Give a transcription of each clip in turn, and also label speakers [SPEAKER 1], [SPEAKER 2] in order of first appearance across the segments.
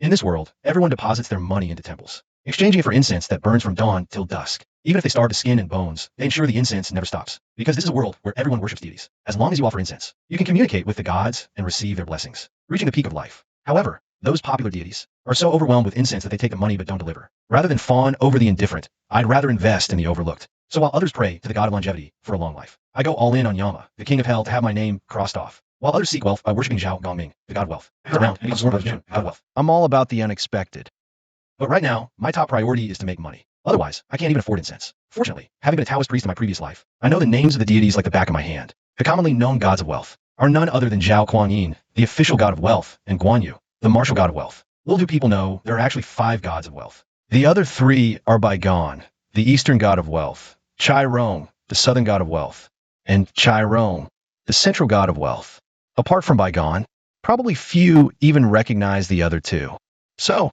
[SPEAKER 1] In this world, everyone deposits their money into temples, exchanging it for incense that burns from dawn till dusk. Even if they starve to skin and bones, they ensure the incense never stops. Because this is a world where everyone worships deities. As long as you offer incense, you can communicate with the gods and receive their blessings, reaching the peak of life. However, those popular deities are so overwhelmed with incense that they take the money but don't deliver. Rather than fawn over the indifferent, I'd rather invest in the overlooked. So while others pray to the god of longevity for a long life, I go all in on Yama, the king of hell, to have my name crossed off. While others seek wealth by worshipping Zhao Gongming, the god of wealth, around and absorb of Jun, god of wealth.
[SPEAKER 2] I'm all about the unexpected.
[SPEAKER 1] But right now, my top priority is to make money. Otherwise, I can't even afford incense. Fortunately, having been a Taoist priest in my previous life, I know the names of the deities like the back of my hand. The commonly known gods of wealth are none other than Zhao Kuan-yin, the official god of wealth, and Guan Yu, the martial god of wealth. Little do people know, there are actually 5 gods of wealth. The other 3 are Baigon, the eastern god of wealth, Chai Rong, the southern god of wealth, and Chai Rong, the central god of wealth. Apart from Baigon, probably few even recognize the other 2. So,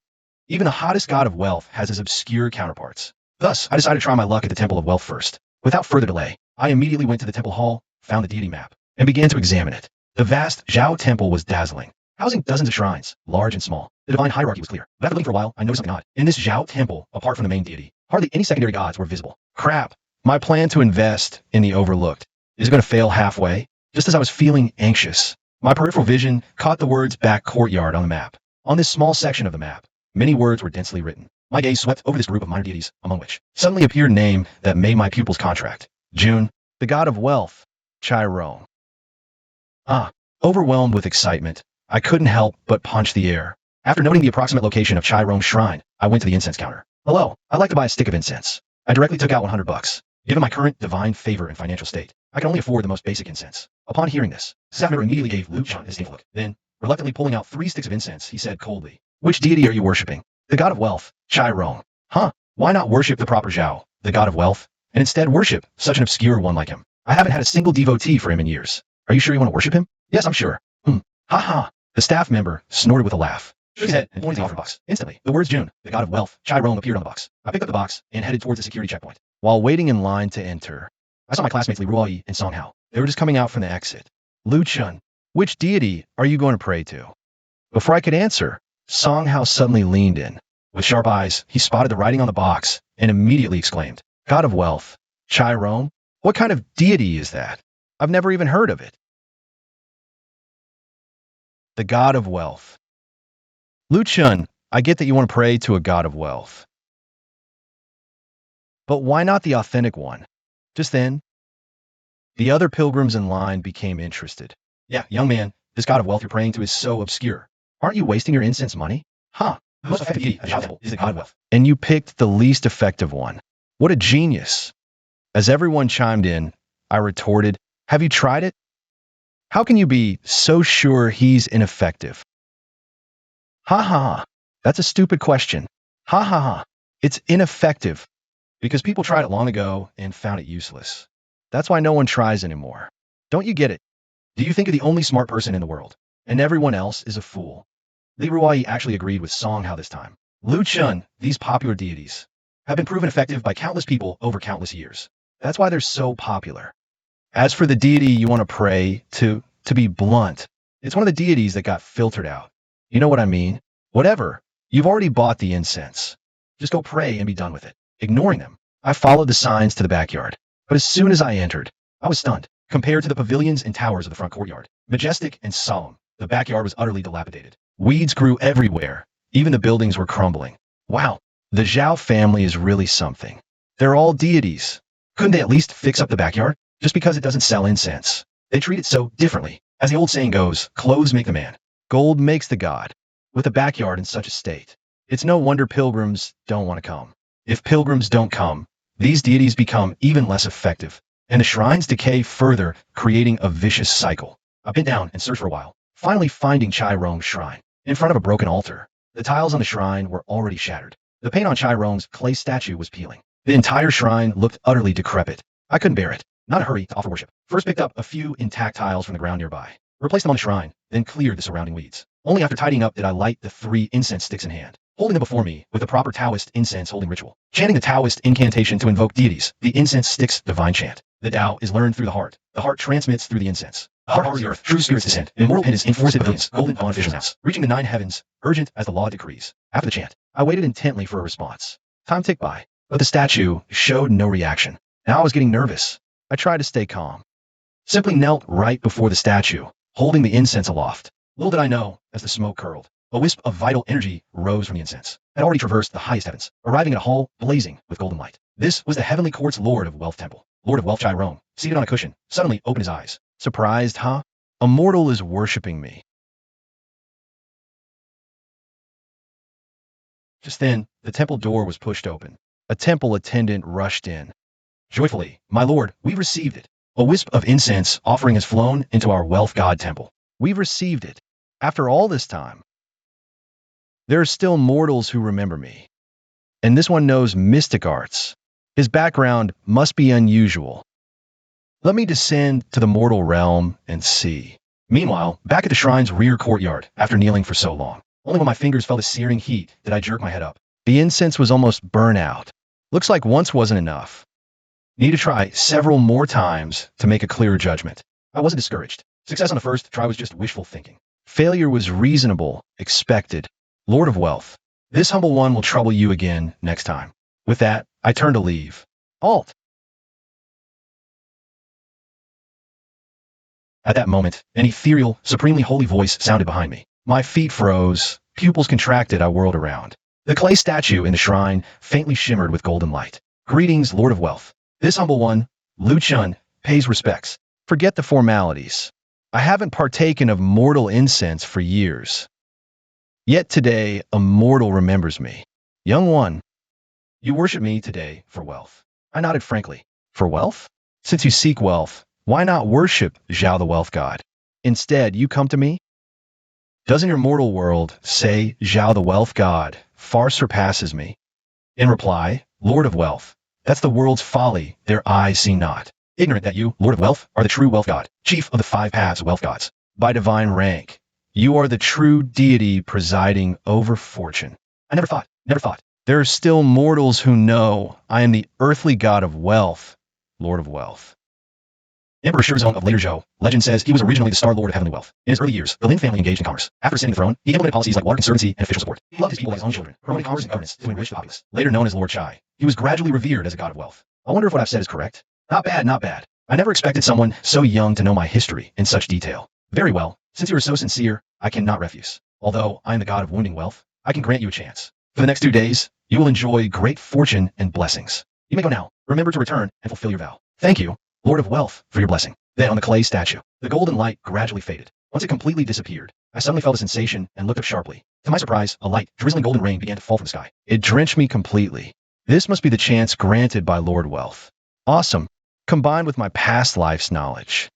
[SPEAKER 1] even the hottest god of wealth has his obscure counterparts. Thus, I decided to try my luck at the Temple of Wealth first. Without further delay, I immediately went to the temple hall, found the deity map, and began to examine it. The vast Zhao temple was dazzling, housing dozens of shrines, large and small. The divine hierarchy was clear. But after looking for a while, I noticed something odd. In this Zhao temple, apart from the main deity, hardly any secondary gods were visible. Crap. My plan to invest in the overlooked is going to fail halfway. Just as I was feeling anxious, my peripheral vision caught the words back courtyard on the map. On this small section of the map, many words were densely written. My gaze swept over this group of minor deities, among which suddenly appeared a name that made my pupils contract. Jun,
[SPEAKER 2] The god of wealth, Chai Rong.
[SPEAKER 1] Overwhelmed with excitement, I couldn't help but punch the air. After noting the approximate location of Chai Rong's shrine, I went to the incense counter. Hello, I'd like to buy a stick of incense. I directly took out $100. Given my current divine favor and financial state, I can only afford the most basic incense. Upon hearing this, the staff member immediately gave Lu Chun his disdainful look. Then, reluctantly pulling out 3 sticks of incense, he said coldly, "Which deity are you worshipping?" "The god of wealth, Chai Rong." "Huh? Why not worship the proper Zhao, the god of wealth, and instead worship such an obscure one like him? I haven't had a single devotee for him in years. Are you sure you want to worship him?" "Yes, I'm sure." Ha ha." The staff member snorted with a laugh, shook his head, and pointed to the offer box. Instantly, the words Jun, the god of wealth, Chai Rong appeared on the box. I picked up the box and headed towards the security checkpoint.
[SPEAKER 2] While waiting in line to enter,
[SPEAKER 1] I saw my classmates Li Ruoyi and Song Hao.
[SPEAKER 2] they were just coming out from the exit.
[SPEAKER 1] Lu Chun,
[SPEAKER 2] Which deity are you going to pray to? Before I could answer, Song Hao suddenly leaned in.
[SPEAKER 1] with sharp eyes, he spotted the writing on the box and immediately exclaimed,
[SPEAKER 2] God of wealth, Chai Rong? What kind of deity is that? I've never even heard of it. The god of wealth. Lu Chun, I get that you want to pray to a god of wealth. But why not the authentic one? Just then, the other pilgrims in line became interested.
[SPEAKER 1] Yeah, young man, this god of wealth you're praying to is so obscure. Aren't you wasting your incense money? The most effective deity at Zhao is the god of wealth.
[SPEAKER 2] And you picked the least effective one. What a genius. As everyone chimed in, I retorted, have you tried it? How can you be so sure he's ineffective? That's a stupid question. It's ineffective.
[SPEAKER 1] Because people tried it long ago and found it useless.
[SPEAKER 2] That's why no one tries anymore. Don't you get it?
[SPEAKER 1] Do you think you're the only smart person in the world, and everyone else is a fool? Li Ruoyi actually agreed with Song Hao this time. Lu Chun, these popular deities, have been proven effective by countless people over countless years. That's why they're so popular.
[SPEAKER 2] As for the deity you want to pray to be blunt, it's one of the deities that got filtered out. You know what I mean? Whatever. You've already bought the incense. Just go pray and be done with it. Ignoring them, I followed the signs to the backyard. But as soon as I entered, I was stunned. Compared to the pavilions and towers of the front courtyard, majestic and solemn, the backyard was utterly dilapidated. Weeds grew everywhere. Even the buildings were crumbling. Wow, the Zhao family is really something. They're all deities. Couldn't they at least fix up the backyard? Just because it doesn't sell incense. They treat it so differently. As the old saying goes, clothes make the man. Gold makes the god. With a backyard in such a state, it's no wonder pilgrims don't want to come.
[SPEAKER 1] If pilgrims don't come, these deities become even less effective, and the shrines decay further, creating a vicious cycle. I bent down and searched for a while, finally finding Chai Rong's shrine. In front of a broken altar, the tiles on the shrine were already shattered. The paint on Chai Rong's clay statue was peeling. The entire shrine looked utterly decrepit. I couldn't bear it. Not in a hurry to offer worship. First picked up a few intact tiles from the ground nearby, replaced them on the shrine, then cleared the surrounding weeds. Only after tidying up did I light the 3 incense sticks in hand, holding them before me with the proper Taoist incense holding ritual. Chanting the Taoist incantation to invoke deities, the incense sticks divine chant. The Tao is learned through the heart. The heart transmits through the incense. Hard of the earth, true spirits descend. Immortal pendants enforce pavilions, golden dawn officials house. Reaching the 9 heavens, urgent as the law decrees. After the chant, I waited intently for a response. Time ticked by, but the statue showed no reaction. Now I was getting nervous. I tried to stay calm. Simply knelt right before the statue, holding the incense aloft. Little did I know, as the smoke curled, a wisp of vital energy rose from the incense. Had already traversed the highest heavens, arriving at a hall blazing with golden light. This was the heavenly court's Lord of Wealth Temple. Lord of Wealth Chai Rome, seated on a cushion, suddenly opened his eyes. Surprised, huh? A mortal is worshipping me. Just then, the temple door was pushed open. A temple attendant rushed in. Joyfully, my lord, we've received it. A wisp of incense offering has flown into our wealth god temple. We've received it. After all this time, there are still mortals who remember me. And this one knows mystic arts. His background must be unusual. Let me descend to the mortal realm and see. Meanwhile, back at the shrine's rear courtyard, after kneeling for so long, only when my fingers felt the searing heat did I jerk my head up. The incense was almost burnt out. Looks like once wasn't enough. Need to try several more times to make a clearer judgment. I wasn't discouraged. Success on the first try was just wishful thinking. Failure was reasonable, expected. Lord of Wealth, this humble one will trouble you again next time. With that, I turned to leave. Alt. At that moment, an ethereal, supremely holy voice sounded behind me. My feet froze, pupils contracted, I whirled around. The clay statue in the shrine faintly shimmered with golden light. Greetings, Lord of Wealth. This humble one, Lu Chun, pays respects. Forget the formalities. I haven't partaken of mortal incense for years. Yet today, a mortal remembers me. Young one, you worship me today for wealth. I nodded frankly. For wealth? Since you seek wealth, why not worship Zhao the wealth god? Instead, you come to me? Doesn't your mortal world say Zhao the wealth god far surpasses me? In reply, Lord of Wealth, that's the world's folly, their eyes see not. Ignorant that you, Lord of Wealth, are the true wealth god, chief of the 5 paths of wealth gods. By divine rank, you are the true deity presiding over fortune. I never thought. There are still mortals who know I am the earthly god of wealth, Lord of Wealth. Emperor Shirzong of later Zhou, legend says he was originally the Star Lord of Heavenly Wealth. In his early years, the Lin family engaged in commerce. After ascending the throne, he implemented policies like water conservancy and official support. He loved his people like his own children, promoting commerce and governance to enrich the populace. Later known as Lord Chai, he was gradually revered as a god of wealth. I wonder if what I've said is correct. Not bad. I never expected someone so young to know my history in such detail. Very well, since you are so sincere, I cannot refuse. Although I am the god of wounding wealth, I can grant you a chance. For the next 2 days, you will enjoy great fortune and blessings. You may go now. Remember to return and fulfill your vow. Thank you, Lord of Wealth, for your blessing. Then on the clay statue, the golden light gradually faded. Once it completely disappeared, I suddenly felt a sensation and looked up sharply. To my surprise, a light, drizzling golden rain began to fall from the sky. It drenched me completely. This must be the chance granted by Lord Wealth. Awesome, combined with my past life's knowledge.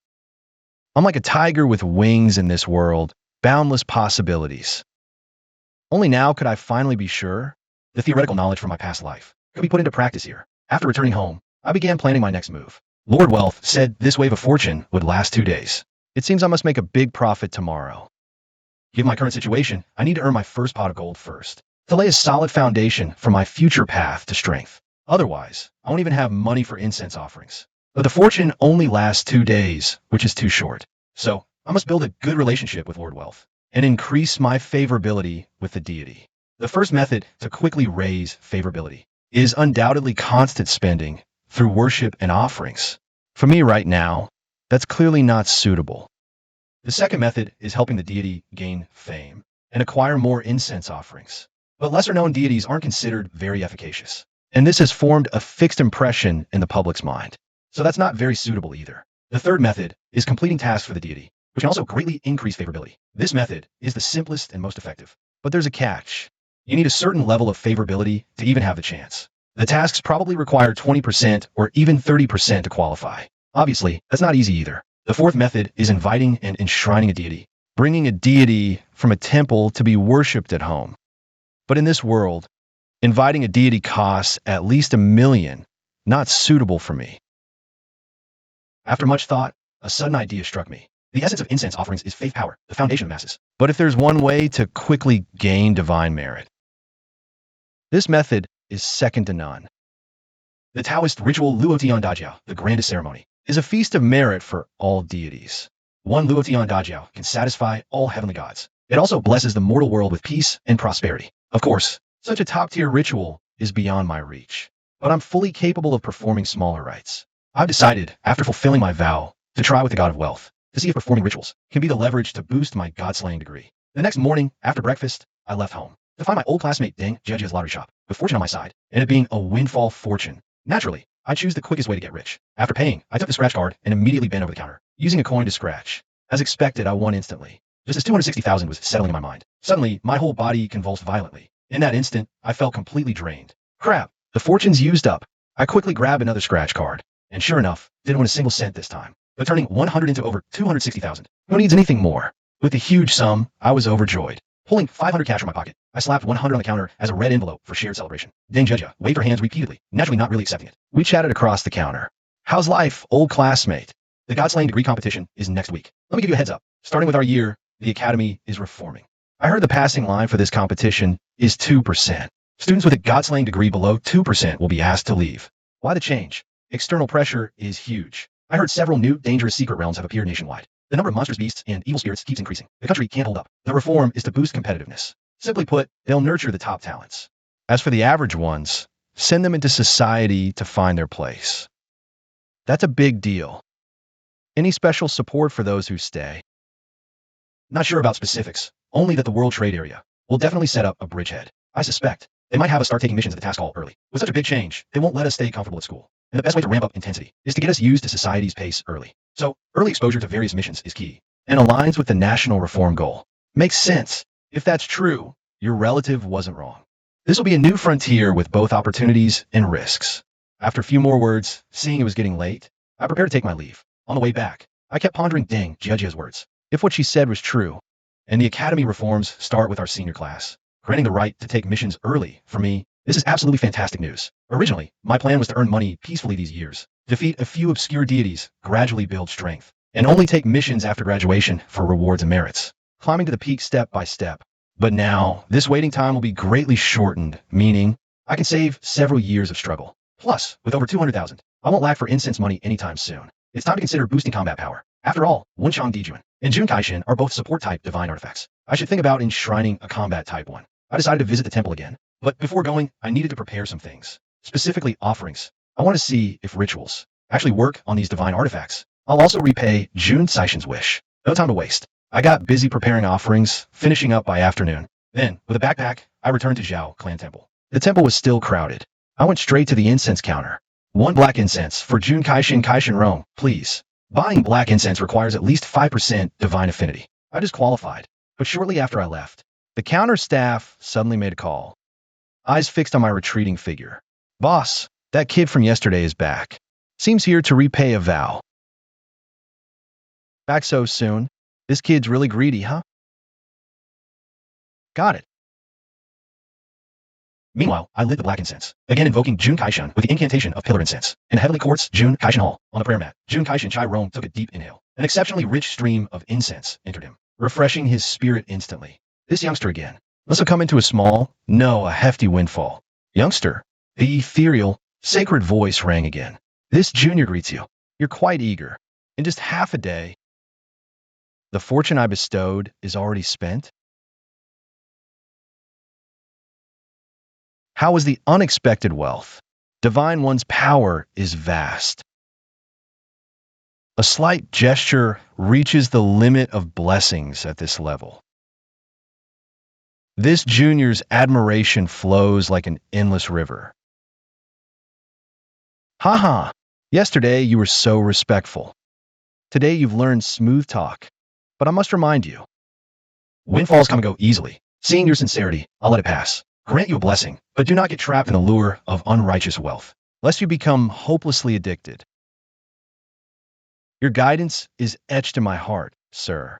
[SPEAKER 1] I'm like a tiger with wings in this world, boundless possibilities. Only now could I finally be sure the theoretical knowledge from my past life could be put into practice here. After returning home, I began planning my next move. Lord Wealth said this wave of fortune would last 2 days. It seems I must make a big profit tomorrow. Given my current situation, I need to earn my first pot of gold first, to lay a solid foundation for my future path to strength. Otherwise, I won't even have money for incense offerings. But the fortune only lasts 2 days, which is too short. So, I must build a good relationship with Lord Wealth and increase my favorability with the deity. The first method to quickly raise favorability is undoubtedly constant spending through worship and offerings. For me right now, that's clearly not suitable. The second method is helping the deity gain fame and acquire more incense offerings. But lesser-known deities aren't considered very efficacious, and this has formed a fixed impression in the public's mind. So that's not very suitable either. The third method is completing tasks for the deity, which can also greatly increase favorability. This method is the simplest and most effective. But there's a catch. You need a certain level of favorability to even have the chance. The tasks probably require 20% or even 30% to qualify. Obviously, that's not easy either. The fourth method is inviting and enshrining a deity, bringing a deity from a temple to be worshipped at home. But in this world, inviting a deity costs at least $1 million, not suitable for me. After much thought, a sudden idea struck me. The essence of incense offerings is faith power, the foundation of masses. But if there's one way to quickly gain divine merit, this method is second to none. The Taoist ritual Luotian Dajiao, the grandest ceremony, is a feast of merit for all deities. One Luotian Dajiao can satisfy all heavenly gods. It also blesses the mortal world with peace and prosperity. Of course, such a top-tier ritual is beyond my reach, but I'm fully capable of performing smaller rites. I've decided, after fulfilling my vow, to try with the god of wealth, to see if performing rituals can be the leverage to boost my god-slaying degree. The next morning, after breakfast, I left home to find my old classmate Deng Jejia's lottery shop, with fortune on my side, and it being a windfall fortune. Naturally, I choose the quickest way to get rich. After paying, I took the scratch card and immediately bent over the counter, using a coin to scratch. As expected, I won instantly. Just as 260,000 was settling in my mind, suddenly my whole body convulsed violently. In that instant, I felt completely drained. Crap, the fortune's used up. I quickly grabbed another scratch card, and sure enough, didn't win a single cent this time, but turning 100 into over 260,000. Who needs anything more? With the huge sum, I was overjoyed. Pulling 500 cash from my pocket, I slapped 100 on the counter as a red envelope for shared celebration. Deng Jejia waved her hands repeatedly, naturally not really accepting it. We chatted across the counter. How's life, old classmate? The God-slaying degree competition is next week. Let me give you a heads up. Starting with our year, the Academy is reforming. I heard the passing line for this competition is 2%. Students with a God-slaying degree below 2% will be asked to leave. Why the change? External pressure is huge. I heard several new dangerous secret realms have appeared nationwide. The number of monstrous beasts and evil spirits keeps increasing. The country can't hold up. The reform is to boost competitiveness. Simply put, they'll nurture the top talents.
[SPEAKER 2] As for the average ones, send them into society to find their place. That's a big deal. Any special support for those who stay?
[SPEAKER 1] Not sure about specifics, only that the World Trade Area will definitely set up a bridgehead. I suspect they might have us start taking missions at the task hall early. With such a big change, they won't let us stay comfortable at school. And the best way to ramp up intensity is to get us used to society's pace early. So, early exposure to various missions is key,
[SPEAKER 2] and aligns with the national reform goal. Makes sense. If that's true, your relative wasn't wrong. This will be a new frontier with both opportunities and risks. After a few more words, seeing it was getting late, I prepared to take my leave. On the way back, I kept pondering Deng Jejia's words. If what she said was true, and the Academy reforms start with our senior class, granting the right to take missions early, for me, this is absolutely fantastic news. Originally, my plan was to earn money peacefully these years, defeat a few obscure deities, gradually build strength, and only take missions after graduation for rewards and merits, climbing to the peak step by step. But now, this waiting time will be greatly shortened, meaning I can save several years of struggle. Plus, with over 200,000, I won't lack for incense money anytime soon. It's time to consider boosting combat power. After all, Wunchang Dijuan and Jun Kaishin are both support-type divine artifacts. I should think about enshrining a combat-type one. I decided to visit the temple again, but before going, I needed to prepare some things, specifically offerings. I want to see if rituals actually work on these divine artifacts. I'll also repay Jun Kaishin's wish. No time to waste. I got busy preparing offerings, finishing up by afternoon. Then, with a backpack, I returned to Zhao Clan Temple. The temple was still crowded. I went straight to the incense counter. 1 black incense for Jun Kaishin Rome, please. Buying black incense requires at least 5% divine affinity. I just qualified. But shortly after I left, the counter staff suddenly made a call. Eyes fixed on my retreating figure. Boss, that kid from yesterday is back. Seems here to repay a vow. Back so soon? This kid's really greedy, huh? Got it.
[SPEAKER 1] Meanwhile, I lit the black incense, again invoking Jun Kaishin with the incantation of pillar incense. In the heavenly courts, Jun Kaishin Hall, on the prayer mat, Jun Kaishin Chai Rome took a deep inhale. An exceptionally rich stream of incense entered him, refreshing his spirit instantly. This youngster again must have come into a small, no, a hefty windfall. Youngster, the ethereal, sacred voice rang again. This junior greets you.
[SPEAKER 2] You're quite eager. In just half a day, the fortune I bestowed is already spent? How was the unexpected wealth? Divine One's power is vast. A slight gesture reaches the limit of blessings at this level. This junior's admiration flows like an endless river. Haha, yesterday you were so respectful. Today you've learned smooth talk. But I must remind you,
[SPEAKER 1] windfalls come and go easily. Seeing your sincerity, I'll let it pass. Grant you a blessing, but do not get trapped in the lure of unrighteous wealth,
[SPEAKER 2] lest you become hopelessly addicted. Your guidance is etched in my heart, sir.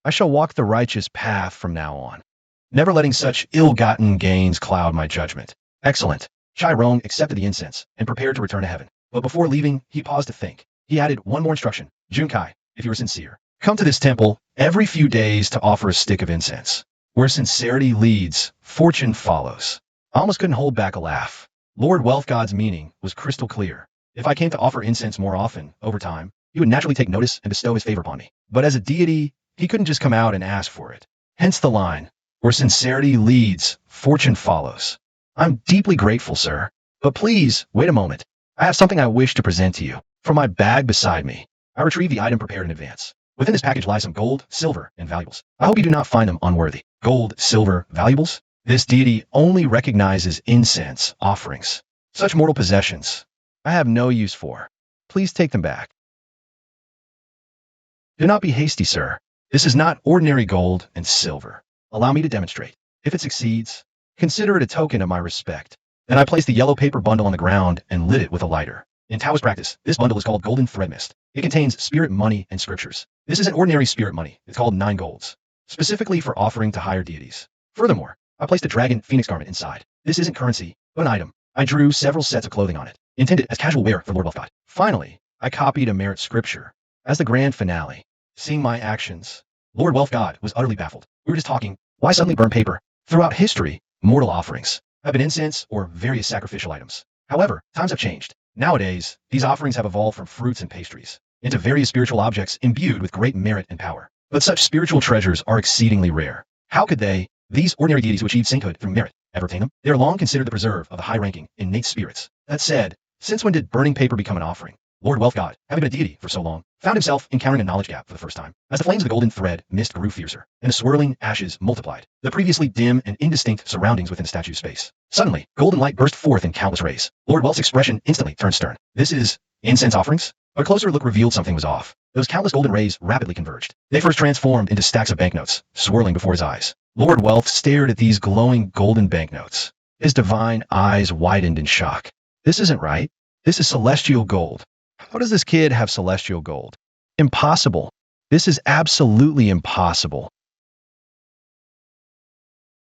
[SPEAKER 2] I shall walk the righteous path from now on,
[SPEAKER 1] never letting such ill-gotten gains cloud my judgment. Excellent. Chai Rong accepted the incense and prepared to return to heaven. But before leaving, he paused to think. He added one more instruction. Junkai, if you are sincere, come to this temple every few days to offer a stick of incense. Where sincerity leads, fortune follows. I almost couldn't hold back a laugh. Lord Wealth God's meaning was crystal clear. If I came to offer incense more often, over time, he would naturally take notice and bestow his favor upon me. But as a deity, he couldn't just come out and ask for it. Hence the line, where sincerity leads, fortune follows. I'm deeply grateful, sir. But please, wait a moment. I have something I wish to present to you. From my bag beside me, I retrieved the item prepared in advance. Within this package lies some gold, silver, and valuables. I hope you do not find them unworthy. Gold, silver, valuables? This deity only recognizes incense offerings. Such mortal possessions, I have no use for. Please take them back. Do not be hasty, sir. This is not ordinary gold and silver. Allow me to demonstrate. If it succeeds, consider it a token of my respect. Then I placed the yellow paper bundle on the ground and lit it with a lighter. In Taoist practice, this bundle is called Golden Thread Mist. It contains spirit money and scriptures. This isn't ordinary spirit money. It's called 9 golds, specifically for offering to higher deities. Furthermore, I placed a dragon phoenix garment inside. This isn't currency, but an item. I drew several sets of clothing on it, intended as casual wear for Lord Wealth God. Finally, I copied a merit scripture. As the grand finale, seeing my actions, Lord Wealth God was utterly baffled. We were just talking. Why suddenly burn paper? Throughout history, mortal offerings have been incense or various sacrificial items. However, times have changed. Nowadays, these offerings have evolved from fruits and pastries into various spiritual objects imbued with great merit and power. But such spiritual treasures are exceedingly rare. How could they, these ordinary deities who achieve sainthood through merit, ever obtain them? They are long considered the preserve of the high-ranking, innate spirits. That said, since when did burning paper become an offering? Lord Wealth God, having been a deity for so long, found himself encountering a knowledge gap for the first time. As the flames of the golden thread mist grew fiercer, and the swirling ashes multiplied, the previously dim and indistinct surroundings within the statue's space. Suddenly, golden light burst forth in countless rays. Lord Wealth's expression instantly turned stern. This is incense offerings? A closer look revealed something was off. Those countless golden rays rapidly converged. They first transformed into stacks of banknotes, swirling before his eyes. Lord Wealth stared at these glowing golden banknotes. His divine eyes widened in shock. This isn't right. This is celestial gold. How does this kid have celestial gold? Impossible. This is absolutely impossible.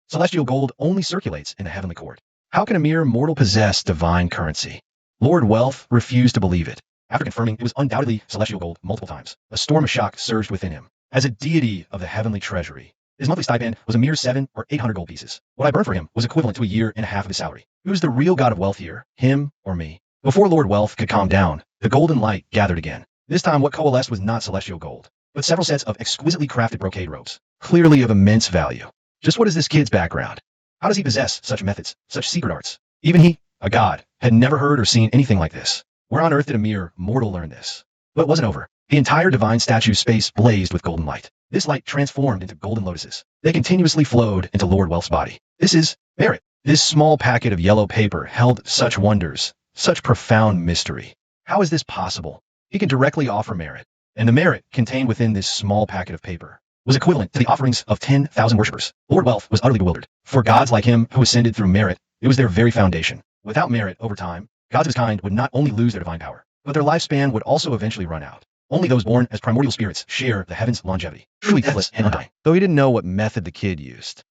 [SPEAKER 1] Celestial gold only circulates in the heavenly court. How can a mere mortal possess divine currency? Lord Wealth refused to believe it. After confirming it was undoubtedly celestial gold multiple times, a storm of shock surged within him. As a deity of the heavenly treasury, his monthly stipend was a mere 700 or 800 gold pieces. What I burned for him was equivalent to a year and a half of his salary. Who's the real god of wealth here, him or me? Before Lord Wealth could calm down, the golden light gathered again. This time what coalesced was not celestial gold, but several sets of exquisitely crafted brocade robes, clearly of immense value. Just what is this kid's background? How does he possess such methods, such secret arts? Even he, a god, had never heard or seen anything like this. Where on earth did a mere mortal learn this? But it wasn't over. The entire divine statue's space blazed with golden light. This light transformed into golden lotuses. They continuously flowed into Lord Wealth's body. This is merit. This small packet of yellow paper held such wonders, such profound mystery. How is this possible? He can directly offer merit, and the merit contained within this small packet of paper was equivalent to the offerings of 10,000 worshippers. Lord Wealth was utterly bewildered. For gods like him who ascended through merit, it was their very foundation. Without merit, over time, gods of his kind would not only lose their divine power, but their lifespan would also eventually run out. Only those born as primordial spirits share the heaven's longevity, truly deathless and undying. Though he didn't know what method the kid used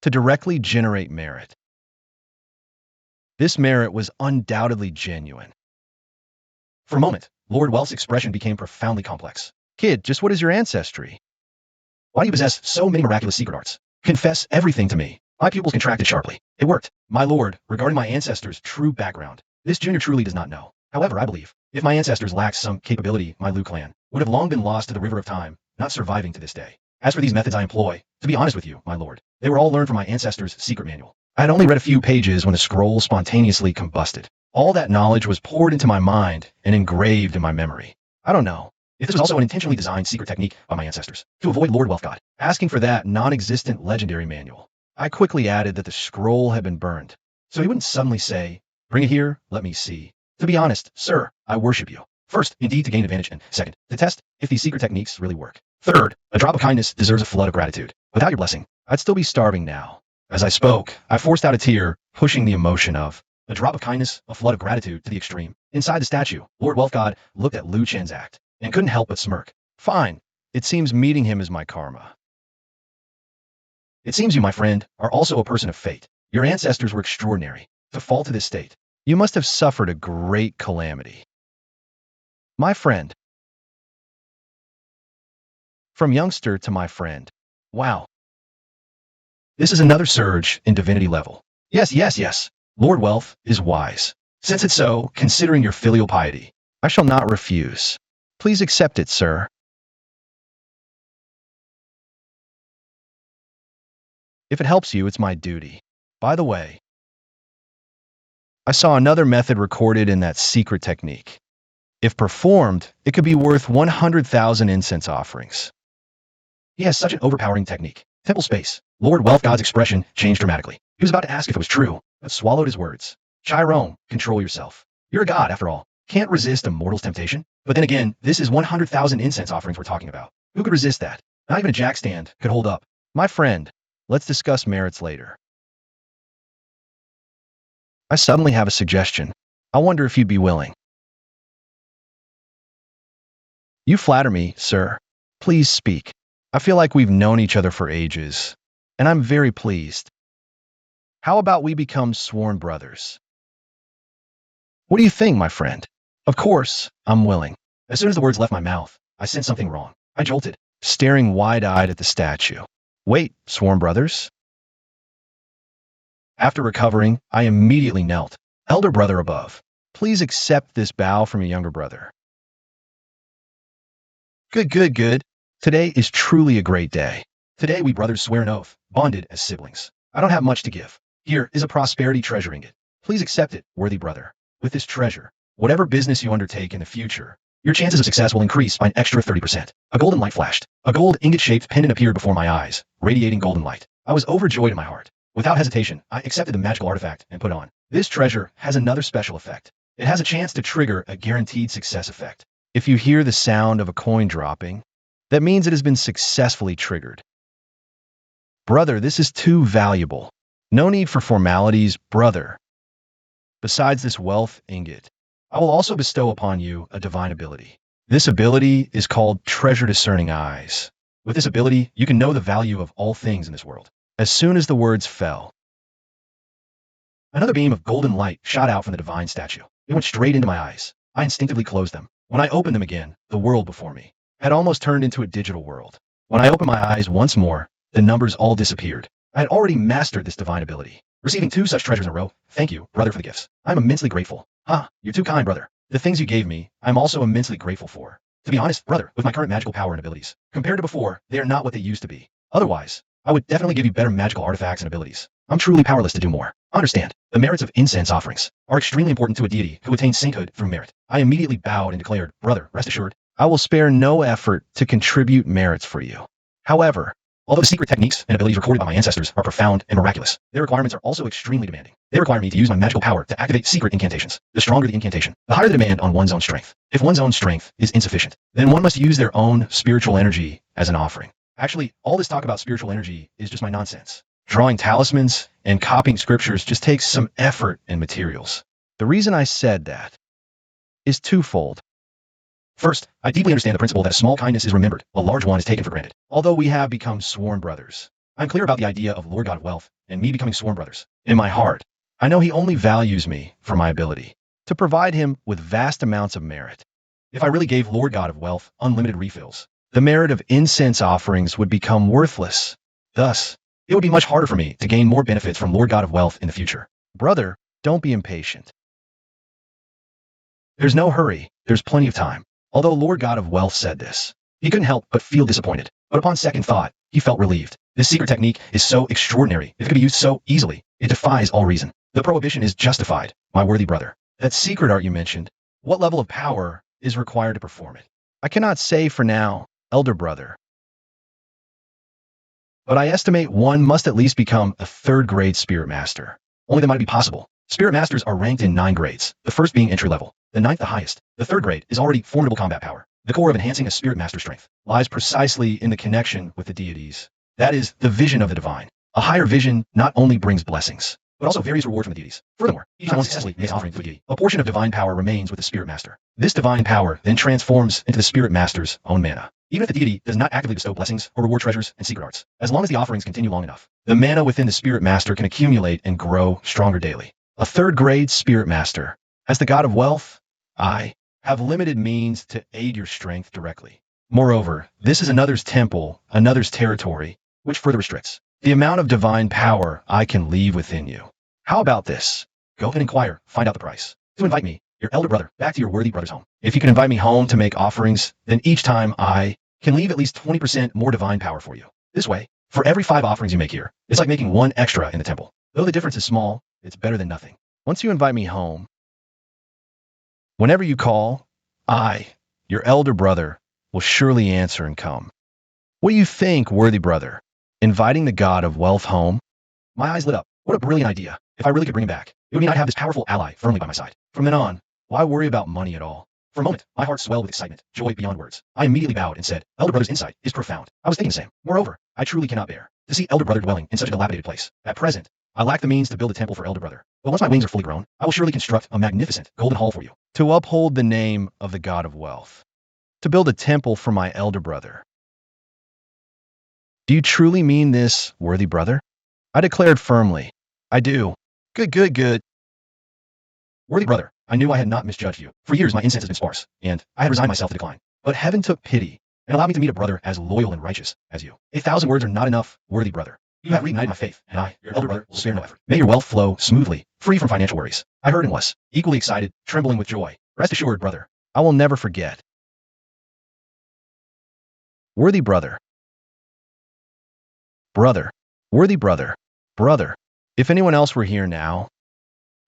[SPEAKER 1] to directly generate merit, this merit was undoubtedly genuine. For a moment, Lord Wealth's expression became profoundly complex. Kid, just what is your ancestry? Why do you possess so many miraculous secret arts? Confess everything to me. My pupils contracted sharply. It worked. My lord, regarding my ancestors' true background, this junior truly does not know. However, I believe, if my ancestors lacked some capability, my Liu clan would have long been lost to the river of time, not surviving to this day. As for these methods I employ, to be honest with you, my lord, they were all learned from my ancestors' secret manual. I had only read a few pages when the scroll spontaneously combusted. All that knowledge was poured into my mind and engraved in my memory. I don't know if this was also an intentionally designed secret technique by my ancestors to avoid Lord Wealth God asking for that non-existent legendary manual. I quickly added that the scroll had been burned, so he wouldn't suddenly say, "Bring it here, let me see." To be honest, sir, I worship you. First, indeed, to gain advantage, and second, to test if these secret techniques really work. Third, a drop of kindness deserves a flood of gratitude. Without your blessing, I'd still be starving now. As I spoke, I forced out a tear, pushing the emotion of a drop of kindness, a flood of gratitude to the extreme. Inside the statue, Lord Wealth God looked at Liu Chen's act and couldn't help but smirk. Fine. It seems meeting him is my karma. It seems you, my friend, are also a person of fate. Your ancestors were extraordinary. To fall to this state, you must have suffered a great calamity. My friend. From youngster to my friend. Wow. This is another surge in divinity level. Yes. Lord Wealth is wise. Since it's so, considering your filial piety,
[SPEAKER 2] I shall not refuse. Please accept it, sir. If it helps you, it's my duty. By the way, I saw another method recorded in that secret technique. If performed, it could be worth 100,000 incense offerings.
[SPEAKER 1] He has such an overpowering technique. Temple space. Lord Wealth God's expression changed dramatically. He was about to ask if it was true, but swallowed his words. Chiron, control yourself. You're a god, after all. Can't resist a mortal's temptation. But then again, this is 100,000 incense offerings we're talking about. Who could resist that? Not even a jack stand could hold up.
[SPEAKER 2] My friend, let's discuss merits later. I suddenly have a suggestion. I wonder if you'd be willing. You flatter me, sir. Please speak. I feel like we've known each other for ages, and I'm very pleased. How about we become sworn brothers? What do you think, my friend? Of course, I'm willing.
[SPEAKER 1] As soon as the words left my mouth, I sensed something wrong. I jolted,
[SPEAKER 2] staring wide-eyed at the statue. Wait, sworn brothers? After recovering, I immediately knelt. Elder brother above, please accept this bow from your younger brother. Good. Today is truly a great day.
[SPEAKER 1] Today we brothers swear an oath, bonded as siblings. I don't have much to give. Here is a prosperity treasure ingot. Please accept it, worthy brother. With this treasure, whatever business you undertake in the future, your chances of success will increase by an extra 30%. A golden light flashed. A gold ingot-shaped pendant appeared before my eyes, radiating golden light. I was overjoyed in my heart. Without hesitation, I accepted the magical artifact and put on. This treasure has another special effect. It has a chance to trigger a guaranteed success effect.
[SPEAKER 2] If you hear the sound of a coin dropping, that means it has been successfully triggered. Brother, this is too valuable. No need for formalities, brother. Besides this wealth ingot, I will also bestow upon you a divine ability. This ability is called Treasure Discerning Eyes. With this ability, you can know the value of all things in this world. As soon as the words fell,
[SPEAKER 1] another beam of golden light shot out from the divine statue. It went straight into my eyes. I instinctively closed them. When I opened them again, the world before me had almost turned into a digital world. When I opened my eyes once more, the numbers all disappeared. I had already mastered this divine ability. Receiving 2 such treasures in a row, thank you, brother, for the gifts. I'm immensely grateful. You're too kind, brother. The things you gave me, I'm also immensely grateful for. To be honest, brother, with my current magical power and abilities, compared to before, they are not what they used to be. Otherwise, I would definitely give you better magical artifacts and abilities. I'm truly powerless to do more. Understand, the merits of incense offerings are extremely important to a deity who attains sainthood through merit. I immediately bowed and declared, brother, rest assured, I will spare no effort to contribute merits for you. However, although the secret techniques and abilities recorded by my ancestors are profound and miraculous, their requirements are also extremely demanding. They require me to use my magical power to activate secret incantations. The stronger the incantation, the higher the demand on one's own strength. If one's own strength is insufficient, then one must use their own spiritual energy as an offering. Actually, all this talk about spiritual energy is just my nonsense. Drawing talismans and copying scriptures just takes some effort and materials. The reason I said that is twofold. First, I deeply understand the principle that a small kindness is remembered, a large one is taken for granted. Although we have become sworn brothers, I'm clear about the idea of Lord God of Wealth and me becoming sworn brothers. In my heart, I know he only values me for my ability to provide him with vast amounts of merit. If I really gave Lord God of Wealth unlimited refills, the merit of incense offerings would become worthless. Thus, it would be much harder for me to gain more benefits from Lord God of Wealth in the future. Brother, don't be impatient. There's no hurry, there's plenty of time. Although Lord God of Wealth said this, he couldn't help but feel disappointed. But upon second thought, he felt relieved. This secret technique is so extraordinary, it could be used so easily, it defies all reason. The prohibition is justified, my worthy brother. That secret art you mentioned, what level of power is required to perform it? I cannot say for now, elder brother. But I estimate one must at least become a 3rd grade spirit master. Only that might be possible. Spirit masters are ranked in 9 grades, the first being entry level, the 9th the highest. The 3rd grade is already formidable combat power. The core of enhancing a spirit master strength lies precisely in the connection with the deities. That is, the vision of the divine. A higher vision not only brings blessings, but also various reward from the deities. Furthermore, each time one successfully makes offering to a deity, a portion of divine power remains with the spirit master. This divine power then transforms into the spirit master's own mana. Even if the deity does not actively bestow blessings or reward treasures and secret arts, as long as the offerings continue long enough, the mana within the spirit master can accumulate and grow stronger daily. A 3rd grade spirit master. As the god of wealth, I have limited means to aid your strength directly. Moreover, this is another's temple, another's territory, which further restricts the amount of divine power I can leave within you. How about this? Go and inquire, find out the price. To invite me, your elder brother, back to your worthy brother's home. If you can invite me home to make offerings, then each time I can leave at least 20% more divine power for you. This way, for every 5 offerings you make here, it's like making 1 extra in the temple. Though the difference is small, it's better than nothing. Once you invite me home, whenever you call, I, your elder brother, will surely answer and come. What do you think, worthy brother? Inviting the god of wealth home? My eyes lit up. What a brilliant idea. If I really could bring him back, it would mean I'd have this powerful ally firmly by my side. From then on, why worry about money at all? For a moment, my heart swelled with excitement, joy beyond words. I immediately bowed and said, Elder Brother's insight is profound. I was thinking the same. Moreover, I truly cannot bear to see Elder Brother dwelling in such a dilapidated place. At present, I lack the means to build a temple for Elder Brother. But once my wings are fully grown, I will surely construct a magnificent golden hall for you. To uphold the name of the god of wealth. To build a temple for my elder brother. Do you truly mean this, worthy brother? I declared firmly. I do. Good. Worthy brother, I knew I had not misjudged you. For years my incense has been sparse, and I had resigned myself to decline. But heaven took pity and allowed me to meet a brother as loyal and righteous as you. 1,000 words are not enough, worthy brother. You have reignited my faith, and I, your elder brother, will spare no effort. May your wealth flow smoothly, free from financial worries. I heard and was equally excited, trembling with joy. Rest assured, brother, I will never forget. Worthy brother. Brother. Worthy brother. Brother. If anyone else were here now,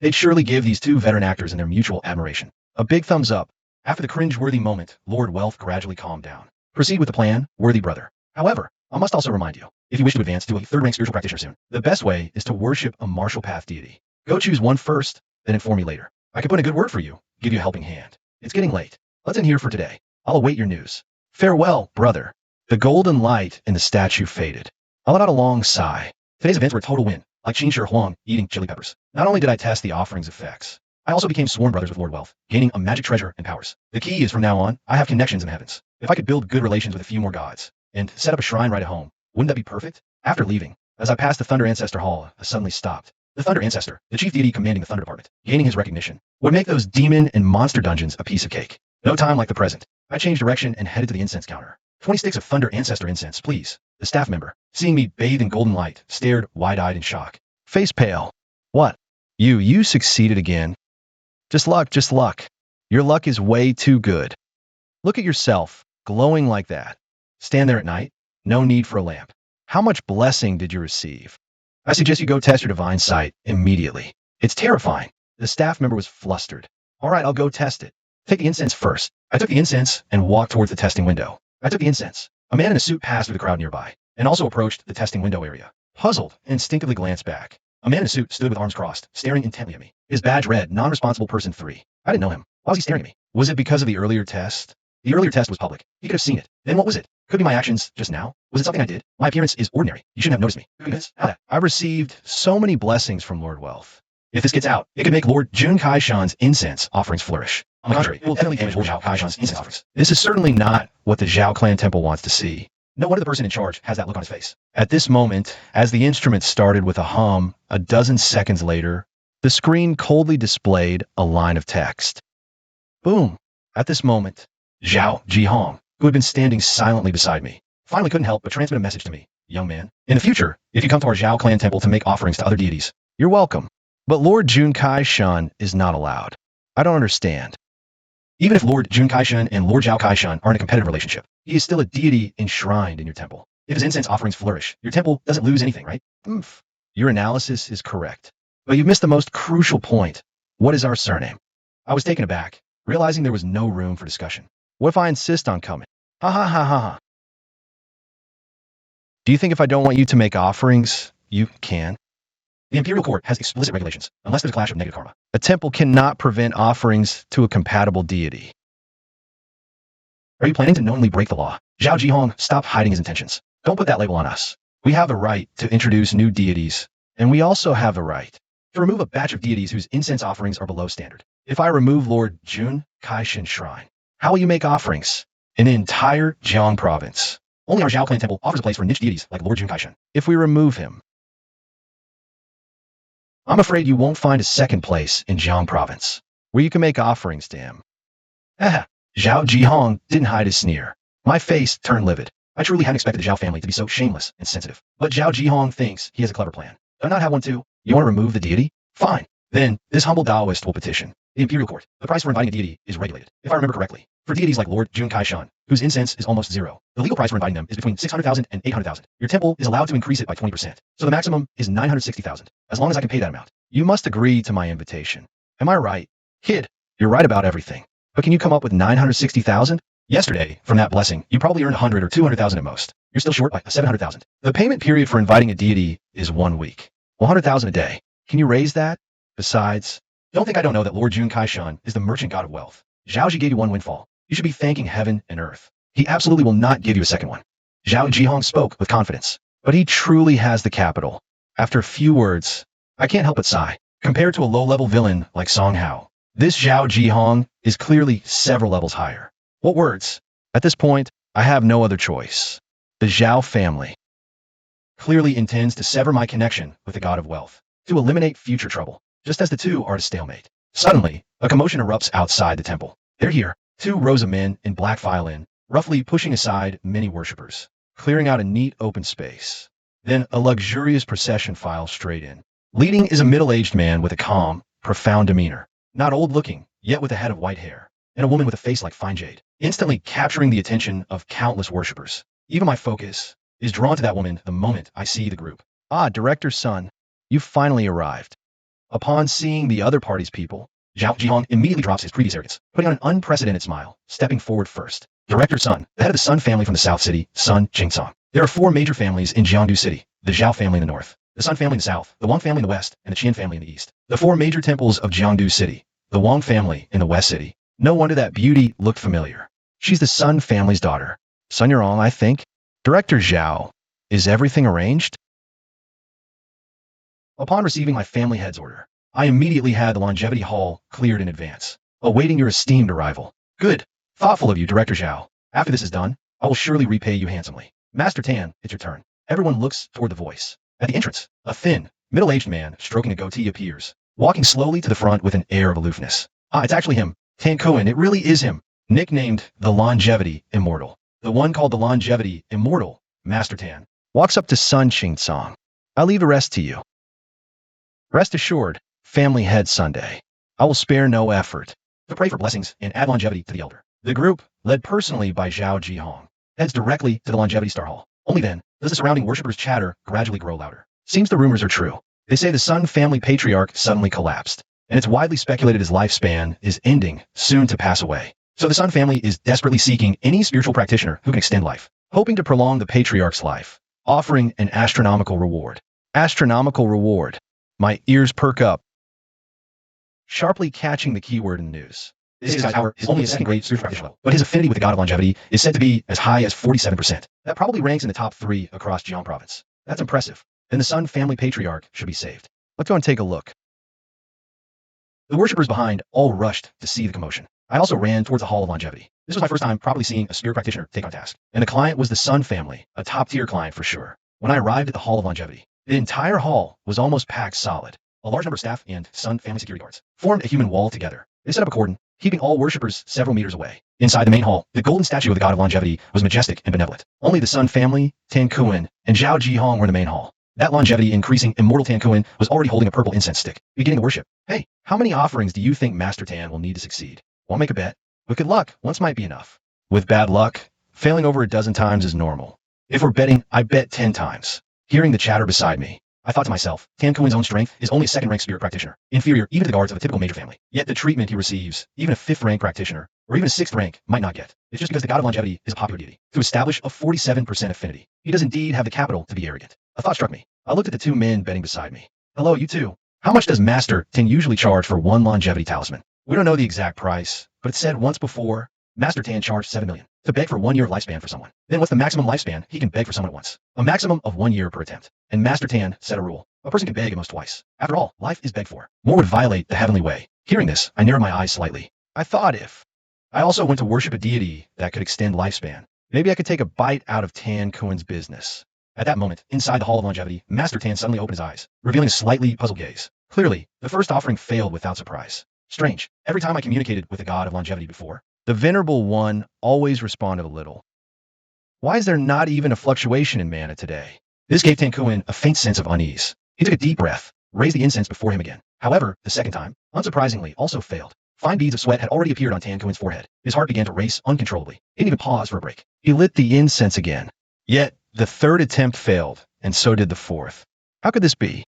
[SPEAKER 1] they'd surely give these 2 veteran actors and their mutual admiration a big thumbs up. After the cringe-worthy moment, Lord Wealth gradually calmed down. Proceed with the plan, worthy brother. However, I must also remind you, if you wish to advance to a 3rd-rank spiritual practitioner soon, the best way is to worship a martial path deity. Go choose one first, then inform me later. I could put in a good word for you, give you a helping hand. It's getting late. Let's end here for today. I'll await your news. Farewell, brother. The golden light in the statue faded. I let out a long sigh. Today's events were a total win, like Qin Shi Huang eating chili peppers. Not only did I test the offering's effects, I also became sworn brothers with Lord Wealth, gaining a magic treasure and powers. The key is from now on, I have connections in the heavens. If I could build good relations with a few more gods, and set up a shrine right at home, wouldn't that be perfect? After leaving, as I passed the Thunder Ancestor Hall, I suddenly stopped. The Thunder Ancestor, the chief deity commanding the Thunder Department, gaining his recognition, would make those demon and monster dungeons a piece of cake. No time like the present. I changed direction and headed to the incense counter. 20 sticks of Thunder Ancestor incense, please. The staff member, seeing me bathed in golden light, stared wide-eyed in shock. Face pale. What? You succeeded again. Just luck. Your luck is way too good. Look at yourself, glowing like that. Stand there at night. No need for a lamp. How much blessing did you receive? I suggest you go test your divine sight immediately. It's terrifying. The staff member was flustered. All right, I'll go test it. Take the incense first. I took the incense and walked towards the testing window. I took the incense. A man in a suit passed through the crowd nearby, and also approached the testing window area. Puzzled, instinctively glanced back. A man in a suit stood with arms crossed, staring intently at me. His badge read, non-responsible person 3. I didn't know him. Why was he staring at me? Was it because of the earlier test? The earlier test was public. He could have seen it. Then what was it? Could be my actions just now? Was it something I did? My appearance is ordinary. You shouldn't have noticed me. Goodness, how that? I received so many blessings from Lord Wealth. If this gets out, it could make Lord Jun Kaishan's incense offerings flourish. On the contrary, it will definitely damage Lord Zhao Kaishan's incense offerings. This is certainly not what the Zhao clan temple wants to see. No wonder the person in charge has that look on his face. At this moment, as the instrument started with a hum, a dozen seconds later, the screen coldly displayed a line of text. Boom. At this moment, Zhao Jihong, who had been standing silently beside me, finally couldn't help but transmit a message to me. Young man, in the future, if you come to our Zhao clan temple to make offerings to other deities, you're welcome. But Lord Jun Kaishan is not allowed. I don't understand. Even if Lord Jun Kaishan and Lord Zhao Kaishan are in a competitive relationship, he is still a deity enshrined in your temple. If his incense offerings flourish, your temple doesn't lose anything, right? Oof. Your analysis is correct. But you've missed the most crucial point. What is our surname? I was taken aback, realizing there was no room for discussion. What if I insist on coming? Ha ha ha ha ha. Do you think if I don't want you to make offerings, you can? The Imperial Court has explicit regulations, unless there's a clash of negative karma. A temple cannot prevent offerings to a compatible deity. Are you planning to knowingly break the law? Zhao Jihong, stop hiding his intentions. Don't put that label on us. We have the right to introduce new deities, and we also have the right to remove a batch of deities whose incense offerings are below standard. If I remove Lord Jun Kaishan Shrine, how will you make offerings in the entire Jiang province? Only our Zhao clan temple offers a place for niche deities like Lord Jun Kaishan. If we remove him, I'm afraid you won't find a second place in Jiang province where you can make offerings to him. Zhao Jihong didn't hide his sneer. My face turned livid. I truly hadn't expected the Zhao family to be so shameless and sensitive. But Zhao Jihong thinks he has a clever plan. Do I not have one too? You want to remove the deity? Fine. Then, this humble Taoist will petition the imperial court. The price for inviting a deity is regulated, if I remember correctly. For deities like Lord Jun Kai-shan, whose incense is almost zero, the legal price for inviting them is between 600,000 and 800,000. Your temple is allowed to increase it by 20%, so the maximum is 960,000, as long as I can pay that amount.
[SPEAKER 2] You must agree to my invitation. Am I right? Kid, you're right about everything. But can you come up with 960,000?
[SPEAKER 1] Yesterday, from that blessing, you probably earned 100 or 200,000 at most. You're still short by 700,000.
[SPEAKER 2] The payment period for inviting a deity is 1 week. 100,000 a day. Can you raise that? Besides,
[SPEAKER 1] don't think I don't know that Lord Jun Kai-shan is the merchant god of wealth. Zhao Ji gave you one windfall. You should be thanking heaven and earth. He absolutely will not give you a second one. Zhao Jihong spoke with confidence.
[SPEAKER 2] But he truly has the capital. After a few words,
[SPEAKER 1] I can't help but sigh. Compared to a low-level villain like Song Hao, this Zhao Jihong is clearly several levels higher. What words?
[SPEAKER 2] At this point, I have no other choice. The Zhao family
[SPEAKER 1] clearly intends to sever my connection with the god of wealth, to eliminate future trouble, just as the two are at a stalemate. Suddenly, a commotion erupts outside the temple. They're here, 2 rows of men in black file in, roughly pushing aside many worshippers,
[SPEAKER 2] clearing out a neat open space.
[SPEAKER 1] Then a luxurious procession files straight in. Leading is a middle-aged man with a calm, profound demeanor, not old-looking, yet with a head of white hair, and a woman with a face like fine jade, instantly capturing the attention of countless worshippers. Even my focus is drawn to that woman the moment I see the group.
[SPEAKER 2] Ah, Director's son, you finally arrived.
[SPEAKER 1] Upon seeing the other party's people, Zhao Jihong immediately drops his previous arrogance, putting on an unprecedented smile, stepping forward first. Director's son, the head of the Sun family from the South City, Sun Qingsong. There are 4 major families in Jiangdu City: the Zhao family in the north, the Sun family in the south, the Wang family in the west, and the Qian family in the east. The 4 major temples of Jiangdu City, the Wang family in the west city.
[SPEAKER 2] No wonder that beauty looked familiar. She's the Sun family's daughter. Sun Yurong, I think. Director Zhao, is everything arranged?
[SPEAKER 1] Upon receiving my family head's order, I immediately had the longevity hall cleared in advance, awaiting your esteemed arrival. Good. Thoughtful of you, Director Zhao. After this is done, I will surely repay you handsomely. Master Tan, it's your turn. Everyone looks toward the voice. At the entrance, a thin, middle-aged man stroking a goatee appears, walking slowly to the front with an air of aloofness. Ah, it's actually him. Tan Kuan, it really is him. Nicknamed the Longevity Immortal. The one called the Longevity Immortal, Master Tan.
[SPEAKER 2] Walks up to Sun Qingsong. I'll leave the rest to you. Rest assured, Family Head Sunday, I will spare no effort
[SPEAKER 1] to pray for blessings and add longevity to the elder. The group, led personally by Zhao Jihong, heads directly to the Longevity Star Hall. Only then does the surrounding worshippers' chatter gradually grow louder. Seems the rumors are true. They say the Sun family patriarch suddenly collapsed, and it's widely speculated his lifespan is ending, soon to pass away. So the Sun family is desperately seeking any spiritual practitioner who can extend life, hoping to prolong the patriarch's life, offering an astronomical reward.
[SPEAKER 2] Astronomical reward. My ears perk up, sharply catching the keyword in the news.
[SPEAKER 1] This guy's power is only a second-grade spiritual practitioner level, but his affinity with the god of longevity is said to be as high as 47%. That probably ranks in the top 3 across Jiang province. That's impressive. Then the Sun family patriarch should be saved.
[SPEAKER 2] Let's go and take a look.
[SPEAKER 1] The worshippers behind all rushed to see the commotion. I also ran towards the Hall of Longevity. This was my first time probably seeing a spirit practitioner take on task, and the client was the Sun family, a top-tier client for sure. When I arrived at the Hall of Longevity, the entire hall was almost packed solid. A large number of staff and Sun family security guards formed a human wall together. They set up a cordon, keeping all worshippers several meters away. Inside the main hall, the golden statue of the god of longevity was majestic and benevolent. Only the Sun family, Tan Kuan, and Zhao Jihong were in the main hall. That longevity-increasing immortal Tan Kuan was already holding a purple incense stick, beginning the worship. Hey, how many offerings do you think Master Tan will need to succeed? Won't make a bet. With good luck, once might be enough.
[SPEAKER 2] With bad luck, failing over a dozen times is normal.
[SPEAKER 1] If we're betting, I bet 10 times. Hearing the chatter beside me, I thought to myself, Tan Kuan's own strength is only a second-rank spirit practitioner, inferior even to the guards of a typical major family. Yet the treatment he receives, even a 5th-rank practitioner, or even a 6th rank, might not get. It's just because the god of longevity is a popular deity. To establish a 47% affinity, he does indeed have the capital to be arrogant. A thought struck me. I looked at the 2 men betting beside me. Hello, you two. How much does Master Tan usually charge for 1 longevity talisman? We don't know the exact price, but it said once before, Master Tan charged 7 million to beg for 1 year of lifespan for someone. Then what's the maximum lifespan he can beg for someone at once? A maximum of 1 year per attempt. And Master Tan set a rule. A person can beg at most twice. After all, life is begged for. More would violate the heavenly way. Hearing this, I narrowed my eyes slightly. I thought if I also went to worship a deity that could extend lifespan, maybe I could take a bite out of Tan Kuan's business. At that moment, inside the Hall of Longevity, Master Tan suddenly opened his eyes, revealing a slightly puzzled gaze. Clearly, the first offering failed without surprise. Strange. Every time I communicated with the god of longevity before,
[SPEAKER 2] the Venerable One always responded a little. Why is there not even a fluctuation in mana today?
[SPEAKER 1] This gave Tan Kuan a faint sense of unease. He took a deep breath, raised the incense before him again, However, the second time, unsurprisingly, also failed. Fine beads of sweat had already appeared on Tan Kuen's forehead. His heart began to race uncontrollably. He didn't even pause for a break.
[SPEAKER 2] He lit the incense again. Yet, the third attempt failed, and so did the fourth. How could this be?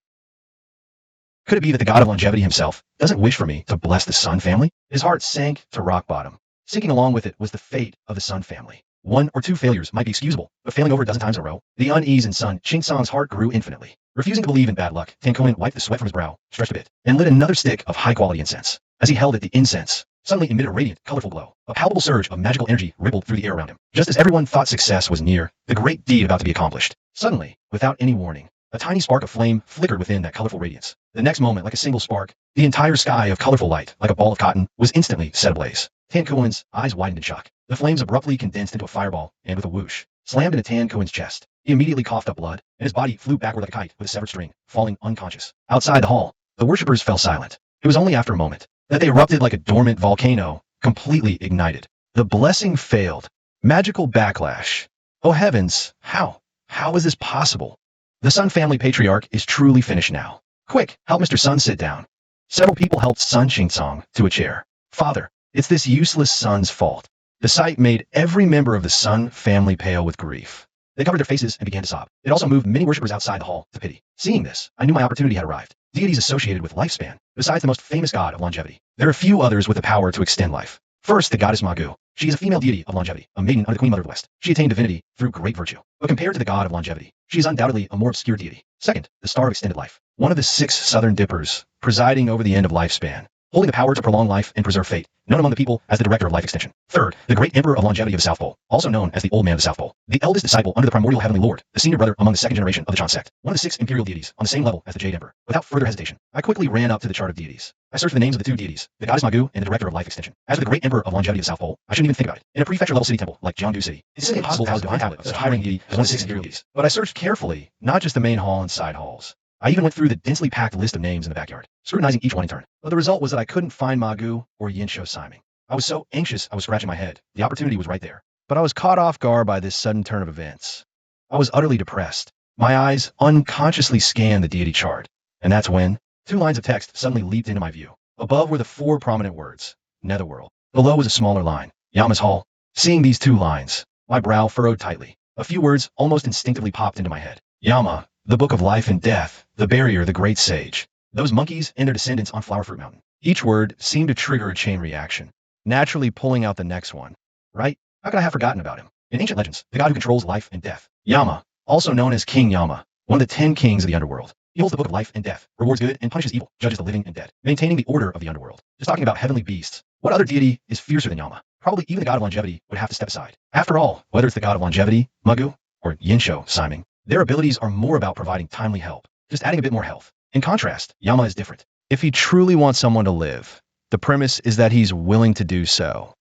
[SPEAKER 1] Could it be that the god of longevity himself doesn't wish for me to bless the Sun family? His heart sank to rock bottom. Sinking along with it was the fate of the Sun family. 1 or 2 failures might be excusable, but failing over a dozen times in a row, the unease in Sun Qingsong's heart grew infinitely. Refusing to believe in bad luck, Tan Kuen wiped the sweat from his brow, stretched a bit, and lit another stick of high-quality incense. As he held it, the incense suddenly emitted a radiant, colorful glow. A palpable surge of magical energy rippled through the air around him. Just as everyone thought success was near, the great deed about to be accomplished. Suddenly, without any warning, a tiny spark of flame flickered within that colorful radiance. The next moment, like a single spark, the entire sky of colorful light, like a ball of cotton, was instantly set ablaze. Tan Kuen's eyes widened in shock. The flames abruptly condensed into a fireball, and with a whoosh, slammed into Tan Kuen's chest. He immediately coughed up blood, and his body flew backward like a kite with a severed string, falling unconscious. Outside the hall, the worshippers fell silent. It was only after a moment that they erupted like a dormant volcano, completely ignited.
[SPEAKER 2] The blessing failed. Magical backlash. Oh heavens, how? How is this possible?
[SPEAKER 1] The Sun family patriarch is truly finished now. Quick, help Mr. Sun sit down. Several people helped Sun Qingsong to a chair.
[SPEAKER 2] Father, it's this useless son's fault. The sight made every member of the Sun family pale with grief.
[SPEAKER 1] They covered their faces and began to sob. It also moved many worshippers outside the hall to pity. Seeing this, I knew my opportunity had arrived. Deities associated with lifespan, besides the most famous god of longevity. There are few others with the power to extend life. First, the goddess Magu. She is a female deity of longevity, a maiden under the Queen Mother of the West. She attained divinity through great virtue. But compared to the god of longevity, she is undoubtedly a more obscure deity. Second, the star of extended life.
[SPEAKER 2] One of the 6 southern dippers, presiding over the end of lifespan.
[SPEAKER 1] Holding the power to prolong life and preserve fate, known among the people as the director of life extension. Third, the great emperor of longevity of the South Pole, also known as the Old Man of the South Pole. The eldest disciple under the primordial heavenly lord, the senior brother among the second generation of the Chan sect. One of the 6 imperial deities, on the same level as the Jade Emperor. Without further hesitation, I quickly ran up to the chart of deities. I searched for the names of the 2 deities, the goddess Magu and the director of life extension. As for the great emperor of longevity of the South Pole, I shouldn't even think about it. In a prefecture-level city temple like Jiangdu City, it's simply impossible to house a divine tablet of such high-ranking deity as one of the 6 imperial deities.
[SPEAKER 2] But I searched carefully, not just the main hall and side halls.
[SPEAKER 1] I even went through the densely packed list of names in the backyard, scrutinizing each one in turn.
[SPEAKER 2] But the result was that I couldn't find Magu or Yinsho Siming.
[SPEAKER 1] I was so anxious I was scratching my head. The opportunity was right there.
[SPEAKER 2] But I was caught off guard by this sudden turn of events.
[SPEAKER 1] I was utterly depressed. My eyes unconsciously scanned the deity chart. And that's when 2 lines of text suddenly leaped into my view. Above were the 4 prominent words, Netherworld. Below was a smaller line, Yama's Hall. Seeing these 2 lines, my brow furrowed tightly. A few words almost instinctively popped into my head. Yama, the book of life and death, the barrier, the great sage. Those monkeys and their descendants on Flower Fruit Mountain.
[SPEAKER 2] Each word seemed to trigger a chain reaction, naturally pulling out the next one.
[SPEAKER 1] Right? How could I have forgotten about him? In ancient legends, the god who controls life and death. Yama, also known as King Yama, one of the 10 kings of the underworld. He holds the book of life and death, rewards good and punishes evil, judges the living and dead, maintaining the order of the underworld. Just talking about heavenly beasts. What other deity is fiercer than Yama? Probably even the god of longevity would have to step aside. After all, whether it's the god of longevity, Magu, or Yinsho Siming, their abilities are more about providing timely help, just adding a bit more health. In contrast, Yama is different.
[SPEAKER 2] If he truly wants someone to live, the premise is that he's willing to do so.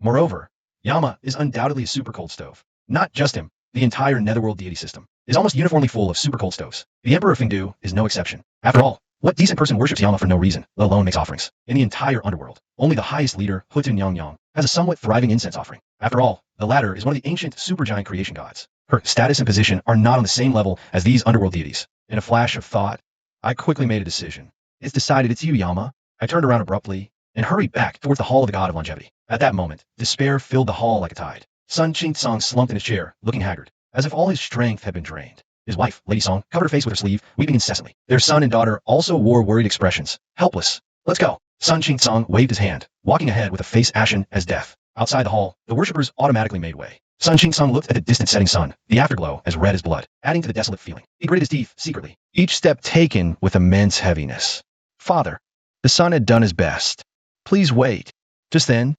[SPEAKER 1] Moreover, Yama is undoubtedly a super cold stove. Not just him, the entire Netherworld deity system is almost uniformly full of super cold stoves. The Emperor of Fengdu is no exception. After all, what decent person worships Yama for no reason, let alone makes offerings? In the entire underworld, only the highest leader, Hutun Yangyang, has a somewhat thriving incense offering. After all, the latter is one of the ancient supergiant creation gods. Her status and position are not on the same level as these underworld deities. In a flash of thought, I quickly made a decision. It's decided, it's you, Yama. I turned around abruptly and hurried back towards the hall of the god of longevity. At that moment, despair filled the hall like a tide. Sun Qingsong slumped in his chair, looking haggard, as if all his strength had been drained. His wife, Lady Song, covered her face with her sleeve, weeping incessantly. Their son and daughter also wore worried expressions, helpless. Let's go. Sun Qingsong waved his hand, walking ahead with a face ashen as death. Outside the hall, the worshippers automatically made way. Sun Qingsong looked at the distant setting sun, the afterglow as red as blood, adding to the desolate feeling. He gritted his teeth secretly,
[SPEAKER 2] each step taken with immense heaviness. Father, the son had done his best. Please wait. Just then,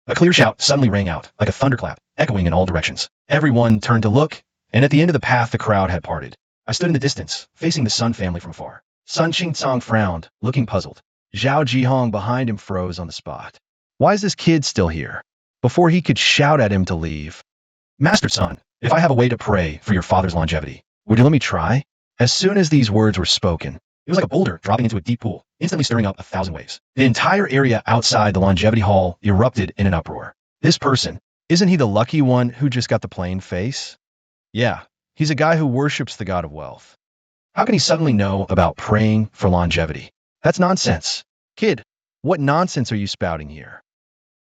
[SPEAKER 1] a clear shout suddenly rang out, like a thunderclap, echoing in all directions. Everyone turned to look, and at the end of the path the crowd had parted. I stood in the distance, facing the Sun family from afar. Sun Qingsong frowned, looking puzzled.
[SPEAKER 2] Zhao Jihong behind him froze on the spot. Why is this kid still here? Before he could shout at him to leave.
[SPEAKER 1] Master Sun, if I have a way to pray for your father's longevity,
[SPEAKER 2] would you let me try? As soon as these words were spoken,
[SPEAKER 1] it was like a boulder dropping into a deep pool, instantly stirring up 1,000 waves. The entire area outside the longevity hall erupted in an uproar. This person,
[SPEAKER 2] isn't he the lucky one who just got the plain face? Yeah, he's a guy who worships the god of wealth.
[SPEAKER 1] How can he suddenly know about praying for longevity? That's nonsense.
[SPEAKER 2] Kid, what nonsense are you spouting here?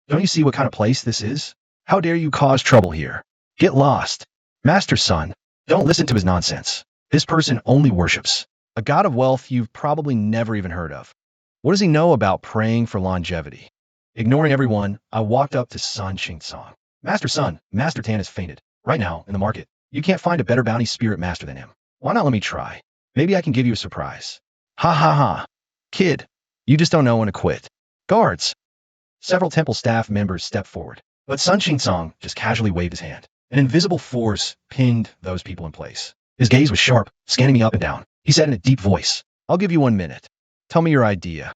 [SPEAKER 1] Don't you see what kind of place this is? How dare you cause trouble here? Get lost. Master Son, don't listen to his nonsense. This person only worships
[SPEAKER 2] A god of wealth you've probably never even heard of. What does he know about praying for longevity?
[SPEAKER 1] Ignoring everyone, I walked up to Sun Qingsong. Master Sun, Master Tan has fainted. Right now, in the market, you can't find a better bounty spirit master than him. Why not let me try? Maybe I can give you a surprise.
[SPEAKER 2] Ha ha ha. Kid, you just don't know when to quit.
[SPEAKER 1] Guards! Several temple staff members stepped forward, but Sun Qingsong just casually waved his hand. An invisible force pinned those people in place. His gaze was sharp, scanning me up and down. He said in a deep voice,
[SPEAKER 2] I'll give you 1 minute. Tell me your idea.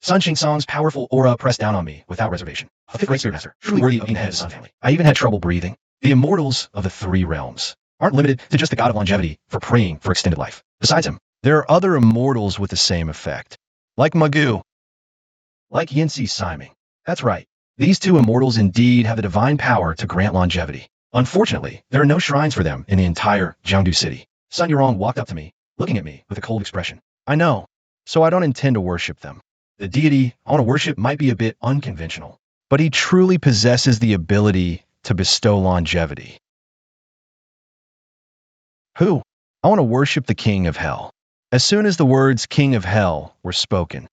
[SPEAKER 1] Sun Qingsong's powerful aura pressed down on me without reservation. A fifth-rate spirit master, truly worthy of being the head of the Sun family. I even had trouble breathing. The immortals of the three realms aren't limited to just the god of longevity for praying for extended life. Besides him,
[SPEAKER 2] There are other immortals with the same effect. Like Magoo.
[SPEAKER 1] like Yinsi Siming. That's right. These two immortals indeed have the divine power to grant longevity. Unfortunately, there are no shrines for them in the entire Jiangdu city. Sun Yurong walked up to me, looking at me with a cold expression.
[SPEAKER 2] I know, so I don't intend to worship them.
[SPEAKER 1] The deity I want to worship might be a bit unconventional.
[SPEAKER 2] But he truly possesses the ability to bestow longevity.
[SPEAKER 1] Who?
[SPEAKER 2] I want to worship the King of Hell. As soon as the words King of Hell were spoken,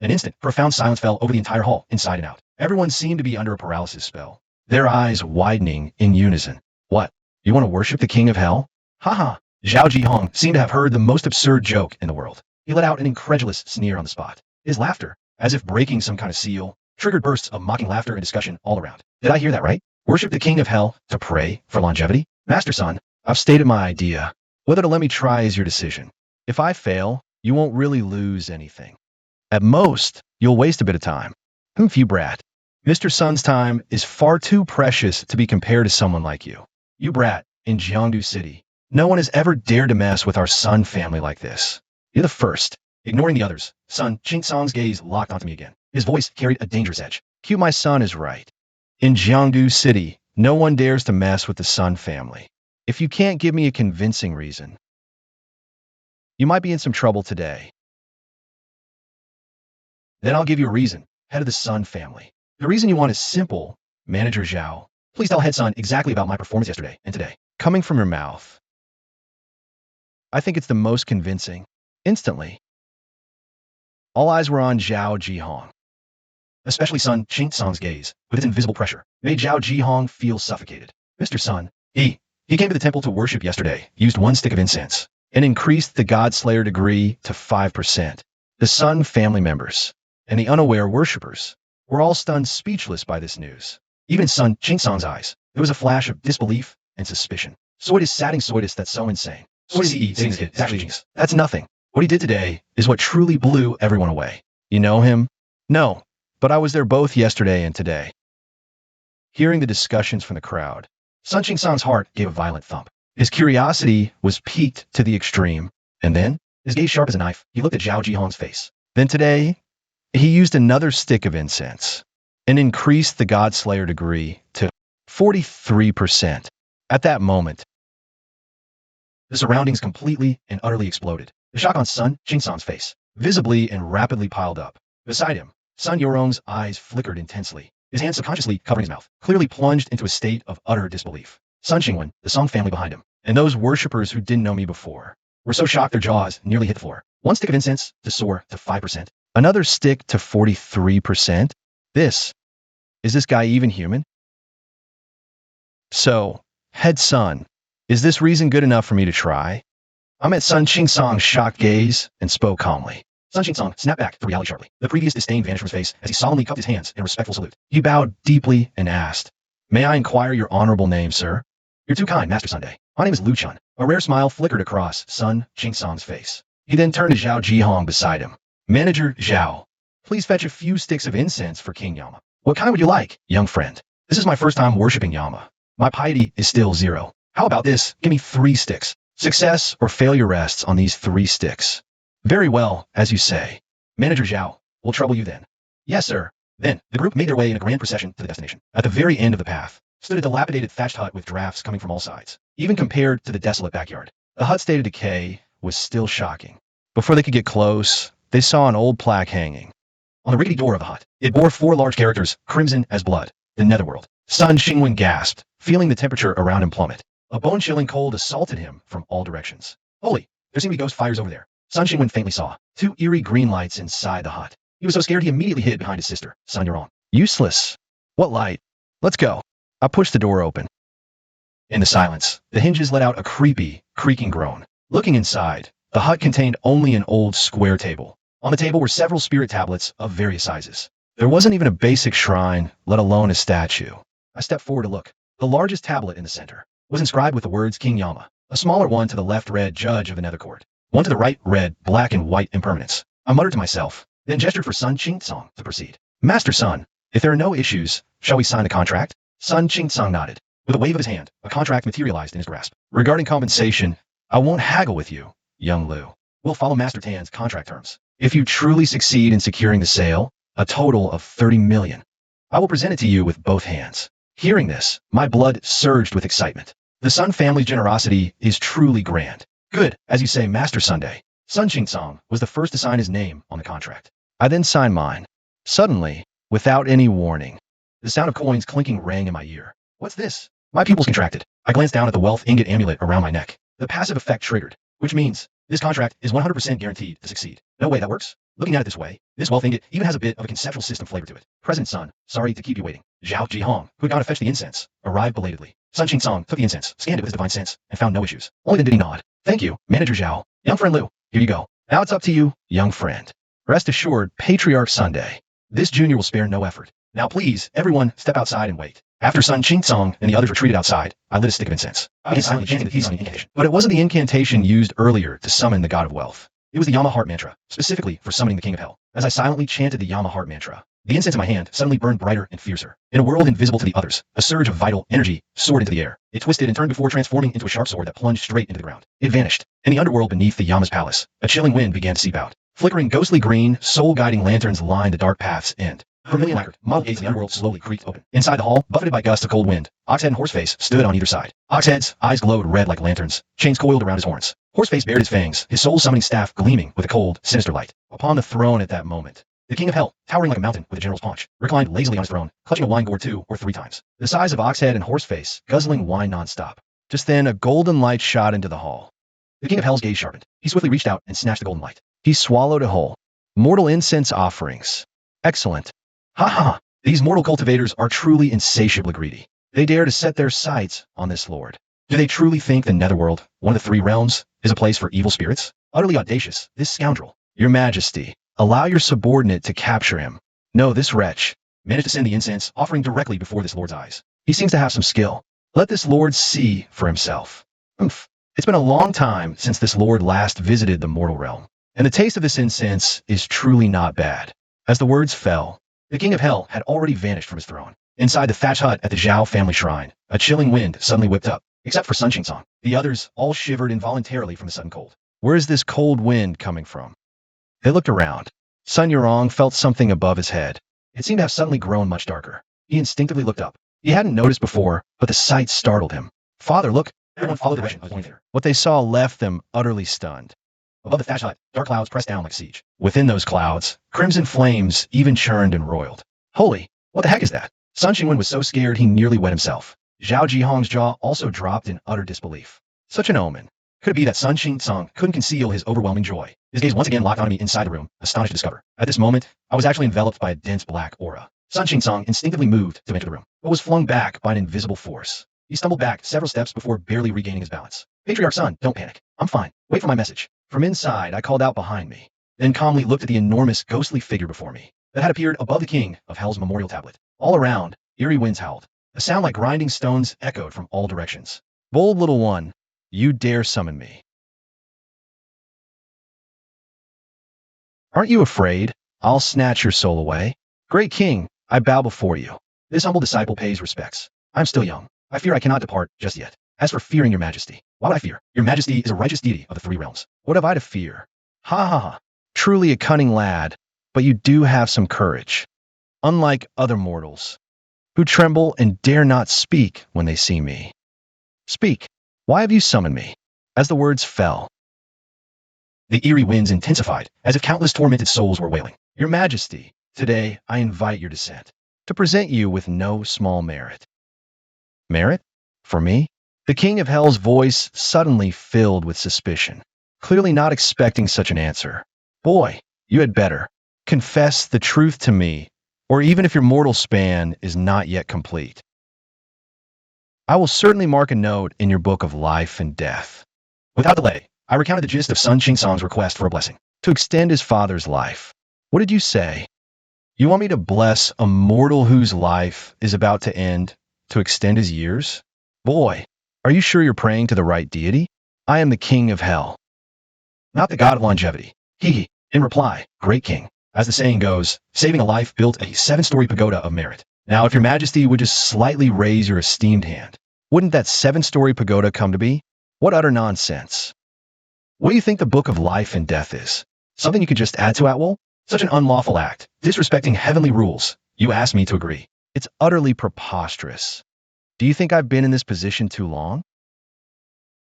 [SPEAKER 1] An instant, profound silence fell over the entire hall, inside and out. Everyone seemed to be under a paralysis spell, their eyes widening in unison. What? You want to worship the King of Hell? Ha ha! Zhao Jihong seemed to have heard the most absurd joke in the world. He let out an incredulous sneer on the spot. His laughter, as if breaking some kind of seal, triggered bursts of mocking laughter and discussion all around. Did I hear that right? Worship the King of Hell to pray for longevity? Master Son, I've stated my idea. Whether to let me try is your decision.
[SPEAKER 2] if I fail, you won't really lose anything. At most, you'll waste a bit of time. You brat. Mr. Sun's time is far too precious to be compared to someone like you.
[SPEAKER 1] You brat, in Jiangdu City. No one has ever dared to mess with our Sun family like this. You're the first. Ignoring the others, Sun Qingsong's gaze locked onto me again. His voice carried a dangerous edge.
[SPEAKER 2] My son is right. In Jiangdu City, no one dares to mess with the Sun family. If you can't give me a convincing reason, you might be in some trouble today.
[SPEAKER 1] Then I'll give you a reason, head of the Sun family. The reason you want is simple, Manager Zhao. Please tell Head Sun exactly about my performance yesterday and today.
[SPEAKER 2] Coming from your mouth, I think it's the most convincing. Instantly, all eyes were on Zhao Jihong.
[SPEAKER 1] Especially Sun Qingsong's gaze, with its invisible pressure, made Zhao Jihong feel suffocated. Mr. Sun, he came to the temple to worship yesterday, used 1 stick of incense,
[SPEAKER 2] And increased the Godslayer degree to 5%. The Sun family members and the unaware worshippers were all stunned speechless by this news.
[SPEAKER 1] Even in Sun Qingsong's eyes, there was a flash of disbelief and suspicion. Soitis Satting Soitis, that's so insane. Soitis he saying this kid is actually genius. That's nothing. What he did today is what truly blew everyone away.
[SPEAKER 2] You know him? No, but I was there both yesterday and today. Hearing the discussions from the crowd,
[SPEAKER 1] Sun Qingsong's heart gave a violent thump. His curiosity was piqued to the extreme, and then, his gaze sharp as a knife, he looked at Zhao Jihong's face.
[SPEAKER 2] Then today, he used another stick of incense and increased the Godslayer degree to 43%. At that moment,
[SPEAKER 1] the surroundings completely and utterly exploded. The shock on Sun Qingsong's face visibly and rapidly piled up. Beside him, Sun Yurong's eyes flickered intensely. His hand subconsciously covering his mouth, clearly plunged into a state of utter disbelief. Sun Qingwen, the Song family behind him, and those worshippers who didn't know me before, were so shocked their jaws nearly hit the floor. 1 stick of incense to soar to 5%.
[SPEAKER 2] Another stick to 43%? Is this guy even human? So, Head Sun, is this reason good enough for me to try?
[SPEAKER 1] I met Sun Qingsong's shocked gaze and spoke calmly. Sun Qingsong snapped back to reality sharply. The previous disdain vanished from his face as he solemnly cupped his hands in a respectful salute. He bowed deeply and asked, "May I inquire your honorable name, sir?" "You're too kind, Master Sunday. My name is Lu Chun." A rare smile flickered across Sun Qingsong's face. He then turned to Zhao Jihong beside him. "Manager Zhao, please fetch a few sticks of incense for King Yama." "What kind would you like, young friend?" "This is my first time worshipping Yama. My piety is still 0. How about this? Give me 3 sticks. Success or failure rests on these 3 sticks." "Very well, as you say. Manager Zhao, we'll trouble you then." "Yes, sir." Then, the group made their way in a grand procession to the destination. At the very end of the path stood a dilapidated thatched hut with drafts coming from all sides, even compared to the desolate backyard. The hut stayed in decay,
[SPEAKER 2] was still shocking. Before they could get close, they saw an old plaque hanging
[SPEAKER 1] On the rickety door of the hut, it bore 4 large characters, crimson as blood. The Netherworld. Sun Xingwen gasped, feeling the temperature around him plummet. A bone-chilling cold assaulted him from all directions. Holy, there seem to be ghost fires over there. Sun Xingwen faintly saw 2 eerie green lights inside the hut. He was so scared he immediately hid behind his sister, Sun Yurong.
[SPEAKER 2] Useless. What light? Let's go. I pushed the door open.
[SPEAKER 1] In the silence, the hinges let out a creepy, creaking groan. Looking inside, the hut contained only an old square table. On the table were several spirit tablets of various sizes.
[SPEAKER 2] There wasn't even a basic shrine, let alone a statue.
[SPEAKER 1] I stepped forward to look. The largest tablet in the center was inscribed with the words King Yama. A smaller one to the left read Judge of the Nether Court. One to the right read Black and White Impermanence. I muttered to myself, then gestured for Sun Qingtsong to proceed. Master Sun, if there are no issues, shall we sign the contract? Sun Qingtsong nodded. With a wave of his hand, a contract materialized in his grasp.
[SPEAKER 2] Regarding compensation, I won't haggle with you, young Liu.
[SPEAKER 1] We'll follow Master Tan's contract terms.
[SPEAKER 2] If you truly succeed in securing the sale, a total of 30 million.
[SPEAKER 1] I will present it to you with both hands. Hearing this, my blood surged with excitement. The Sun family's generosity is truly grand. Good, as you say, Master Sunday. Sun Qingtsong was the first to sign his name on the contract.
[SPEAKER 2] I then signed mine. Suddenly, without any warning,
[SPEAKER 1] the sound of coins clinking rang in my ear. What's this? My pupils contracted. I glanced down at the wealth ingot amulet around my neck. The passive effect triggered, which means this contract is 100% guaranteed to succeed. No way that works. Looking at it this way, this wealth ingot even has a bit of a conceptual system flavor to it. President Sun, sorry to keep you waiting. Zhao Jihong, who had gone to fetch the incense, arrived belatedly. Sun Qingtsong took the incense, scanned it with his divine sense, and found no issues. Only then did he nod. Thank you, Manager Zhao. Young friend Liu, here you go. Now it's up to you, young friend.
[SPEAKER 2] Rest assured, Patriarch Sunday.
[SPEAKER 1] This junior will spare no effort. Now please, everyone, step outside and wait. After Sun Qingtsong and the others retreated outside, I lit a stick of incense. I began silently chanting the peace incantation. But it wasn't the incantation used earlier to summon the god of wealth. It was the Yama Heart Mantra, specifically for summoning the King of Hell. As I silently chanted the Yama Heart Mantra, the incense in my hand suddenly burned brighter and fiercer. In a world invisible to the others, a surge of vital energy soared into the air. It twisted and turned before transforming into a sharp sword that plunged straight into the ground. It vanished. In the underworld beneath the Yama's palace, a chilling wind began to seep out. Flickering ghostly green, soul-guiding lanterns lined the dark path's end. Vermilion lacquered, model gates of the underworld slowly creaked open. Inside the hall, buffeted by gusts of cold wind, Oxhead and Horseface stood on either side. Oxhead's eyes glowed red like lanterns, chains coiled around his horns. Horseface bared his fangs, his soul-summoning staff gleaming with a cold, sinister light. Upon the throne at that moment, the King of Hell, towering like a mountain with a general's paunch, reclined lazily on his throne, clutching a wine gourd 2 or 3 times. The size of Oxhead and Horseface, guzzling wine nonstop.
[SPEAKER 2] Just then, a golden light shot into the hall.
[SPEAKER 1] The King of Hell's gaze sharpened. He swiftly reached out and snatched the golden light.
[SPEAKER 2] He swallowed it whole. Mortal incense offerings. Excellent.
[SPEAKER 1] Ha ha! These mortal cultivators are truly insatiably greedy. They dare to set their sights on this lord. Do they truly think the Netherworld, one of the 3 realms, is a place for evil spirits? Utterly audacious, this scoundrel.
[SPEAKER 2] Your Majesty, allow your subordinate to capture him. No, this wretch
[SPEAKER 1] managed to send the incense offering directly before this lord's eyes. He seems to have some skill. Let this lord see for himself. Oomph. It's been a long time since this lord last visited the mortal realm, and the taste of this incense is truly not bad. As the words fell, the King of Hell had already vanished from his throne. Inside the thatch hut at the Zhao family shrine, a chilling wind suddenly whipped up, except for Sun Qingtsong. The others all shivered involuntarily from the sudden cold.
[SPEAKER 2] Where is this cold wind coming from? They looked around. Sun Yurong felt something above his head.
[SPEAKER 1] It seemed to have suddenly grown much darker. He instinctively looked up. He hadn't noticed before, but the sight startled him. Father, look! Everyone followed the direction I was pointing there.
[SPEAKER 2] What they saw left them utterly stunned.
[SPEAKER 1] Above the thatch hut, dark clouds pressed down like siege. Within those clouds, crimson flames even churned and roiled. Holy, what the heck is that? Sun Xingwen was so scared he nearly wet himself. Zhao Jihong's jaw also dropped in utter disbelief. Such an omen. Could it be that Sun Qingtsong couldn't conceal his overwhelming joy? His gaze once again locked on me inside the room, astonished to discover. At this moment, I was actually enveloped by a dense black aura. Sun Qingtsong instinctively moved to enter the room, but was flung back by an invisible force. He stumbled back several steps before barely regaining his balance. Patriarch Sun, don't panic. I'm fine. Wait for my message. From inside, I called out behind me, then calmly looked at the enormous ghostly figure before me that had appeared above the King of Hell's memorial tablet. All around, eerie winds howled. A sound like grinding stones echoed from all directions.
[SPEAKER 2] Bold little one, you dare summon me. Aren't you afraid? I'll snatch your soul away. Great King, I bow before you.
[SPEAKER 1] This humble disciple pays respects. I'm still young. I fear I cannot depart just yet. As for fearing your majesty, why would I fear? Your majesty is a righteous deity of the 3 realms.
[SPEAKER 2] What have I to fear? Ha ha ha. Truly a cunning lad, but you do have some courage. Unlike other mortals, who tremble and dare not speak when they see me. Speak. Why have you summoned me? As the words fell,
[SPEAKER 1] The eerie winds intensified, as if countless tormented souls were wailing.
[SPEAKER 2] Your Majesty, today I invite your dissent to present you with no small merit. Merit? For me? The King of Hell's voice suddenly filled with suspicion, clearly not expecting such an answer. Boy, you had better confess the truth to me, or even if your mortal span is not yet complete, I will certainly mark a note in your book of life and death.
[SPEAKER 1] Without delay, I recounted the gist of Sun Qingsong's request for a blessing.
[SPEAKER 2] To extend his father's life. What did you say? You want me to bless a mortal whose life is about to end to extend his years? Boy, are you sure you're praying to the right deity? I am the King of Hell,
[SPEAKER 1] not the god of longevity. He, in reply, Great King, as the saying goes, saving a life built a 7-story pagoda of merit. Now, if your Majesty would just slightly raise your esteemed hand.
[SPEAKER 2] Wouldn't that 7-story pagoda come to be? What utter nonsense.
[SPEAKER 1] What do you think the book of life and death is? Something you could just add to at will? Such an unlawful act, disrespecting heavenly rules. You asked me to agree.
[SPEAKER 2] It's utterly preposterous. Do you think I've been in this position too long?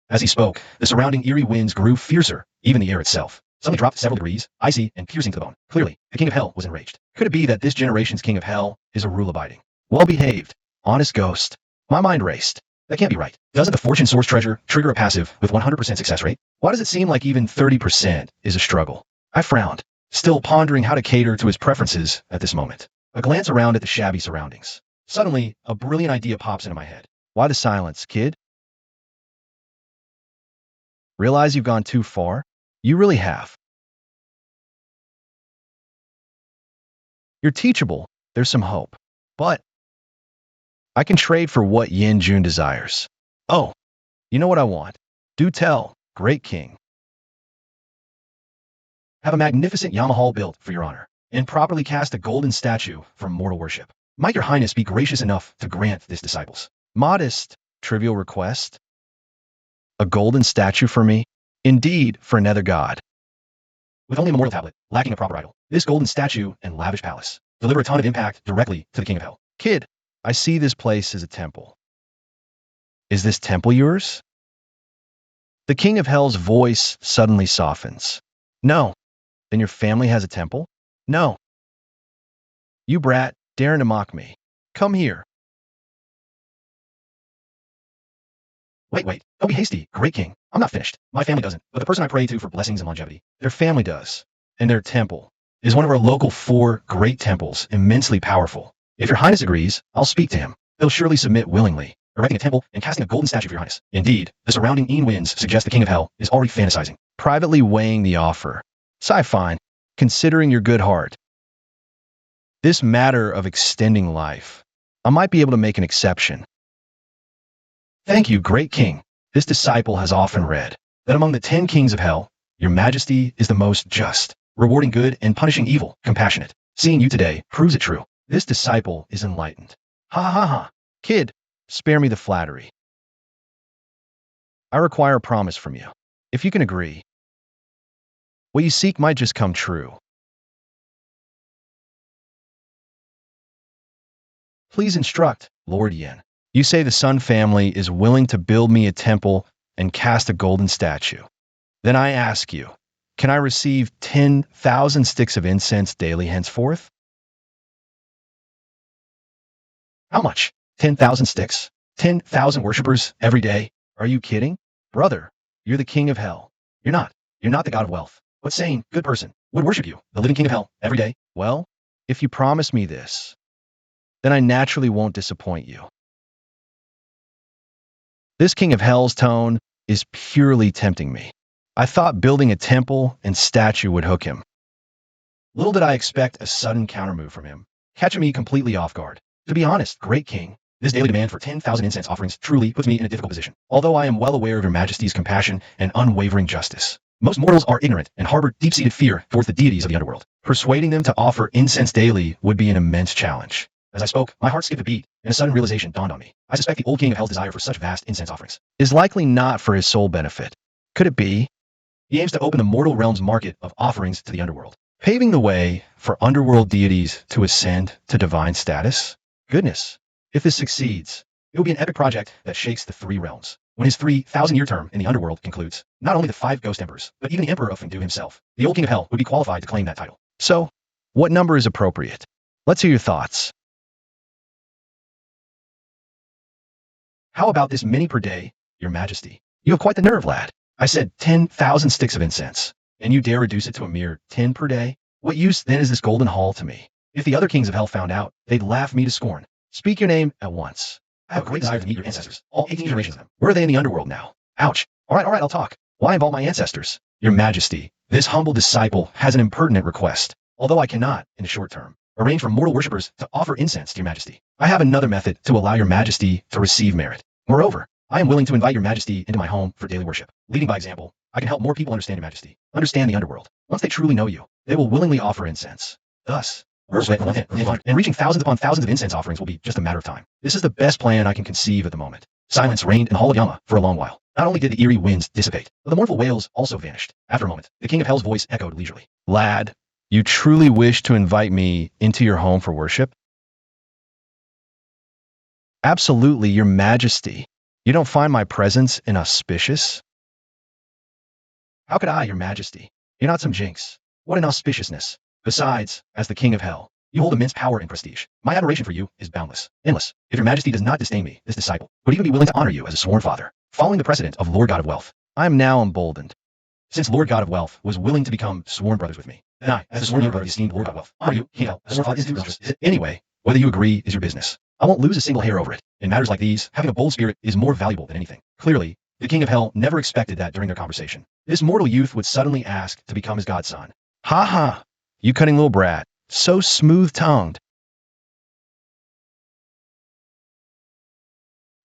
[SPEAKER 1] As he spoke, the surrounding eerie winds grew fiercer, even the air itself. Suddenly dropped several degrees, icy and piercing to the bone. Clearly, the King of Hell was enraged. Could it be that this generation's King of Hell is a rule-abiding, well-behaved, honest ghost? My mind raced. That can't be right. Doesn't the Fortune Source treasure trigger a passive with 100% success rate? Why does it seem like even 30% is a struggle? I frowned, still pondering how to cater to his preferences at this moment. A glance around at the shabby surroundings. Suddenly, a brilliant idea pops into my head.
[SPEAKER 2] Why the silence, kid? Realize you've gone too far? You really have. You're teachable. There's some hope. But I can trade for what Yin Jun desires. Oh, you know what I want. Do tell, Great King.
[SPEAKER 1] Have a magnificent Yamahal built for your honor, and properly cast a golden statue for mortal worship. Might your highness be gracious enough to grant this disciples?
[SPEAKER 2] Modest, trivial request. A golden statue for me? Indeed, for another god.
[SPEAKER 1] With only a memorial tablet, lacking a proper idol, this golden statue and lavish palace deliver a ton of impact directly to the King of Hell.
[SPEAKER 2] Kid, I see this place as a temple. Is this temple yours? The King of Hell's voice suddenly softens. No. Then your family has a temple? No. You brat, daring to mock me. Come here.
[SPEAKER 1] Wait, don't be hasty, Great King. I'm not finished. My family doesn't, but the person I pray to for blessings and longevity,
[SPEAKER 2] their family does. And their temple is one of our local 4 great temples, immensely powerful.
[SPEAKER 1] If your highness agrees, I'll speak to him. He'll surely submit willingly, erecting a temple and casting a golden statue for your highness. Indeed, the surrounding Een winds suggest the King of Hell is already fantasizing.
[SPEAKER 2] Privately weighing the offer. Sigh fine, considering your good heart. This matter of extending life, I might be able to make an exception.
[SPEAKER 1] Thank you, Great King. This disciple has often read that among the 10 kings of hell, your Majesty is the most just, rewarding good and punishing evil, compassionate. Seeing you today proves it true. This disciple is enlightened.
[SPEAKER 2] Ha ha ha. Kid, spare me the flattery. I require a promise from you. If you can agree, what you seek might just come true. Please instruct, Lord Yin. You say the Sun family is willing to build me a temple and cast a golden statue. Then I ask you, can I receive 10,000 sticks of incense daily henceforth?
[SPEAKER 1] How much? 10,000 sticks? 10,000 worshippers every day?
[SPEAKER 2] Are you kidding? Brother, you're the King of Hell.
[SPEAKER 1] You're not. You're not the god of wealth. What sane, good person would worship you, the living King of Hell, every day?
[SPEAKER 2] Well, if you promise me this, then I naturally won't disappoint you. This King of Hell's tone is purely tempting me. I thought building a temple and statue would hook him.
[SPEAKER 1] Little did I expect a sudden countermove from him, catching me completely off guard. To be honest, Great King, this daily demand for 10,000 incense offerings truly puts me in a difficult position. Although I am well aware of your Majesty's compassion and unwavering justice, most mortals are ignorant and harbor deep-seated fear towards the deities of the underworld. Persuading them to offer incense daily would be an immense challenge. As I spoke, my heart skipped a beat, and a sudden realization dawned on me. I suspect the old King of Hell's desire for such vast incense offerings
[SPEAKER 2] is likely not for his sole benefit. Could it be?
[SPEAKER 1] He aims to open the mortal realm's market of offerings to the underworld,
[SPEAKER 2] paving the way for underworld deities to ascend to divine status? Goodness, if this succeeds,
[SPEAKER 1] it will be an epic project that shakes the 3 realms. when his 3,000-year term in the underworld concludes, not only the 5 ghost emperors, but even the Emperor of Fengdu himself, the old king of hell, would be qualified to claim that title.
[SPEAKER 2] So, what number is appropriate? Let's hear your thoughts.
[SPEAKER 1] How about this many per day, your majesty? You have quite the nerve, lad. I said 10,000 sticks of incense, and you dare reduce it to a mere 10 per day? What use then is this golden hall to me? If the other kings of hell found out, they'd laugh me to scorn. Speak your name at once. I have a great desire to meet your ancestors, all 18 generations of them. Where are they in the underworld now? Ouch. All right, I'll talk. Why involve my ancestors? Your majesty, this humble disciple has an impertinent request. Although I cannot, in the short term, arrange for mortal worshippers to offer incense to your majesty, I have another method to allow your majesty to receive merit. Moreover, I am willing to invite your majesty into my home for daily worship. Leading by example, I can help more people understand your majesty, understand the underworld. Once they truly know you, they will willingly offer incense. Thus, and reaching thousands upon thousands of incense offerings will be just a matter of time. This is the best plan I can conceive at the moment. Silence reigned in the hall of Yama for a long while. Not only did the eerie winds dissipate, but the mournful wails also vanished. After a moment, the king of hell's voice echoed leisurely.
[SPEAKER 2] Lad, you truly wish to invite me into your home for worship? Absolutely, your majesty. You don't find my presence inauspicious?
[SPEAKER 1] How could I, your majesty? You're not some jinx. What inauspiciousness. Besides, as the king of hell, you hold immense power and prestige. My adoration for you is boundless, endless. If your majesty does not disdain me, this disciple would even be willing to honor you as a sworn father, following the precedent of Lord God of Wealth.
[SPEAKER 2] I am now emboldened.
[SPEAKER 1] Since Lord God of Wealth was willing to become sworn brothers with me, then I, as a sworn brother of the esteemed Lord God of Wealth, honor you, king of hell, as sworn father is anyway, whether you agree is your business. I won't lose a single hair over it. In matters like these, having a bold spirit is more valuable than anything. Clearly, the king of hell never expected that during their conversation. This mortal youth would suddenly ask to become his godson.
[SPEAKER 2] Ha ha, you cunning little brat, so smooth-tongued.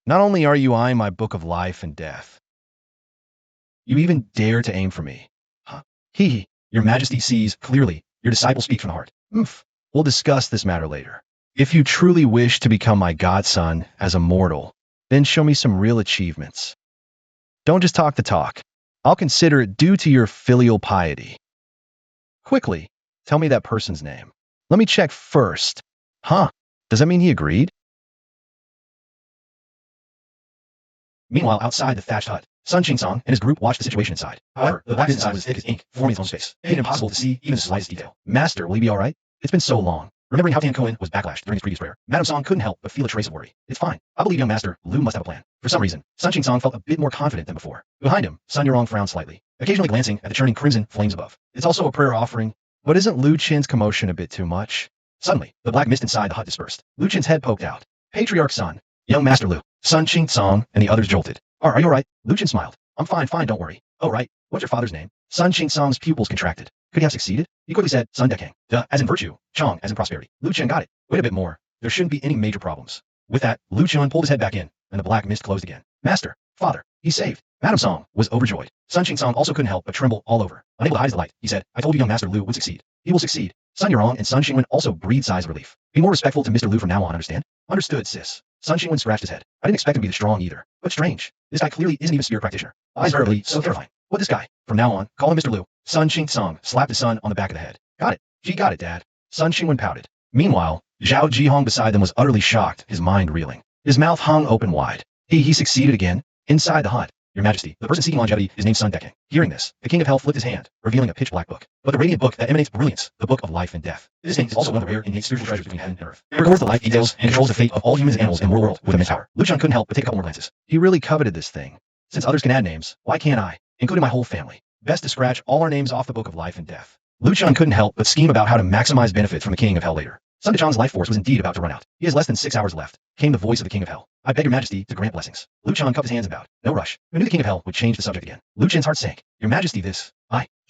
[SPEAKER 2] Not only are you eyeing my book of life and death,
[SPEAKER 1] you even dare to aim for me. Huh? Hee. Your majesty sees clearly. Your disciple speaks from the heart.
[SPEAKER 2] Oof. We'll discuss this matter later. If you truly wish to become my godson as a mortal, then show me some real achievements. Don't just talk the talk. I'll consider it due to your filial piety. Quickly, tell me that person's name. Let me check first. Huh? Does that mean he agreed?
[SPEAKER 1] Meanwhile, outside the thatched hut, Sun Qingsong and his group watched the situation inside. However, the blackness inside was thick as ink, forming its own space, making it impossible to see even the slightest detail. Master, will he be all right? It's been so long. Remembering how Tan Cohen was backlashed during his previous prayer, Madame Song couldn't help but feel a trace of worry. It's fine. I believe young Master Lu must have a plan. For some reason, Sun Qingsong felt a bit more confident than before. Behind him, Sun Yurong frowned slightly, occasionally glancing at the churning crimson flames above. It's also a prayer offering.
[SPEAKER 2] But isn't Lu Qin's commotion a bit too much?
[SPEAKER 1] Suddenly, the black mist inside the hut dispersed. Lu Qin's head poked out. Patriarch Sun, young Master Lu, Sun Qingsong, and the others jolted. Are you all right? Lu Qin smiled. I'm fine, don't worry. Oh, right. What's your father's name? Sun Qingsong's pupils contracted. Could he have succeeded? He quickly said, Sun Dekang. Duh, as in virtue. Chong, as in prosperity. Lu Qin got it. Wait a bit more. There shouldn't be any major problems. With that, Lu Qin pulled his head back in, and the black mist closed again. Master, father, he's saved. Madame Song was overjoyed. Sun Qingsong also couldn't help but tremble all over. Unable to hide his delight, he said, I told you young Master Lu would succeed. He will succeed. Sun Yurong and Sun Xingwen also breathed sighs of relief. Be more respectful to Mr. Lu from now on, understand? Understood, sis. Sun Xingwen scratched his head. I didn't expect him to be this strong either. But strange. This guy clearly isn't even a spirit practitioner. Eyes verbally so terrifying. What this guy? From now on, call him Mr. Lu. Sun Qingsong slapped his son on the back of the head. Got it. She got it, Dad. Sun Xingwen pouted. Meanwhile, Zhao Jihong beside them was utterly shocked, his mind reeling. His mouth hung open wide. He succeeded again? Inside the hut. Your Majesty, the person seeking longevity is named Sun Dekang. Hearing this, the King of Hell flipped his hand, revealing a pitch-black book. But the radiant book that emanates brilliance, the Book of Life and Death. This thing is also one of the rare innate spiritual treasures between heaven and earth. It records the life details and controls the fate of all humans and animals in the world with immense power. Lu Qian couldn't help but take a couple more glances.
[SPEAKER 2] He really coveted this thing.
[SPEAKER 1] Since others can add names, why can't I? Including my whole family. Best to scratch all our names off the Book of Life and Death. Lu Qian couldn't help but scheme about how to maximize benefit from the King of Hell later. Sun Dechang's life force was indeed about to run out. He has less than 6 hours left. Came the voice of the King of Hell. I beg your Majesty to grant blessings. Lu Qian cupped his hands about. No rush. Who knew the King of Hell would change the subject again? Lu Qian's heart sank. Your Majesty, this.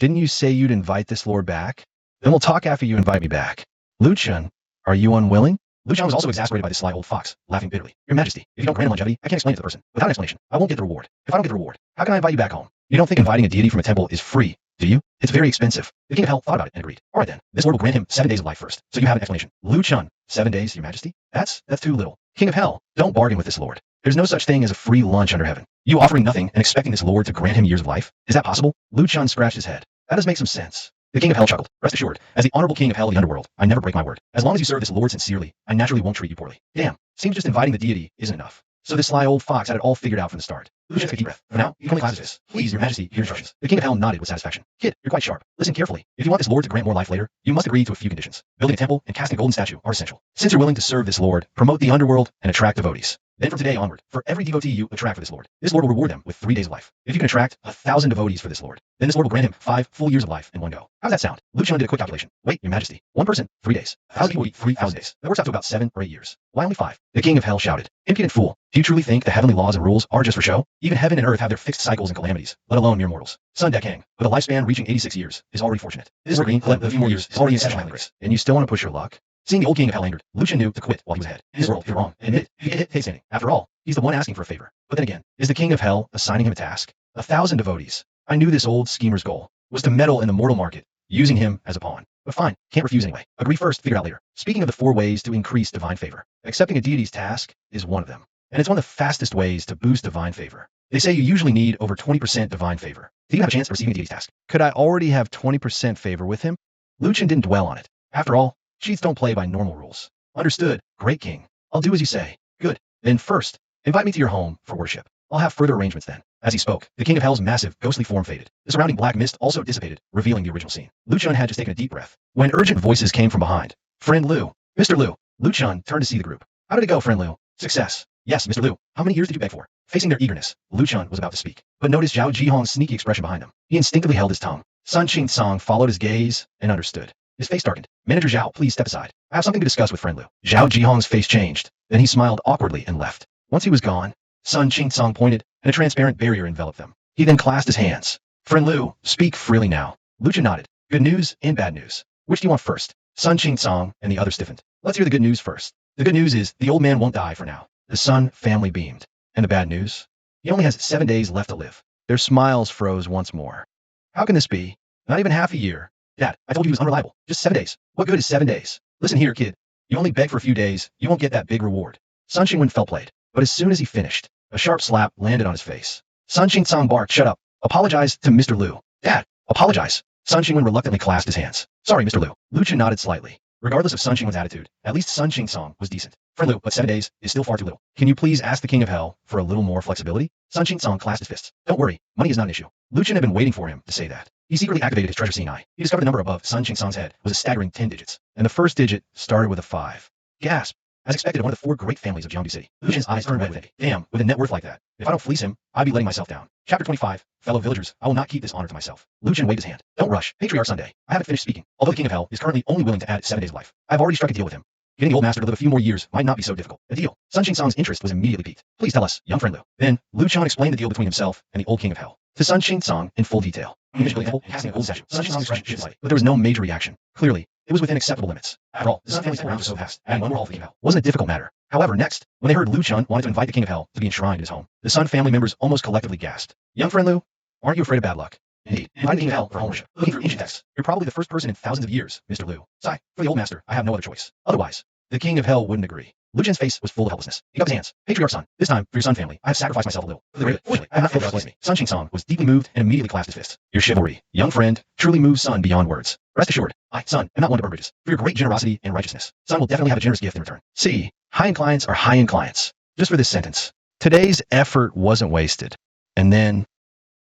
[SPEAKER 2] Didn't you say you'd invite this lord back? Then we'll talk after you invite me back. Lu Qian, are you unwilling?
[SPEAKER 1] Lu Qian was also exasperated by this sly old fox, laughing bitterly. Your Majesty, if you don't grant him longevity, I can't explain it to the person. Without an explanation, I won't get the reward. If I don't get the reward, how can I invite you back home? You don't think inviting a deity from a temple is free, do you? It's very expensive. The King of Hell thought about it and agreed. All right then, this lord will grant him 7 days of life first, so you have an explanation. Lu Qian, 7 days, Your Majesty? That's too little. King of Hell, don't bargain with this lord. There's no such thing as a free lunch under heaven. You offering nothing and expecting this lord to grant him years of life? Is that possible? Lu Qian scratched his head. That does make some sense. The King of Hell chuckled. Rest assured, as the honorable King of Hell of the underworld, I never break my word. As long as you serve this lord sincerely, I naturally won't treat you poorly. Damn, seems just inviting the deity isn't enough. So this sly old fox had it all figured out from the start. Lucian took a deep breath. For now, he can only clap his fists. Please, your majesty, hear instructions. The king of hell nodded with satisfaction. Kid, you're quite sharp. Listen carefully. If you want this lord to grant more life later, you must agree to a few conditions. Building a temple and casting a golden statue are essential. Since you're willing to serve this lord, promote the underworld and attract devotees. Then from today onward, for every devotee you attract for this lord will reward them with 3 days of life. If you can attract 1,000 devotees for this lord, then this lord will grant him 5 full years of life in one go. How does that sound? Lucian did a quick calculation. Wait, your majesty. 1 person, 3 days. 1,000 people eat 3,000 days. That works out to about 7 or 8 years. Why only 5? The king of hell shouted. Impudent fool. Do you truly think the heavenly laws and rules are just for show? Even heaven and earth have their fixed cycles and calamities, let alone mere mortals. Sun Dekang, with a lifespan reaching 86 years, is already fortunate. This lord green, a few more years, is already exceptional grace.
[SPEAKER 2] And you still want to push your luck?
[SPEAKER 1] Seeing the old king of hell angered, Lucian knew to quit while he was ahead. In his world, if you're wrong, admit it. He hit standing. After all, he's the one asking for a favor. But then again, is the king of hell assigning him a task? 1,000 devotees. I knew this old schemer's goal was to meddle in the mortal market, using him as a pawn. But fine, can't refuse anyway. Agree first, figure out later. Speaking of the 4 ways to increase divine favor, accepting a deity's task is one of them. And it's one of the fastest ways to boost divine favor. They say you usually need over 20% divine favor to even have a chance of receiving a deity's task.
[SPEAKER 2] Could I already have 20% favor with him?
[SPEAKER 1] Lucian didn't dwell on it. After all, cheats don't play by normal rules. Understood, great king. I'll do as you say. Good. Then first, invite me to your home for worship. I'll have further arrangements then. As he spoke, the king of hell's massive, ghostly form faded. The surrounding black mist also dissipated, revealing the original scene. Lucian had just taken a deep breath when urgent voices came from behind. Friend Liu. Mr. Liu. Lucian turned to see the group. How did it go, friend Liu? Success. Yes, Mr. Liu. How many years did you beg for? Facing their eagerness, Lucian was about to speak, but noticed Zhao Jihong's sneaky expression behind them. He instinctively held his tongue. Sun Qing followed his gaze and understood. His face darkened. Manager Zhao, please step aside. I have something to discuss with friend Liu. Zhao Jihong's face changed. Then he smiled awkwardly and left. Once he was gone, Sun Qing pointed, and a transparent barrier enveloped them. He then clasped his hands. Friend Liu, speak freely now. Lucian nodded. Good news and bad news. Which do you want first? Sun Qing and the other stiffened. Let's hear the good news first. The good news is the old man won't die for now. The Sun family beamed. And the bad news? He only has 7 days left to live.
[SPEAKER 2] Their smiles froze once more.
[SPEAKER 1] How can this be? Not even half a year. Dad, I told you he was unreliable. Just 7 days. What good is 7 days? Listen here, kid. You only beg for a few days, you won't get that big reward. Sun Qingwen felt played. But as soon as he finished, a sharp slap landed on his face. Sun Qing barked, shut up. Apologize to Mr. Liu. Dad, apologize. Sun Qingwen reluctantly clasped his hands. Sorry, Mr. Liu. Lucian nodded slightly. Regardless of Sun Qingwen's attitude, at least Sun Qing was decent. Friend Liu, but 7 days is still far too little. Can you please ask the king of hell for a little more flexibility? Sun Qing clasped his fists. Don't worry, money is not an issue. Lucian had been waiting for him to say that. He secretly activated his treasure-seeing eye. He discovered the number above Sun Qing's head was a staggering 10 digits, and the first digit started with a 5. Gasp. As expected, one of the 4 great families of Jiangdu City. Lucian's eyes turned red with envy. Damn, with a net worth like that. If I don't fleece him, I'd be letting myself down. Chapter 25. Fellow villagers, I will not keep this honor to myself. Lucian waved his hand. Don't rush. Patriarch Sunday. I haven't finished speaking. Although the king of hell is currently only willing to add 7 days of life, I've already struck a deal with him. Getting the old master to live a few more years might not be so difficult. A deal. Sun Qing's interest was immediately piqued. Please tell us, young friend Liu. Then, Lucian explained the deal between himself and the old king of hell to Sun Qing in full detail. He initially casting a gold statue. Sun Qing's expression shifted slightly, but there was no major reaction. Clearly, it was within acceptable limits. After all, the Sun family's around so fast, adding one more hall for the king of hell wasn't a difficult matter. However, next, when they heard Lucian wanted to invite the king of hell to be enshrined in his home, the Sun family members almost collectively gasped. Young friend Liu, aren't you afraid of bad luck? Indeed, inviting the king of hell for home worship, looking for ancient texts. You're probably the first person in thousands of years, Mr. Liu. Sigh, for the old master, I have no other choice. Otherwise, the king of hell wouldn't agree. Lucian's face was full of helplessness. He cupped his hands. Patriarch Sun, this time, for your Sun family, I have sacrificed myself a little. For the great, fortunately, I have not failed to please me. Sun Qing was deeply moved and immediately clasped his fists. Your chivalry, young friend, truly moves Sun beyond words. Rest assured, I, Sun, am not one to burn bridges. For your great generosity and righteousness, Sun will definitely have a generous gift in return. See, high-end clients are high-end clients. Just for this sentence.
[SPEAKER 2] Today's effort wasn't wasted. And then,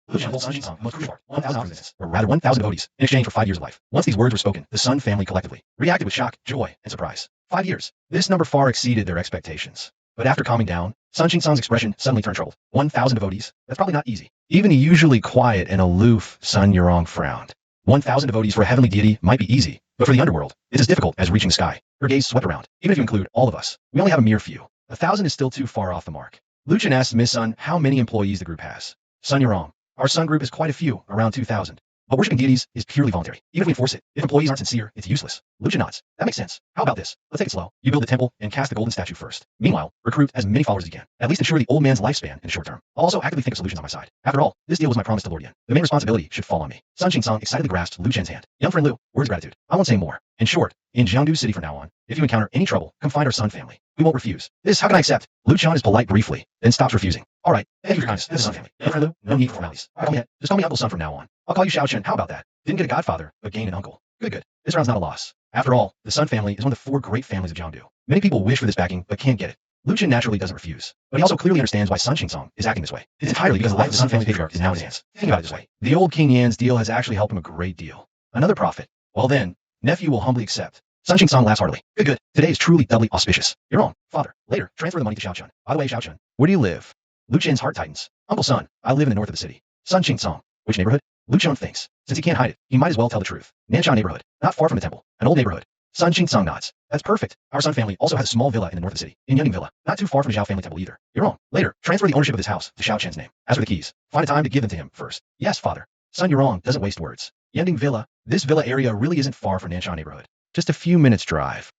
[SPEAKER 1] Lucian told Sun Qing most crucial part, 1,000 visits, or rather 1,000 devotees, in exchange for 5 years of life. Once these words were spoken, the Sun family collectively reacted with shock, joy, and surprise. 5 years. This number far exceeded their expectations. But after calming down, Sun Qing's expression suddenly turned troubled. 1,000 devotees? That's probably not easy.
[SPEAKER 2] Even a usually quiet and aloof Sun Yurong frowned.
[SPEAKER 1] 1,000 devotees for a heavenly deity might be easy, but for the underworld, it's as difficult as reaching the sky. Her gaze swept around. Even if you include all of us, we only have a mere few. 1,000 is still too far off the mark. Lucian asked Miss Sun how many employees the group has. Sun Yurong. Our Sun group is quite a few, around 2,000. But worshiping deities is purely voluntary. Even if we enforce it, if employees aren't sincere, it's useless. Lucian nods. That makes sense. How about this? Let's take it slow. You build the temple and cast the golden statue first. Meanwhile, recruit as many followers as you can. At least ensure the old man's lifespan in the short term. I'll also actively think of solutions on my side. After all, this deal was my promise to Lord Yan. The main responsibility should fall on me. Sun Qing excitedly grasped Lu Chen's hand. Young friend Liu, words of gratitude. I won't say more. In short, in Jiangdu City from now on, if you encounter any trouble, come find our Sun family. We won't refuse. This, how can I accept? Lucian is polite briefly, then stops refusing. All right, thank you for your kindness. This is Sun family. Young friend Liu, no need for formalities. Just call me Uncle Sun from now on. I'll call you Xiao Chen. How about that? Didn't get a godfather, but gained an uncle. Good. This round's not a loss. After all, the Sun family is one of the 4 great families of Jiangdu. Many people wish for this backing, but can't get it. Lu Chen naturally doesn't refuse, but he also clearly understands why Sun Qingsong is acting this way. It's entirely because the life of the Sun family patriarch is now in his hands. Think about it this way. The old King Yan's deal has actually helped him a great deal. Another profit. Well then, nephew will humbly accept. Sun Qingsong laughs heartily. Good, good. Today is truly doubly auspicious. You're wrong, father. Later, transfer the money to Xiao Chun. By the way, Xiao Chun, where do you live? Lu Chen's heart tightens. Uncle Sun, I live in the north of the city. Sun Qingsong, which neighborhood? Lu Chen thinks. Since he can't hide it, he might as well tell the truth. Nansha neighborhood, not far from the temple. An old neighborhood. Sun Qingsong nods. That's perfect. Our Sun family also has a small villa in the north of the city, in Yunding Villa, not too far from the Zhao family temple either. You're wrong. Later, transfer the ownership of this house to Xiao Chen's name. As for the keys, find a time to give them to him first. Yes, father. Sun Yurong doesn't waste words. Yunding Villa, this villa area really isn't far from Nansha neighborhood. Just a few minutes drive.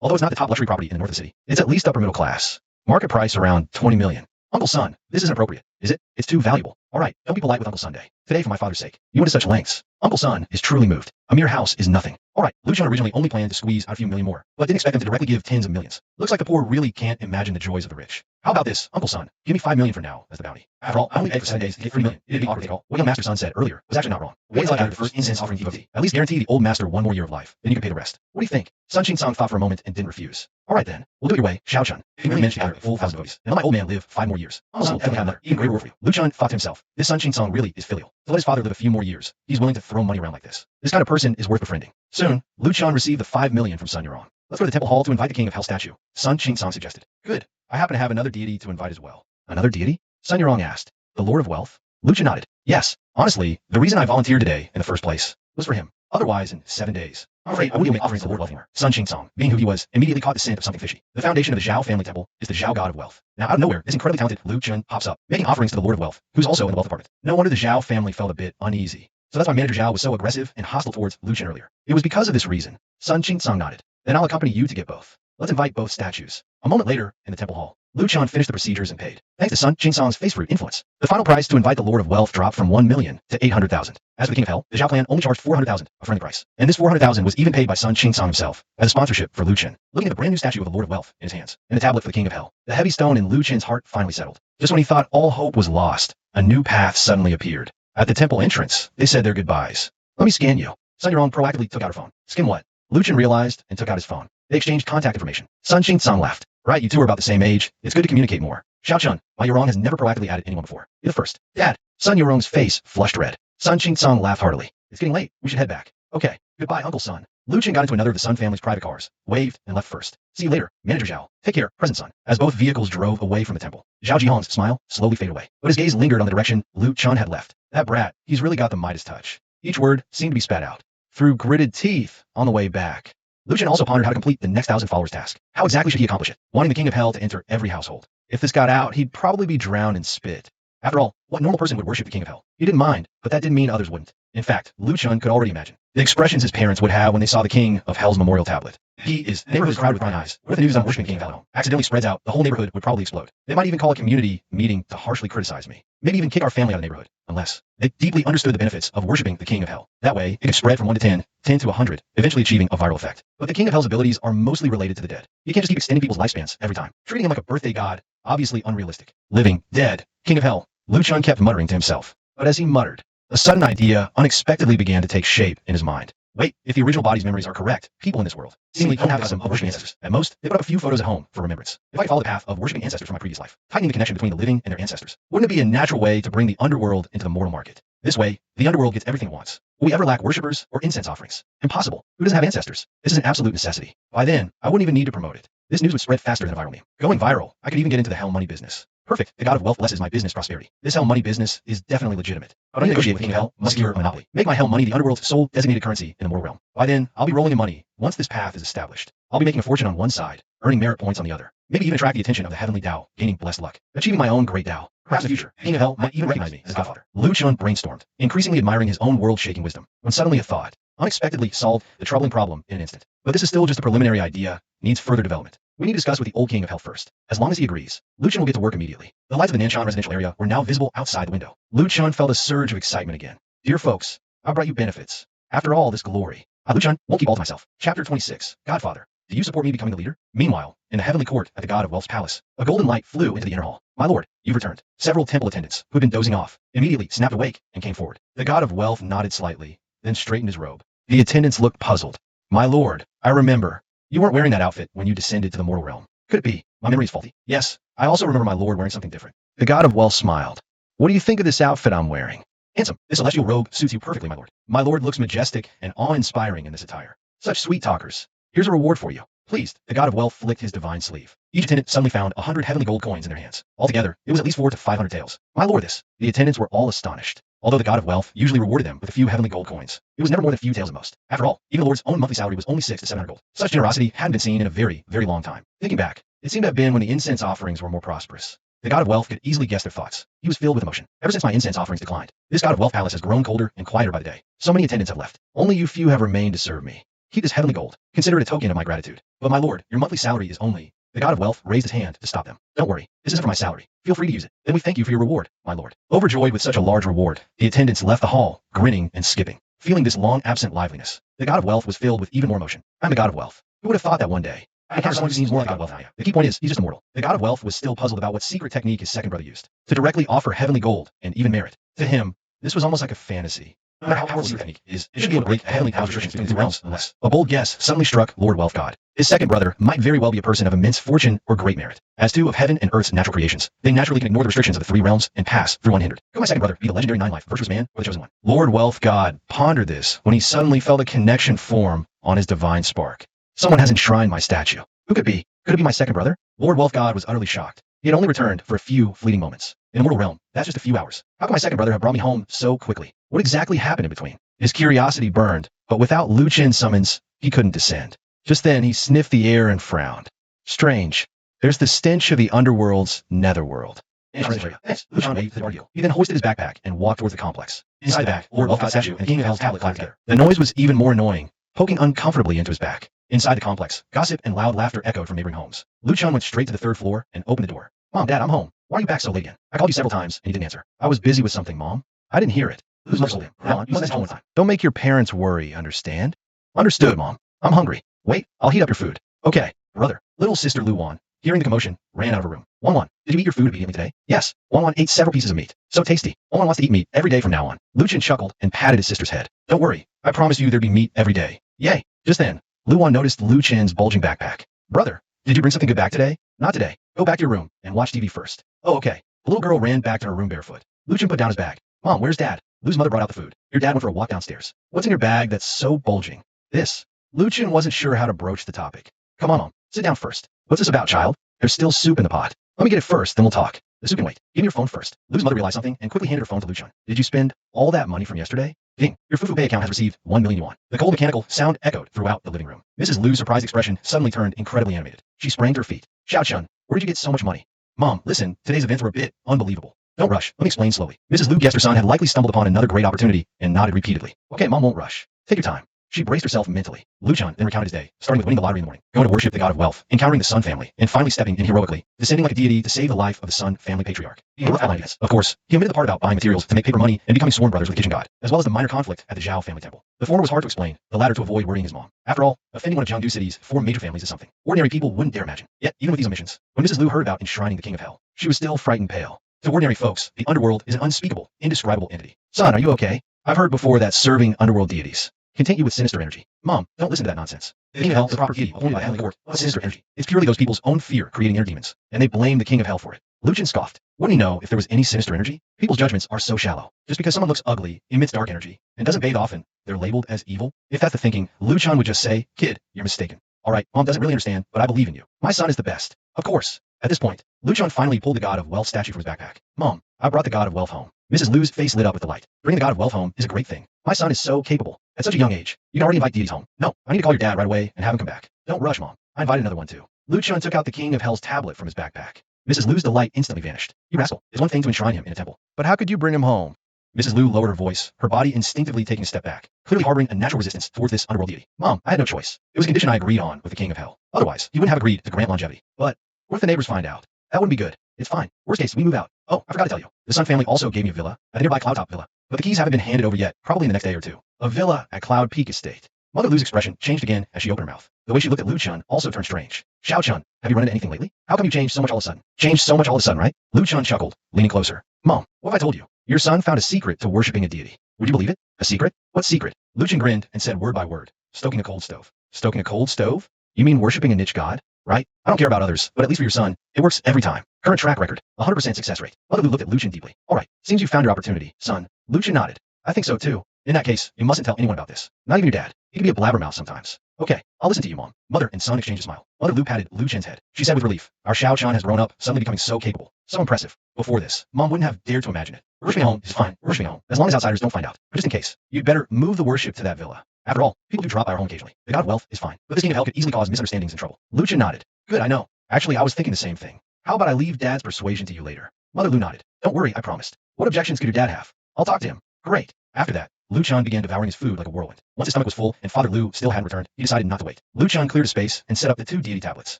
[SPEAKER 1] Although it's not the top luxury property in the north of the city, it's at least upper middle class. Market price around 20 million. Uncle Sun, this isn't appropriate, is it? It's too valuable. All right, don't be polite with Uncle Sunday. Today, for my father's sake, you went to such lengths. Uncle Sun is truly moved. A mere house is nothing. All right, Lu Chen originally only planned to squeeze out a few million more, but didn't expect them to directly give tens of millions. Looks like the poor really can't imagine the joys of the rich. How about this, Uncle Sun? Give me 5 million for now as the bounty. After all, I only paid for 7 days to get 3 million. It'd be awkward to call. What young Master Sun said earlier was actually not wrong. Wait till I got the first incense offering devotee. At least guarantee the old master 1 more year of life. Then you can pay the rest. What do you think? Sun Qingsong thought for a moment and didn't refuse. All right then, we'll do it your way, Xiao Chun. You really managed to gather a full 1,000 devotees. And let my old man live 5 more years. Uncle Sun will definitely have another even greater reward for you. Lu Chen thought to himself, this Sun Qingsong really is filial. To let his father live a few more years, he's willing to throw money around like this. This kind of person is worth befriending. Soon, Lu Chen received the 5 million from Sun Yurong. Let's go to the temple hall to invite the King of Hell statue. Sun Qingsong suggested. Good. I happen to have another deity to invite as well. Another deity? Sun Yurong asked. The Lord of Wealth? Lu Chen nodded. Yes. Honestly, the reason I volunteered today in the first place was for him. Otherwise, in 7 days, I'm afraid I wouldn't make offerings to the Lord of Wealth anymore. Sun Qingsong, being who he was, immediately caught the scent of something fishy. The foundation of the Zhao family temple is the Zhao god of wealth. Now, out of nowhere, this incredibly talented Lu Chen pops up, making offerings to the Lord of Wealth, who's also in the wealth department. No wonder the Zhao family felt a bit uneasy. So that's why Manager Zhao was so aggressive and hostile towards Lu Chen earlier. It was because of this reason. Sun Qingsong nodded. Then I'll accompany you to get both. Let's invite both statues. A moment later, in the temple hall, Lu Chen finished the procedures and paid. Thanks to Sun Qingsong's face fruit influence, the final price to invite the Lord of Wealth dropped from 1 million to 800,000. As for the King of Hell, the Zhao clan only charged 400,000, a friendly price. And this 400,000 was even paid by Sun Qingsong himself as a sponsorship for Lu Chen. Looking at the brand new statue of the Lord of Wealth in his hands, and the tablet for the King of Hell, the heavy stone in Lu Chen's heart finally settled. Just when he thought all hope was lost, a new path suddenly appeared. At the temple entrance, they said their goodbyes. Let me scan you. Sun Yurong proactively took out her phone. Scan what? Lu Chen realized and took out his phone. They exchanged contact information. Sun Qingsong laughed. Right, you two are about the same age. It's good to communicate more. Xiao Chun, my Yurong has never proactively added anyone before. You're the first. Dad. Sun Yurong's face flushed red. Sun Qingsong laughed heartily. It's getting late. We should head back. Okay. Goodbye, Uncle Sun. Lu Chen got into another of the Sun family's private cars, waved, and left first. See you later, Manager Zhao. Take care, present son. As both vehicles drove away from the temple, Zhao Jihong's smile slowly faded away, but his gaze lingered on the direction Lu Chen had left. That brat, he's really got the Midas touch. Each word seemed to be spat out through gritted teeth on the way back. Lu Chen also pondered how to complete the next 1,000 followers task. How exactly should he accomplish it? Wanting the King of Hell to enter every household. If this got out, he'd probably be drowned in spit. After all, what normal person would worship the King of Hell? He didn't mind, but that didn't mean others wouldn't. In fact, Lu Chen could already imagine the expressions his parents would have when they saw the King of Hell's memorial tablet. Neighborhood is crowded with prying eyes. What if the news I'm worshiping the King of Hell at home accidentally spreads out? The whole neighborhood would probably explode. They might even call a community meeting to harshly criticize me. Maybe even kick our family out of the neighborhood. Unless they deeply understood the benefits of worshiping the King of Hell. That way, it could spread from 1 to 10, 10 to 100, eventually achieving a viral effect. But the King of Hell's abilities are mostly related to the dead. You can't just keep extending people's lifespans every time. Treating him like a birthday god, obviously unrealistic. Living, dead, King of Hell. Lu Chen kept muttering to himself. But as he muttered, a sudden idea unexpectedly began to take shape in his mind. Wait, if the original body's memories are correct, people in this world seemingly don't have custom of worshiping ancestors. At most, they put up a few photos at home for remembrance. If I could follow the path of worshiping ancestors from my previous life, tightening the connection between the living and their ancestors, wouldn't it be a natural way to bring the underworld into the mortal market? This way, the underworld gets everything it wants. Will we ever lack worshippers or incense offerings? Impossible. Who doesn't have ancestors? This is an absolute necessity. By then, I wouldn't even need to promote it. This news would spread faster than a viral meme. Going viral, I could even get into the Hell money business. Perfect. The God of Wealth blesses my business prosperity. This Hell money business is definitely legitimate. But I negotiate with King of Hell, must secure a monopoly. Make my Hell money the underworld's sole designated currency in the mortal realm. By then, I'll be rolling in money. Once this path is established, I'll be making a fortune on one side, earning merit points on the other. Maybe even attract the attention of the heavenly Tao, gaining blessed luck, achieving my own great Tao. Perhaps in the future, King of Hell might even recognize me as Godfather. Lu Chen brainstormed, increasingly admiring his own world-shaking wisdom, when suddenly a thought unexpectedly solved the troubling problem in an instant. But this is still just a preliminary idea, needs further development. We need to discuss with the old King of Hell first. As long as he agrees, Lu Chen will get to work immediately. The lights of the Nanshan residential area were now visible outside the window. Lu Chen felt a surge of excitement again. Dear folks, I brought you benefits. After all this glory, I, Lu Chen, won't keep all to myself. Chapter 26. Godfather, do you support me becoming the leader? Meanwhile, in the heavenly court at the God of Wealth's palace, a golden light flew into the inner hall. My lord, you've returned. Several temple attendants, who had been dozing off, immediately snapped awake and came forward. The God of Wealth nodded slightly, then straightened his robe. The attendants looked puzzled. My lord, I remember. You weren't wearing that outfit when you descended to the mortal realm. Could it be My memory is faulty. Yes, I also remember my lord wearing something different.
[SPEAKER 2] The god of wealth smiled. What do you think of this outfit I'm wearing?
[SPEAKER 1] Handsome. This celestial robe suits you perfectly, my lord. My lord looks majestic and awe-inspiring in this attire. Such sweet talkers. Here's a reward for you. Pleased, the god of wealth flicked his divine sleeve. Each attendant suddenly found 100 heavenly gold coins in their hands. Altogether, it was at least 400 to 500 taels. My lord, this. The attendants were all astonished. Although the god of wealth usually rewarded them with a few heavenly gold coins, it was never more than a few taels at most. After all, even the lord's own monthly salary was only 600 to 700 gold. Such generosity hadn't been seen in a very, very long time. Thinking back, it seemed to have been when the incense offerings were more prosperous. The god of wealth could easily guess their thoughts. He was filled with emotion. Ever since my incense offerings declined, this god of wealth palace has grown colder and quieter by the day. So many attendants have left. Only you few have remained to serve me. Keep this heavenly gold. Consider it a token of my gratitude. But my lord, your monthly salary is only... The god of wealth raised his hand to stop them. Don't worry, this isn't for my salary. Feel free to use it. Then we thank you for your reward, my lord. Overjoyed with such a large reward, the attendants left the hall, grinning and skipping, feeling this long-absent liveliness. The god of wealth was filled with even more emotion. I'm the god of wealth. Who would have thought that one day? I encounter someone who seems more like God of wealth than I am. The key point is, he's just immortal. The god of wealth was still puzzled about what secret technique his second brother used to directly offer heavenly gold and even merit. To him, this was almost like a fantasy. No matter how powerful the technique is, it should be able to break a heavenly powers restrictions between the two realms, unless a bold guess suddenly struck Lord Wealth God. His second brother might very well be a person of immense fortune or great merit. As two of heaven and earth's natural creations, they naturally can ignore the restrictions of the three realms and pass through unhindered. Could my second brother be the legendary nine-life, virtuous man, or the chosen one? Lord Wealth God pondered this when he suddenly felt a connection form on his divine spark. Someone has enshrined my statue. Who could it be? Could it be my second brother? Lord Wealth God was utterly shocked. He had only returned for a few fleeting moments. In the mortal realm, that's just a few hours. How could my second brother have brought me home so quickly? What exactly happened in between? His curiosity burned, but without Lu Chen's summons, he couldn't descend. Just then, he sniffed the air and frowned. Strange. There's the stench of the underworld's netherworld. He then hoisted his backpack and walked towards the complex. Inside the back, Lord Wealth God's statue and the King of Hell's tablet climbed together. The noise was even more annoying, poking uncomfortably into his back. Inside the complex, gossip and loud laughter echoed from neighboring homes. Lu Chen went straight to the third floor and opened the door. Mom, Dad, I'm home. Why are you back so late again? I called you several times and you didn't answer. I was busy with something, Mom. I didn't hear it. Lu's mother told him. Now on, you must home one time. Don't make your parents worry, understand? Understood, Mom. I'm hungry. Wait, I'll heat up your food. Okay, brother. Little sister Lu Wan, hearing the commotion, ran out of her room. Wan, did you eat your food immediately today? Yes. Wan ate several pieces of meat. So tasty. Wan wants to eat meat every day from now on. Lu Chen chuckled and patted his sister's head. Don't worry. I promise you there'd be meat every day. Yay. Just then, Lu Wan noticed Lu Chen's bulging backpack. Brother, did you bring something good back today? Not today. Go back to your room and watch TV first. Oh, okay. The little girl ran back to her room barefoot. Lu Chen put down his bag. Mom, where's Dad? Lu's mother brought out the food. Your dad went for a walk downstairs. What's in your bag that's so bulging? This. Lu Chen wasn't sure how to broach the topic. Come on, Mom. Sit down first. What's this about, child? There's still soup in the pot. Let me get it first, then we'll talk. The soup can wait. Give me your phone first. Lu's mother realized something and quickly handed her phone to Lu Chen. Did you spend all that money from yesterday? Ding. Your Fufu Pay account has received 1 million yuan. The cold mechanical sound echoed throughout the living room. Mrs. Lu's surprised expression suddenly turned incredibly animated. She sprang to her feet. Xiao Chun, where did you get so much money? Mom, listen, today's events were a bit unbelievable. Don't rush. Let me explain slowly. Mrs. Lu guessed her son had likely stumbled upon another great opportunity and nodded repeatedly. Okay, Mom won't rush. Take your time. She braced herself mentally. Lu Chen then recounted his day, starting with winning the lottery in the morning, going to worship the god of wealth, encountering the Sun family, and finally stepping in heroically, descending like a deity to save the life of the Sun family patriarch. Of course, he omitted the part about buying materials to make paper money and becoming sworn brothers with the kitchen god, as well as the minor conflict at the Zhao family temple. The former was hard to explain, the latter to avoid worrying his mom. After all, offending one of Jiangdu City's 4 major families is something ordinary people wouldn't dare imagine. Yet, even with these omissions, when Mrs. Lu heard about enshrining the King of Hell, she was still frightened pale. To ordinary folks, the underworld is an unspeakable, indescribable entity. Son, are you okay? I've heard before that serving underworld deities can taint you with sinister energy. Mom, don't listen to that nonsense. The King of Hell is a proper deity appointed by the heavenly court. What sinister energy? It's purely those people's own fear creating inner demons, and they blame the King of Hell for it. Lu Chen scoffed. Wouldn't he know if there was any sinister energy? People's judgments are so shallow. Just because someone looks ugly, emits dark energy, and doesn't bathe often, they're labeled as evil? If that's the thinking, Lu Chen would just say, kid, you're mistaken. All right, Mom doesn't really understand, but I believe in you. My son is the best. Of course. At this point, Lu Chen finally pulled the god of wealth statue from his backpack. Mom, I brought the god of wealth home. Mrs. Lu's face lit up with delight. Bringing the god of wealth home is a great thing. My son is so capable. At such a young age, you can already invite deities home. No, I need to call your dad right away and have him come back. Don't rush, Mom. I invited another one too. Lu Chen took out the King of Hell's tablet from his backpack. Mrs. Lu's delight instantly vanished. You rascal, it's one thing to enshrine him in a temple.
[SPEAKER 2] But how could you bring him home?
[SPEAKER 1] Mrs. Lu lowered her voice, her body instinctively taking a step back, clearly harboring a natural resistance towards this underworld deity. Mom, I had no choice. It was a condition I agreed on with the King of Hell. Otherwise, he wouldn't have agreed to grant longevity. But what if the neighbors find out? That wouldn't be good. It's fine. Worst case, we move out. Oh, I forgot to tell you. The Sun family also gave me a villa at the nearby Cloudtop Villa. But the keys haven't been handed over yet, probably in the next day or two. A villa at Cloud Peak Estate. Mother Lu's expression changed again as she opened her mouth. The way she looked at Lu Chen also turned strange. Xiao Chun, have you run into anything lately? How come you changed so much all of a sudden? Changed so much all of a sudden, right? Lu Chen chuckled, leaning closer. Mom, what have I told you? Your son found a secret to worshipping a deity. Would you believe it? A secret? What secret? Lu Chen grinned and said word by word. Stoking a cold stove. Stoking a cold stove? You mean worshipping a niche god? right? I don't care about others, but at least for your son, it works every time. Current track record, 100% success rate. Mother Lu looked at Luchan deeply. All right, seems you found your opportunity, son. Luchan nodded. I think so too. In that case, you mustn't tell anyone about this. Not even your dad. He can be a blabbermouth sometimes. Okay, I'll listen to you, Mom. Mother and son exchanged a smile. Mother Lu patted Luchan's head. She said with relief, our Xiao Chan has grown up, suddenly becoming so capable. So impressive. Before this, Mom wouldn't have dared to imagine it. Worshiping home is fine. Worshiping home. As long as outsiders don't find out. But just in case, you'd better move the worship to that villa. After all, people do drop by our home occasionally. The god of wealth is fine. But this king of hell could easily cause misunderstandings and trouble. Luchan nodded. Good, I know. Actually, I was thinking the same thing. How about I leave Dad's persuasion to you later? Mother Lu nodded. Don't worry, I promised. What objections could your dad have? I'll talk to him. Great. After that, Luchan began devouring his food like a whirlwind. Once his stomach was full and Father Lu still hadn't returned, he decided not to wait. Luchan cleared a space and set up the 2 deity tablets.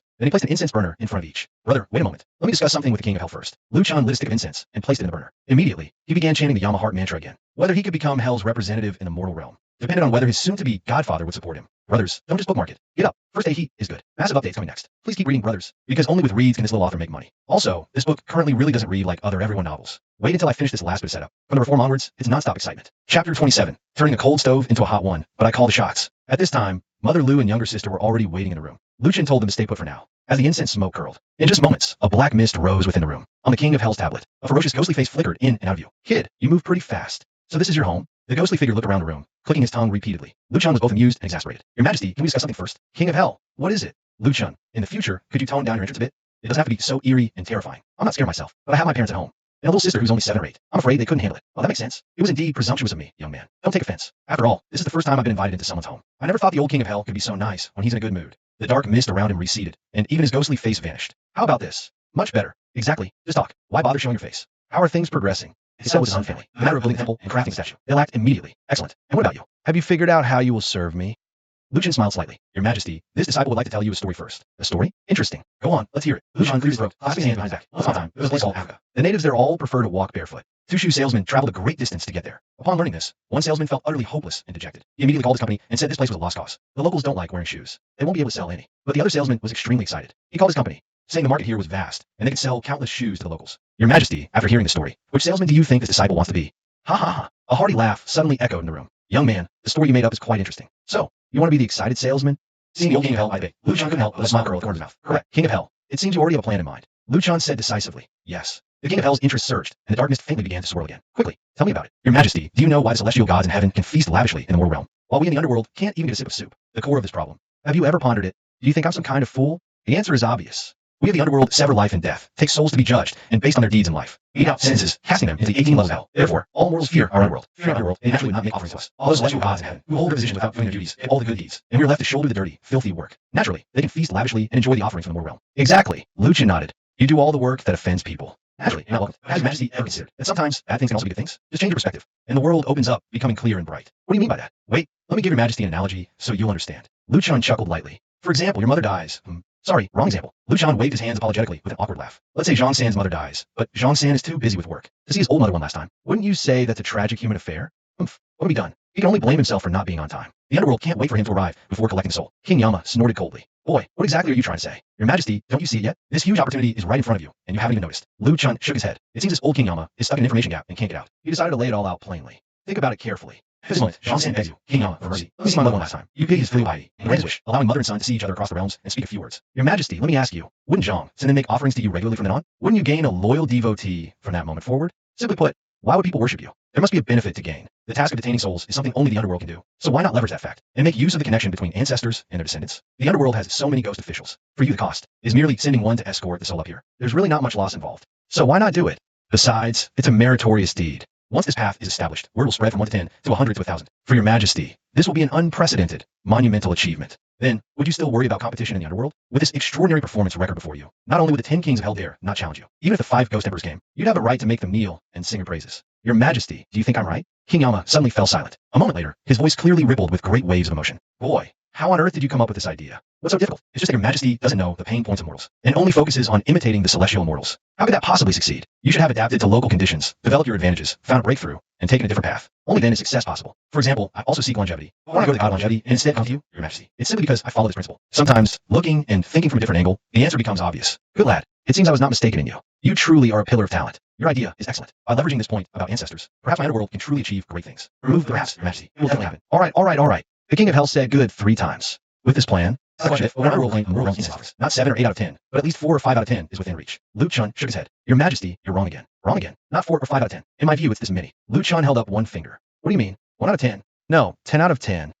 [SPEAKER 1] Then he placed an incense burner in front of each. Brother, wait a moment. Let me discuss something with the king of hell first. Luchan lit a stick of incense and placed it in the burner. Immediately, he began chanting the Yama Heart mantra again. Whether he could become hell's representative in the mortal realm depended on whether his soon-to-be godfather would support him. Brothers, don't just bookmark it. Get up. First day heat is good. Massive updates coming next. Please keep reading, brothers, because only with reads can this little author make money. Also, this book currently really doesn't read like other everyone novels. Wait until I finish this last bit of setup. From the Reform onwards, it's non-stop excitement. Chapter 27. Turning a cold stove into a hot one, but I call the shots. At this time, Mother Lu and younger sister were already waiting in the room. Luchan told them to stay put for now. As the incense smoke curled, in just moments, a black mist rose within the room. On the king of hell's tablet, a ferocious ghostly face flickered in and out of view. Kid, you move pretty fast. So this is your home? The ghostly figure looked around the room, clicking his tongue repeatedly. Luchan was both amused and exasperated. Your Majesty, can we discuss something first? King of Hell, what is it? Luchan, in the future, could you tone down your entrance a bit? It doesn't have to be so eerie and terrifying. I'm not scared myself, but I have my parents at home. And a little sister who's only 7 or 8. I'm afraid they couldn't handle it. Well, that makes sense. It was indeed presumptuous of me, young man. Don't take offense. After all, this is the first time I've been invited into someone's home. I never thought the old King of Hell could be so nice when he's in a good mood. The dark mist around him receded, and even his ghostly face vanished. How about this? Much better. Exactly. Just talk. Why bother showing your face? How are things progressing? He said with his own family. The matter of building a temple and crafting a statue. They'll act immediately. Excellent. And what about you?
[SPEAKER 2] Have you figured out how you will serve me?
[SPEAKER 1] Luchan smiled slightly. Your Majesty, this disciple would like to tell you a story first. A story? Interesting. Go on, let's hear it. Luchan cleared his throat, clasping his hands behind his back. Once upon a time, there was a place called Africa. The natives there all prefer to walk barefoot. 2-shoe salesmen traveled a great distance to get there. Upon learning this, one salesman felt utterly hopeless and dejected. He immediately called his company and said this place was a lost cause. The locals don't like wearing shoes. They won't be able to sell any. But the other salesman was extremely excited. He called his company, saying the market here was vast, and they could sell countless shoes to the locals. Your Majesty, after hearing the story, which salesman do you think this disciple wants to be? Ha ha ha. A hearty laugh suddenly echoed in the room. Young man, the story you made up is quite interesting. So, you want to be the excited salesman? Seeing the old King of Hell, I beg. Luchan couldn't help but a smile curled at the corner of his mouth. Correct. King of Hell. It seems you already have a plan in mind. Luchan said decisively. Yes. The King of Hell's interest surged, and the dark mist faintly began to swirl again. Quickly, tell me about it. Your Majesty, do you know why the celestial gods in heaven can feast lavishly in the mortal realm, while we in the underworld can't even get a sip of soup? The core of this problem. Have you ever pondered it? Do you think I'm some kind of fool? The answer is obvious. We of the underworld sever life and death, take souls to be judged, and based on their deeds in life, eat out sentences, casting them into the 18 levels of hell. Therefore, all mortals fear our underworld. Fear our underworld, and naturally would not make offerings to us. All those celestial gods in heaven, who hold their positions without doing their duties, get all the good deeds, and we are left to shoulder the dirty, filthy work. Naturally, they can feast lavishly and enjoy the offerings from the mortal realm. Exactly. Luchan nodded. You do all the work that offends people. Naturally, you're not welcome. Has Your Majesty ever considered that sometimes bad things can also be good things? Just change your perspective, and the world opens up, becoming clear and bright. What do you mean by that? Wait, let me give Your Majesty an analogy so you'll understand. Luchan chuckled lightly. For example, your mother dies. Sorry, wrong example. Luchan waved his hands apologetically with an awkward laugh. Let's say Zhang San's mother dies, but Zhang San is too busy with work to see his old mother one last time. Wouldn't you say that's a tragic human affair? What will be done? He can only blame himself for not being on time. The underworld can't wait for him to arrive before collecting the soul. King Yama snorted coldly. Boy, what exactly are you trying to say? Your Majesty, don't you see it yet? This huge opportunity is right in front of you, and you haven't even noticed. Luchan shook his head. It seems this old King Yama is stuck in an information gap and can't get out. He decided to lay it all out plainly. Think about it carefully. At this moment, Zhang San begs you, King Yama, for mercy. Let me see my mother one last time. You pity his filial piety, and grant his wish, allowing mother and son to see each other across the realms and speak a few words. Your Majesty, let me ask you, wouldn't Zhang San then make offerings to you regularly from then on? Wouldn't you gain a loyal devotee from that moment forward? Simply put, why would people worship you? There must be a benefit to gain. The task of detaining souls is something only the underworld can do. So why not leverage that fact and make use of the connection between ancestors and their descendants? The underworld has so many ghost officials. For you, the cost is merely sending one to escort the soul up here. There's really not much loss involved. So why not do it? Besides, it's a meritorious deed. Once this path is established, word will spread from 1 to 10 to 100 to 1,000. For Your Majesty, this will be an unprecedented, monumental achievement. Then, would you still worry about competition in the underworld? With this extraordinary performance record before you, not only would the 10 kings of hell dare not challenge you, even if the 5 ghost emperors came, you'd have a right to make them kneel and sing your praises. Your Majesty, do you think I'm right? King Yama suddenly fell silent. A moment later, his voice clearly rippled with great waves of emotion. Boy, how on earth did you come up with this idea? What's so difficult? It's just that Your Majesty doesn't know the pain points of mortals, and only focuses on imitating the celestial immortals. How could that possibly succeed? You should have adapted to local conditions, developed your advantages, found a breakthrough, and taken a different path. Only then is success possible. For example, I also seek longevity. But when I go to the god of longevity and instead come to you, Your Majesty, it's simply because I follow this principle. Sometimes, looking and thinking from a different angle, the answer becomes obvious. Good lad. It seems I was not mistaken in you. You truly are a pillar of talent. Your idea is excellent. By leveraging this point about ancestors, perhaps my underworld can truly achieve great things. Remove the perhaps, Your Majesty. It will definitely happen. All right. The King of Hell said good 3 times. With this plan, That's the question. If overall plane underworld incense offers, not 7 or 8 out of 10, but at least 4 or 5 out of 10 is within reach. Luke Chun shook his head. Your Majesty, you're wrong again. Wrong again. Not 4 or 5 out of 10. In my view, it's this many. Luke Chun held up one finger. What do you mean? 1 out of 10? No, 10 out of 10.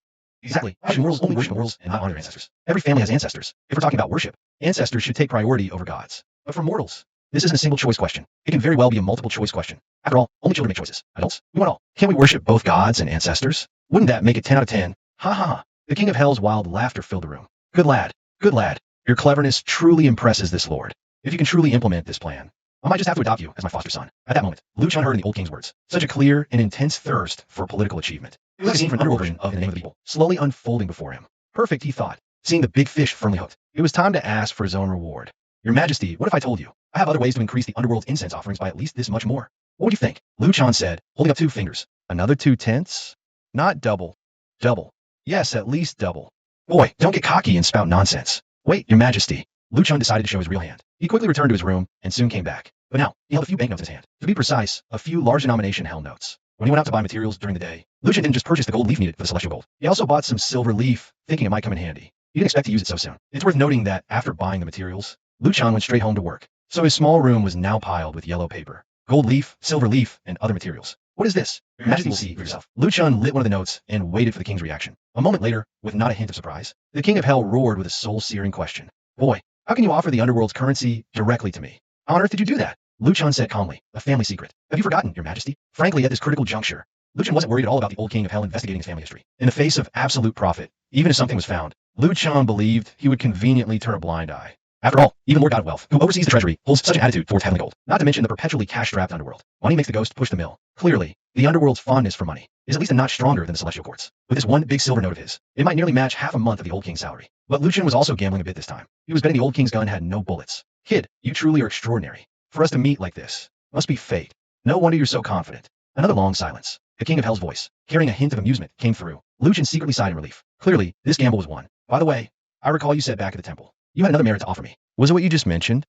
[SPEAKER 1] Exactly. Why should mortals only worship mortals and not honor their ancestors? Every family has ancestors. If we're talking about worship, ancestors should take priority over gods. But for mortals, this isn't a single choice question. It can very well be a multiple choice question. After all, only children make choices. Adults, we want all. Can we worship both gods and ancestors? Wouldn't that make it 10 out of 10? Ha ha ha. The king of hell's wild laughter filled the room. Good lad. Good lad. Your cleverness truly impresses this lord. If you can truly implement this plan, I might just have to adopt you as my foster son. At that moment, Luke Chun heard in the old king's words such a clear and intense thirst for political achievement. It was like a scene from an underworld version of In the Name of the People, slowly unfolding before him. Perfect, he thought, seeing the big fish firmly hooked. It was time to ask for his own reward. Your Majesty, what if I told you? I have other ways to increase the underworld's incense offerings by at least this much more. What would you think? Luke Chun said, holding up 2 fingers. Another 2 tenths? Not double. Double. Yes, at least double. Boy, don't get cocky and spout nonsense. Wait, Your Majesty. Luke Chun decided to show his real hand. He quickly returned to his room and soon came back. But now, he held a few banknotes in his hand. To be precise, a few large denomination hell notes. When he went out to buy materials during the day, Luke Chun didn't just purchase the gold leaf needed for the celestial gold. He also bought some silver leaf, thinking it might come in handy. He didn't expect to use it so soon. It's worth noting that after buying the materials, Luke Chun went straight home to work. So his small room was now piled with yellow paper, gold leaf, silver leaf, and other materials. What is this? Your Majesty will see for yourself. Luke Chun lit one of the notes and waited for the king's reaction. A moment later, with not a hint of surprise, the king of hell roared with a soul-searing question. Boy, how can you offer the underworld's currency directly to me? How on earth did you do that? Luke Chun said calmly, a family secret. Have you forgotten, Your Majesty? Frankly, at this critical juncture, Luke Chun wasn't worried at all about the old king of hell investigating his family history. In the face of absolute profit, even if something was found, Luke Chun believed he would conveniently turn a blind eye. After all, even Lord God of Wealth, who oversees the treasury, holds such an attitude towards heavenly gold. Not to mention the perpetually cash-strapped underworld. Money makes the ghost push the mill. Clearly, the underworld's fondness for money is at least a notch stronger than the celestial courts. With this one big silver note of his, it might nearly match half a month of the old king's salary. But Luke Chun was also gambling a bit this time. He was betting the old king's gun had no bullets. Kid, you truly are extraordinary. For us to meet like this, must be fate. No wonder you're so confident. Another long silence. The king of hell's voice, carrying a hint of amusement, came through. Luke Chun secretly sighed in relief. Clearly, this gamble was won. By the way, I recall you said back at the temple, you had another merit to offer me. Was it what you just mentioned?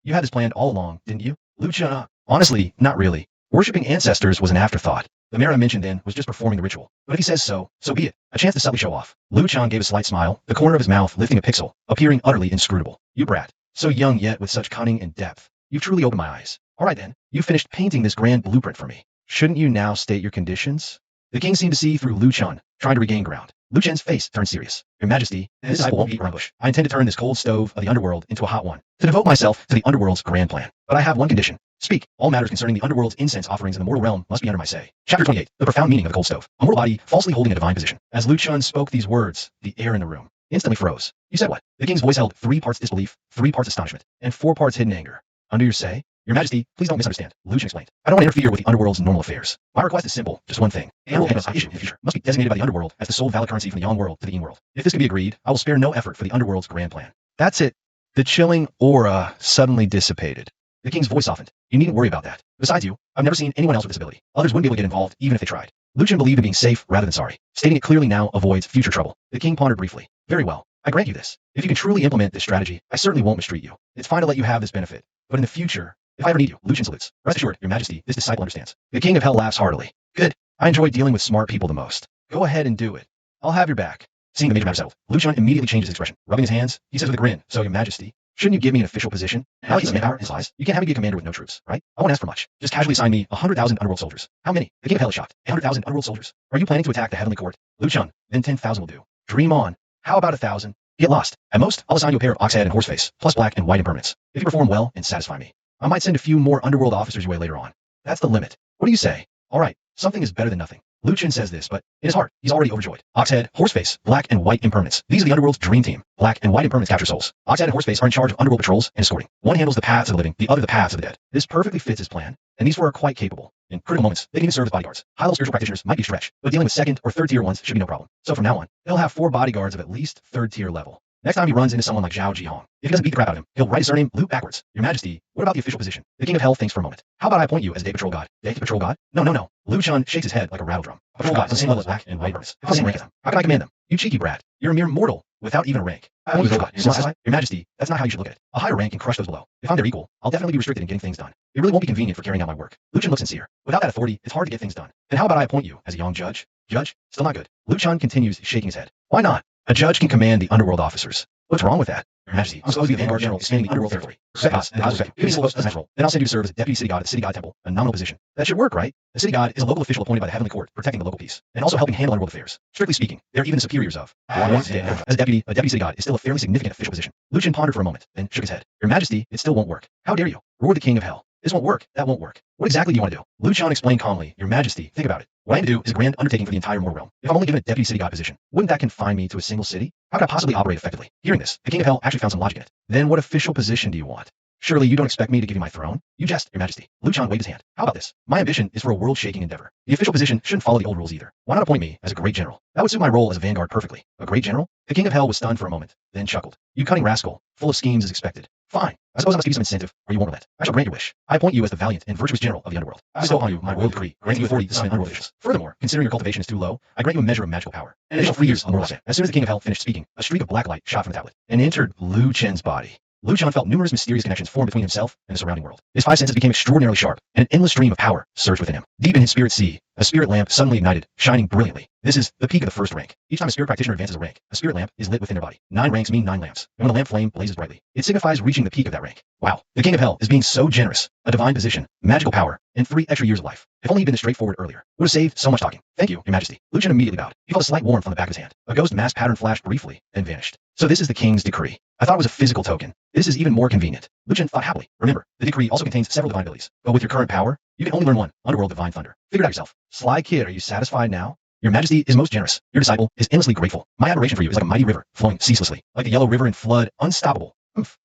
[SPEAKER 1] You had this planned all along, didn't you? Luke Chun, honestly, not really. Worshipping ancestors was an afterthought. The merit I mentioned then was just performing the ritual. But if he says so, so be it. A chance to subtly show off. Luke Chun gave a slight smile, the corner of his mouth lifting a pixel, appearing utterly inscrutable. You brat. So young yet with such cunning and depth. You've truly opened my eyes. All right then, you finished painting this grand blueprint for me. Shouldn't you now state your conditions? The king seemed to see through Luke Chun, trying to regain ground. Luke Chun's face turned serious. Your Majesty, this disciple won't beat around the bush. I intend to turn this cold stove of the underworld into a hot one, to devote myself to the underworld's grand plan. But I have one condition. Speak. All matters concerning the underworld's incense offerings in the mortal realm must be under my say. Chapter 28. The profound meaning of the cold stove. A mortal body falsely holding a divine position. As Luke Chun spoke these words, the air in the room instantly froze. You said what? The king's voice held 3 parts disbelief, 3 parts astonishment, and 4 parts hidden anger. Under your say? Your Majesty, please don't misunderstand. Luke Chun explained. I don't want to interfere with the underworld's normal affairs. My request is simple, just one thing. The underworld I issue in the future must be designated by the underworld as the sole valid currency from the Yang world to the Yin world. If this can be agreed, I will spare no effort for the underworld's grand plan. That's it. The chilling aura suddenly dissipated. The king's voice softened. You needn't worry about that. Besides you, I've never seen anyone else with this ability. Others wouldn't be able to get involved even if they tried. Luke Chun believed in being safe rather than sorry. Stating it clearly now avoids future trouble. The king pondered briefly. Very well. I grant you this. If you can truly implement this strategy, I certainly won't mistreat you. It's fine to let you have this benefit. But in the future, if I ever need you, Luke Chun salutes. Rest assured, Your Majesty, this disciple understands. The king of hell laughs heartily. Good. I enjoy dealing with smart people the most. Go ahead and do it. I'll have your back. Seeing the major matter settled, Luke Chun immediately changed his expression. Rubbing his hands, he says with a grin, so Your Majesty, shouldn't you give me an official position? Now he's a manpower in his lies. You can't have me be a commander with no troops, right? I won't ask for much. Just casually assign me 100,000 underworld soldiers. How many? The king of hell is shocked. 100,000 underworld soldiers? Are you planning to attack the heavenly court? Luke Chun, then 10,000 will do. Dream on. How about 1,000? Get lost. At most, I'll assign you a pair of ox head and horseface, plus black and white impermanence. If you perform well and satisfy me, I might send a few more underworld officers your way later on. That's the limit. What do you say? All right, something is better than nothing. Luke Chun says this, but in his heart, he's already overjoyed. Oxhead, Horseface, Black and White Impermanence. These are the underworld's dream team. Black and White Impermanence capture souls. Oxhead and Horseface are in charge of underworld patrols and escorting. One handles the paths of the living, the other the paths of the dead. This perfectly fits his plan, and these four are quite capable. In critical moments, they can even serve as bodyguards. High-level spiritual practitioners might be stretched, but dealing with second or third tier ones should be no problem. So from now on, he'll have 4 bodyguards of at least third tier level. Next time he runs into someone like Zhao Jihong, if he doesn't beat the crap out of him, he'll write his surname loop backwards. Your Majesty, what about the official position? The King of Hell thinks for a moment. How about I appoint you as Day Patrol God? Day Patrol God? No. Luke Chun shakes his head like a rattle drum. A patrol god is the same level as Black and White Impermanence. How the same rank as them? How can I command them? You cheeky brat. You're a mere mortal without even a rank. I appoint you patrol god. Satisfied? Your Majesty, that's not how you should look at it. A higher rank can crush those below. If I'm their equal, I'll definitely be restricted in getting things done. It really won't be convenient for carrying out my work. Luke Chun looks sincere. Without that authority, it's hard to get things done. Then how about I appoint you as a young judge? Judge? Still not good. Luke Chun continues shaking his head. Why not? A judge can command the underworld officers. What's wrong with that? Your Majesty, I'm supposed to be a Vanguard General expanding the underworld territory. Respect us, and I respect you. Give me the lowest role. Then I'll send you to serve as Deputy City God at the City God Temple, a nominal position. That should work, right? The City God is a local official appointed by the Heavenly Court, protecting the local peace, and also helping handle underworld affairs. Strictly speaking, they're even the superiors of. As a deputy City God is still a fairly significant official position. Lucian pondered for a moment, then shook his head. Your Majesty, it still won't work. How dare you? Roared the King of Hell. This won't work. That won't work. What exactly do you want to do? Lucian explained calmly. Your Majesty, think about it. What I aim to do is a grand undertaking for the entire mortal realm. If I'm only given a Deputy City God position, wouldn't that confine me to a single city? How could I possibly operate effectively? Hearing this, the King of Hell actually found some logic in it. Then what official position do you want? Surely you don't expect me to give you my throne? You jest, Your Majesty. Lucian waved his hand. How about this? My ambition is for a world-shaking endeavor. The official position shouldn't follow the old rules either. Why not appoint me as a great general? That would suit my role as a vanguard perfectly. A great general? The King of Hell was stunned for a moment, then chuckled. You cunning rascal, full of schemes as expected. Fine. I suppose I must give you some incentive, or you won't relent. I shall grant your wish. I appoint you as the valiant and virtuous general of the underworld. I bestow upon you my royal decree, granting you authority to summon underworld officials. Furthermore, considering your cultivation is too low, I grant you a measure of magical power. An additional 3 years of mortal span. As soon as the King of Hell finished speaking, a streak of black light shot from the tablet and entered Lu Chen's body. Lu Chen felt numerous mysterious connections form between himself and the surrounding world. His 5 senses became extraordinarily sharp, and an endless stream of power surged within him. Deep in his spirit sea, a spirit lamp suddenly ignited, shining brilliantly. This is the peak of the first rank. Each time a spirit practitioner advances a rank, a spirit lamp is lit within their body. 9 ranks mean 9 lamps, and when the lamp flame blazes brightly, it signifies reaching the peak of that rank. Wow, the King of Hell is being so generous. A divine position, magical power, and 3 extra years of life. If only he'd been this straightforward earlier, would have saved so much talking. Thank you, Your Majesty. Lu Chen immediately bowed. He felt a slight warmth on the back of his hand. A ghost mask pattern flashed briefly, then vanished. So this is the King's decree. I thought it was a physical token. This is even more convenient. Lu Chen thought happily. Remember, the decree also contains several divine abilities, but with your current power, you can only learn one, Underworld Divine Thunder. Figure it out yourself. Sly kid, are you satisfied now? Your Majesty is most generous. Your disciple is endlessly grateful. My adoration for you is like a mighty river, flowing ceaselessly, like the yellow river in flood, unstoppable.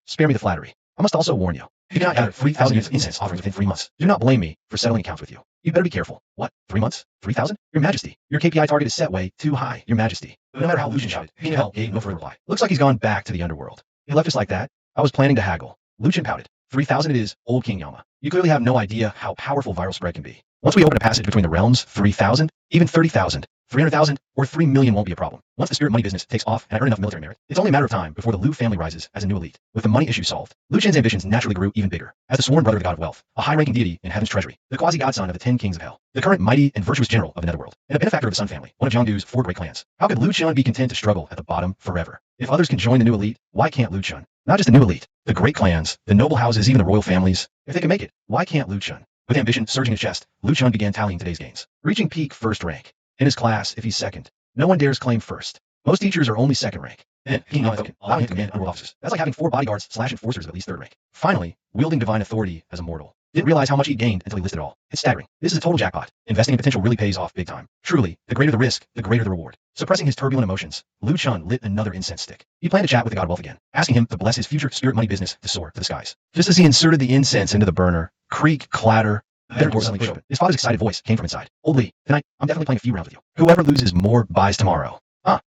[SPEAKER 1] Spare me the flattery. I must also warn you. You cannot gather 3,000 units of incense offerings within 3 months. Do not blame me for settling accounts with you. You better be careful. What? 3 months? 3,000? Your Majesty, your KPI target is set way too high, Your Majesty. No matter how Lucian shouted, King of Hell gave no further reply. Looks like he's gone back to the underworld. He left us like that? I was planning to haggle. Lucian pouted. 3,000 it is, old King Yama. You clearly have no idea how powerful viral spread can be. Once we open a passage between the realms, 3,000, even 30,000, 300,000, or 3 million won't be a problem. Once the spirit money business takes off and I earn enough military merit, it's only a matter of time before the Lu family rises as a new elite. With the money issue solved, Lu Chen's ambitions naturally grew even bigger. As the sworn brother of the God of Wealth, a high-ranking deity in Heaven's treasury, the quasi-godson of the 10 Kings of Hell, the current mighty and virtuous general of the Netherworld, and a benefactor of the Sun family, one of Jiangdu's 4 great clans. How could Lu Chen be content to struggle at the bottom forever? If others can join the new elite, why can't Lu Chen? Not just the new elite, the great clans, the noble houses, even the royal families. If they can make it, why can't Lu Chen? With ambition surging in his chest, Lu Chen began tallying today's gains. Reaching peak first rank. In his class, if he's second, no one dares claim first. Most teachers are only second rank. Then, King Yama token, allowing him to command underworld officers. That's like having 4 bodyguards / enforcers of at least 3rd rank. Finally, wielding divine authority as a mortal. Didn't realize how much he'd gained until he listed it all. It's staggering. This is a total jackpot. Investing in potential really pays off big time. Truly, the greater the risk, the greater the reward. Suppressing his turbulent emotions, Lu Chen lit another incense stick. He planned to chat with the God of Wealth again, asking him to bless his future spirit money business to soar to the skies. Just as he inserted the incense into the burner, creak, clatter, the door suddenly pushed open. His father's excited voice came from inside. Old Lee, tonight, I'm definitely playing a few rounds with you. Whoever loses more buys tomorrow.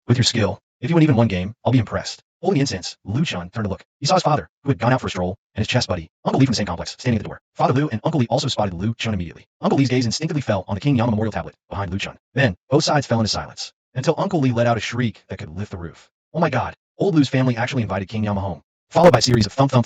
[SPEAKER 1] With your skill, if you win even one game, I'll be impressed. Holding the incense, Lu Chen turned to look. He saw his father, who had gone out for a stroll, and his chess buddy, Uncle Lee from the same complex, standing at the door. Father Lu and Uncle Lee also spotted Lu Chen immediately. Uncle Lee's gaze instinctively fell on the King Yama memorial tablet behind Lu Chen. Then, both sides fell into silence, until Uncle Lee let out a shriek that could lift the roof. Oh my God, old Lu's family actually invited King Yama home, followed by a series of thumps, and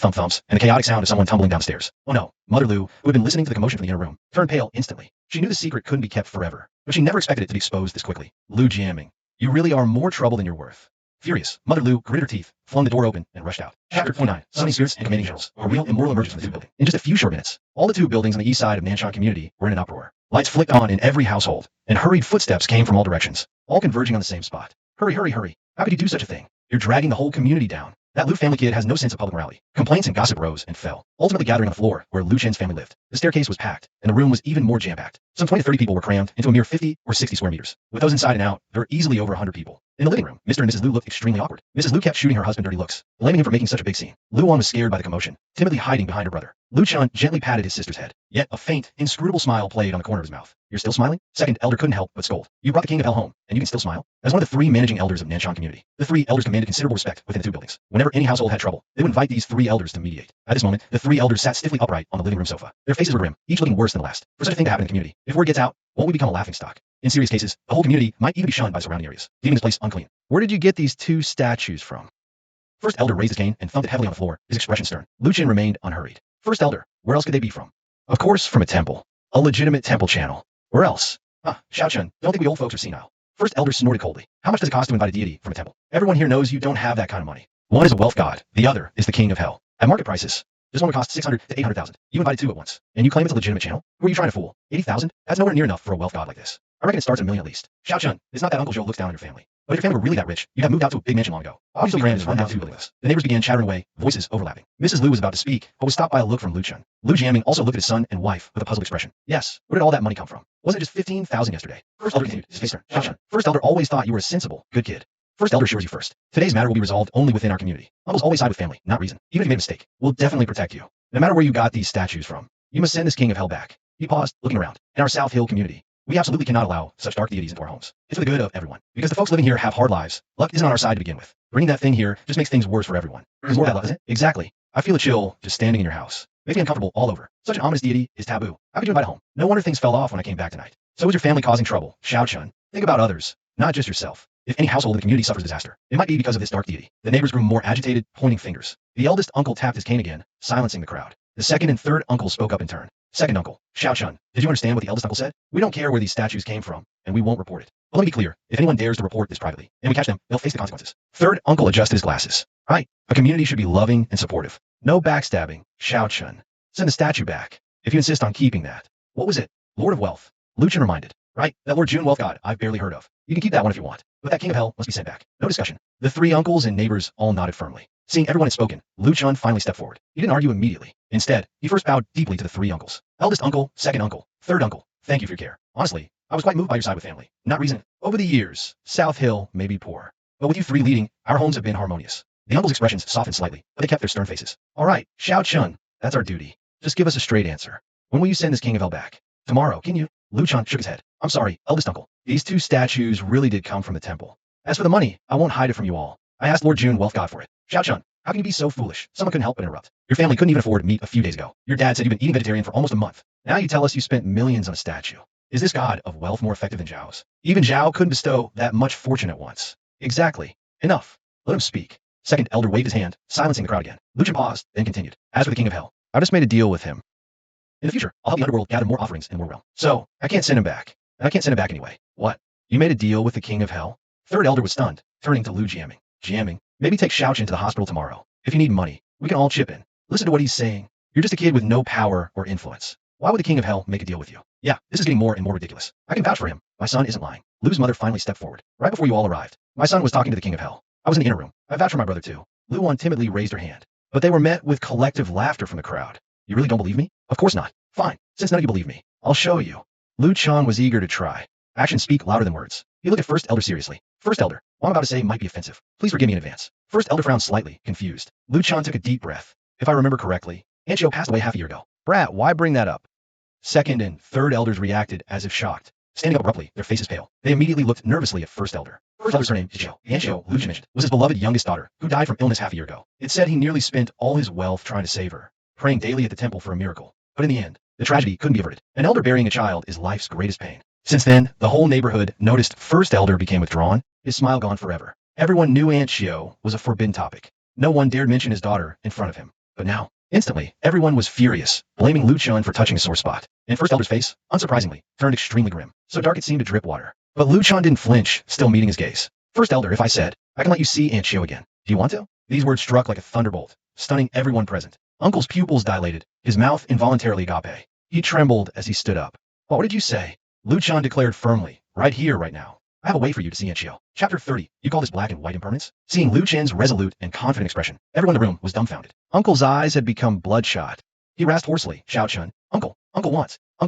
[SPEAKER 1] the chaotic sound of someone tumbling downstairs. Oh no, Mother Lu, who had been listening to the commotion from the inner room, turned pale instantly. She knew the secret couldn't be kept forever, but she never expected it to be exposed this quickly. Lu jamming. You really are more trouble than you're worth. Furious, Mother Lu gritted her teeth, flung the door open, and rushed out. Chapter 29, Summoning Spirits and Commanding Generals, a real immortal emergence from the 2 building. In just a few short minutes, all the 2 buildings on the east side of Nanshan Community were in an uproar. Lights flicked on in every household, and hurried footsteps came from all directions, all converging on the same spot. Hurry, hurry, hurry. How could you do such a thing? You're dragging the whole community down. That Lu family kid has no sense of public morality. Complaints and gossip rose and fell, ultimately gathering on the floor where Lu Chen's family lived. The staircase was packed, and the room was even more jam-packed. Some 20 to 30 people were crammed into a mere 50 or 60 square meters. With those inside and out, there were easily over 100 people. In the living room, Mr. and Mrs. Lu looked extremely awkward. Mrs. Lu kept shooting her husband dirty looks, blaming him for making such a big scene. Lu Wan was scared by the commotion, timidly hiding behind her brother. Lu Chen gently patted his sister's head, yet a faint, inscrutable smile played on the corner of his mouth. You're still smiling? Second elder couldn't help but scold. You brought the King of Hell home, and you can still smile? As one of the 3 managing elders of Nanshan Community, the 3 elders commanded considerable respect within the 2 buildings. Whenever any household had trouble, they would invite these 3 elders to mediate. At this moment, the 3 elders sat stiffly upright on the living room sofa. Their faces were grim, each looking worse than the last. For such a thing to happen in the community, if word gets out, won't we become a laughingstock? In serious cases, the whole community might even be shunned by surrounding areas, leaving this place unclean. Where did you get these 2 statues from? First elder raised his cane and thumped it heavily on the floor, his expression stern. Lu Chen remained unhurried. First elder, where else could they be from? Of course from a temple. A legitimate temple channel. Where else? Xiao Chen, don't think we old folks are senile. First elder snorted coldly. How much does it cost to invite a deity from a temple? Everyone here knows you don't have that kind of money. One is a wealth god. The other is the king of hell. At market prices, this one would cost 600 to 800,000. You invited two at once, and you claim it's a legitimate channel? Who are you trying to fool? 80,000? That's nowhere near enough for a wealth god like this. I reckon it starts at $1 million at least. Xiao Chun, it's not that Uncle Joe looks down on your family. But if your family were really that rich, you'd have moved out to a big mansion long ago. Obviously, Grand is run down too with us. The neighbors began chattering away, voices overlapping. Mrs. Liu was about to speak, but was stopped by a look from Lu Chun. Lu Jiaming also looked at his son and wife with a puzzled expression. Yes, where did all that money come from? Wasn't it just 15,000 yesterday? First elder continued, his face turned. Xiao Chun, First elder always thought you were a sensible, good kid. First elder assures you first. Today's matter will be resolved only within our community. Uncles always side with family, not reason. Even if you made a mistake, we'll definitely protect you. No matter where you got these statues from, you must send this king of hell back. He paused, looking around. In our South Hill community, we absolutely cannot allow such dark deities into our homes. It's for the good of everyone. Because the folks living here have hard lives. Luck isn't on our side to begin with. Bringing that thing here just makes things worse for everyone. There's more of that luck, isn't it? Exactly. I feel a chill just standing in your house. Makes me uncomfortable all over. Such an ominous deity is taboo. How could you invite home? No wonder things fell off when I came back tonight. So is your family causing trouble? Xiao Chun. Think about others, not just yourself. If any household in the community suffers disaster, it might be because of this dark deity. The neighbors grew more agitated, pointing fingers. The eldest uncle tapped his cane again, silencing the crowd. The second and third uncles spoke up in turn. Second uncle, Xiao Chun, did you understand what the eldest uncle said? We don't care where these statues came from, and we won't report it. But let me be clear, if anyone dares to report this privately, and we catch them, they'll face the consequences. Third uncle adjusted his glasses. Right, a community should be loving and supportive. No backstabbing, Xiao Chun. Send the statue back, if you insist on keeping that. What was it? Lord of Wealth. Lu Chun reminded. Right, that Lord Jun wealth god I've barely heard of. You can keep that one if you want, but that king of hell must be sent back. No discussion. The three uncles and neighbors all nodded firmly. Seeing everyone had spoken, Lu Chun finally stepped forward. He didn't argue immediately. Instead, he first bowed deeply to the three uncles. Eldest uncle, second uncle, third uncle, thank you for your care. Honestly, I was quite moved by your side with family, not reason. Over the years, South Hill may be poor, but with you three leading, our homes have been harmonious. The uncles' expressions softened slightly, but they kept their stern faces. All right, Xiao Chun, that's our duty. Just give us a straight answer. When will you send this king of hell back? Tomorrow, can you? Lu Chun shook his head. I'm sorry, eldest uncle. These two statues really did come from the temple. As for the money, I won't hide it from you all. I asked Lord Jun wealth god for it. Xiao Chun, how can you be so foolish? Someone couldn't help but interrupt. Your family couldn't even afford meat a few days ago. Your dad said you've been eating vegetarian for almost a month. Now you tell us you spent millions on a statue. Is this god of wealth more effective than Zhao's? Even Zhao couldn't bestow that much fortune at once. Exactly. Enough. Let him speak. Second elder waved his hand, silencing the crowd again. Lu Chun paused, then continued. As for the king of hell, I just made a deal with him. In the future, I'll help the underworld gather more offerings in more realm. So, I can't send him back. And I can't send him back anyway. What? You made a deal with the king of hell? Third elder was stunned, turning to Lu Jiaming. Jiaming, maybe take Xiao Chun to the hospital tomorrow. If you need money, we can all chip in. Listen to what he's saying. You're just a kid with no power or influence. Why would the king of hell make a deal with you? Yeah, this is getting more and more ridiculous. I can vouch for him. My son isn't lying. Lu's mother finally stepped forward, right before you all arrived. My son was talking to the king of hell. I was in the inner room. I vouch for my brother too. Lu Wan timidly raised her hand, but they were met with collective laughter from the crowd. You really don't believe me? Of course not. Fine. Since none of you believe me, I'll show you. Lu Chun was eager to try. Actions speak louder than words. He looked at First Elder seriously. First Elder, what I'm about to say might be offensive. Please forgive me in advance. First Elder frowned slightly, confused. Lu Chun took a deep breath. If I remember correctly, Anchio passed away half a year ago. Brat, why bring that up? Second and third elders reacted as if shocked. Standing up abruptly, their faces pale. They immediately looked nervously at First Elder. First Elder's surname is Jiao. Anchio, Lu Chun mentioned, was his beloved youngest daughter, who died from illness half a year ago. It said he nearly spent all his wealth trying to save her, praying daily at the temple for a miracle. But in the end, the tragedy couldn't be averted. An elder burying a child is life's greatest pain. Since then, the whole neighborhood noticed First Elder became withdrawn, his smile gone forever. Everyone knew Anchio was a forbidden topic. No one dared mention his daughter in front of him. But now, instantly, everyone was furious, blaming Lu Chun for touching a sore spot. And First Elder's face, unsurprisingly, turned extremely grim, so dark it seemed to drip water. But Lu Chun didn't flinch, still meeting his gaze. First Elder, if I said, I can let you see Anchio again. Do you want to? These words struck like a thunderbolt, stunning everyone present. Uncle's pupils dilated, his mouth involuntarily agape. He trembled as he stood up. What did you say? Lu Chun declared firmly, right here, right now. I have a way for you to see Anchio. Chapter 30. You call this black and white impermanence? Seeing Lu Chun's resolute and confident expression, everyone in the room was dumbfounded. Uncle's eyes had become bloodshot. He rasped hoarsely, Xiao Chun, Uncle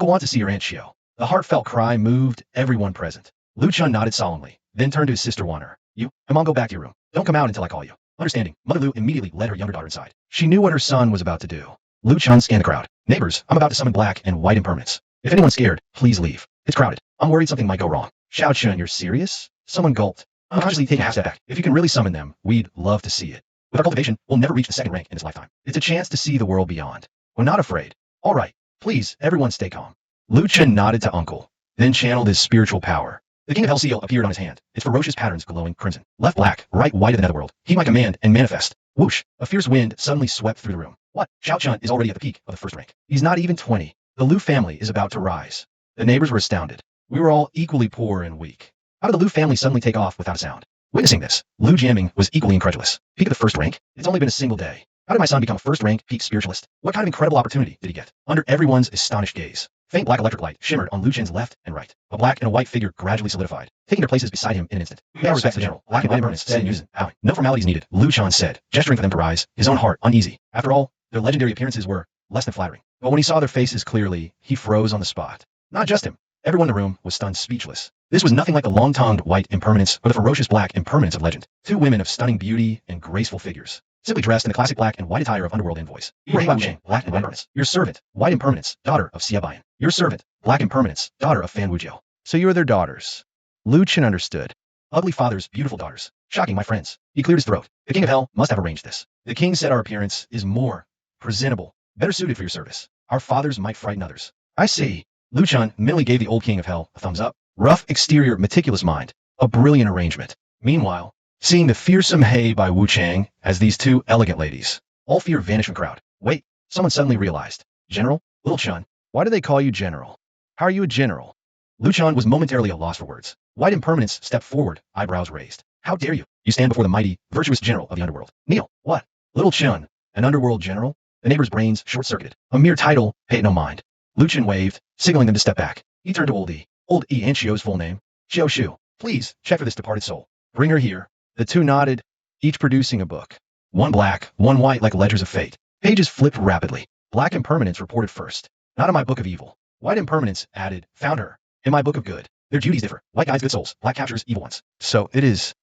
[SPEAKER 1] wants to see your Anchio. The heartfelt cry moved everyone present. Lu Chun nodded solemnly, then turned to his sister Wan'er. You, Mom, go back to your room. Don't come out until I call you. Understanding, Mother Lu immediately led her younger daughter inside. She knew what her son was about to do. Lu Chun scanned the crowd. Neighbors, I'm about to summon black and white impermanence. If anyone's scared, please leave. It's crowded. I'm worried something might go wrong. Xiao Chun, you're serious? Someone gulped. Unconsciously take a half step back. If you can really summon them, we'd love to see it. With our cultivation, we'll never reach the second rank in this lifetime. It's a chance to see the world beyond. We're not afraid. All right. Please, everyone stay calm. Lu Chun nodded to Uncle, then channeled his spiritual power. The King of Hell seal appeared on his hand, its ferocious patterns glowing crimson. Left black, right white of the netherworld. He might command and manifest. Whoosh! A fierce wind suddenly swept through the room. What? Xiao Chun is already at the peak of the first rank. He's not even 20. The Lu family is about to rise. The neighbors were astounded. We were all equally poor and weak. How did the Liu family suddenly take off without a sound? Witnessing this, Liu Jiaming was equally incredulous. Peak of the first rank? It's only been a single day. How did my son become a first-rank peak spiritualist? What kind of incredible opportunity did he get? Under everyone's astonished gaze, faint black electric light shimmered on Liu Chen's left and right. A black and a white figure gradually solidified, taking their places beside him in an instant. Pay our respects to the general. Black and white impermanence said in unison, bowing. No formalities needed, Liu Chan said, gesturing for them to rise, his own heart uneasy. After all, their legendary appearances were less than flattering. But when he saw their faces clearly, he froze on the spot. Not just him. Everyone in the room was stunned speechless. This was nothing like the long-tongued white impermanence or the ferocious black impermanence of legend. Two women of stunning beauty and graceful figures, simply dressed in the classic black and white attire of underworld envoys. You are Wu Cheng, black and white impermanence. Your servant, white impermanence, daughter of Xia Bayan. Your servant, black impermanence, daughter of Fan Wujiao.
[SPEAKER 2] So you are their daughters. Liu Chen understood.
[SPEAKER 1] Ugly fathers, beautiful daughters. Shocking, my friends. He cleared his throat. The king of hell must have arranged this. The king said our appearance is more presentable, better suited for your service. Our fathers might frighten others. I see. Liu Chen mentally gave the old king of hell a thumbs up. Rough exterior, meticulous mind. A brilliant arrangement. Meanwhile, seeing the fearsome He by Wu Chang as these two elegant ladies, all fear vanished from the crowd. Wait, someone suddenly realized. General, Little Chun.
[SPEAKER 2] Why do they call you general? How are you a general?
[SPEAKER 1] Liu Chun was momentarily at a loss for words. White impermanence stepped forward, eyebrows raised. How dare you? You stand before the mighty, virtuous general of the underworld. Kneel. What? Little Chun, an underworld general? The neighbor's brains short-circuited. A mere title, pay it no mind. Liu Chen waved, signaling them to step back. He turned to Old E. Old E and Xiao's full name. Xiao Shu, please, check for this departed soul. Bring her here.
[SPEAKER 2] The two nodded, each producing a book.
[SPEAKER 1] One black, one white like ledgers of fate. Pages flipped rapidly. Black impermanence reported first. Not in my book of evil. White impermanence added, found her. In my book of good. Their duties differ. White guides good souls. Black captures evil ones.
[SPEAKER 2] So it is.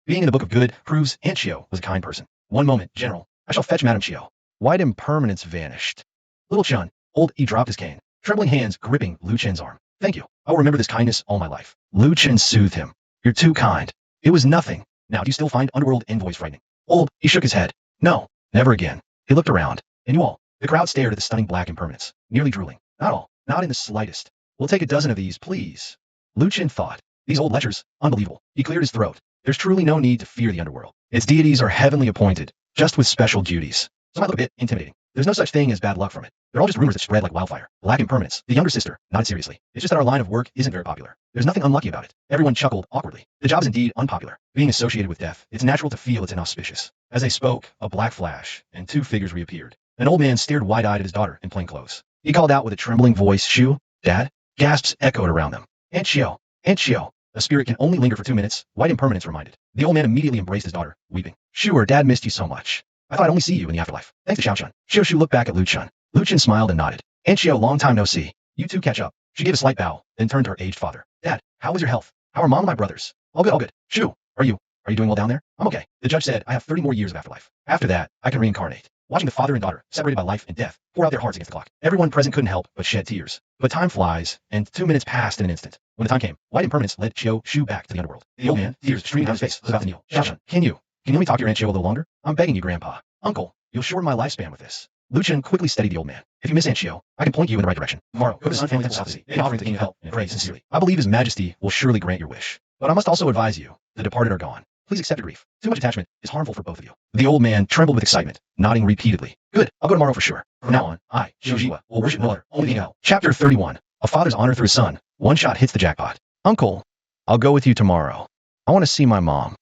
[SPEAKER 1] Being in the book of good proves Aunt Xiao was a kind person. One moment, General. I shall fetch Madame Xiao.
[SPEAKER 2] White impermanence vanished.
[SPEAKER 1] Little Chun. Old E dropped his cane. Trembling hands gripping Liu Chen's arm. Thank you. I will remember this kindness all my life. Liu Chen soothed him. You're too kind. It was nothing. Now do you still find underworld envoys frightening? Old, he shook his head. No, never again. He looked around. And you all. The crowd stared at the stunning black impermanence, nearly drooling. Not all. Not in the slightest. We'll take a dozen of these, please. Liu Chen thought. These old lectures. Unbelievable. He cleared his throat. There's truly no need to fear the underworld. Its deities are heavenly appointed, just with special duties. Some might look a bit intimidating. There's no such thing as bad luck from it. They're all just rumors that spread like wildfire. Black impermanence. The younger sister. Nodded seriously. It's just that our line of work isn't very popular. There's nothing unlucky about it. Everyone chuckled awkwardly. The job is indeed unpopular. Being associated with death, it's natural to feel it's inauspicious. As they spoke, a black flash, and two figures reappeared. An old man stared wide-eyed at his daughter in plain clothes. He called out with a trembling voice, Shu, Dad? Gasps echoed around them. Aunt Xiao, Aunt Xiao. A spirit can only linger for 2 minutes, white impermanence reminded. The old man immediately embraced his daughter, weeping. Sure, Dad missed you so much. I thought I'd only see you in the afterlife. Thanks to Xiao Chun. Xiao Shu looked back at Liu Chun. Liu Chen smiled and nodded. Aunt Xiao, long time no see. You two catch up. She gave a slight bow, then turned to her aged father. Dad, how was your health? How are Mom and my brothers? All good, all good. Shu, are you doing well down there? I'm okay. The judge said I have 30 more years of afterlife. After that, I can reincarnate. Watching the father and daughter, separated by life and death, pour out their hearts against the clock. Everyone present couldn't help but shed tears. But time flies, and 2 minutes passed in an instant. When the time came, white impermanence led Xiao Shu back to the underworld. The old man, tears streaming down his face, was about to kneel. Xiao Chun, can you let me talk to your Aunt Xiao a little longer? I'm begging you, Grandpa. Uncle, you'll shorten my lifespan with this. Liu Chen quickly steadied the old man. If you miss Aunt Xiao, I can point you in the right direction. Tomorrow, go to the Sun Family Temple South Sea, and offering to the King of Hell, and pray sincerely. I believe His Majesty will surely grant your wish. But I must also advise you, the departed are gone. Please accept your grief. Too much attachment is harmful for both of you. The old man trembled with excitement, nodding repeatedly. Good, I'll go tomorrow for sure. From now on, I, Xiao Jiwa, will worship no other, only the King of Hell. Chapter 31. A father's honor through his son. One shot hits the jackpot.
[SPEAKER 2] Uncle, I'll go with you tomorrow. I want to see my mom.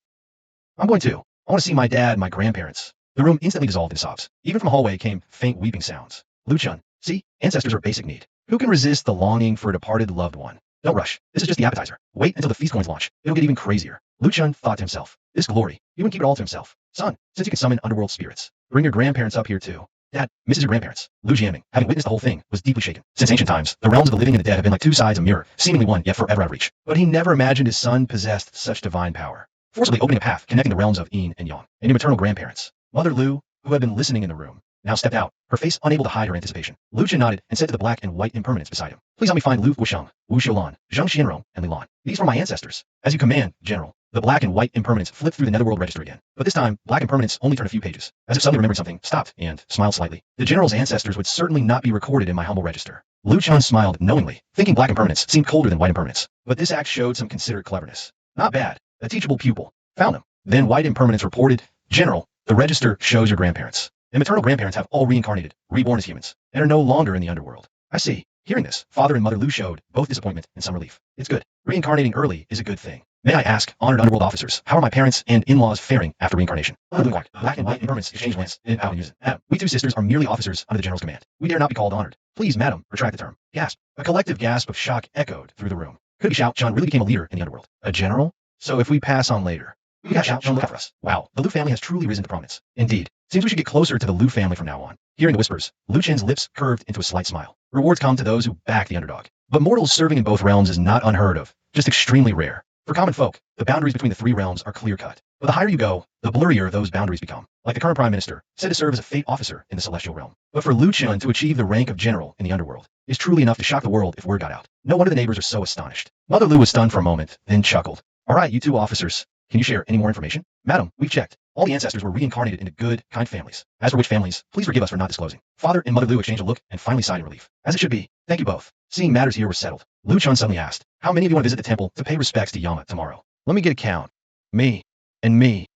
[SPEAKER 1] I'm going too. I want to see my dad, my grandparents. The room instantly dissolved in sobs. Even from the hallway came faint weeping sounds. Liu Chun, see, ancestors are a basic need. Who can resist the longing for a departed loved one? Don't rush. This is just the appetizer. Wait until the feast coins launch. It'll get even crazier. Liu Chun thought to himself. This glory, he wouldn't keep it all to himself. Son, since you can summon underworld spirits, bring your grandparents up here too. Dad, misses your grandparents. Liu Jiaming, having witnessed the whole thing, was deeply shaken. Since ancient times, the realms of the living and the dead have been like two sides of a mirror, seemingly one, yet forever out of reach. But he never imagined his son possessed such divine power, forcibly opening a path connecting the realms of Yin and Yang, and your maternal grandparents. Mother Liu, who had been listening in the room, now stepped out, her face unable to hide her anticipation. Liu Chen nodded and said to the black and white impermanence beside him, please help me find Liu Wusheng, Wu Xiulan, Zheng Xianrong, and Li Lan. These were my ancestors. As you command, General. The black and white impermanence flipped through the netherworld register again. But this time, black impermanence only turned a few pages. As if suddenly remembered something, stopped, and smiled slightly. The general's ancestors would certainly not be recorded in my humble register. Liu Chen smiled knowingly, thinking black impermanence seemed colder than white impermanence. But this act showed some considerate cleverness. Not bad. A teachable pupil. Found them. Then white impermanence reported, General, the register shows your grandparents. And maternal grandparents have all reincarnated, reborn as humans, and are no longer in the underworld. I see. Hearing this, Father and Mother Lu showed both disappointment and some relief. It's good. Reincarnating early is a good thing. May I ask, honored underworld officers, how are my parents and in-laws faring after reincarnation? Black and white impermanence exchange glance. Madam, we two sisters are merely officers under the general's command. We dare not be called honored. Please, madam, retract the term. Gasp. A collective gasp of shock echoed through the room. Could be Shao Chun really became a leader in the underworld.
[SPEAKER 2] A general? So if we pass on later.
[SPEAKER 1] We got Shao Chun look out for us. Wow, the Lu family has truly risen to prominence. Indeed. Seems we should get closer to the Lu family from now on. Hearing the whispers, Lu Chen's lips curved into a slight smile. Rewards come to those who back the underdog. But mortals serving in both realms is not unheard of, just extremely rare. For common folk, the boundaries between the three realms are clear-cut. But the higher you go, the blurrier those boundaries become. Like the current Prime Minister, said to serve as a fate officer in the celestial realm. But for Lu Chen to achieve the rank of general in the underworld is truly enough to shock the world if word got out. No wonder the neighbors are so astonished. Mother Lu was stunned for a moment, then chuckled. All right, you two officers, can you share any more information? Madam, we've checked. All the ancestors were reincarnated into good, kind families. As for which families, please forgive us for not disclosing. Father and Mother Lu exchanged a look and finally sighed in relief. As it should be. Thank you both. Seeing matters here were settled, Lu Chun suddenly asked, how many of you want to visit the temple to pay respects to Yama tomorrow?
[SPEAKER 2] Let me get a count. Me. And me.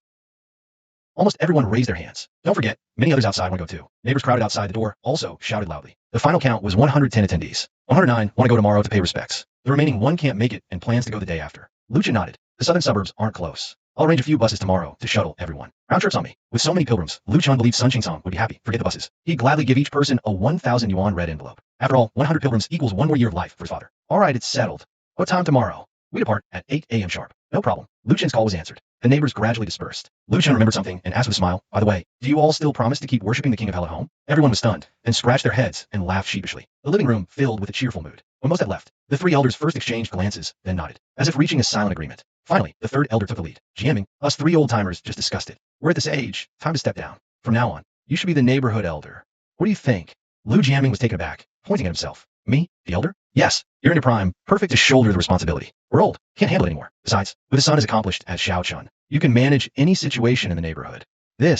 [SPEAKER 1] Almost everyone raised their hands. Don't forget, many others outside want to go too. Neighbors crowded outside the door also shouted loudly. The final count was 110 attendees. 109 want to go tomorrow to pay respects. The remaining one can't make it and plans to go the day after. Lu Chen nodded. The southern suburbs aren't close. I'll arrange a few buses tomorrow to shuttle everyone. Round trips on me. With so many pilgrims, Lu Chun believed Sun Qing would be happy. Forget the buses. He'd gladly give each person a 1,000 yuan red envelope. After all, 100 pilgrims equals one more year of life for his father. All right, it's settled. What time tomorrow? We depart at 8 a.m. sharp. No problem. Lu Chen's call was answered. The neighbors gradually dispersed. Lu Chen remembered something and asked with a smile, by the way, do you all still promise to keep worshipping the King of Hell at home? Everyone was stunned, then scratched their heads and laughed sheepishly. The living room filled with a cheerful mood. When most had left, the three elders first exchanged glances, then nodded, as if reaching a silent agreement. Finally, the third elder took the lead. Jamming, us three old-timers just discussed it. We're at this age, time to step down. From now on, you should be the neighborhood elder. What do you think? Lu Jiaming was taken aback, pointing at himself. Me? The elder? Yes, you're in your prime, perfect to shoulder the responsibility. We're old, can't handle it anymore. Besides, with a son as accomplished as Shao Chun, you can manage any situation in the neighborhood. The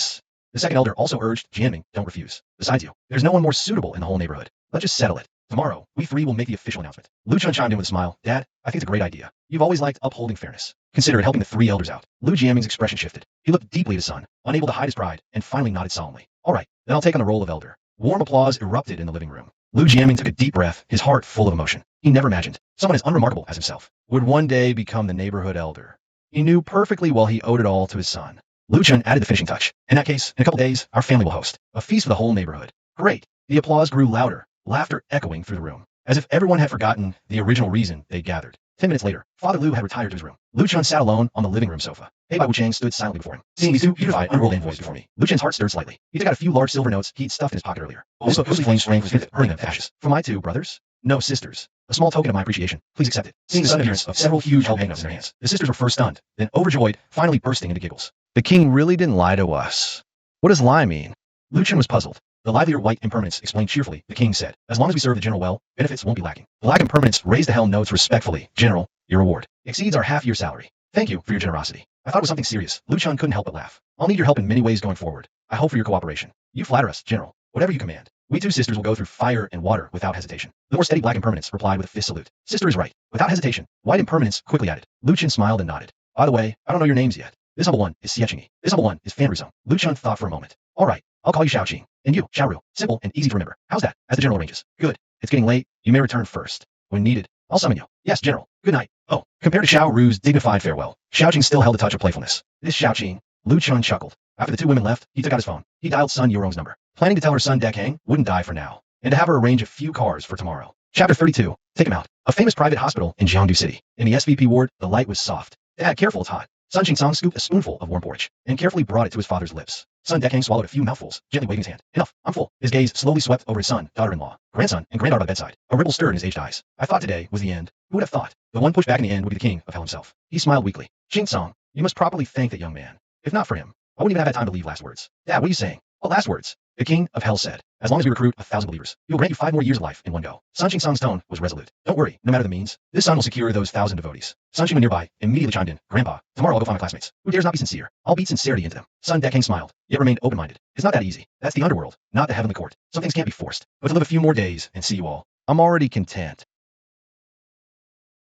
[SPEAKER 1] second elder also urged Jiaming, don't refuse. Besides you, there's no one more suitable in the whole neighborhood. Let's just settle it. Tomorrow, we three will make the official announcement. Lu Chun chimed in with a smile. Dad, I think it's a great idea. You've always liked upholding fairness. Consider helping the three elders out. Lu Jiaming's expression shifted. He looked deeply at his son, unable to hide his pride, and finally nodded solemnly. All right, then I'll take on the role of elder. Warm applause erupted in the living room. Lu Jiaming took a deep breath, his heart full of emotion. He never imagined someone as unremarkable as himself
[SPEAKER 2] would one day become the neighborhood elder. He knew perfectly well he owed it all to his son.
[SPEAKER 1] Lu Chun added the finishing touch. In that case, in a couple days, our family will host a feast for the whole neighborhood. Great. The applause grew louder, laughter echoing through the room, as if everyone had forgotten the original reason they gathered. 10 minutes later, Father Lu had retired to his room. Lu Chun sat alone on the living room sofa. Pei Bai Wuchang stood silently before him. Seeing these two beautified, unrolled envoys before me, Lu Chen's heart stirred slightly. He took out a few large silver notes he'd stuffed in his pocket earlier. Also, ghostly flames sprang from his hurling them to ashes. For my two brothers? No, sisters. A small token of my appreciation. Please accept it. Seeing the sudden appearance of several huge gold banknotes in their hands, the sisters were first stunned, then overjoyed, finally bursting into giggles.
[SPEAKER 2] The king really didn't lie to us. What does lie mean?
[SPEAKER 1] Lu Chen was puzzled. The livelier white impermanence explained cheerfully. The king said, as long as we serve the general well, benefits won't be lacking. The black impermanence raised the helm notes respectfully. General, your reward exceeds our half-year salary. Thank you for your generosity. I thought it was something serious. Lu Chun couldn't help but laugh. I'll need your help in many ways going forward. I hope for your cooperation. You flatter us, General. Whatever you command. We two sisters will go through fire and water without hesitation. The more steady black impermanence replied with a fist salute. Sister is right. Without hesitation. White impermanence quickly added. Lu Chen smiled and nodded. By the way, I don't know your names yet. This humble one is Xiechingi. This humble one is Fan Ruzong. Lu Chun thought for a moment. All right, I'll call you Shao Qing. And you, Xiao Ru. Simple and easy to remember. How's that? As the general arranges. Good. It's getting late. You may return first. When needed, I'll summon you. Yes, General. Good night. Oh, compared to Xiao Ru's dignified farewell, Shao Qing still held a touch of playfulness. This Shao Qing. Lu Chun chuckled. After the two women left, he took out his phone. He dialed Sun Yurong's number, planning to tell her son Dekang wouldn't die for now, and to have her arrange a few cars for tomorrow. Chapter 32. Take him out. A famous private hospital in Jiangdu City. In the SVP ward, the light was soft. Dad, careful, it's hot. Sun Qing scooped a spoonful of warm porridge and carefully brought it to his father's lips. Son Dekang swallowed a few mouthfuls, gently waving his hand. Enough, I'm full. His gaze slowly swept over his son, daughter-in-law, grandson, and granddaughter by the bedside. A ripple stirred in his aged eyes. I thought today was the end. Who would have thought? The one pushed back in the end would be the king of hell himself. He smiled weakly. Qing Song, you must properly thank that young man. If not for him, I wouldn't even have had time to leave last words. Dad, what are you saying? What last words? The king of hell said, as long as we recruit 1,000 believers, he will grant you 5 more years of life in one go. Sun Qing Song's tone was resolute. Don't worry, no matter the means, this son will secure those 1,000 devotees. Sun Qing nearby immediately chimed in. Grandpa, tomorrow I'll go find my classmates. Who dares not be sincere? I'll beat sincerity into them. Sun Dekang smiled, yet remained open-minded. It's not that easy. That's the underworld, not the heavenly court. Some things can't be forced. But to live a few more days and see you all,
[SPEAKER 2] I'm already content.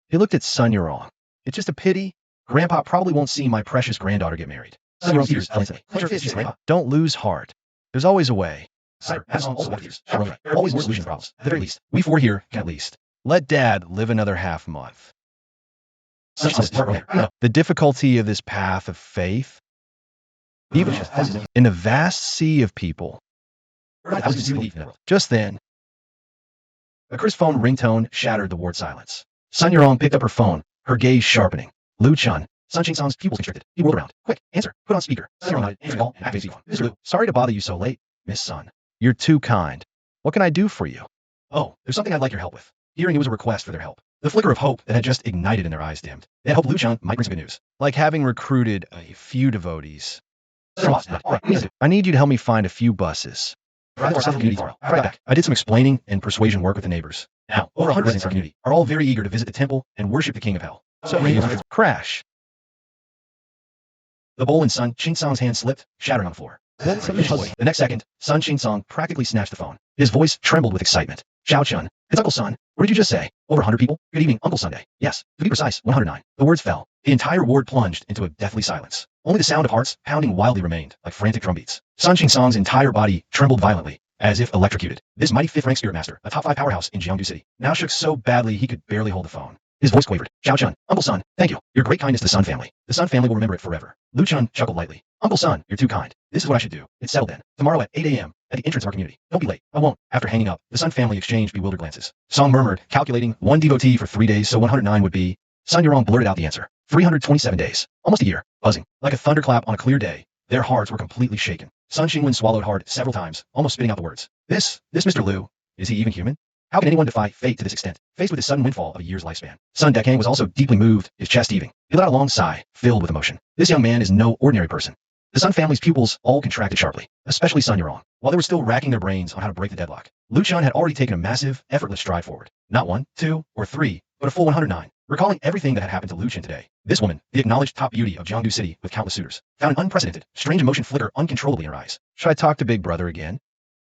[SPEAKER 2] He looked at Sun Yurong. It's just a pity. Grandpa probably won't see my precious granddaughter get married.
[SPEAKER 1] Sun Yurong's tears fell instantly. Clench your fist, Grandpa.
[SPEAKER 2] Don't lose heart. There's always a way.
[SPEAKER 1] Cider, Amazon also water There are always more solutions to problems. At the very least, we four here can at least
[SPEAKER 2] Let Dad live another half month.
[SPEAKER 1] No.
[SPEAKER 2] The difficulty of this path of faith, even in the vast sea of people. Just then, a crisp phone ringtone shattered the ward silence. Sun Yurong picked up her phone, her gaze sharpening. Lu Chun. Sun Ching Song's pupils constricted. He whirled around. Quick, answer. Put on speaker. Sun Yurong nodded. Answer call and activate speakerphone. Mr. Lu, sorry to bother you so late, Miss Sun. You're too kind. What can I do for you?
[SPEAKER 1] Oh, there's something I'd like your help with. Hearing it was a request for their help. The flicker of hope that had just ignited in their eyes dimmed. They had hoped Lu Chun might bring some good news.
[SPEAKER 2] Like having recruited a few devotees.
[SPEAKER 1] All right,
[SPEAKER 2] I need you to help me find a few buses.
[SPEAKER 1] Right back. I did some explaining and persuasion work with the neighbors. Now, over 100 residents in our community are all very eager to visit the temple and worship the King of Hell. So,
[SPEAKER 2] Crash.
[SPEAKER 1] the bowl in Sun Ching Song's hand slipped, shattering on the floor. The next second, Sun Ching Song practically snatched the phone. His voice trembled with excitement. Xiao Chun, it's Uncle Sun. What did you just say? Over 100 people? Good evening, Uncle Sunday. Yes, to be precise, 109. The words fell. The entire ward plunged into a deathly silence. Only the sound of hearts pounding wildly remained, like frantic drumbeats. Sun Ching Song's entire body trembled violently, as if electrocuted. This mighty fifth-rank spirit master, a top 5 powerhouse in Jiangdu City, now shook so badly he could barely hold the phone. His voice quavered. Xiao Chun, Uncle Sun, thank you. Your great kindness to the Sun family. The Sun family will remember it forever. Lu Chun chuckled lightly. Uncle Sun, you're too kind. This is what I should do. It's settled then. Tomorrow at 8 a.m. at the entrance of our community. Don't be late. I won't. After hanging up, the Sun family exchanged bewildered glances. Song murmured, calculating 1 devotee for 3 days, so 109 would be. Sun Yurong blurted out the answer. 327 days. Almost a year. Buzzing. Like a thunderclap on a clear day. Their hearts were completely shaken. Sun Xingwen swallowed hard several times, almost spitting out the words. This Mr. Lu, is he even human? How can anyone defy fate to this extent, faced with the sudden windfall of a year's lifespan? Sun Dekang was also deeply moved, his chest heaving. He let out a long sigh, filled with emotion. This young man is no ordinary person. The Sun family's pupils all contracted sharply, especially Sun Yurong. While they were still racking their brains on how to break the deadlock, Lu Chun had already taken a massive, effortless stride forward. Not 1, 2, or 3, but a full 109. Recalling everything that had happened to Lu Chun today, this woman, the acknowledged top beauty of Jiangdu City with countless suitors, found an unprecedented, strange emotion flicker uncontrollably in her eyes.
[SPEAKER 2] Should I talk to Big Brother again?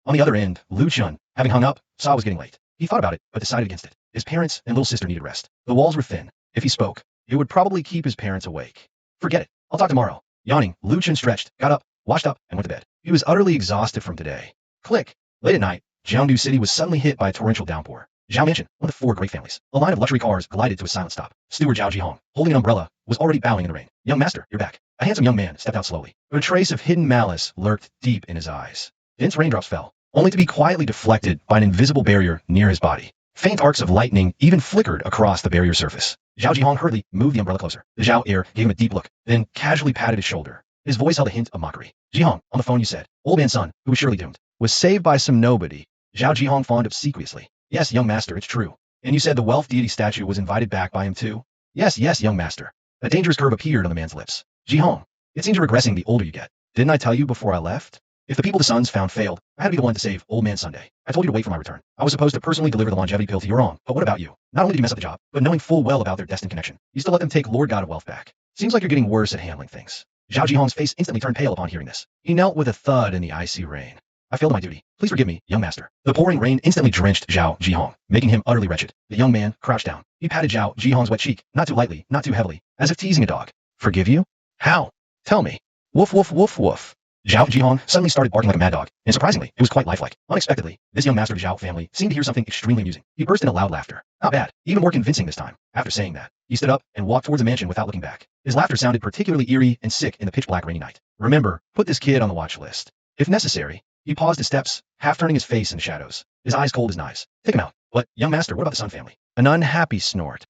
[SPEAKER 1] On the other end, Lu Chun, having hung up, saw it was getting late. He thought about it, but decided against it. His parents and little sister needed rest. The walls were thin. If he spoke,
[SPEAKER 2] It would probably keep his parents awake.
[SPEAKER 1] forget it. I'll talk tomorrow. Yawning, Lu Chun stretched, got up, washed up, and went to bed.
[SPEAKER 2] He was utterly exhausted from today.
[SPEAKER 1] Click. Late at night, Jiangdu City was suddenly hit by a torrential downpour. Zhao Mansion, one of the 4 great families. A line of luxury cars glided to a silent stop. Steward Zhao Jihong, holding an umbrella, was already bowing in the rain. Young master, you're back. A handsome young man stepped out slowly, but a trace of hidden malice lurked deep in his eyes. Dense raindrops fell, only to be quietly deflected by an invisible barrier near his body. Faint arcs of lightning even flickered across the barrier surface. Zhao Jihong hurriedly moved the umbrella closer. The Zhao heir gave him a deep look, then casually patted his shoulder. His voice held a hint of mockery. Jihong, on the phone you said, old man's son, who was surely doomed,
[SPEAKER 2] Was saved by some nobody.
[SPEAKER 1] Zhao Jihong fawned obsequiously. Yes, young master, it's true. And you said the wealth deity statue was invited back by him too? Yes, young master. A dangerous curve appeared on the man's lips. Jihong, it seems you're regressing the older you get.
[SPEAKER 2] Didn't I tell you before I left?
[SPEAKER 1] If the people the Suns found failed, I had to be the one to save Old Man Sunday. I told you to wait for my return. I was supposed to personally deliver the longevity pill to Yurong, but what about you? Not only did you mess up the job, but knowing full well about their destined connection, you still let them take Lord God of Wealth back. Seems like you're getting worse at handling things. Zhao Jihong's face instantly turned pale upon hearing this.
[SPEAKER 2] He knelt with a thud in the icy rain.
[SPEAKER 1] I failed my duty. Please forgive me, young master. The pouring rain instantly drenched Zhao Jihong, making him utterly wretched. The young man crouched down. He patted Zhao Jihong's wet cheek, not too lightly, not too heavily, as if teasing a dog.
[SPEAKER 2] Forgive you?
[SPEAKER 1] How?
[SPEAKER 2] Tell me.
[SPEAKER 1] Woof, woof, woof, woof. Zhao Jihong suddenly started barking like a mad dog, and surprisingly, it was quite lifelike. Unexpectedly, this young master of the Zhao family seemed to hear something extremely amusing. He burst into loud laughter. Not bad, even more convincing this time. After saying that, he stood up and walked towards the mansion without looking back. His laughter sounded particularly eerie and sick in the pitch-black rainy night.
[SPEAKER 2] Remember, put this kid on the watch list.
[SPEAKER 1] If necessary. He paused his steps, half turning his face in the shadows, his eyes cold as knives. Take him out. But, young master, what about the Sun family?
[SPEAKER 2] An unhappy snort.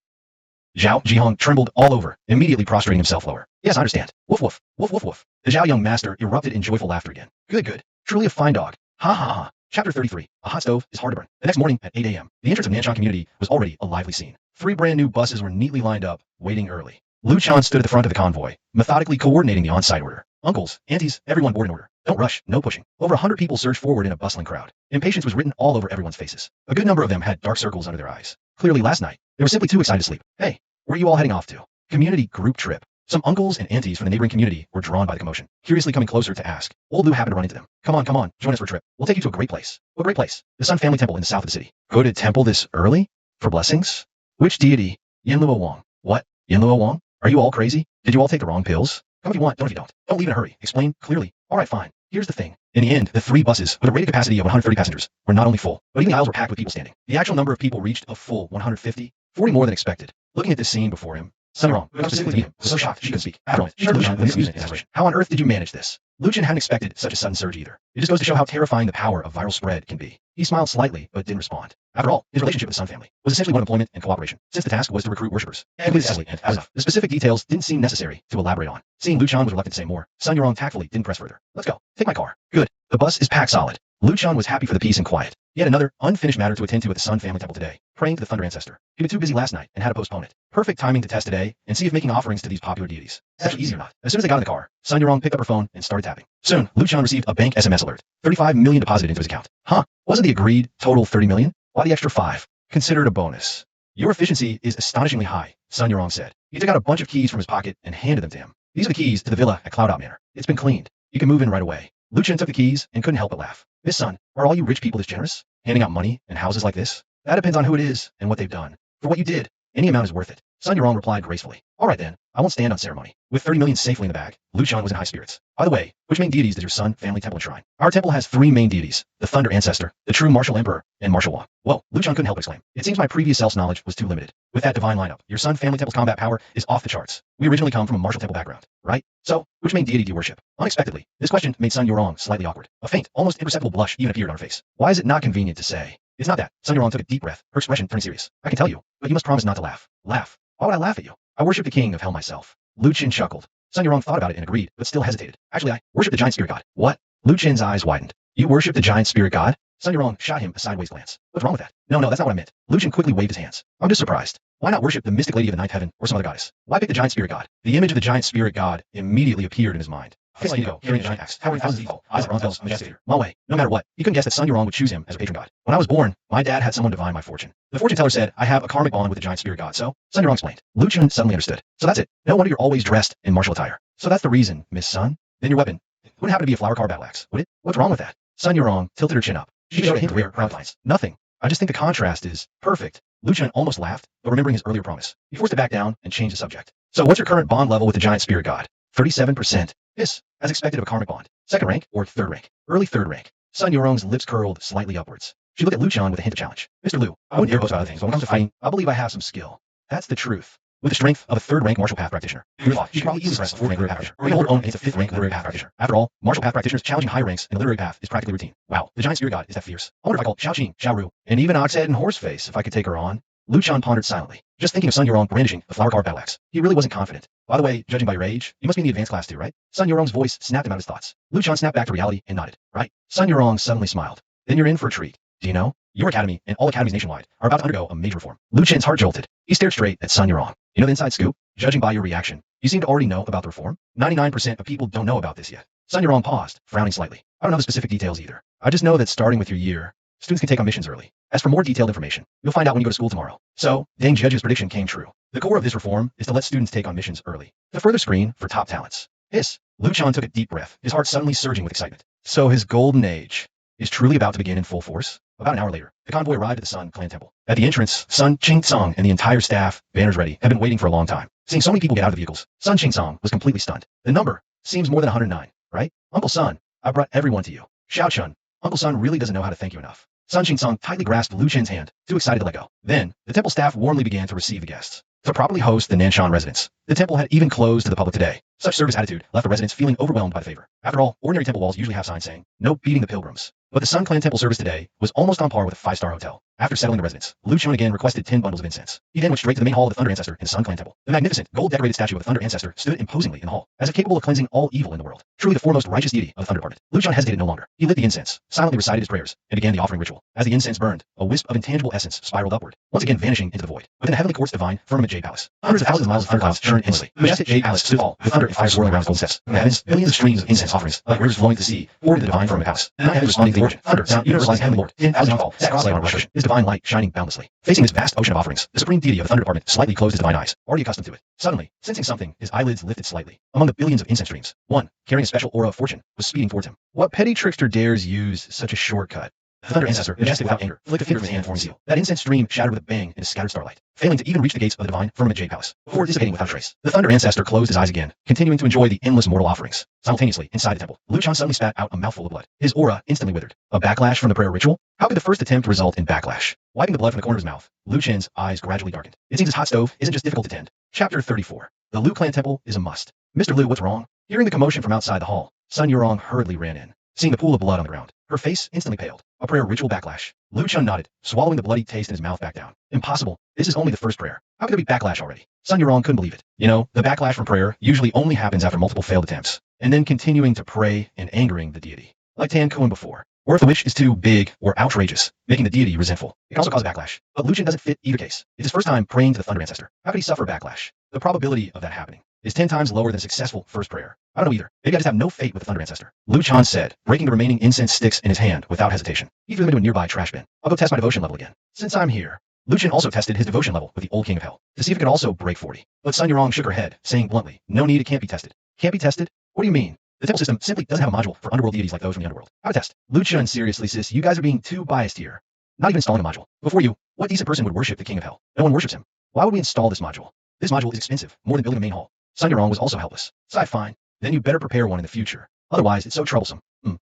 [SPEAKER 1] Zhao Jihong trembled all over, immediately prostrating himself lower. Yes, I understand. Woof, woof, woof, woof, woof. The Zhao young master erupted in joyful laughter again. Good. Truly a fine dog. Ha ha ha. Chapter 33. A hot stove is hard to burn. The next morning at 8 a.m., the entrance of Nanchang community was already a lively scene. 3 brand new buses were neatly lined up, waiting early. Lu Chun stood at the front of the convoy, methodically coordinating the on-site order. Uncles, aunties, everyone board in order. Don't rush, no pushing. Over 100 people surged forward in a bustling crowd. Impatience was written all over everyone's faces. A good number of them had dark circles under their eyes. Clearly last night, they were simply too excited to sleep. Hey, where are you all heading off to? Community group trip. Some uncles and aunties from the neighboring community were drawn by the commotion, curiously coming closer to ask. Old Lu happened to run into them. Come on, join us for a trip. We'll take you to a great place. What great place? The Sun Family Temple in the south of the city.
[SPEAKER 2] Go to temple this early? For blessings? Which deity?
[SPEAKER 1] Yinluo Wang. What? Yinluo Wang? Are you all crazy? Did you all take the wrong pills? Come if you want, don't if you don't. Don't leave in a hurry. Explain clearly. All right, fine. Here's the thing. In the end, the 3 buses, with a rated capacity of 130 passengers, were not only full, but even the aisles were packed with people standing. The actual number of people reached a full 150, 40 more than expected. Looking at this scene before him, Sun Yurong, who specifically to meet him, was so shocked she couldn't speak. After all, she turned to Luchan with amusement in his expression. How on earth did you manage this? Luchan hadn't expected such a sudden surge either. It just goes to show how terrifying the power of viral spread can be. He smiled slightly, but didn't respond. After all, his relationship with the Sun family was essentially one of employment and cooperation, since the task was to recruit worshippers. And successfully and as enough. The specific details didn't seem necessary to elaborate on. Seeing Luchan was reluctant to say more, Sun Yurong tactfully didn't press further. Let's go. Take my car. Good. The bus is packed solid. Luchan was happy for the peace and quiet. He had another unfinished matter to attend to at the Sun family temple today, praying to the Thunder Ancestor. He'd been too busy last night and had to postpone it. Perfect timing to test today and see if making offerings to these popular deities is actually easy or not. As soon as they got in the car, Sun Yurong picked up her phone and started tapping. Soon, Luchan received a bank SMS alert. 35 million deposited into his account. Huh? Wasn't the agreed total 30 million? Why the extra 5? Consider it a bonus. Your efficiency is astonishingly high, Sun Yurong said. He took out a bunch of keys from his pocket and handed them to him. These are the keys to the villa at Cloud Out Manor. It's been cleaned. You can move in right away. Luchan took the keys and couldn't help but laugh. Miss Sun, are all you rich people this generous? Handing out money and houses like this? That depends on who it is and what they've done. For what you did, any amount is worth it. Sun Yurong replied gracefully. All right then, I won't stand on ceremony. With 30 million safely in the bag, Luchan was in high spirits. By the way, which main deities does your Sun family temple enshrine? Our temple has 3 main deities, the Thunder Ancestor, the true Martial Emperor, and Martial Wong. Whoa, Luchan couldn't help but exclaim. It seems my previous self's knowledge was too limited. With that divine lineup, your Sun family temple's combat power is off the charts. We originally come from a martial temple background, right? So, which main deity do you worship? Unexpectedly, this question made Sun Yurong slightly awkward. A faint, almost imperceptible blush even appeared on her face. Why is it not convenient to say? It's not that. Sun Yurong took a deep breath, her expression turning serious. I can tell you, but you must promise not to laugh. Laugh? Why would I laugh at you? I worship the king of hell myself. Luchan chuckled. Sun Yurong thought about it and agreed, but still hesitated. Actually, I worship the giant spirit god. What? Luchan's eyes widened. You worship the giant spirit god? Sun Yurong shot him a sideways glance. What's wrong with that? No, that's not what I meant. Luchan quickly waved his hands. I'm just surprised. Why not worship the mystic lady of the ninth heaven or some other goddess? Why pick the giant spirit god? The image of the giant spirit god immediately appeared in his mind. Face Indigo, carrying a giant axe, towering thousands of people, eyes of bronze bells, majestic figure. Malway, no matter what, he couldn't guess that Sun Yurong would choose him as a patron god. When I was born, my dad had someone divine my fortune. The fortune teller said I have a karmic bond with the giant spirit god, so Sun Yurong explained. Luchan suddenly understood. So that's it. No wonder you're always dressed in martial attire. So that's the reason, Miss Sun. Then your weapon wouldn't happen to be a flower carved battle axe, would it? What's wrong with that? Sun Yurong tilted her chin up. She showed a hint of rare proud lines. Nothing. I just think the contrast is perfect. Luchan almost laughed, but remembering his earlier promise, he forced it back down and changed the subject. So what's your current bond level with the giant spirit god? 37%. Yes, as expected of a karmic bond. Second rank or third rank? Early third rank. Sun Yurong's lips curled slightly upwards. She looked at Luchan with a hint of challenge. Mr. Liu, I wouldn't dare boast about other things, but when it comes to fighting, I believe I have some skill. That's the truth. With the strength of a third-rank martial path practitioner, you thought she could probably easily impress a fourth-rank literary path practitioner, or even hold her own against a fifth-rank literary path practitioner. After all, martial path practitioners challenging high ranks in the literary path is practically routine. Wow, the giant spirit god is that fierce. I wonder if I call Xiaoqing, Xiaoru, and even Oxhead and Horseface if I could take her on. Luchan pondered silently, just thinking of Sun Yurong brandishing the flower-carved battle axe. He really wasn't confident. By the way, judging by your age, you must be in the advanced class too, right? Sun Yurong's voice snapped him out of his thoughts. Luchan snapped back to reality and nodded. Right? Sun Yurong suddenly smiled. Then you're in for a treat. Do you know? Your academy and all academies nationwide are about to undergo a major reform. Luchan's heart jolted. He stared straight at Sun Yurong. You know the inside scoop? Judging by your reaction, you seem to already know about the reform. 99% of people don't know about this yet. Sun Yurong paused, frowning slightly. I don't know the specific details either. I just know that starting with your year, students can take on missions early. As for more detailed information, you'll find out when you go to school tomorrow. So, Dang Judge's prediction came true. The core of this reform is to let students take on missions early, to further screen for top talents. Hiss. Luchan took a deep breath, his heart suddenly surging with excitement. So his golden age is truly about to begin in full force? About an hour later, the convoy arrived at the Sun Clan Temple. At the entrance, Sun Qingsong and the entire staff, banners ready, had been waiting for a long time. Seeing so many people get out of the vehicles, Sun Qingsong was completely stunned. The number seems more than 109, right? Uncle Sun, I brought everyone to you. Xiao Chun, Uncle Sun really doesn't know how to thank you enough. Sun Qingsong tightly grasped Luchan's hand, too excited to let go. Then, the temple staff warmly began to receive the guests. To properly host the Nanshan residents, the temple had even closed to the public today. Such service attitude left the residents feeling overwhelmed by the favor. After all, ordinary temple walls usually have signs saying, "No beating the pilgrims." But the Sun Clan temple service today was almost on par with a 5-star hotel. After settling the residents, Luchan again requested 10 bundles of incense. He then went straight to the main hall of the Thunder Ancestor in the Sun Clan temple. The magnificent, gold-decorated statue of the Thunder Ancestor stood imposingly in the hall, as if capable of cleansing all evil in the world. Truly the foremost righteous deity of the Thunder Department. Luchan hesitated no longer. He lit the incense, silently recited his prayers, and began the offering ritual. As the incense burned, a wisp of intangible essence spiraled upward, once again vanishing into the void. Within the heavenly court's divine firmament jade palace, hundreds of thousands of miles of thunder clouds churned endlessly. The majestic jade palace stood tall, with thunder and fire swirling around its golden steps. From the heavens, billions of streams of incense offerings, like rivers flowing to the sea, poured into the divine firmament palace. The night heavens responding to the origin, thunder, sound, universalized heavenly lord, 10,000 fall, sat cross-legged on a rush, his divine light shining boundlessly. Facing this vast ocean of offerings, the supreme deity of the Thunder Department slightly closed his divine eyes, already accustomed to it. Suddenly, sensing something, his eyelids lifted slightly. Among the billions of incense streams, one, carrying a special aura of fortune, was speeding towards him. What petty trickster dares use such a shortcut? The thunder ancestor, majestic without anger, flicked a finger from his hand forming a seal. That incense stream shattered with a bang in scattered starlight, failing to even reach the gates of the divine firmament jade palace, before dissipating without a trace. The thunder ancestor closed his eyes again, continuing to enjoy the endless mortal offerings. Simultaneously, inside the temple, Liu Chan suddenly spat out a mouthful of blood. His aura instantly withered. A backlash from the prayer ritual? How could the first attempt result in backlash? Wiping the blood from the corner of his mouth, Liu Chen's eyes gradually darkened. It seems his hot stove isn't just difficult to tend. Chapter 34. The Liu clan temple is a must. Mr. Liu, what's wrong? Hearing the commotion from outside the hall, Sun Yurong hurriedly ran in. Seeing the pool of blood on the ground, her face instantly paled. A prayer ritual backlash. Liu Chun nodded, swallowing the bloody taste in his mouth back down. Impossible. This is only the first prayer. How could there be backlash already? Sun Yurong couldn't believe it. You know, the backlash from prayer usually only happens after multiple failed attempts, and then continuing to pray and angering the deity, like Tan Kun before. Or if the wish is too big or outrageous, making the deity resentful. It can also cause backlash. But Liu Chen doesn't fit either case. It's his first time praying to the Thunder Ancestor. How could he suffer backlash? The probability of that happening is 10 times lower than a successful first prayer. I don't know either. Maybe I just have no fate with the Thunder Ancestor. Liu Chan said, breaking the remaining incense sticks in his hand without hesitation. He threw them into a nearby trash bin. I'll go test my devotion level again. Since I'm here. Liu Chen also tested his devotion level with the old King of Hell to see if it could also break 40. But Sun Yurong shook her head, saying bluntly, no need, it can't be tested. Can't be tested? What do you mean? The temple system simply doesn't have a module for underworld deities like those from the underworld. How to test? Liu Chen, seriously sis, you guys are being too biased here. Not even installing a module. Before you, what decent person would worship the King of Hell? No one worships him. Why would we install this module? This module is expensive, more than building a main hall. Sun Yurong was also helpless. Sighed fine. Then you better prepare one in the future. Otherwise, it's so troublesome.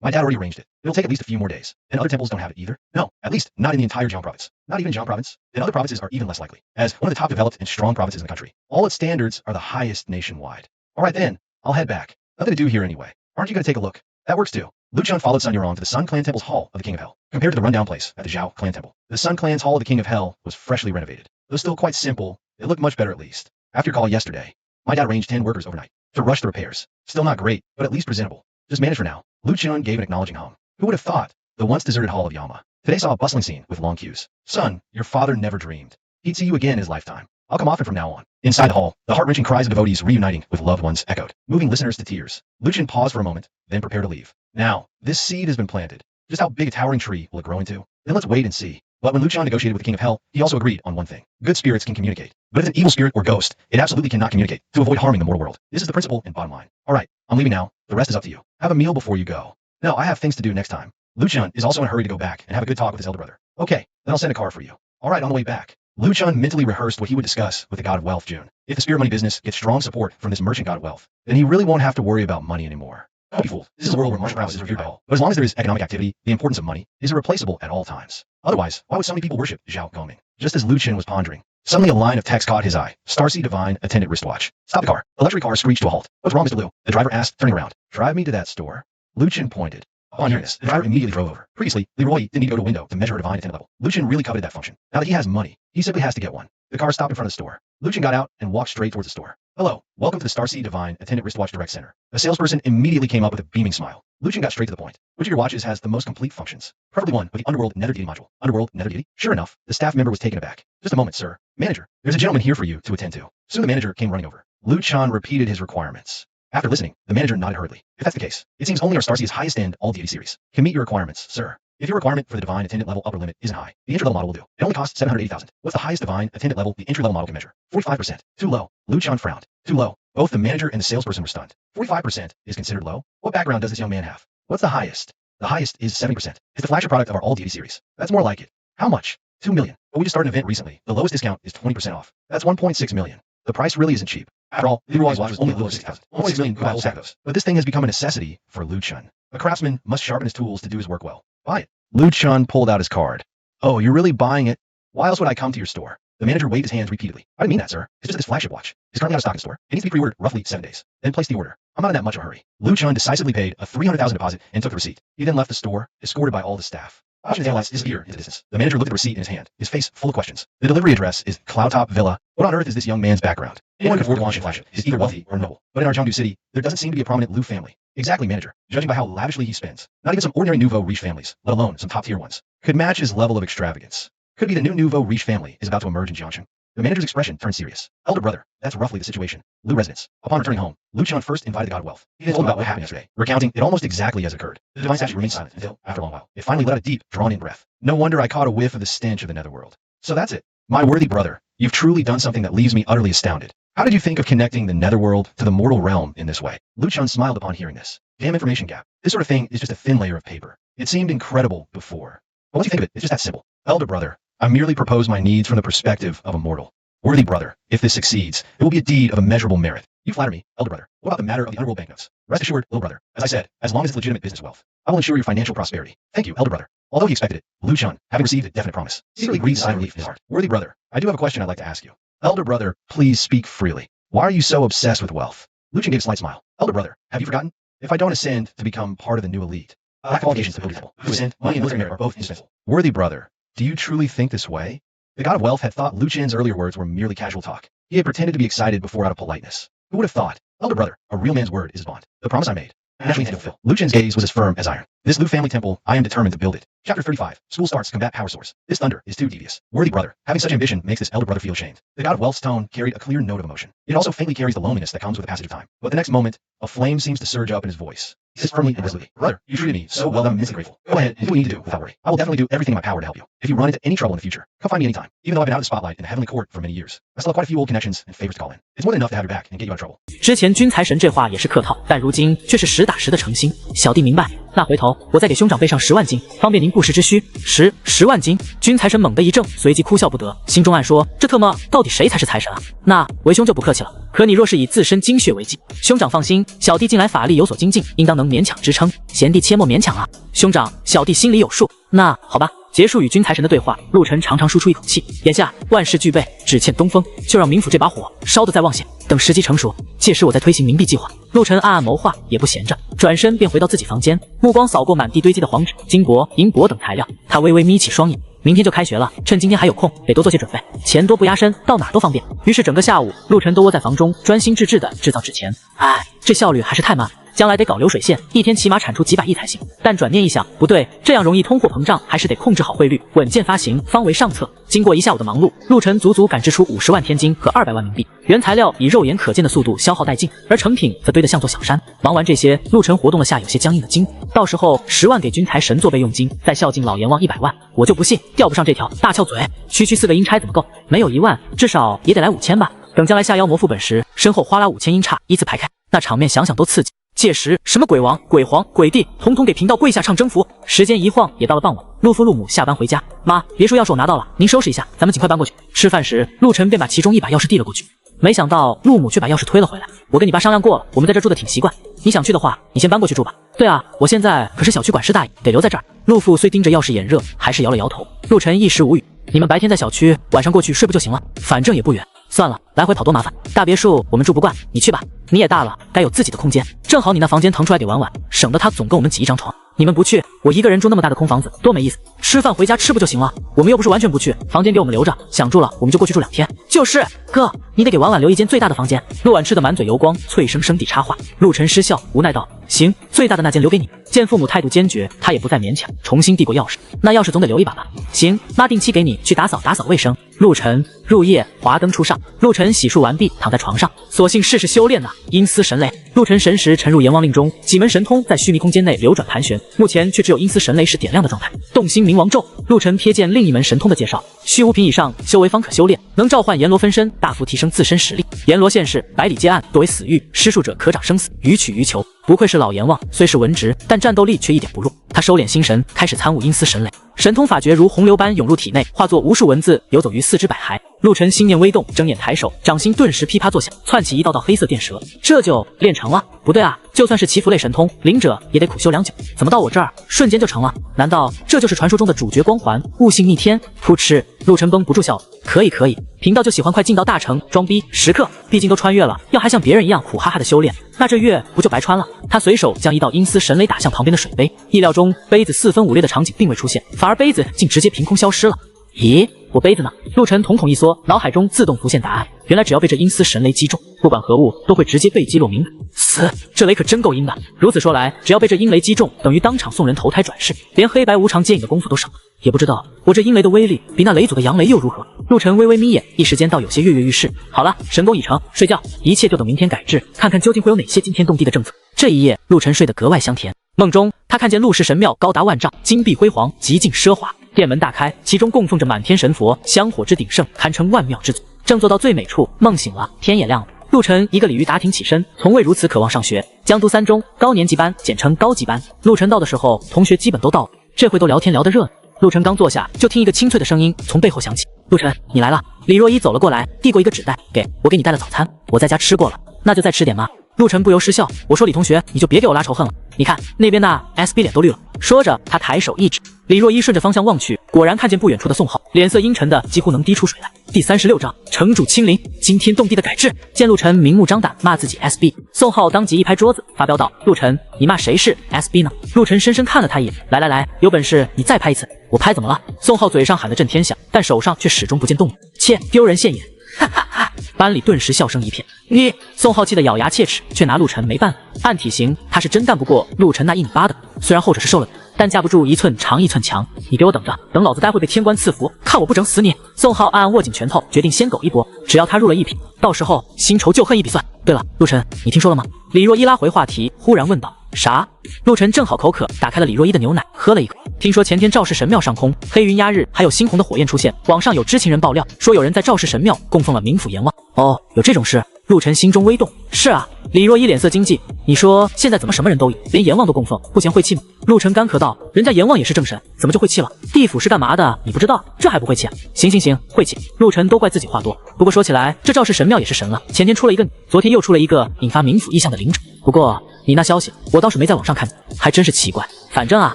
[SPEAKER 1] My dad already arranged it. It'll take at least a few more days. And other temples don't have it either. No, at least not in the entire Jiang province. Not even Jiang province. And other provinces are even less likely. As one of the top developed and strong provinces in the country. All its standards are the highest nationwide. Alright then, I'll head back. Nothing to do here anyway. Aren't you going to take a look? That works too. Liu Chun followed Sun Yurong to the Sun Clan Temple's Hall of the King of Hell. Compared to the rundown place at the Zhao Clan Temple, the Sun Clan's Hall of the King of Hell was freshly renovated. Though still quite simple, it looked much better at least. After your call yesterday, my dad arranged 10 workers overnight to rush the repairs. Still not great, but at least presentable. Just manage for now. Liu Chun gave an acknowledging hum. Who would have thought? The once deserted hall of Yama today saw a bustling scene with long queues. Son, your father never dreamed he'd see you again in his lifetime. I'll come often from now on. Inside the hall, the heart-wrenching cries of devotees reuniting with loved ones echoed, moving listeners to tears. Liu Chen paused for a moment, then prepared to leave. Now, this seed has been planted. Just how big a towering tree will it grow into? Then let's wait and see. But when Liu Chan negotiated with the King of Hell, he also agreed on one thing. Good spirits can communicate. But if it's an evil spirit or ghost, it absolutely cannot communicate to avoid harming the mortal world. This is the principle and bottom line. Alright, I'm leaving now. The rest is up to you. Have a meal before you go. No, I have things to do next time. Liu Chun is also in a hurry to go back and have a good talk with his elder brother. Okay, then I'll send a car for you. Alright, on the way back. Liu Chun mentally rehearsed what he would discuss with the God of Wealth, June. If the spirit money business gets strong support from this merchant God of Wealth, then he really won't have to worry about money anymore. Don't be fooled. This is a world where martial prowess is revered by all. But as long as there is economic activity, the importance of money is irreplaceable at all times. Otherwise, why would so many people worship Zhao Goming? Just as Liu Chen was pondering, suddenly a line of text caught his eye. Starcy Divine Attendant Wristwatch. Stop the car. The luxury car screeched to a halt. What's wrong, Mr. Liu? The driver asked, turning around. Drive me to that store. Liu Chen pointed. Upon hearing this, the driver immediately drove over. Previously, Leroy didn't need to go to a window to measure a divine attendant level. Liu Chen really coveted that function. Now that he has money, he simply has to get one. The car stopped in front of the store. Liu Chen got out and walked straight towards the store. Hello, welcome to the Starcy Divine Attendant Wristwatch Direct Center. A salesperson immediately came up with a beaming smile. Liu Chen got straight to the point. Which of your watches has the most complete functions? Preferably one with the Underworld Nether Deity module. Underworld Nether Deity? Sure enough, the staff member was taken aback. Just a moment, sir. Manager, there's a gentleman here for you to attend to. Soon the manager came running over. Liu Chan repeated his requirements. After listening, the manager nodded hurriedly. If that's the case, it seems only our Starcy's highest end all deity series can meet your requirements, sir. If your requirement for the divine attendant level upper limit isn't high, the entry level model will do. It only costs 780,000. What's the highest divine attendant level the entry level model can measure? 45%. Too low. Liu Chan frowned. Too low. Both the manager and the salesperson were stunned. 45% is considered low? What background does this young man have? What's the highest? The highest is 70%. It's the flagship product of our all deity series. That's more like it. How much? 2 million. But we just started an event recently. The lowest discount is 20% off. That's 1.6 million. The price really isn't cheap. After all, Leroy's watch was only a little over 6,000. 1.6 million could buy a whole stack of those. But this thing has become a necessity for Liu Chun. A craftsman must sharpen his tools to do his work well. Buy it. Liu Chun pulled out his card. Oh, you're really buying it? Why else would I come to your store? The manager waved his hands repeatedly. I didn't mean that, sir. It's just this flagship watch. It's currently out of stock in the store. It needs to be pre-ordered roughly 7 days. Then place the order. I'm not in that much of a hurry. Liu Chun decisively paid a 300,000 deposit and took the receipt. He then left the store, escorted by all the staff. Watching his taillights disappear into the distance. The manager looked at the receipt in his hand, his face full of questions. The delivery address is Cloudtop Villa. What on earth is this young man's background? Anyone can afford to launch a flagship is either wealthy or noble. But in our Jiangdu city, there doesn't seem to be a prominent Liu family. Exactly, manager. Judging by how lavishly he spends, not even some ordinary nouveau riche families, let alone some top-tier ones, could match his level of extravagance. Could be the new nouveau riche family is about to emerge in Jiangcheng. The manager's expression turned serious. Elder brother, that's roughly the situation. Liu residence. Upon returning home, Liu Chun first invited the God of Wealth. He then told him about what happened yesterday, recounting it almost exactly as occurred. The divine statue remained silent until, after a long while, it finally let out a deep, drawn-in breath. No wonder I caught a whiff of the stench of the netherworld. So that's it. My worthy brother, you've truly done something that leaves me utterly astounded. How did you think of connecting the netherworld to the mortal realm in this way? Liu Chun smiled upon hearing this. Damn information gap. This sort of thing is just a thin layer of paper. It seemed incredible before. But once you think of it, it's just that simple. Elder brother, I merely propose my needs from the perspective of a mortal. Worthy brother, if this succeeds, it will be a deed of immeasurable merit. You flatter me, elder brother. What about the matter of the underworld banknotes? Rest assured, little brother, as I said, as long as it's legitimate business wealth, I will ensure your financial prosperity. Thank you, elder brother. Although he expected it, Lu Chun, having received a definite promise, secretly breathed a sigh of relief in his heart. Worthy brother, I do have a question I'd like to ask you. Elder brother, please speak freely. Why are you so obsessed with wealth? Lu Chun gave a slight smile. Elder brother, have you forgotten? If I don't ascend to become part of the new elite, lack qualifications to build people. To ascend, money and military merit are both indispensable. Worthy brother, do you truly think this way? The god of wealth had thought Lu Chen's earlier words were merely casual talk. He had pretended to be excited before out of politeness. Who would have thought? Elder brother, a real man's word is his bond. The promise I made, I naturally intend to fulfill. Lu Chen's gaze was as firm as iron. This Lu family temple, I am determined to build it. Chapter 35. School starts combat power source. This thunder is too devious. Worthy brother, having such ambition makes this elder brother feel ashamed. The god of wealth's tone carried a clear note of emotion. It also faintly carries the loneliness that comes with the passage of time. But the next moment, a flame seems to surge up in his voice. He says firmly and resolutely, brother, you treated me so well that I'm immensely grateful. Go ahead and do what you need to do without worry. I will definitely do everything in my power to help you. If you run into any trouble in the future, come find me anytime. Even though I've been out of the spotlight in the heavenly court for many years, I still have quite a few old connections and favors to call in. It's more than enough to have your back and get you out of trouble.
[SPEAKER 3] 之前君财神这话也是客套，但如今却是实打实的诚心。小弟明白，那回头我再给兄长备上10万金，方便您不时之需。10万金，君财神猛地一怔，随即哭笑不得，心中暗说：这特么到底谁才是财神啊？那为兄就不客气了。可你若是以自身精血为祭，兄长放心，小弟近来法力有所精进，应当能勉强支撑。贤弟切莫勉强啊，兄长，小弟心里有数。那好吧。结束与君财神的对话，陆晨长长舒出一口气。眼下万事俱备，只欠东风，就让冥府这把火烧得再旺些。等时机成熟，届时我再推行冥币计划。陆晨暗暗谋划，也不闲着，转身便回到自己房间，目光扫过满地堆积的黄纸、金箔、银箔等材料，他微微眯起双眼。明天就开学了，趁今天还有空，得多做些准备。钱多不压身，到哪都方便。于是整个下午，陆晨都窝在房中，专心致志地制造纸钱。哎，这效率还是太慢了。将来得搞流水线，一天起码产出几百亿才行。但转念一想，不对，这样容易通货膨胀，还是得控制好汇率，稳健发行方为上策。经过一下午的忙碌，陆晨足足赶制出50万天金和200万冥币。原材料以肉眼可见的速度消耗殆尽，而成品则堆得像座小山。忙完这些，陆晨活动了下有些僵硬的筋骨。到时候10万给君财神做备用金，再孝敬老阎王100万，我就不信吊不上这条大翘嘴。区4个阴差怎么够？没有1万，至少也得来5000吧。等将来下妖魔副本时，身后哗啦5000阴差依次排开，那场面想想都刺激。届时什么鬼王、鬼皇、鬼帝，统统给贫道跪下唱征服。时间一晃也到了傍晚，陆父陆母下班回家，妈，别墅钥匙我拿到了，您收拾一下，咱们尽快搬过去。吃饭时，陆晨便把其中一把钥匙递了过去，没想到陆母却把钥匙推了回来。我跟你爸商量过了，我们在这住的挺习惯，你想去的话，你先搬过去住吧。对啊，我现在可是小区管事大爷，得留在这儿。陆父虽盯着钥匙眼热，还是摇了摇头。陆晨一时无语，你们白天在小区，晚上过去睡不就行了？反正也不远。算了，来回跑多麻烦。大别墅我们住不惯，你去吧。你也大了，该有自己的空间。正好你那房间腾出来给婉婉，省得她总跟我们挤一张床。你们不去，我一个人住那么大的空房子，多没意思。吃饭回家吃不就行了？我们又不是完全不去，房间给我们留着，想住了我们就过去住2天。就是哥，你得给婉婉留一间最大的房间。陆婉吃的满嘴油光，脆生生地插话。陆晨失笑，无奈道：行，最大的那间留给你。见父母态度坚决，他也不再勉强，重新递过钥匙。那钥匙总得留一把吧？行，妈定期给你去打扫卫生。陆晨入夜，华灯初上，陆晨洗漱完毕，躺在床上，索性试试修炼呐。阴司神雷，陆晨神识沉入阎王令中，几门神通在虚拟空间内流转盘旋，目前却只有阴司神雷是点亮的状态。动心冥王咒，陆晨瞥见另一门神通的介绍，虚无品以上修为方可修炼，能召唤阎罗分身，大幅提升自身实力。阎罗现世，百里皆暗，多为死域，施术者可掌生死，予取予求。不愧是老阎王，虽是文职，但战斗力却一点不弱。他收敛心神，开始参悟阴司神雷，神通法诀如洪流般涌入体内，化作无数文字游走于四肢百骸。陆晨心念微动，睁眼抬手，掌心顿时噼啪作响，窜起一道道黑色电蛇，这就练成了。不对啊，就算是祈福类神通，灵者也得苦修良久，怎么到我这儿瞬间就成了？难道这就是传说中的主角光环，悟性逆天？噗嗤，陆晨绷不住笑了。可以，贫道就喜欢快进到大成，装逼时刻，毕竟都穿越了，要还像别人一样苦哈哈的修炼，那这月不就白穿了？他随手将一道阴司神雷打向旁边的水杯，意料中杯子4分5裂的场景并未出现，反而杯子竟直接凭空消失了。咦，我杯子呢？陆晨瞳孔一缩，脑海中自动浮现答案。原来只要被这阴司神雷击中，不管何物都会直接被击落冥死。这雷可真够阴的。如此说来，只要被这阴雷击中，等于当场送人投胎转世，连黑白无常接引的功夫都省了。也不知道我这阴雷的威力比那雷祖的阳雷又如何？陆晨微微眯眼，一时间倒有些跃跃欲试。好了，神功已成，睡觉，一切就等明天改制，看看究竟会有哪些惊天动地的政策。这一夜，陆晨睡得格外香甜。梦中，他看见陆氏神庙高达万丈，金碧辉煌，极尽奢华。殿门大开，其中供奉着满天神佛，香火之鼎盛，堪称万妙之祖。正坐到最美处，梦醒了，天也亮了。陆晨一个鲤鱼打挺起身，从未如此渴望上学。江都3中高年级班，简称高级班。陆晨到的时候，同学基本都到了，这回都聊天聊得热闹。陆晨刚坐下，就听一个清脆的声音从背后响起：“陆晨，你来了。”李若依走了过来，递过一个纸袋，我给你带了早餐，我在家吃过了，那就再吃点嘛。陆晨不由失笑，我说李同学，你就别给我拉仇恨了。你看那边的 SB 脸都绿了。说着，他抬手一指，李若依顺着方向望去，果然看见不远处的宋浩，脸色阴沉的几乎能滴出水来。第36章，城主亲临，惊天动地的改制。见陆晨明目张胆骂自己 SB， 宋浩当即一拍桌子，发飙道：“陆晨，你骂谁是 SB 呢？”陆晨深深看了他一眼，来，有本事你再拍一次。我拍怎么了？宋浩嘴上喊得震天响，但手上却始终不见动静。切，丢人现眼！哈哈哈！班里顿时笑声一片。你，宋浩气得咬牙切齿，却拿陆晨没办法。按体型，他是真干不过陆晨那1米8的，虽然后者是瘦了点，但架不住1寸长1寸强。你给我等着，等老子待会被天官赐福，看我不整死你！宋浩暗暗握紧拳头，决定先苟一波，只要他入了一品，到时候新仇旧恨一笔算。对了，陆晨，你听说了吗？李若依拉回话题，忽然问道。啥？陆晨正好口渴，打开了李若依的牛奶，喝了一口。听说前天赵氏神庙上空黑云压日，还有猩红的火焰出现，网上有知情人爆料说有人在赵氏神庙供奉了冥府阎王。哦，有这种事？陆晨心中微动。是啊，李若依脸色惊悸。你说现在怎么什么人都有，连阎王都供奉，不嫌晦气吗？陆晨干咳道：“人家阎王也是正神，怎么就晦气了？地府是干嘛的？你不知道，这还不晦气啊？行，晦气。陆晨都怪自己话多。不过说起来，这赵氏神庙也是神了，前天出了一个你，昨天又出了一个引发冥府异象的灵者。不过你那消息我倒是没在网上看，还真是奇怪。反正啊，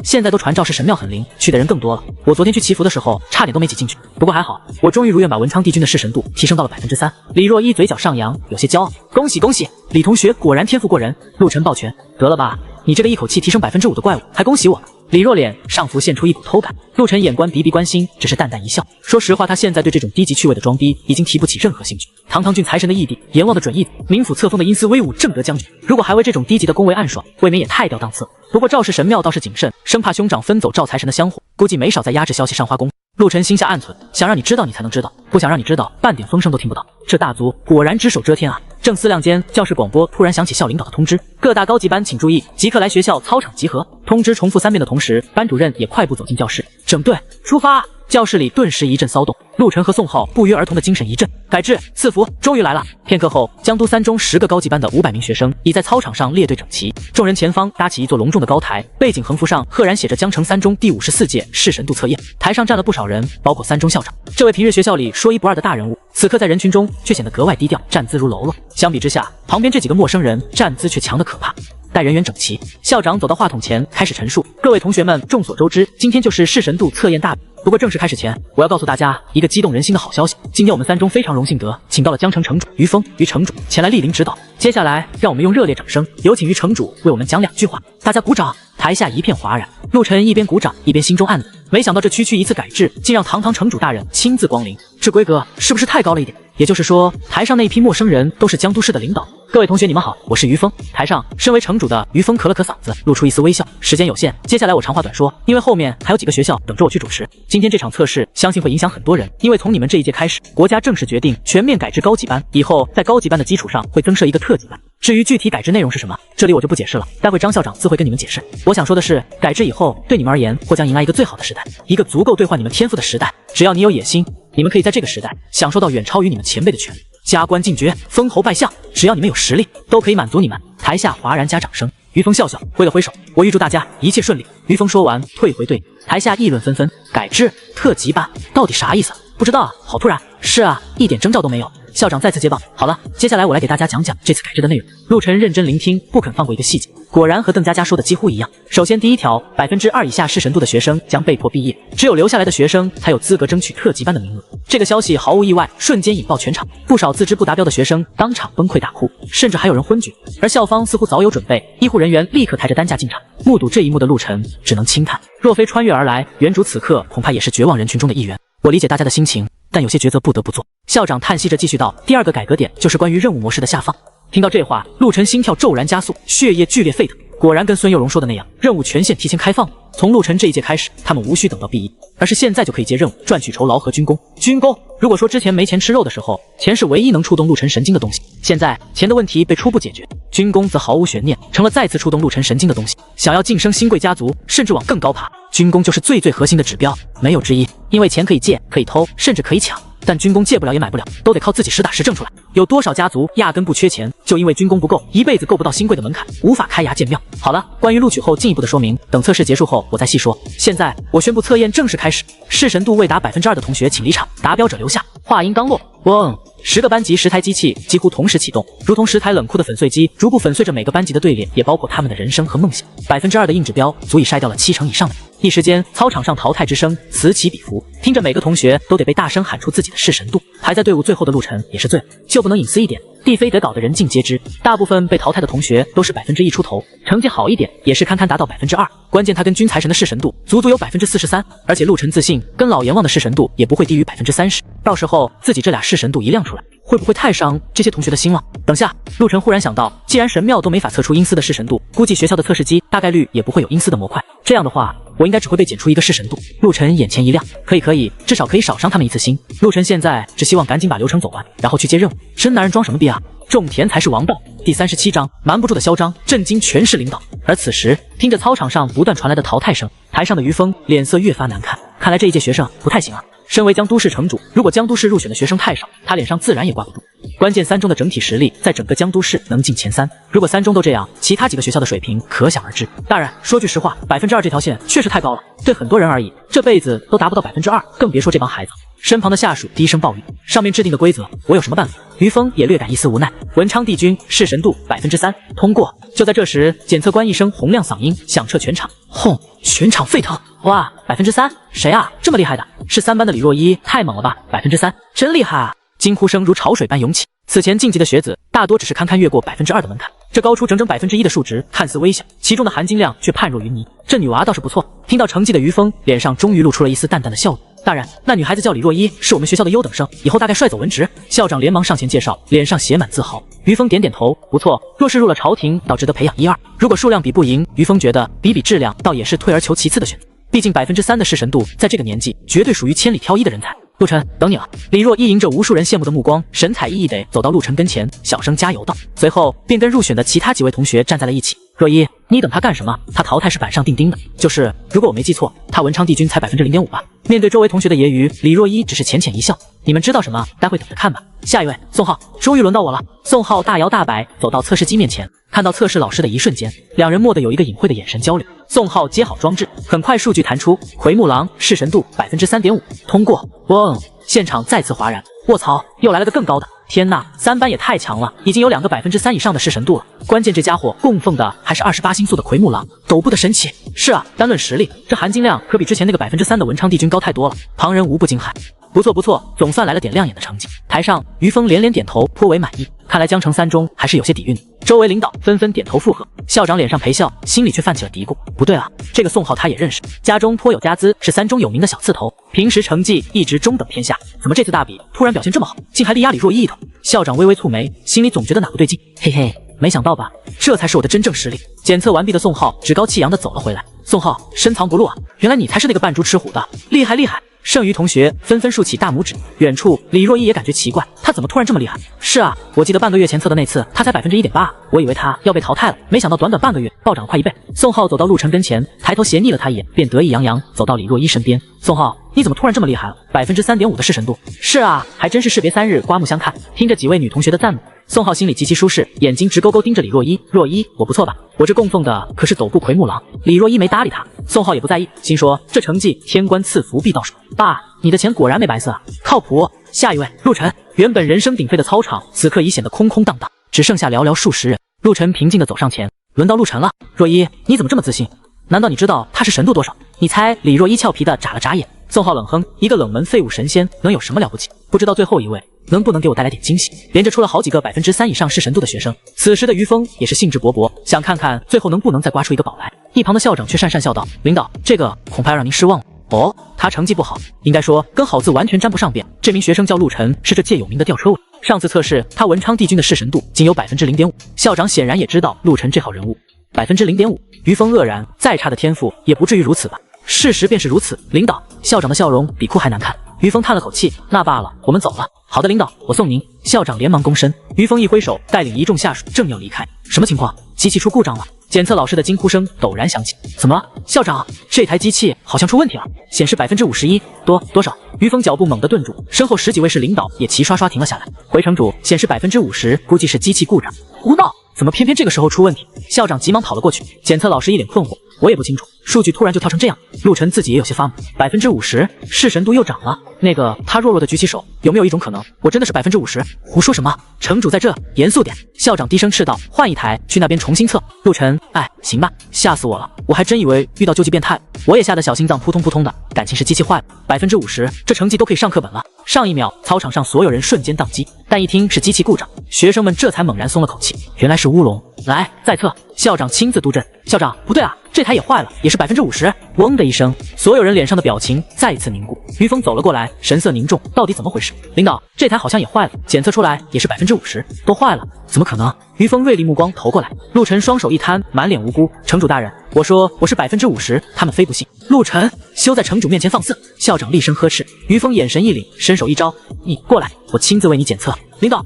[SPEAKER 3] 现在都传赵氏神庙很灵，去的人更多了。我昨天去祈福的时候，差点都没挤进去。不过还好，我终于如愿把文昌帝君的视神度提升到了3%。李若依嘴角上扬，有些骄傲。恭喜，李同学果然天赋过人。陆晨抱拳，得了吧，你这个一口气提升5%的怪物，还恭喜我？李若脸上浮现出一股偷感。陆晨眼观鼻关心，只是淡淡一笑。说实话，他现在对这种低级趣味的装逼已经提不起任何兴趣。堂堂郡财神的义弟，阎王的准义子，冥府册封的阴司威武正德将军，如果还为这种低级的恭维暗爽，未免也太掉档次了。不过赵氏神庙倒是谨慎，生怕兄长分走赵财神的香火，估计没少在压制消息上花功夫。陆晨心下暗忖，想让你知道你才能知道，不想让你知道半点风声都听不到。这大族果然只手遮天啊！正思量间，教室广播突然响起校领导的通知：各大高级班请注意，即刻来学校操场集合。通知重复3遍的同时，班主任也快步走进教室，整队出发。教室里顿时一阵骚动，陆晨和宋浩不约而同的精神一振，改制赐福终于来了。片刻后，江都3中10个高级班的500名学生已在操场上列队整齐，众人前方搭起一座隆重的高台，背景横幅上赫然写着江城3中第54届视神度测验。台上站了不少人，包括3中校长，这位平日学校里说一不二的大人物，此刻在人群中却显得格外低调，站姿如喽啰。相比之下，旁边这几个陌生人站姿却强得可怕。待人员整齐，校长走到话筒前开始陈述：各位同学们，众所周知，今天就是视神度测验大比。不过正式开始前，我要告诉大家一个激动人心的好消息。今天我们3中非常荣幸地请到了江城城主于峰于城主前来莅临指导。接下来，让我们用热烈掌声，有请于城主为我们讲2句话。大家鼓掌。台下一片哗然。陆晨一边鼓掌一边心中暗忖，没想到这区一次改制，竟让堂堂城主大人亲自光临，这规格是不是太高了一点？也就是说，台上那一批陌生人都是江都市的领导。各位同学，你们好，我是于峰。台上，身为城主的于峰咳了咳嗓子，露出一丝微笑。时间有限，接下来我长话短说，因为后面还有几个学校等着我去主持。今天这场测试，相信会影响很多人，因为从你们这一届开始，国家正式决定全面改制高级班，以后在高级班的基础上会增设一个特级班。至于具体改制内容是什么，这里我就不解释了，待会张校长自会跟你们解释。我想说的是，改制以后，对你们而言，或将迎来一个最好的时代，一个足够兑换你们天赋的时代。只要你有野心，你们可以在这个时代享受到远超于你们前辈的权利，加官进爵，封侯拜相，只要你们有实力，都可以满足你们。台下哗然加掌声。于峰笑笑，挥了挥手，我预祝大家一切顺利。于峰说完，退回队。台下议论纷纷，改制特级班到底啥意思？不知道啊，好突然。是啊，一点征兆都没有。校长再次接棒，好了，接下来我来给大家讲讲这次改制的内容。陆晨认真聆听，不肯放过一个细节，果然和邓佳佳说的几乎一样。首先第一条，2%以下视神度的学生将被迫毕业，只有留下来的学生才有资格争取特级班的名额。这个消息毫无意外，瞬间引爆全场，不少自知不达标的学生当场崩溃大哭，甚至还有人昏厥。而校方似乎早有准备，医护人员立刻抬着担架进场。目睹这一幕的陆晨只能轻叹，若非穿越而来，原主此刻恐怕也是绝望人群中的一员。我理解大家的心情，但有些抉择不得不做。校长叹息着继续道，第二个改革点就是关于任务模式的下放。听到这话，陆晨心跳骤然加速，血液剧烈沸腾。果然跟孙佑荣说的那样，任务权限提前开放了。从陆晨这一届开始，他们无需等到毕业，而是现在就可以接任务，赚取酬劳和军功。军功，如果说之前没钱吃肉的时候，钱是唯一能触动陆晨神经的东西，现在钱的问题被初步解决，军功则毫无悬念，成了再次触动陆晨神经的东西。想要晋升新贵家族，甚至往更高爬，军功就是最核心的指标，没有之一。因为钱可以借，可以偷，甚至可以抢。但军功借不了也买不了，都得靠自己实打实挣出来。有多少家族压根不缺钱，就因为军功不够，一辈子够不到新贵的门槛，无法开衙建庙。好了，关于录取后进一步的说明，等测试结束后我再细说。现在我宣布测验正式开始，视神度未达2%的同学请离场，达标者留下。话音刚落，嗡，10个班级10台机器几乎同时启动，如同10台冷酷的粉碎机，逐步粉碎着每个班级的队列，也包括他们的人生和梦想。2%的硬指标足以筛掉了70%以上的人。一时间，操场上淘汰之声此起彼伏，听着每个同学都得被大声喊出自己的视神度。排在队伍最后的陆晨也是醉了，就不能隐私一点？帝非得搞得人尽皆知。大部分被淘汰的同学都是1%出头，成绩好一点也是堪堪达到2%。关键他跟军财神的视神度足足有43%，而且陆晨自信跟老阎王的视神度也不会低于30%。到时候自己这俩视神度一亮出来，会不会太伤这些同学的心了？等下，陆晨忽然想到，既然神庙都没法测出阴司的视神度，估计学校的测试机大概率也不会有阴司的模块。这样的话，我应该只会被减出一个视神度。陆晨眼前一亮，可以，至少可以少伤他们一次心。陆晨现在只希望赶紧把流程走完，然后去接任务。真男人装什么逼啊？种田才是王道。第37章，瞒不住的嚣张震惊全市领导。而此时，听着操场上不断传来的淘汰声，台上的于峰脸色越发难看。看来这一届学生不太行啊。身为江都市城主，如果江都市入选的学生太少，他脸上自然也挂不住。关键3中的整体实力在整个江都市能进前3，如果3中都这样，其他几个学校的水平可想而知。大人，说句实话，2%这条线确实太高了，对很多人而言，这辈子都达不到2%，更别说这帮孩子。身旁的下属低声抱怨，上面制定的规则，我有什么办法？于峰也略感一丝无奈。文昌帝君视神度3%，通过。就在这时，检测官一声洪亮嗓音响彻全场，轰！全场沸腾。哇，3%？谁啊？这么厉害的？是3班的李若一，太猛了吧！3%，真厉害啊！惊呼声如潮水般涌起。此前晋级的学子大多只是堪堪越过2%的门槛，这高出整整1%的数值看似微小，其中的含金量却判若云泥。这女娃倒是不错。听到成绩的于峰脸上终于露出了一丝淡淡的笑容。大人，那女孩子叫李若一，是我们学校的优等生，以后大概帅走文职。校长连忙上前介绍，脸上写满自豪。于峰点点头，不错，若是入了朝廷，倒值得培养1、2。如果数量比不赢，于峰觉得比质量，倒也是退而求其次的选择。毕竟3%的视神度，在这个年纪绝对属于千里挑一的人才。陆晨，等你了。李若一迎着无数人羡慕的目光，神采奕奕地走到陆晨跟前，小声加油道。随后便跟入选的其他几位同学站在了一起。若一，你等他干什么？他淘汰是板上钉钉的。就是，如果我没记错，他文昌帝君才0.5%吧。面对周围同学的揶揄，李若一只是浅浅一笑。你们知道什么？待会等着看吧。下一位，宋浩，终于轮到我了。宋浩大摇大摆走到测试机面前，看到测试老师的一瞬间，两人蓦地有一个隐晦的眼神交流。宋浩接好装置，很快数据弹出，奎木狼视神度3.5%，通过。嗡！现场再次哗然。卧槽，又来了个更高的！天呐，3班也太强了，已经有2个3%以上的视神度了。关键这家伙供奉的还是28星宿的奎木狼，陡步的神奇。是啊，单论实力，这含金量可比之前那个3%的文昌帝君高太多了。旁人无不惊骇。不错不错，总算来了点亮眼的成绩。台上，于峰连连点头，颇为满意。看来江城3中还是有些底蕴的。周围领导纷纷点头附和，校长脸上陪笑，心里却泛起了嘀咕。不对啊，这个宋浩他也认识，家中颇有家资，是3中有名的小刺头，平时成绩一直中等偏下，怎么这次大比突然表现这么好，竟还力压李若一一头？校长微微蹙眉，心里总觉得哪不对劲。嘿嘿，没想到吧，这才是我的真正实力。检测完毕的宋浩趾高气扬地走了回来。宋浩，深藏不露啊，原来你才是那个扮猪吃虎的，厉害厉害！剩余同学纷纷竖起大拇指。远处，李若一也感觉奇怪，他怎么突然这么厉害？是啊，我记得半个月前测的那次，他才1.8%，我以为他要被淘汰了，没想到短短半个月暴涨快1倍。宋浩走到陆晨跟前，抬头斜睨了他一眼，便得意洋洋走到李若一身边。宋浩，你怎么突然这么厉害了？3.5%的视神度。是啊，还真是士别3日，刮目相看。听着几位女同学的赞美，宋浩心里极其舒适，眼睛直勾勾盯着李若一。若一，我不错吧？我这供奉的可是陡步奎木狼。李若一没搭理他，宋浩也不在意，心说这成绩天官赐福必到手。爸，你的钱果然没白色啊，靠谱。下一位，陆晨。原本人声鼎沸的操场，此刻已显得空空荡荡，只剩下寥寥数十人。陆晨平静地走上前，轮到陆晨了。若一，你怎么这么自信？难道你知道他是神度多少？你猜？李若一俏皮地眨了眨眼。宋浩冷哼，一个冷门废物神仙能有什么了不起？不知道最后一位能不能给我带来点惊喜？连着出了好几个3%以上视神度的学生。此时的于峰也是兴致勃勃，想看看最后能不能再刮出一个宝来。一旁的校长却讪讪笑道：“领导，这个恐怕要让您失望了。”哦，他成绩不好，应该说跟好字完全沾不上边。这名学生叫陆晨，是这届有名的吊车尾。上次测试，他文昌帝君的视神度仅有0.5%。校长显然也知道陆晨这号人物，0.5%。于峰愕然，再差的天赋也不至于如此吧？事实便是如此。领导，校长的笑容比哭还难看。于峰叹了口气，那罢了，我们走了。好的，领导，我送您。校长连忙躬身。于峰一挥手，带领一众下属正要离开。什么情况？机器出故障了。检测老师的惊呼声陡然响起。怎么了，校长？这台机器好像出问题了，显示51%，多少？于峰脚步猛地顿住，身后10几位士领导也齐刷刷停了下来。回城主，显示50%，估计是机器故障。胡闹！怎么偏偏这个时候出问题？校长急忙跑了过去，检测老师一脸困惑，我也不清楚，数据突然就跳成这样。陆晨自己也有些发懵，50%，视神度又涨了。那个，他弱弱的举起手，有没有一种可能，我真的是50%？胡说什么？城主在这，严肃点！校长低声斥道，换一台，去那边重新测。陆晨，哎，行吧，吓死我了，我还真以为遇到救济变态，我也吓得小心脏扑通扑通的，感情是机器坏了。50%，这成绩都可以上课本了。上一秒，操场上所有人瞬间宕机，但一听是机器故障，学生们这才猛然松了口气，原来是乌龙。来，再测！校长亲自督阵。校长，不对啊，这台也坏了，也是50%。嗡的一声，所有人脸上的表情再一次凝固。于峰走了过来，神色凝重，到底怎么回事？领导，这台好像也坏了，检测出来也是50%，都坏了，怎么可能？于峰锐利目光投过来，陆晨双手一摊，满脸无辜。城主大人，我说我是50%，他们非不信。陆晨，休在城主面前放肆！校长厉声呵斥。于峰眼神一凛，伸手一招，你过来，我亲自为你检测。领导，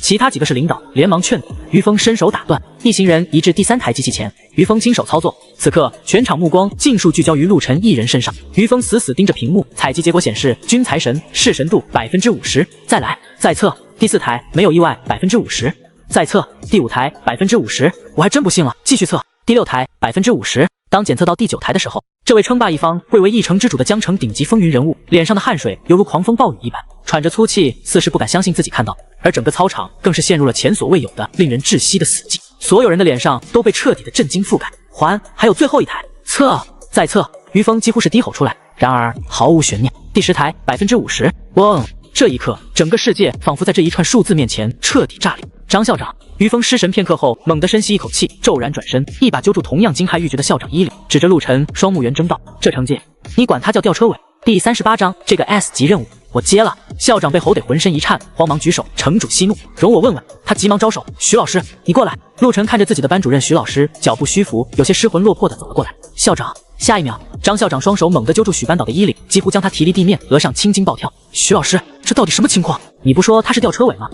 [SPEAKER 3] 其他几个是领导，连忙劝阻。于峰伸手打断，一行人移至第3台机器前，于峰亲手操作。此刻，全场目光尽数聚焦于陆晨一人身上。于峰死死盯着屏幕，采集结果显示，均财神视神度50%。再来，再测。第4台没有意外，50%。再测。第5台50%，我还真不信了，继续测。第6台50%。当检测到第9台的时候，这位称霸一方、贵为一城之主的江城顶级风云人物，脸上的汗水犹如狂风暴雨一般，喘着粗气，似是不敢相信自己看到，而整个操场更是陷入了前所未有的令人窒息的死寂，所有人的脸上都被彻底的震惊覆盖。还有最后一台，测，再测！于峰几乎是低吼出来，然而毫无悬念，第10台50%。嗡！这一刻，整个世界仿佛在这一串数字面前彻底炸裂。张校长，于峰失神片刻后，猛地深吸一口气，骤然转身，一把揪住同样惊骇欲绝的校长衣领，指着陆晨，双目圆睁道：“这成绩，你管他叫吊车尾？第38章，这个 S 级任务，我接了。”校长被吼得浑身一颤，慌忙举手：“城主息怒，容我问问。”他急忙招手：“徐老师，你过来。”陆晨看着自己的班主任徐老师，脚步虚浮，有些失魂落魄地走了过来。校长，下一秒，张校长双手猛地揪住许班导的衣领，几乎将他提离地面，额上青筋暴跳。徐老师，这到底什么情况？你不说他是吊车尾吗？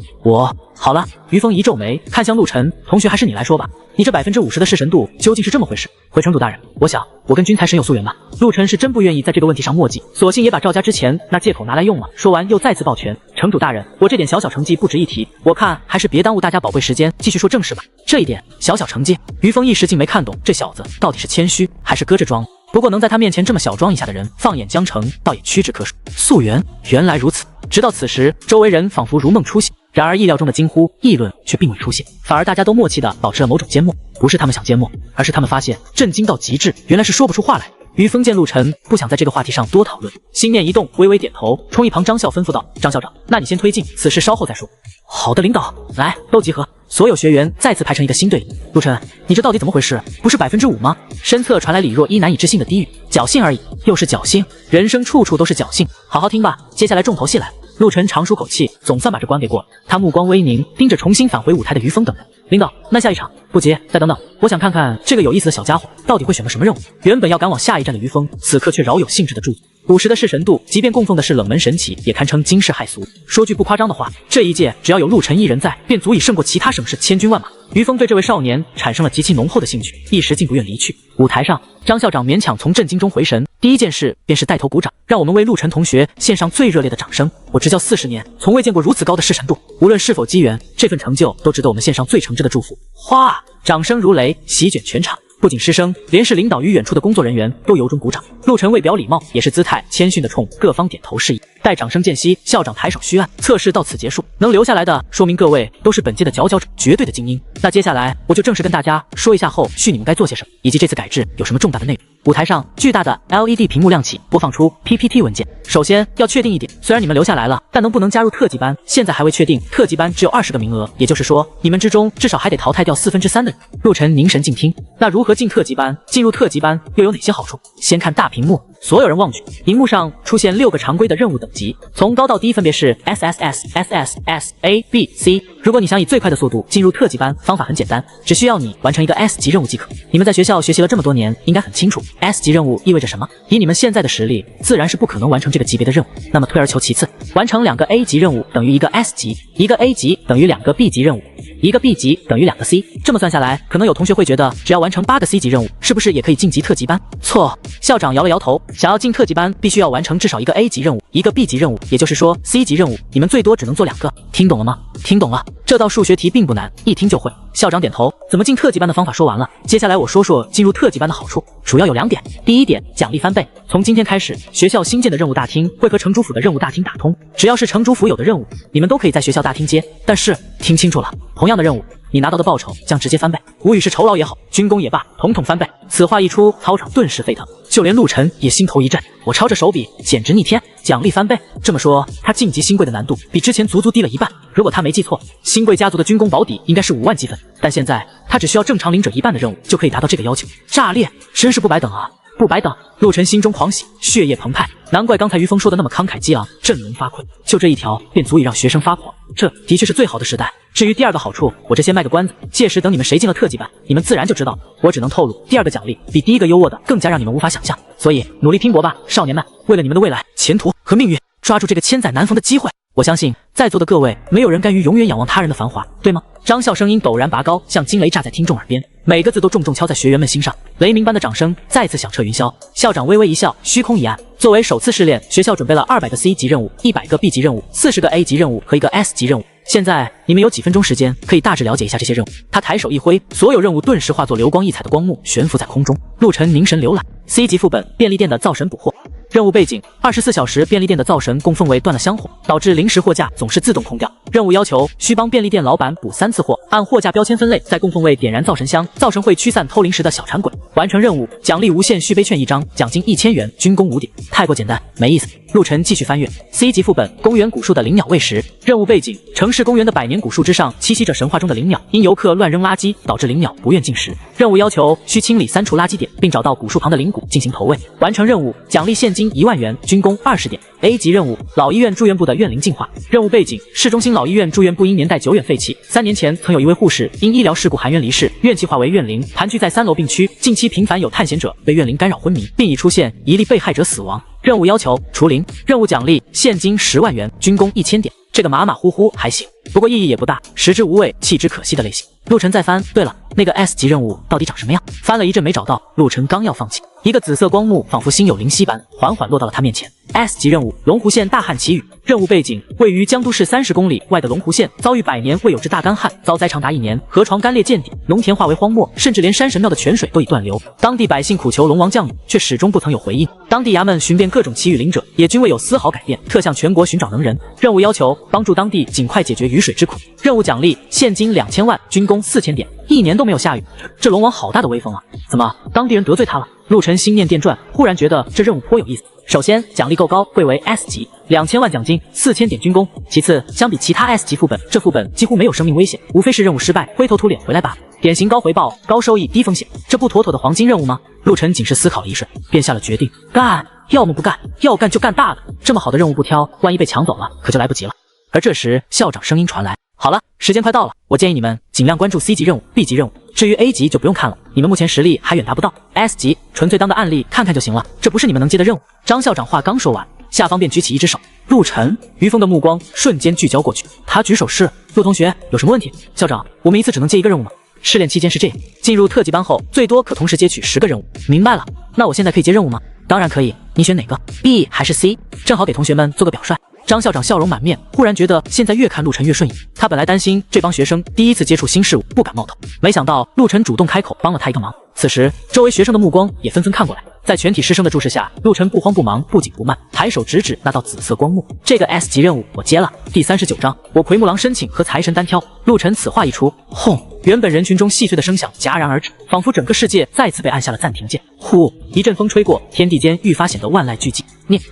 [SPEAKER 3] 好了。于峰一皱眉，看向陆晨，同学还是你来说吧，你这50%的视神度究竟是这么回事？回城主大人，我想我跟君财神有溯源吧。陆晨是真不愿意在这个问题上墨迹，索性也把赵家之前那借口拿来用了。说完又再次抱拳，城主大人，我这点小成绩不值一提，我看还是别耽误大家宝贵时间，继续说正事吧。这一点小成绩，于峰一时竟没看懂这小子到底是谦虚还是搁着装。不过能在他面前这么小装一下的人，放眼江城，倒也屈指可数。溯源，原来如此。直到此时，周围人仿佛如梦初醒，然而意料中的惊呼、议论却并未出现，反而大家都默契地保持了某种缄默。不是他们想缄默，而是他们发现震惊到极致，原来是说不出话来。于峰见陆晨不想在这个话题上多讨论，心念一动，微微点头，冲一旁张校吩咐道：“张校长，那你先推进，此事稍后再说。”好的，领导，来，都集合。所有学员再次排成一个新队伍。陆晨，你这到底怎么回事？不是5%吗？身侧传来李若一难以置信的低语：“侥幸而已，又是侥幸，人生处处都是侥幸。好好听吧，接下来重头戏来。”陆晨长舒口气，总算把这关给过了。他目光微凝，盯着重新返回舞台的于峰等人。领导，那下一场不急，再等等，我想看看这个有意思的小家伙到底会选个什么任务。原本要赶往下一站的于峰，此刻却饶有兴致的驻足。50的视神度，即便供奉的是冷门神祇，也堪称惊世骇俗。说句不夸张的话，这一届只要有陆晨一人在，便足以胜过其他省市千军万马。于峰对这位少年产生了极其浓厚的兴趣，一时竟不愿离去。舞台上，张校长勉强从震惊中回神，第一件事便是带头鼓掌，让我们为陆晨同学献上最热烈的掌声。我执教40年，从未见过如此高的视神度，无论是否机缘，这份成就都值得我们献上最诚挚的祝福。哗，掌声如雷，席卷全场。不仅师生，连是领导与远处的工作人员都由衷鼓掌。陆晨为表礼貌，也是姿态谦逊地冲各方点头示意。待掌声渐息，校长抬手虚按，测试到此结束。能留下来的，说明各位都是本届的佼佼者，绝对的精英。那接下来我就正式跟大家说一下后续你们该做些什么，以及这次改制有什么重大的内容。舞台上，巨大的 LED 屏幕亮起，播放出 PPT 文件。首先要确定一点，虽然你们留下来了，但能不能加入特级班，现在还未确定。特级班只有20个名额，也就是说，你们之中至少还得淘汰掉3/4的人。陆晨凝神静听，那如何进特级班？进入特级班又有哪些好处？先看大屏幕，所有人望去，荧幕上出现6个常规的任务等级，从高到低分别是 SSS、SS、SA、B、C。如果你想以最快的速度进入特级班，方法很简单，只需要你完成一个 S 级任务即可。你们在学校学习了这么多年，应该很清楚 S 级任务意味着什么。以你们现在的实力，自然是不可能完成这个级别的任务。那么退而求其次，完成2个 A 级任务等于1个 S 级，1个 A 级等于2个 B 级任务。1个 B 级等于2个 C。这么算下来，可能有同学会觉得，只要完成8个 C 级任务，是不是也可以晋级特级班？错，校长摇了摇头，想要进特级班，必须要完成至少1个 A 级任务，1个 B 级任务，也就是说 C 级任务，你们最多只能做2个。听懂了吗？听懂了。这道数学题并不难，一听就会。校长点头，怎么进特级班的方法说完了，接下来我说说进入特级班的好处，主要有2点。第一点，奖励翻倍。从今天开始，学校新建的任务大厅会和城主府的任务大厅打通，只要是城主府有的任务，你们都可以在学校大厅接。但是听清楚了，同样的任务，你拿到的报酬将直接翻倍，无语是酬劳也好，军功也罢，统统翻倍。此话一出，操场顿时沸腾，就连陆晨也心头一震。我抄着手笔，简直逆天，奖励翻倍。这么说，他晋级新贵的难度比之前足足低了1半。如果他没记错，新贵家族的军功保底应该是5万积分，但现在他只需要正常领者1半的任务就可以达到这个要求，炸裂！真是不白等啊！不白等，陆晨心中狂喜，血液澎湃。难怪刚才于峰说的那么慷慨激昂，振聋发聩。就这一条，便足以让学生发狂。这的确是最好的时代。至于第2个好处，我这先卖个关子，届时等你们谁进了特级班，你们自然就知道。我只能透露，第2个奖励比第1个优渥的更加让你们无法想象。所以努力拼搏吧，少年们！为了你们的未来、前途和命运，抓住这个千载难逢的机会。我相信在座的各位，没有人甘于永远仰望他人的繁华，对吗？张笑声音陡然拔高，像惊雷炸在听众耳边，每个字都重重敲在学员们心上。雷鸣般的掌声再次响彻云霄。校长微微一笑，虚空一暗。作为首次试炼，学校准备了200个 C 级任务、100个 B 级任务、40个 A 级任务和1个 S 级任务。现在你们有几分钟时间，可以大致了解一下这些任务。他抬手一挥，所有任务顿时化作流光溢彩的光幕，悬浮在空中。陆晨凝神浏览。C 级副本：便利店的灶神捕获。任务背景：24小时便利店的灶神供奉位断了香火，导致临时货架总是自动空掉。任务要求：需帮便利店老板补3次货，按货架标签分类，在供奉位点燃灶神香，灶神会驱散偷零食的小馋鬼。完成任务，奖励无限续杯券1张，奖金1000元，军功5点。太过简单，没意思。陆晨继续翻阅 C 级副本：公园古树的灵鸟喂食。任务背景：城市公园的百年古树之上栖息着神话中的灵鸟，因游客乱扔垃圾，导致灵鸟不愿进食。任务要求：需清理3处垃圾点，并找到古树旁的灵骨进行投喂。完成任务，奖励现金1万元，军功20点。A 级任务：老医院住院部的怨灵净化。任务背景：市中心老医院住院部因年代久远废弃，3年前曾有一位护士因医疗事故含冤离世，怨气化为怨灵，盘踞在3楼病区。近期频繁有探险者被怨灵干扰昏迷，并已出现一例被害者死亡。任务要求：除灵。任务奖励：现金10万元，军功1000点。这个马马虎虎还行，不过意义也不大，食之无味，弃之可惜的类型。陆晨再翻，对了，那个 S 级任务到底长什么样？翻了一阵没找到，陆晨刚要放弃，一个紫色光幕仿佛心有灵犀般，缓缓落到了他面前。S 级任务：龙湖县大旱奇雨。任务背景：位于江都市30公里外的龙湖县遭遇100年未有之大干旱，遭灾长达1年，河床干裂见底，农田化为荒漠，甚至连山神庙的泉水都已断流。当地百姓苦求龙王降雨，却始终不曾有回应。当地衙门寻遍各种祈雨灵者，也均未有丝毫改变，特向全国寻找能人。任务要求：帮助当地尽快解决雨水之苦。任务奖励：现金2000万，军功4000点。1年都没有下雨，这龙王好大的威风啊！怎么当地人得罪他了？陆晨心念电转，忽然觉得这任务颇有意思。首先，奖励够高，贵为 S 级，2000万奖金，4000点军功。其次，相比其他 S 级副本，这副本几乎没有生命危险，无非是任务失败，灰头土脸回来罢了。典型高回报、高收益、低风险，这不妥妥的黄金任务吗？陆晨仅是思考了一瞬，便下了决定，干！要么不干，要干就干大的。这么好的任务不挑，万一被抢走了，可就来不及了。而这时，校长声音传来。好了，时间快到了，我建议你们尽量关注 C 级任务、B 级任务，至于 A 级就不用看了，你们目前实力还远达不到。S 级纯粹当个案例看看就行了，这不是你们能接的任务。张校长话刚说完，下方便举起一只手。陆晨、于峰的目光瞬间聚焦过去，他举手示陆同学有什么问题？校长，我们一次只能接1个任务吗？试炼期间是这样，进入特级班后最多可同时接取10个任务。明白了，那我现在可以接任务吗？当然可以，你选哪个 ？B 还是 C？ 正好给同学们做个表率。张校长笑容满面，忽然觉得现在越看陆晨越顺眼。他本来担心这帮学生第一次接触新事物，不敢冒头，没想到陆晨主动开口帮了他一个忙。此时，周围学生的目光也纷纷看过来，在全体师生的注视下，陆晨不慌不忙，不紧不慢，抬手直指那道紫色光幕。这个 S 级任务我接了。第39章，我奎木狼申请和财神单挑。陆晨此话一出，轰！原本人群中细碎的声响戛然而止，仿佛整个世界再次被按下了暂停键。呼！一阵风吹过，天地间愈发显得万籁俱寂。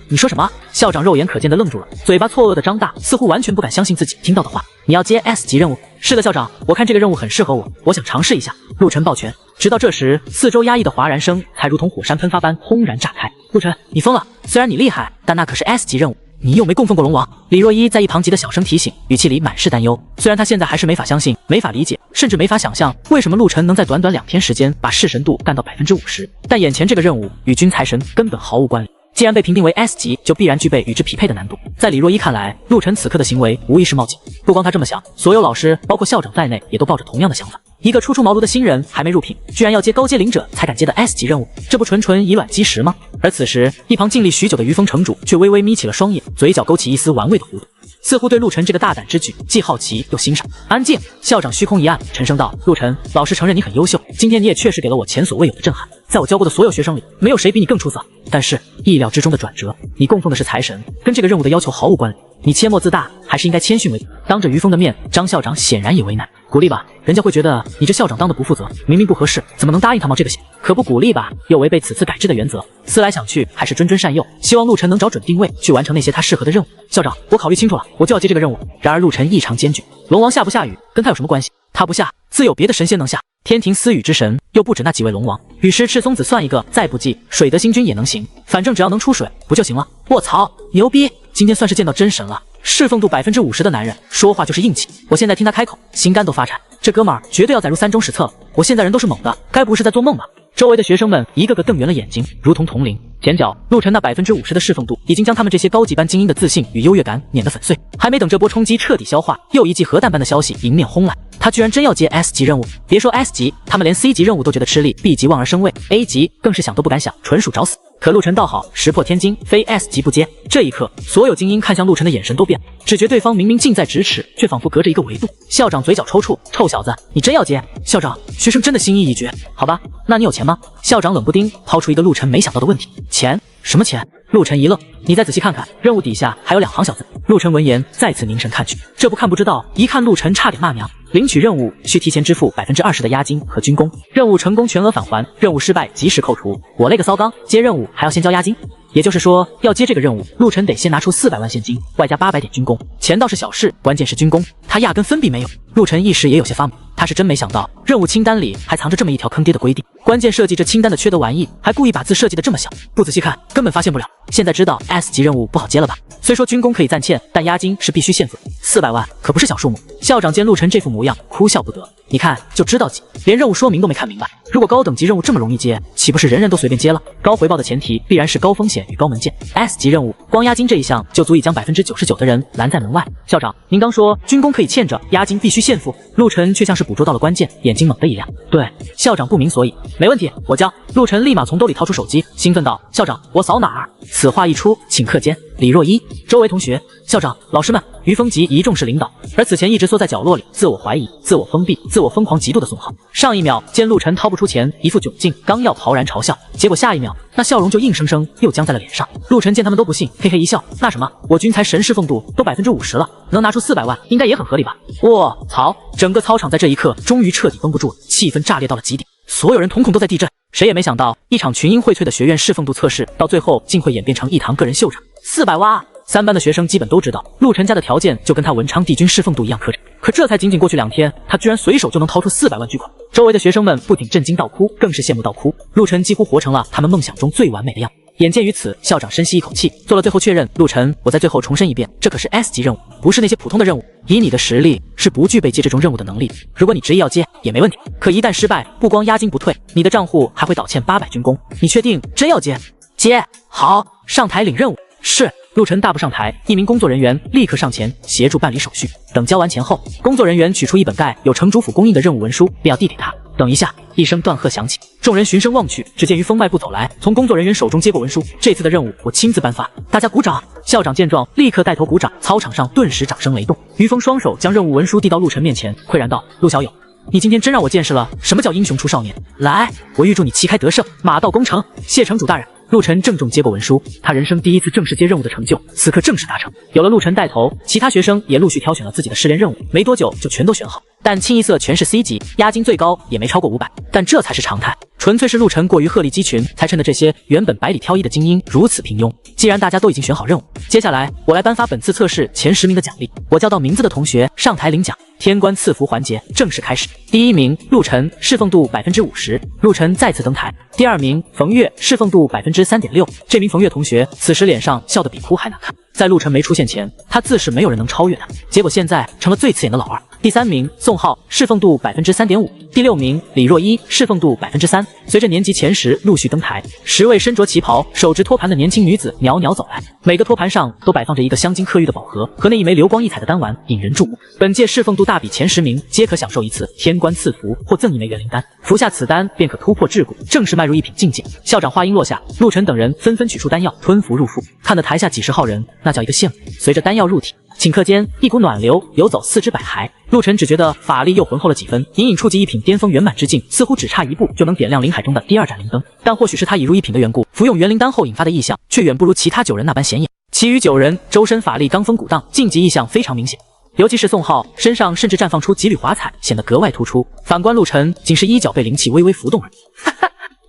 [SPEAKER 3] 你说什么？校长肉眼可见的愣住了，嘴巴错愕的张大，似乎完全不敢相信自己听到的话。你要接 S 级任务？是的，校长，我看这个任务很适合我，我想尝试一下。陆晨抱拳。直到这时，四周压抑的哗然声才如同火山喷发般轰然炸开。陆晨，你疯了！虽然你厉害，但那可是 S 级任务，你又没供奉过龙王。李若一在一旁急得小声提醒，语气里满是担忧。虽然他现在还是没法相信，没法理解，甚至没法想象为什么陆晨能在短短2天时间把弑神度干到50%，但眼前这个任务与君财神根本毫无关联。既然被评定为 S 级，就必然具备与之匹配的难度。在李若一看来，陆晨此刻的行为无疑是冒进。不光他这么想，所有老师，包括校长在内，也都抱着同样的想法。一个初出茅庐的新人还没入品，居然要接高阶领者才敢接的 S 级任务，这不纯纯以卵击石吗？而此时，一旁静立许久的于峰城主却微微眯起了双眼，嘴角勾起一丝玩味的弧度，似乎对陆晨这个大胆之举既好奇又欣赏。安静！校长虚空一按，沉声道：“陆晨，老师承认你很优秀，今天你也确实给了我前所未有的震撼。在我教过的所有学生里，没有谁比你更出色。但是意料之中的转折，你供奉的是财神，跟这个任务的要求毫无关联。你切莫自大，还是应该谦逊为主。”当着于峰的面，张校长显然也为难。鼓励吧，人家会觉得你这校长当的不负责，明明不合适，怎么能答应他冒这个险？可不鼓励吧，又违背此次改制的原则。思来想去，还是谆谆善诱，希望陆晨能找准定位，去完成那些他适合的任务。校长，我考虑清楚了，我就要接这个任务。然而陆晨异常坚决，龙王下不下雨，跟他有什么关系？他不下，自有别的神仙能下。天庭私语之神又不止那几位龙王，雨师赤松子算一个，再不济水德星君也能行，反正只要能出水不就行了？卧槽，牛逼！今天算是见到真神了。侍奉度50%的男人，说话就是硬气。我现在听他开口，心肝都发颤。这哥们儿绝对要载入3中史册了。我现在人都是懵的，该不是在做梦吧？周围的学生们一个个瞪圆了眼睛，如同铜铃。前脚陆晨那50%的侍奉度，已经将他们这些高级班精英的自信与优越感碾得粉碎。还没等这波冲击彻底消化，又一记核弹般的消息迎面轰来。他居然真要接 S 级任务，别说 S 级，他们连 C 级任务都觉得吃力 ，B 级望而生畏 ，A 级更是想都不敢想，纯属找死。可陆晨倒好，石破天惊，非 S 级不接。这一刻，所有精英看向陆晨的眼神都变了，只觉对方明明近在咫尺，却仿佛隔着一个维度。校长嘴角抽搐，臭小子，你真要接？校长，学生真的心意已决。好吧，那你有钱吗？校长冷不丁抛出一个陆晨没想到的问题。钱？什么钱？陆晨一愣，你再仔细看看，任务底下还有2行小字。陆晨闻言再次凝神看去，这不看不知道，一看陆晨差点骂娘。领取任务需提前支付20%的押金和军功，任务成功全额返还，任务失败及时扣除。我勒个骚刚，接任务还要先交押金？也就是说，要接这个任务，陆晨得先拿出400万现金，外加800点军功。钱倒是小事，关键是军功，他压根分币没有。陆晨一时也有些发懵，他是真没想到，任务清单里还藏着这么一条坑爹的规定。关键设计这清单的缺德玩意，还故意把字设计的这么小，不仔细看根本发现不了。现在知道 S 级任务不好接了吧？虽说军功可以暂欠，但押金是必须现付，400万可不是小数目。校长见陆晨这副模样，哭笑不得。你看就知道急，连任务说明都没看明白。如果高等级任务这么容易接，岂不是人人都随便接了？高回报的前提必然是高风险与高门见。S 级任务光押金这一项就足以将99%的人拦在门外。校长，您刚说军功可以欠着，押金必须现付。陆晨却像是捕捉到了关键，眼睛猛地一亮。对，校长不明所以。没问题，我交。陆晨立马从兜里掏出手机，兴奋道：“校长，我扫哪儿？”此话一出，顷刻间，李若一、周围同学、校长、老师们，于峰级一众是领导，而此前一直缩在角落里，自我怀疑、自我封闭、自我疯狂嫉妒的宋浩，上一秒见陆晨掏不出钱，一副窘境，刚要陶然嘲笑，结果下一秒那笑容就硬生生又僵在了脸上。陆晨见他们都不信，嘿嘿一笑，那什么，我军才神侍奉度都50%了，能拿出400万，应该也很合理吧？卧槽！整个操场在这一刻终于彻底绷不住了，气氛炸裂到了极点，所有人瞳孔都在地震。谁也没想到，一场群英荟萃的学院侍奉度测试，到最后竟会演变成一堂个人秀场。400万！3班的学生基本都知道，陆晨家的条件就跟他文昌帝君侍奉度一样苛碜。可这才仅仅过去2天，他居然随手就能掏出400万巨款。周围的学生们不仅震惊到哭，更是羡慕到哭。陆晨几乎活成了他们梦想中最完美的样子。眼见于此，校长深吸一口气，做了最后确认。陆晨，我在最后重申一遍，这可是 S 级任务，不是那些普通的任务。以你的实力，是不具备接这种任务的能力。如果你执意要接，也没问题。可一旦失败，不光押金不退，你的账户还会倒欠800军功。你确定真要接？接！好，上台领任务。是。陆晨大步上台，一名工作人员立刻上前协助办理手续。等交完钱后，工作人员取出一本盖有城主府供应的任务文书，便要递给他。等一下，一声断喝响起，众人循声望去，只见于峰迈步走来，从工作人员手中接过文书。这次的任务我亲自颁发，大家鼓掌。校长见状，立刻带头鼓掌，操场上顿时掌声雷动。于峰双手将任务文书递到陆晨面前，喟然道：“陆小友，你今天真让我见识了什么叫英雄出少年。来，我预祝你旗开得胜，马到功成。谢城主大人。”陆晨郑重接过文书，他人生第一次正式接任务的成就，此刻正式达成。有了陆晨带头，其他学生也陆续挑选了自己的试炼任务，没多久就全都选好。但清一色全是 C 级，押金最高也没超过500，但这才是常态，纯粹是陆晨过于鹤立鸡群，才衬得这些原本百里挑一的精英如此平庸。既然大家都已经选好任务，接下来我来颁发本次测试前10名的奖励，我叫到名字的同学上台领奖。天官赐福环节正式开始。第1名陆晨，侍奉度50%，陆晨再次登台。第2名冯月，侍奉度3.6%。这名冯月同学此时脸上笑得比哭还难看。在在陆晨没出现前，他自是没有人能超越他，结果现在成了最刺眼的老二。第3名宋浩，侍奉度 3.5%； 第6名李若一，侍奉度 3%。随着年级前10陆续登台，10位身着旗袍、手执托盘的年轻女子袅袅走来，每个托盘上都摆放着一个镶金刻玉的宝盒和那一枚流光溢彩的丹丸，引人注目。本届侍奉度大比前10名皆可享受一次天官赐福或赠一枚元灵丹，服下此丹便可突破桎梏，正式迈入一品境界。校长话音落下，陆晨等人纷纷取出丹药吞服入腹，看得台下几十号人那叫一个羡慕。随着丹药入体，顷刻间一股暖流游走4肢百骸，陆晨只觉得法力又浑厚了几分，隐隐触及一品巅峰圆满之境，似乎只差一步就能点亮灵海中的第2盏灵灯。但或许是他已入一品的缘故，服用元灵丹后引发的异象却远不如其他9人那般显眼。其余9人周身法力罡风鼓荡，晋级异象非常明显，尤其是宋浩身上甚至绽放出几缕华彩，显得格外突出。反观陆晨，仅是衣角被灵气微微浮动而已。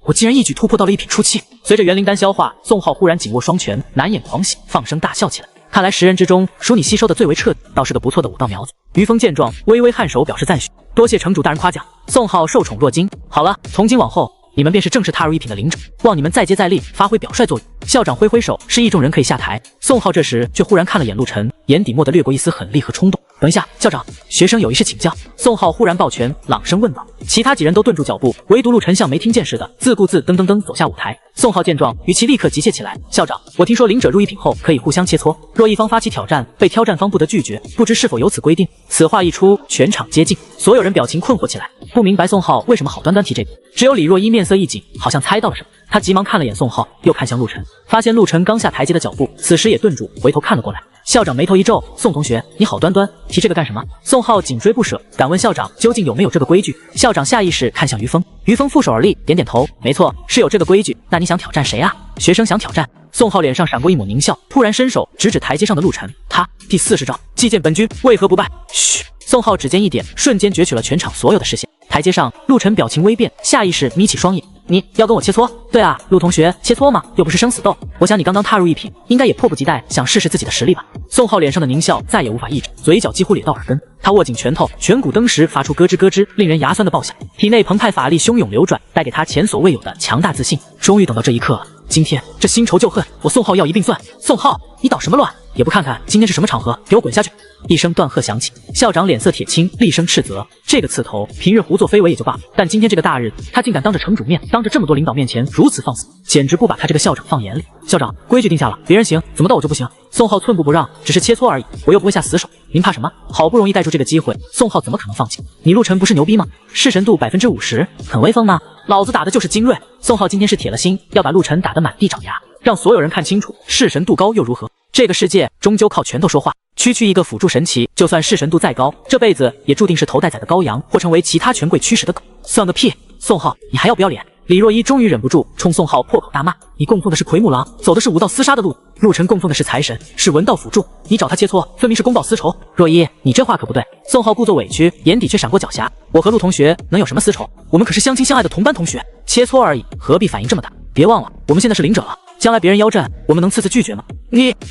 [SPEAKER 3] 我竟然一举突破到了一品初期。随着元灵丹消化，宋浩忽然紧握双拳，难掩狂喜，放声大笑起来。看来10人之中，属你吸收的最为彻底，倒是个不错的武道苗子。于峰见状，微微颔首表示赞许，多谢城主大人夸奖。宋浩受宠若惊。好了，从今往后，你们便是正式踏入一品的灵者，望你们再接再厉，发挥表率作用。校长挥挥手，示意众人可以下台。宋浩这时却忽然看了眼陆晨，眼底蓦地掠过一丝狠厉和冲动。等一下，校长，学生有一事请教。宋浩忽然抱拳，朗声问道。其他几人都顿住脚步，唯独陆晨像没听见似的，自顾自噔噔噔走下舞台。宋浩见状，语气立刻急切起来。校长，我听说灵者入一品后可以互相切磋，若一方发起挑战，被挑战方不得拒绝，不知是否有此规定？此话一出，全场皆静，所有人表情困惑起来，不明白宋浩为什么好端端提这个。只有李若一面色一紧，好像猜到了什么，他急忙看了眼宋浩，又看向陆晨，发现陆晨刚下台阶的脚步，此时也顿住，回头看了过来。校长眉头一皱，宋同学，你好端端提这个干什么？宋浩紧追不舍，敢问校长究竟有没有这个规矩？校长下意识看向于峰，于峰负手而立，点点头，没错，是有这个规矩。那你想挑战谁啊？学生想挑战。宋浩脸上闪过一抹狞笑，突然伸手直指台阶上的陆晨，他第40招，祭见本君，为何不拜？嘘！宋浩指尖一点，瞬间攫取了全场所有的视线。台阶上，陆晨表情微变，下意识眯起双眼。你要跟我切磋？对啊，陆同学，切磋嘛，又不是生死斗。我想你刚刚踏入一品，应该也迫不及待想试试自己的实力吧？宋浩脸上的狞笑再也无法抑制，嘴角几乎咧到耳根。他握紧拳头，拳骨登时发出咯吱咯吱令人牙酸的爆响，体内澎湃法力汹涌流转，带给他前所未有的强大自信。终于等到这一刻了，今天这新仇旧恨，我宋浩要一并算。宋浩，你捣什么乱？也不看看今天是什么场合，给我滚下去！一声断喝响起，校长脸色铁青，厉声斥责。这个刺头平日胡作非为也就罢了，但今天这个大日子，他竟敢当着城主面，当着这么多领导面前如此放肆，简直不把他这个校长放眼里。校长，规矩定下了，别人行，怎么到我就不行？宋浩寸步不让，只是切磋而已，我又不会下死手，您怕什么？好不容易带住这个机会，宋浩怎么可能放弃？你陆晨不是牛逼吗？弑神度 50%， 很威风吗？老子打的就是精锐。宋浩今天是铁了心要把陆晨打得满地找牙，让所有人看清楚，弑神度高又如何？这个世界终究靠拳头说话，区区一个辅助神奇，就算弑神度再高，这辈子也注定是头戴宰的羔羊，或成为其他权贵驱使的狗。算个屁！宋浩，你还要不要脸？李若一终于忍不住冲宋浩破口大骂：你供奉的是奎木狼，走的是武道厮杀的路，陆晨供奉的是财神，是文道辅助，你找他切磋，分明是公报私仇。若一，你这话可不对。宋浩故作委屈，眼底却闪过狡黠。我和陆同学能有什么私仇？我们可是相亲相爱的同班同学，切磋而已，何必反应这么大？别忘了，我们现在是灵者了，将来别人邀战，我们能次次拒绝吗？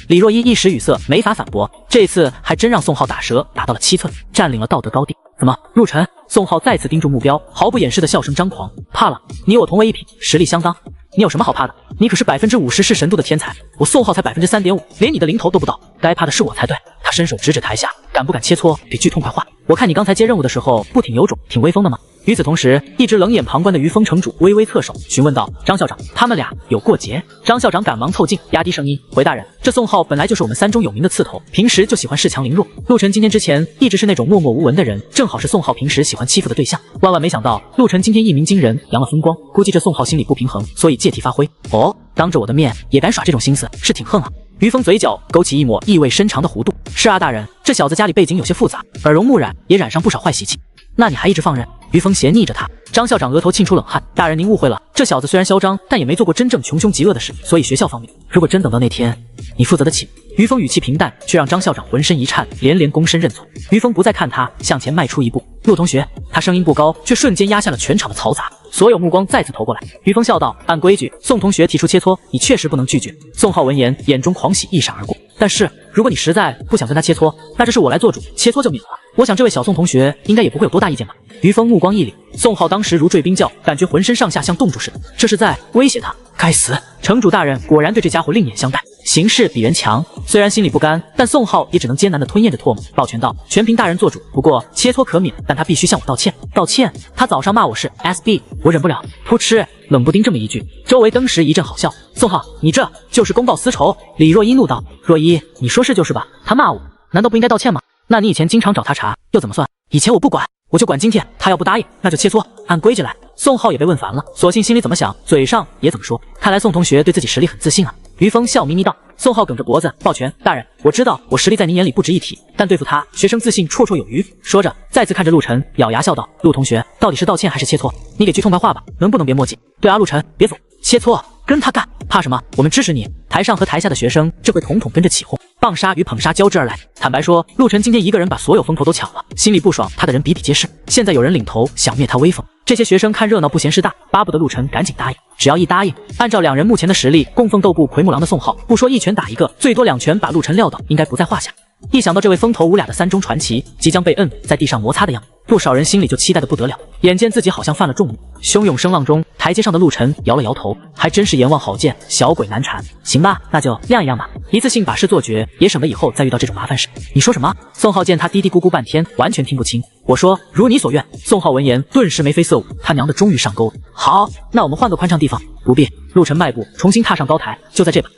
[SPEAKER 3] 李若一一时语塞，没法反驳。这次还真让宋浩打折打到了7寸，占领了道德高地。怎么，陆晨？宋浩再次盯住目标，毫不掩饰的笑声张狂。怕了？你我同为一品，实力相当，你有什么好怕的？你可是50%弑神度的天才，我宋浩才3.5%，连你的零头都不到，该怕的是我才对。他伸手直指台下，敢不敢切磋？比句痛快话。我看你刚才接任务的时候不挺有种，挺威风的吗？与此同时，一直冷眼旁观的于峰城主微微侧手询问道：张校长，他们俩有过节？张校长赶忙凑近，压低声音回大人：这宋浩本来就是我们3中有名的刺头，平时就喜欢恃强凌弱。陆晨今天之前一直是那种默默无闻的人，正好是宋浩平时喜欢欺负的对象。万万没想到，陆晨今天一鸣惊人，扬了风光，估计这宋浩心里不平衡，所以借题发挥。哦，当着我的面也敢耍这种心思，是挺横啊。于峰嘴角勾起一抹意味深长的弧度。是啊，大人，这小子家里背景有些复杂，耳濡目染，也染上不少坏习气。那你还一直放任？于峰斜睨着他。张校长额头沁出冷汗，大人您误会了，这小子虽然嚣张，但也没做过真正穷凶极恶的事，所以学校方面，如果真等到那天，你负责得起？于峰语气平淡，却让张校长浑身一颤，连连躬身认错。于峰不再看他，向前迈出一步。陆同学，他声音不高，却瞬间压下了全场的嘈杂，所有目光再次投过来。于峰笑道：按规矩，宋同学提出切磋，你确实不能拒绝。宋浩闻言，眼中狂喜一闪而过。但是如果你实在不想跟他切磋，那这是我来做主，切磋就免了。我想这位小宋同学应该也不会有多大意见吧。于峰目光一凛，宋浩当时如坠冰窖，感觉浑身上下像冻住似的，这是在威胁他。该死！城主大人果然对这家伙另眼相待。形势比人强。虽然心里不甘，但宋浩也只能艰难地吞咽着唾沫，抱拳道：“全凭大人做主，不过切磋可免，但他必须向我道歉。”道歉？他早上骂我是 SB， 我忍不了，噗嗤，冷不丁这么一句，周围登时一阵好笑。宋浩，你这就是公报私仇！李若一怒道：“若一，你说是就是吧？他骂我，难道不应该道歉吗？那你以前经常找他茬，又怎么算？以前我不管，我就管今天，他要不答应，那就切磋，按规矩来。”宋浩也被问烦了，索性心里怎么想，嘴上也怎么说。看来宋同学对自己实力很自信啊。于峰笑眯眯道。宋浩梗着脖子抱拳：“大人，我知道我实力在您眼里不值一提，但对付他，学生自信绰绰有余。”说着，再次看着陆晨，咬牙笑道：“陆同学，到底是道歉还是切磋？你给句痛快话吧，能不能别墨迹？”“对啊，陆晨，别怂，切磋，跟他干，怕什么？我们支持你。”台上和台下的学生这回统统跟着起哄，棒杀与捧杀交织而来。坦白说，陆晨今天一个人把所有风头都抢了，心里不爽他的人比比皆是。现在有人领头想灭他威风，这些学生看热闹不嫌事大，巴不得陆晨赶紧答应。只要一答应，按照两人目前的实力，供奉斗部奎木狼的宋浩，不说一拳打一个，最多2拳把陆晨撂倒，应该不在话下。一想到这位风头无俩的3中传奇即将被摁在地上摩擦的样子，不少人心里就期待的不得了。眼见自己好像犯了众怒，汹涌声浪中，台阶上的陆晨摇了摇头，还真是阎王好见，小鬼难缠。行吧，那就晾一晾吧，一次性把事做绝，也省得以后再遇到这种麻烦事。你说什么？宋浩见他嘀嘀咕咕半天，完全听不清。我说如你所愿。宋浩闻言顿时眉飞色舞，他娘的终于上钩了。好，那我们换个宽敞地方。不必。陆晨迈步重新踏上高台，就在这吧。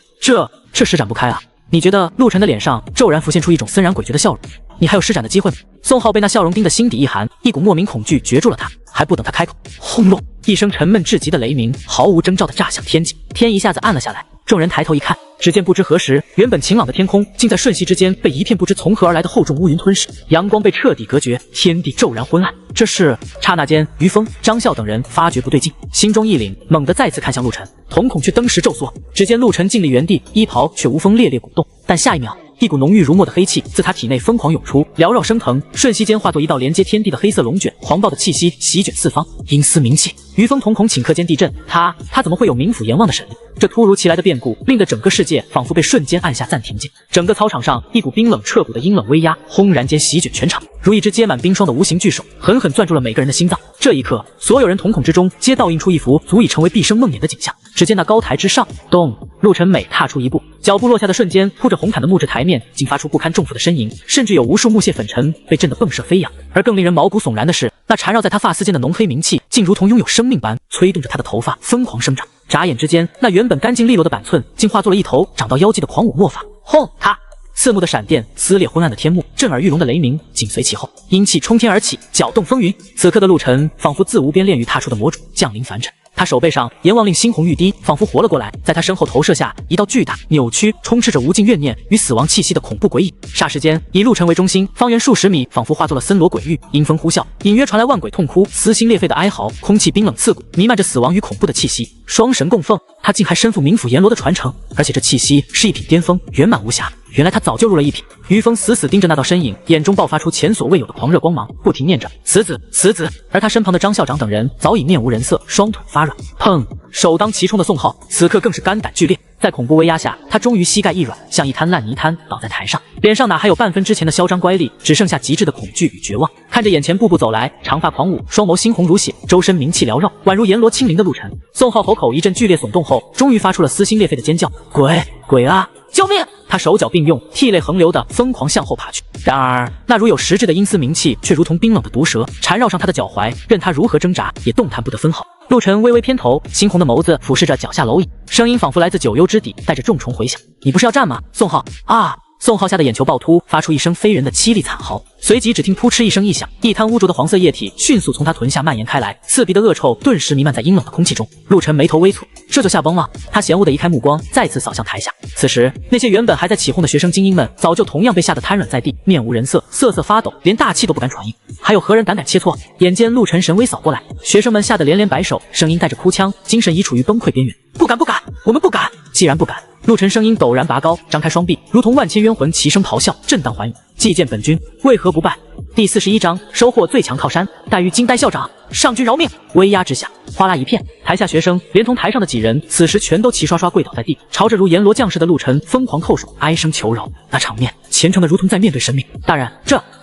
[SPEAKER 3] 这施展不开啊。你觉得陆晨的脸上骤然浮现出一种森然诡谲的笑容，你还有施展的机会吗？宋浩被那笑容盯得心底一寒，一股莫名恐惧攫住了他。还不等他开口，轰隆一声沉闷至极的雷鸣毫无征兆地炸响天际，天一下子暗了下来。众人抬头一看，只见不知何时，原本晴朗的天空竟在瞬息之间被一片不知从何而来的厚重乌云吞噬，阳光被彻底隔绝，天地骤然昏暗。这是……刹那间，于峰、张笑等人发觉不对劲，心中一凛，猛地再次看向陆晨，瞳孔却登时骤缩。只见陆晨静立原地，衣袍却无风猎猎鼓动，但下一秒，一股浓郁如墨的黑气自他体内疯狂涌出，缭绕升腾，瞬息间化作一道连接天地的黑色龙卷，狂暴的气息席卷四方，阴司冥气。于峰瞳孔顷刻间地震，他怎么会有冥府阎王的神力？这突如其来的变故，令得整个世界仿佛被瞬间按下暂停键。整个操场上，一股冰冷彻骨的阴冷威压轰然间席卷全场，如一只结满冰霜的无形巨手，狠狠攥住了每个人的心脏。这一刻，所有人瞳孔之中皆倒映出一幅足以成为毕生梦魇的景象。只见那高台之上，咚！陆晨每踏出一步，脚步落下的瞬间，铺着红毯的木质台面竟发出不堪重负的呻吟，甚至有无数木屑粉尘被震得迸射飞扬。而更令人毛骨悚然的是，那缠绕在他发丝间的浓黑冥气，竟如同拥有生命般催动着他的头发疯狂生长。眨眼之间，那原本干净利落的板寸，竟化作了一头长到腰际的狂舞魔法。轰！他刺目的闪电撕裂昏暗的天幕，震耳欲聋的雷鸣紧随其后，阴气冲天而起，搅动风云。此刻的陆晨仿佛自无边炼狱踏出的魔主，降临凡尘。他手背上阎王令猩红欲滴，仿佛活了过来，在他身后投射下一道巨大、扭曲、充斥着无尽怨念与死亡气息的恐怖鬼影。霎时间，以陆晨为中心，方圆数十米仿佛化作了森罗鬼域，阴风呼啸，隐约传来万鬼痛哭、撕心裂肺的哀嚎，空气冰冷刺骨，弥漫着死亡与恐怖的气息。双神供奉，他竟还身负冥府阎罗的传承，而且这气息是一品巅峰，圆满无瑕。原来他早就入了一品。于峰死死盯着那道身影，眼中爆发出前所未有的狂热光芒，不停念着此子此子。而他身旁的张校长等人早已面无人色，双腿发软。砰！首当其冲的宋浩此刻更是肝胆俱裂，在恐怖威压下，他终于膝盖一软，像一滩烂泥滩倒在台上，脸上哪还有半分之前的嚣张乖戾，只剩下极致的恐惧与绝望。看着眼前步步走来，长发狂舞，双眸猩红如血，周身冥气缭绕，宛如阎罗亲临的陆晨，宋浩喉口一阵剧烈耸动后，终于发出了撕心裂肺的尖叫：鬼啊！救命！他手脚并用，涕泪横流的疯狂向后爬去。然而，那如有实质的阴司冥气却如同冰冷的毒蛇，缠绕上他的脚踝，任他如何挣扎，也动弹不得分毫。陆晨微微偏头，猩红的眸子俯视着脚下蝼蚁，声音仿佛来自九幽之底，带着重重回响：“你不是要战吗？宋浩啊！”宋浩吓得眼球暴突，发出一声非人的凄厉惨嚎，随即只听扑哧一声异响，一滩污浊的黄色液体迅速从他臀下蔓延开来，刺鼻的恶臭顿时弥漫在阴冷的空气中。陆晨眉头微蹙，这就吓崩了。他嫌恶地移开目光，再次扫向台下。此时，那些原本还在起哄的学生精英们，早就同样被吓得瘫软在地，面无人色，瑟瑟发抖，连大气都不敢喘一口。还有何人胆敢切磋？眼见陆晨神威扫过来，学生们吓得连连摆手，声音带着哭腔，精神已处于崩溃边缘。不敢，我们不敢！既然不敢，陆晨声音陡然拔高，张开双臂，如同万千冤魂齐声咆哮，震荡寰宇。祭见本君，为何不拜？第41章收获最强靠山，待遇金呆校长，上君饶命！威压之下，哗啦一片，台下学生连同台上的几人，此时全都齐刷刷跪倒在地，朝着如阎罗降世的陆晨疯狂叩首，哀声求饶。那场面虔诚的如同在面对神明。大人，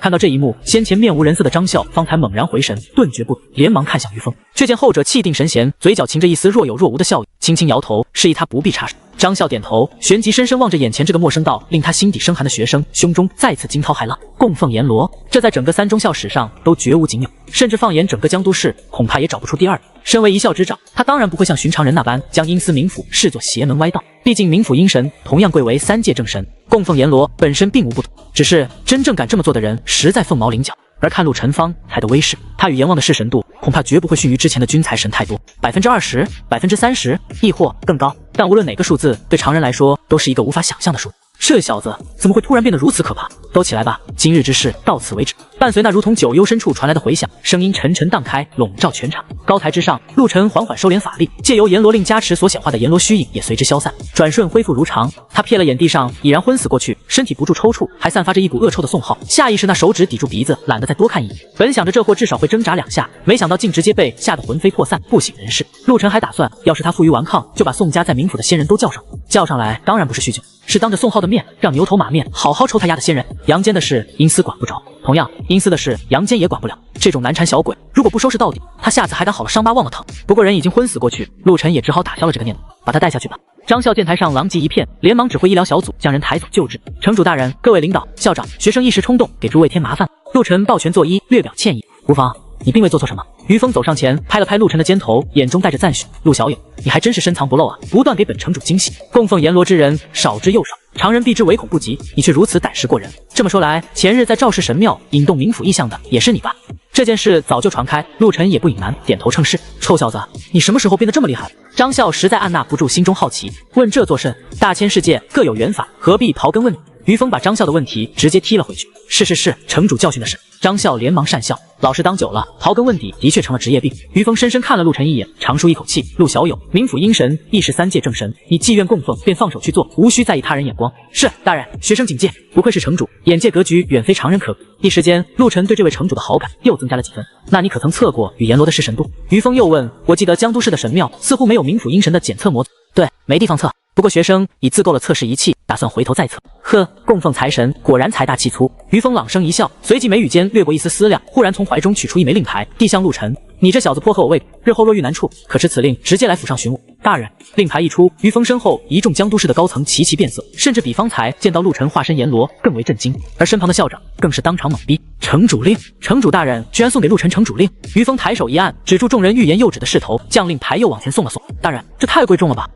[SPEAKER 3] 看到这一幕，先前面无人色的张笑方才猛然回神，顿觉不对，连忙看向于峰，却见后者气定神闲，嘴角噙着一丝若有若无的笑意，轻轻摇头，示意他不必插手。张笑点头，旋即深深望着眼前这个陌生到令他心底生寒的学生，胸中再次惊涛骇浪。供奉阎罗，这在整个三中校史上都绝无仅有，甚至放眼整个江都市，恐怕也找不出第二人。身为一校之长，他当然不会像寻常人那般将阴司冥府视作邪门歪道，毕竟冥府阴神同样贵为3界正神，供奉阎罗本身并无不妥，只是真正敢这么做的人实在凤毛麟角。而看陆陈方才的威势，他与阎王的弑神度恐怕绝不会逊于之前的君才神太多，20%、30%，亦或更高。但无论哪个数字，对常人来说都是一个无法想象的数字。这小子怎么会突然变得如此可怕？都起来吧，今日之事到此为止。伴随那如同九幽深处传来的回响，声音沉沉荡开，笼罩全场。高台之上，陆晨缓缓收敛法力，借由阎罗令加持所显化的阎罗虚影也随之消散，转瞬恢复如常。他瞥了眼地上已然昏死过去，身体不住抽搐，还散发着一股恶臭的宋浩，下意识那手指抵住鼻子，懒得再多看一眼。本想着这货至少会挣扎2下，没想到竟直接被吓得魂飞魄散，不省人事。陆晨还打算，要是他负隅顽抗，就把宋家在冥府的仙人都叫上来，当然不是酗酒，是当着宋浩的面让牛头马面好好抽他丫的仙人。阳间的事阴司管不着，同样阴司的事阳间也管不了。这种难缠小鬼，如果不收拾到底，他下次还敢好了伤疤忘了疼。不过人已经昏死过去，陆晨也只好打消了这个念头，把他带下去吧。张笑见台上狼藉一片，连忙指挥医疗小组将人抬走救治。城主大人，各位领导、校长、学生一时冲动，给诸位添麻烦。陆晨抱拳作揖，略表歉意。无妨，你并未做错什么。于峰走上前，拍了拍陆晨的肩头，眼中带着赞许。陆小友，你还真是深藏不露啊，不断给本城主惊喜。供奉阎罗之人少之又少，常人避之唯恐不及，你却如此胆识过人。这么说来，前日在赵氏神庙引动冥府异象的也是你吧？这件事早就传开，陆晨也不隐瞒，点头称是。臭小子，你什么时候变得这么厉害？张笑实在按捺不住心中好奇，问这作甚？大千世界各有缘法，何必刨根问底？于峰把张笑的问题直接踢了回去。是，城主教训的是。张笑连忙讪笑，老实当久了，刨根问底的确成了职业病。于峰深深看了陆晨一眼，长舒一口气。陆小友，冥府阴神亦是3界正神，你既愿供奉，便放手去做，无需在意他人眼光。是，大人，学生警戒。不愧是城主，眼界格局远非常人可比。一时间，陆晨对这位城主的好感又增加了几分。那你可曾测过与阎罗的弑神度？于峰又问。我记得江都市的神庙似乎没有冥府阴神的检测模组。对，没地方测。不过学生已自购了测试仪器，打算回头再测。呵，供奉财神果然财大气粗。于峰朗声一笑，随即眉宇间掠过一丝思量，忽然从怀中取出一枚令牌，递向陆晨。你这小子颇合我胃口，日后若遇难处，可持此令直接来府上寻我。大人，令牌一出，于峰身后一众江都市的高层齐齐变色，甚至比方才见到陆晨化身阎罗更为震惊，而身旁的校长更是当场懵逼。城主令，城主大人居然送给陆晨城主令！于峰抬手一按，指住众人欲言又止的势头，将令牌又往前送了送。大人，这太贵重了吧？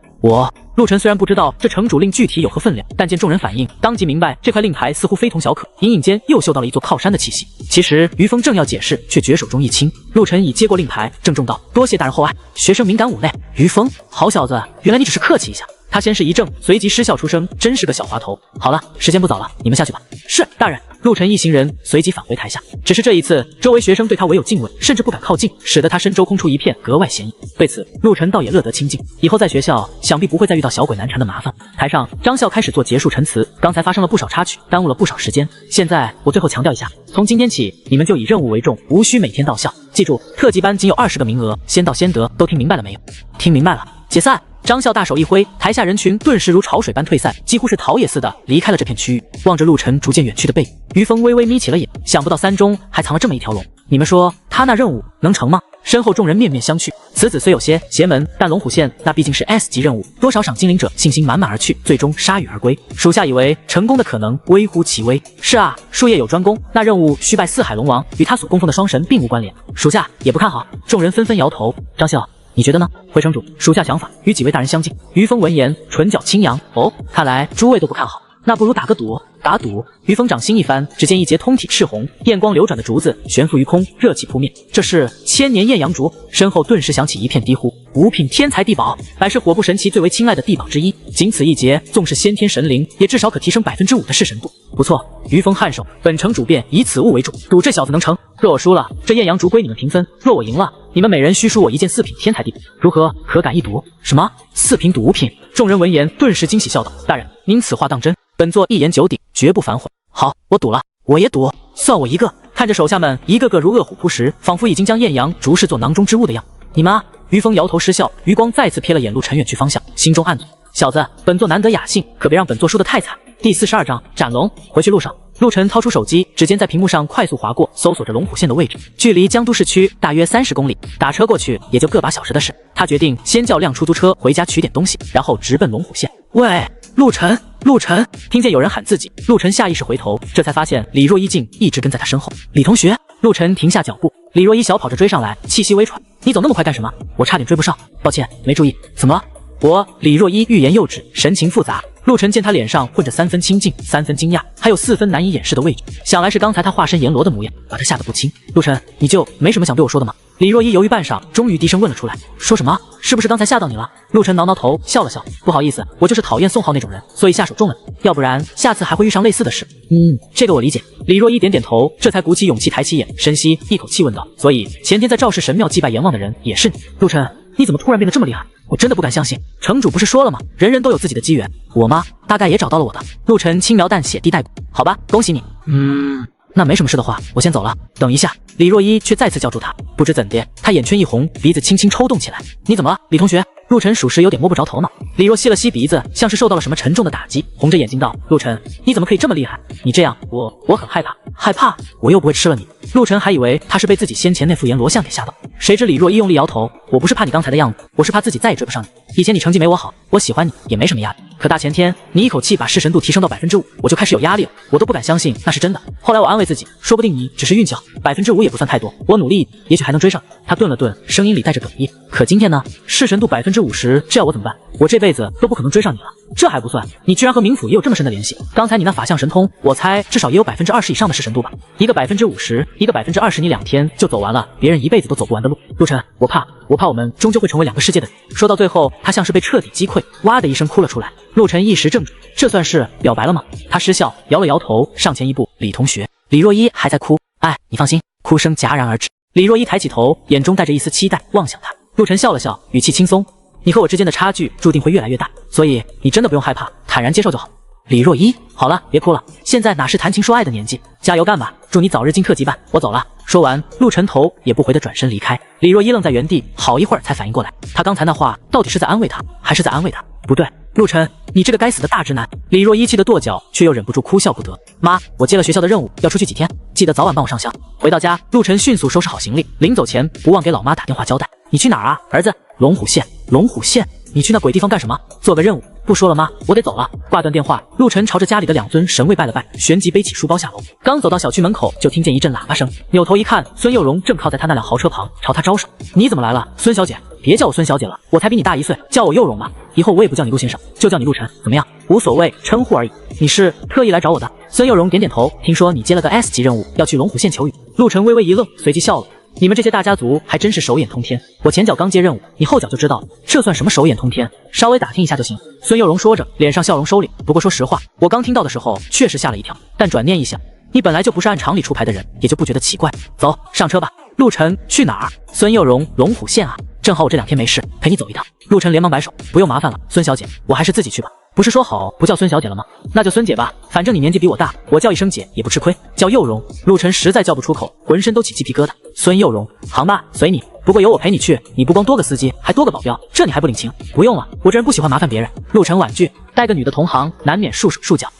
[SPEAKER 3] 陆晨虽然不知道这城主令具体有何分量，但见众人反应，当即明白这块令牌似乎非同小可，隐隐间又嗅到了一座靠山的气息。其实于峰正要解释，却觉手中一轻，陆晨已接过令牌，郑重道：多谢大人厚爱，学生敏感妩媚。于峰，好小子，原来你只是客气一下。他先是一怔，随即失笑出声，真是个小滑头。好了，时间不早了，你们下去吧。是，大人。陆晨一行人随即返回台下，只是这一次，周围学生对他唯有敬畏，甚至不敢靠近，使得他身周空出一片，格外显眼。对此，陆晨倒也乐得清静，以后在学校想必不会再遇到小鬼难缠的麻烦。台上，张笑开始做结束陈词，刚才发生了不少插曲，耽误了不少时间。现在我最后强调一下，从今天起，你们就以任务为重，无需每天到校。记住，特级班仅有20个名额，先到先得。都听明白了没有？听明白了，解散。张笑大手一挥，台下人群顿时如潮水般退散，几乎是逃也似的离开了这片区域。望着陆晨逐渐远去的背影，于峰微微眯起了眼，想不到三中还藏了这么一条龙。你们说他那任务能成吗？身后众人面面相觑。此子虽有些邪门，但龙虎县那毕竟是 S 级任务，多少赏精灵者信心满满而去，最终铩羽而归。属下以为成功的可能微乎其微。是啊，术业有专攻，那任务需拜四海龙王，与他所供奉的双神并无关联，属下也不看好。众人纷纷摇头。张笑，你觉得呢？回城主，属下想法与几位大人相近。于峰闻言，唇角轻扬。哦，看来诸位都不看好，那不如打个赌。打赌。于峰掌心一翻，只见一截通体赤红、焰光流转的竹子悬浮于空，热气扑面。这是千年艳阳竹。身后顿时响起一片低呼：五品天才地宝，乃是火部神奇最为青睐的地宝之一。仅此一劫，纵是先天神灵，也至少可提升5%的弑神度。不错，于峰颔首，本城主便以此物为主，赌这小子能成。若我输了，这艳阳竹归你们平分；若我赢了，你们每人需输我一件4品天才地宝，如何？可敢一赌？什么4品赌5品？众人闻言顿时惊喜，笑道：大人，您此话当真？本座一言九鼎，绝不反悔。好，我赌了，我也赌，算我一个。看着手下们一个个如饿虎扑食，仿佛已经将艳阳竹视作囊中之物的样子。你妈！于峰摇头失笑，余光再次瞥了眼陆晨远去方向，心中暗忖：小子，本座难得雅兴，可别让本座输得太惨。第42章斩龙。回去路上，陆晨掏出手机，指尖在屏幕上快速划过，搜索着龙虎县的位置，距离江都市区大约30公里，打车过去也就个把小时的事。他决定先叫辆出租车回家取点东西，然后直奔龙虎县。喂，陆晨，陆晨！听见有人喊自己，陆晨下意识回头，这才发现李若一竟一直跟在他身后。李同学，陆晨停下脚步，李若一小跑着追上来，气息微喘。你走那么快干什么？我差点追不上，抱歉，没注意。怎么了？李若一欲言又止，神情复杂。陆晨见他脸上混着3分清静，3分惊讶，还有4分难以掩饰的畏惧，想来是刚才他化身阎罗的模样，把他吓得不轻。陆晨，你就没什么想对我说的吗？李若一犹豫半晌，终于低声问了出来。说什么？是不是刚才吓到你了？陆晨挠挠头，笑了笑。不好意思，我就是讨厌宋浩那种人，所以下手重了点，要不然下次还会遇上类似的事。这个我理解。李若一点点头，这才鼓起勇气抬起眼，深吸一口气问道：所以前天在赵氏神庙祭拜阎王的人也是你？陆晨，你怎么突然变得这么厉害？我真的不敢相信。城主不是说了吗？人人都有自己的机缘，我妈大概也找到了我的。陆晨轻描淡写地带过。好吧，恭喜你。那没什么事的话，我先走了。等一下，李若一却再次叫住他。不知怎的，他眼圈一红，鼻子轻轻抽动起来。你怎么了，李同学？陆晨属实有点摸不着头脑。李若吸了吸鼻子，像是受到了什么沉重的打击，红着眼睛道：陆晨，你怎么可以这么厉害？你这样，我很害怕。害怕？我又不会吃了你。陆晨还以为他是被自己先前那副阎罗像给吓到，谁知李若一用力摇头：我不是怕你刚才的样子，我是怕自己再也追不上你。以前你成绩没我好，我喜欢你也没什么压力，可大前天你一口气把噬神度提升到5%，我就开始有压力了，我都不敢相信那是真的。后来我安慰自己，说不定你只是运气好，5%也不算太多，我努力一点，也许还能追上。他顿了顿，声音里带着哽咽。可今天呢？噬神度50%，这要我怎么办？我这辈子都不可能追上你了。这还不算，你居然和冥府也有这么深的联系。刚才你那法相神通，我猜至少也有20%以上的噬神度吧？一个50%，一个20%，你2天就走完了别人一辈子都走不完的路。陆晨，我怕我们终究会成为2个世界的人。说到最后，他像是被彻底击溃，哇的一声哭了出来。陆晨一时怔住，这算是表白了吗？他失笑，摇了摇头，上前一步：李同学。李若一还在哭，哎，你放心。哭声戛然而止。李若一抬起头，眼中带着一丝期待望向他。陆晨笑了笑，语气轻松：你和我之间的差距注定会越来越大，所以你真的不用害怕，坦然接受就好。李若一，好了，别哭了，现在哪是谈情说爱的年纪，加油干吧，祝你早日进特级班，我走了。说完，陆晨头也不回的转身离开。李若一愣在原地，好一会儿才反应过来，他刚才那话到底是在安慰他，还是在安慰他？不对，陆晨，你这个该死的大直男！李若一气得跺脚，却又忍不住哭笑不得。妈，我接了学校的任务，要出去几天，记得早晚帮我上香。回到家，陆晨迅速收拾好行李，临走前不忘给老妈打电话交代：你去哪儿啊，儿子？龙虎县。龙虎县？你去那鬼地方干什么？做个任务。不说了妈，我得走了。挂断电话，陆晨朝着家里的2尊神位拜了拜，旋即背起书包下楼。刚走到小区门口，就听见一阵喇叭声，扭头一看，孙佑荣正靠在他那辆豪车旁，朝他招手。你怎么来了，孙小姐？别叫我孙小姐了，我才比你大1岁，叫我佑荣吧。以后我也不叫你陆先生，就叫你陆晨，怎么样？无所谓，称呼而已。你是特意来找我的？孙佑荣点点头，听说你接了个 S 级任务，要去龙虎县求雨。陆晨微微一愣，随即笑了。你们这些大家族还真是手眼通天，我前脚刚接任务，你后脚就知道了，这算什么手眼通天？稍微打听一下就行。孙佑荣说着，脸上笑容收敛。不过说实话，我刚听到的时候确实吓了一跳，但转念一想，你本来就不是按常理出牌的人，也就不觉得奇怪。走，上车吧。陆晨，去哪儿？孙佑荣，龙虎县啊，正好我这2天没事，陪你走一趟。陆晨连忙摆手，不用麻烦了，孙小姐，我还是自己去吧。不是说好不叫孙小姐了吗？那就孙姐吧，反正你年纪比我大，我叫一声姐也不吃亏。叫佑荣，陆晨实在叫不出口，浑身都起鸡皮疙瘩。孙佑荣，行吧，随你。不过有我陪你去，你不光多个司机，还多个保镖，这你还不领情？不用了，我这人不喜欢麻烦别人。陆晨婉拒，带个女的同行，难免束手束脚。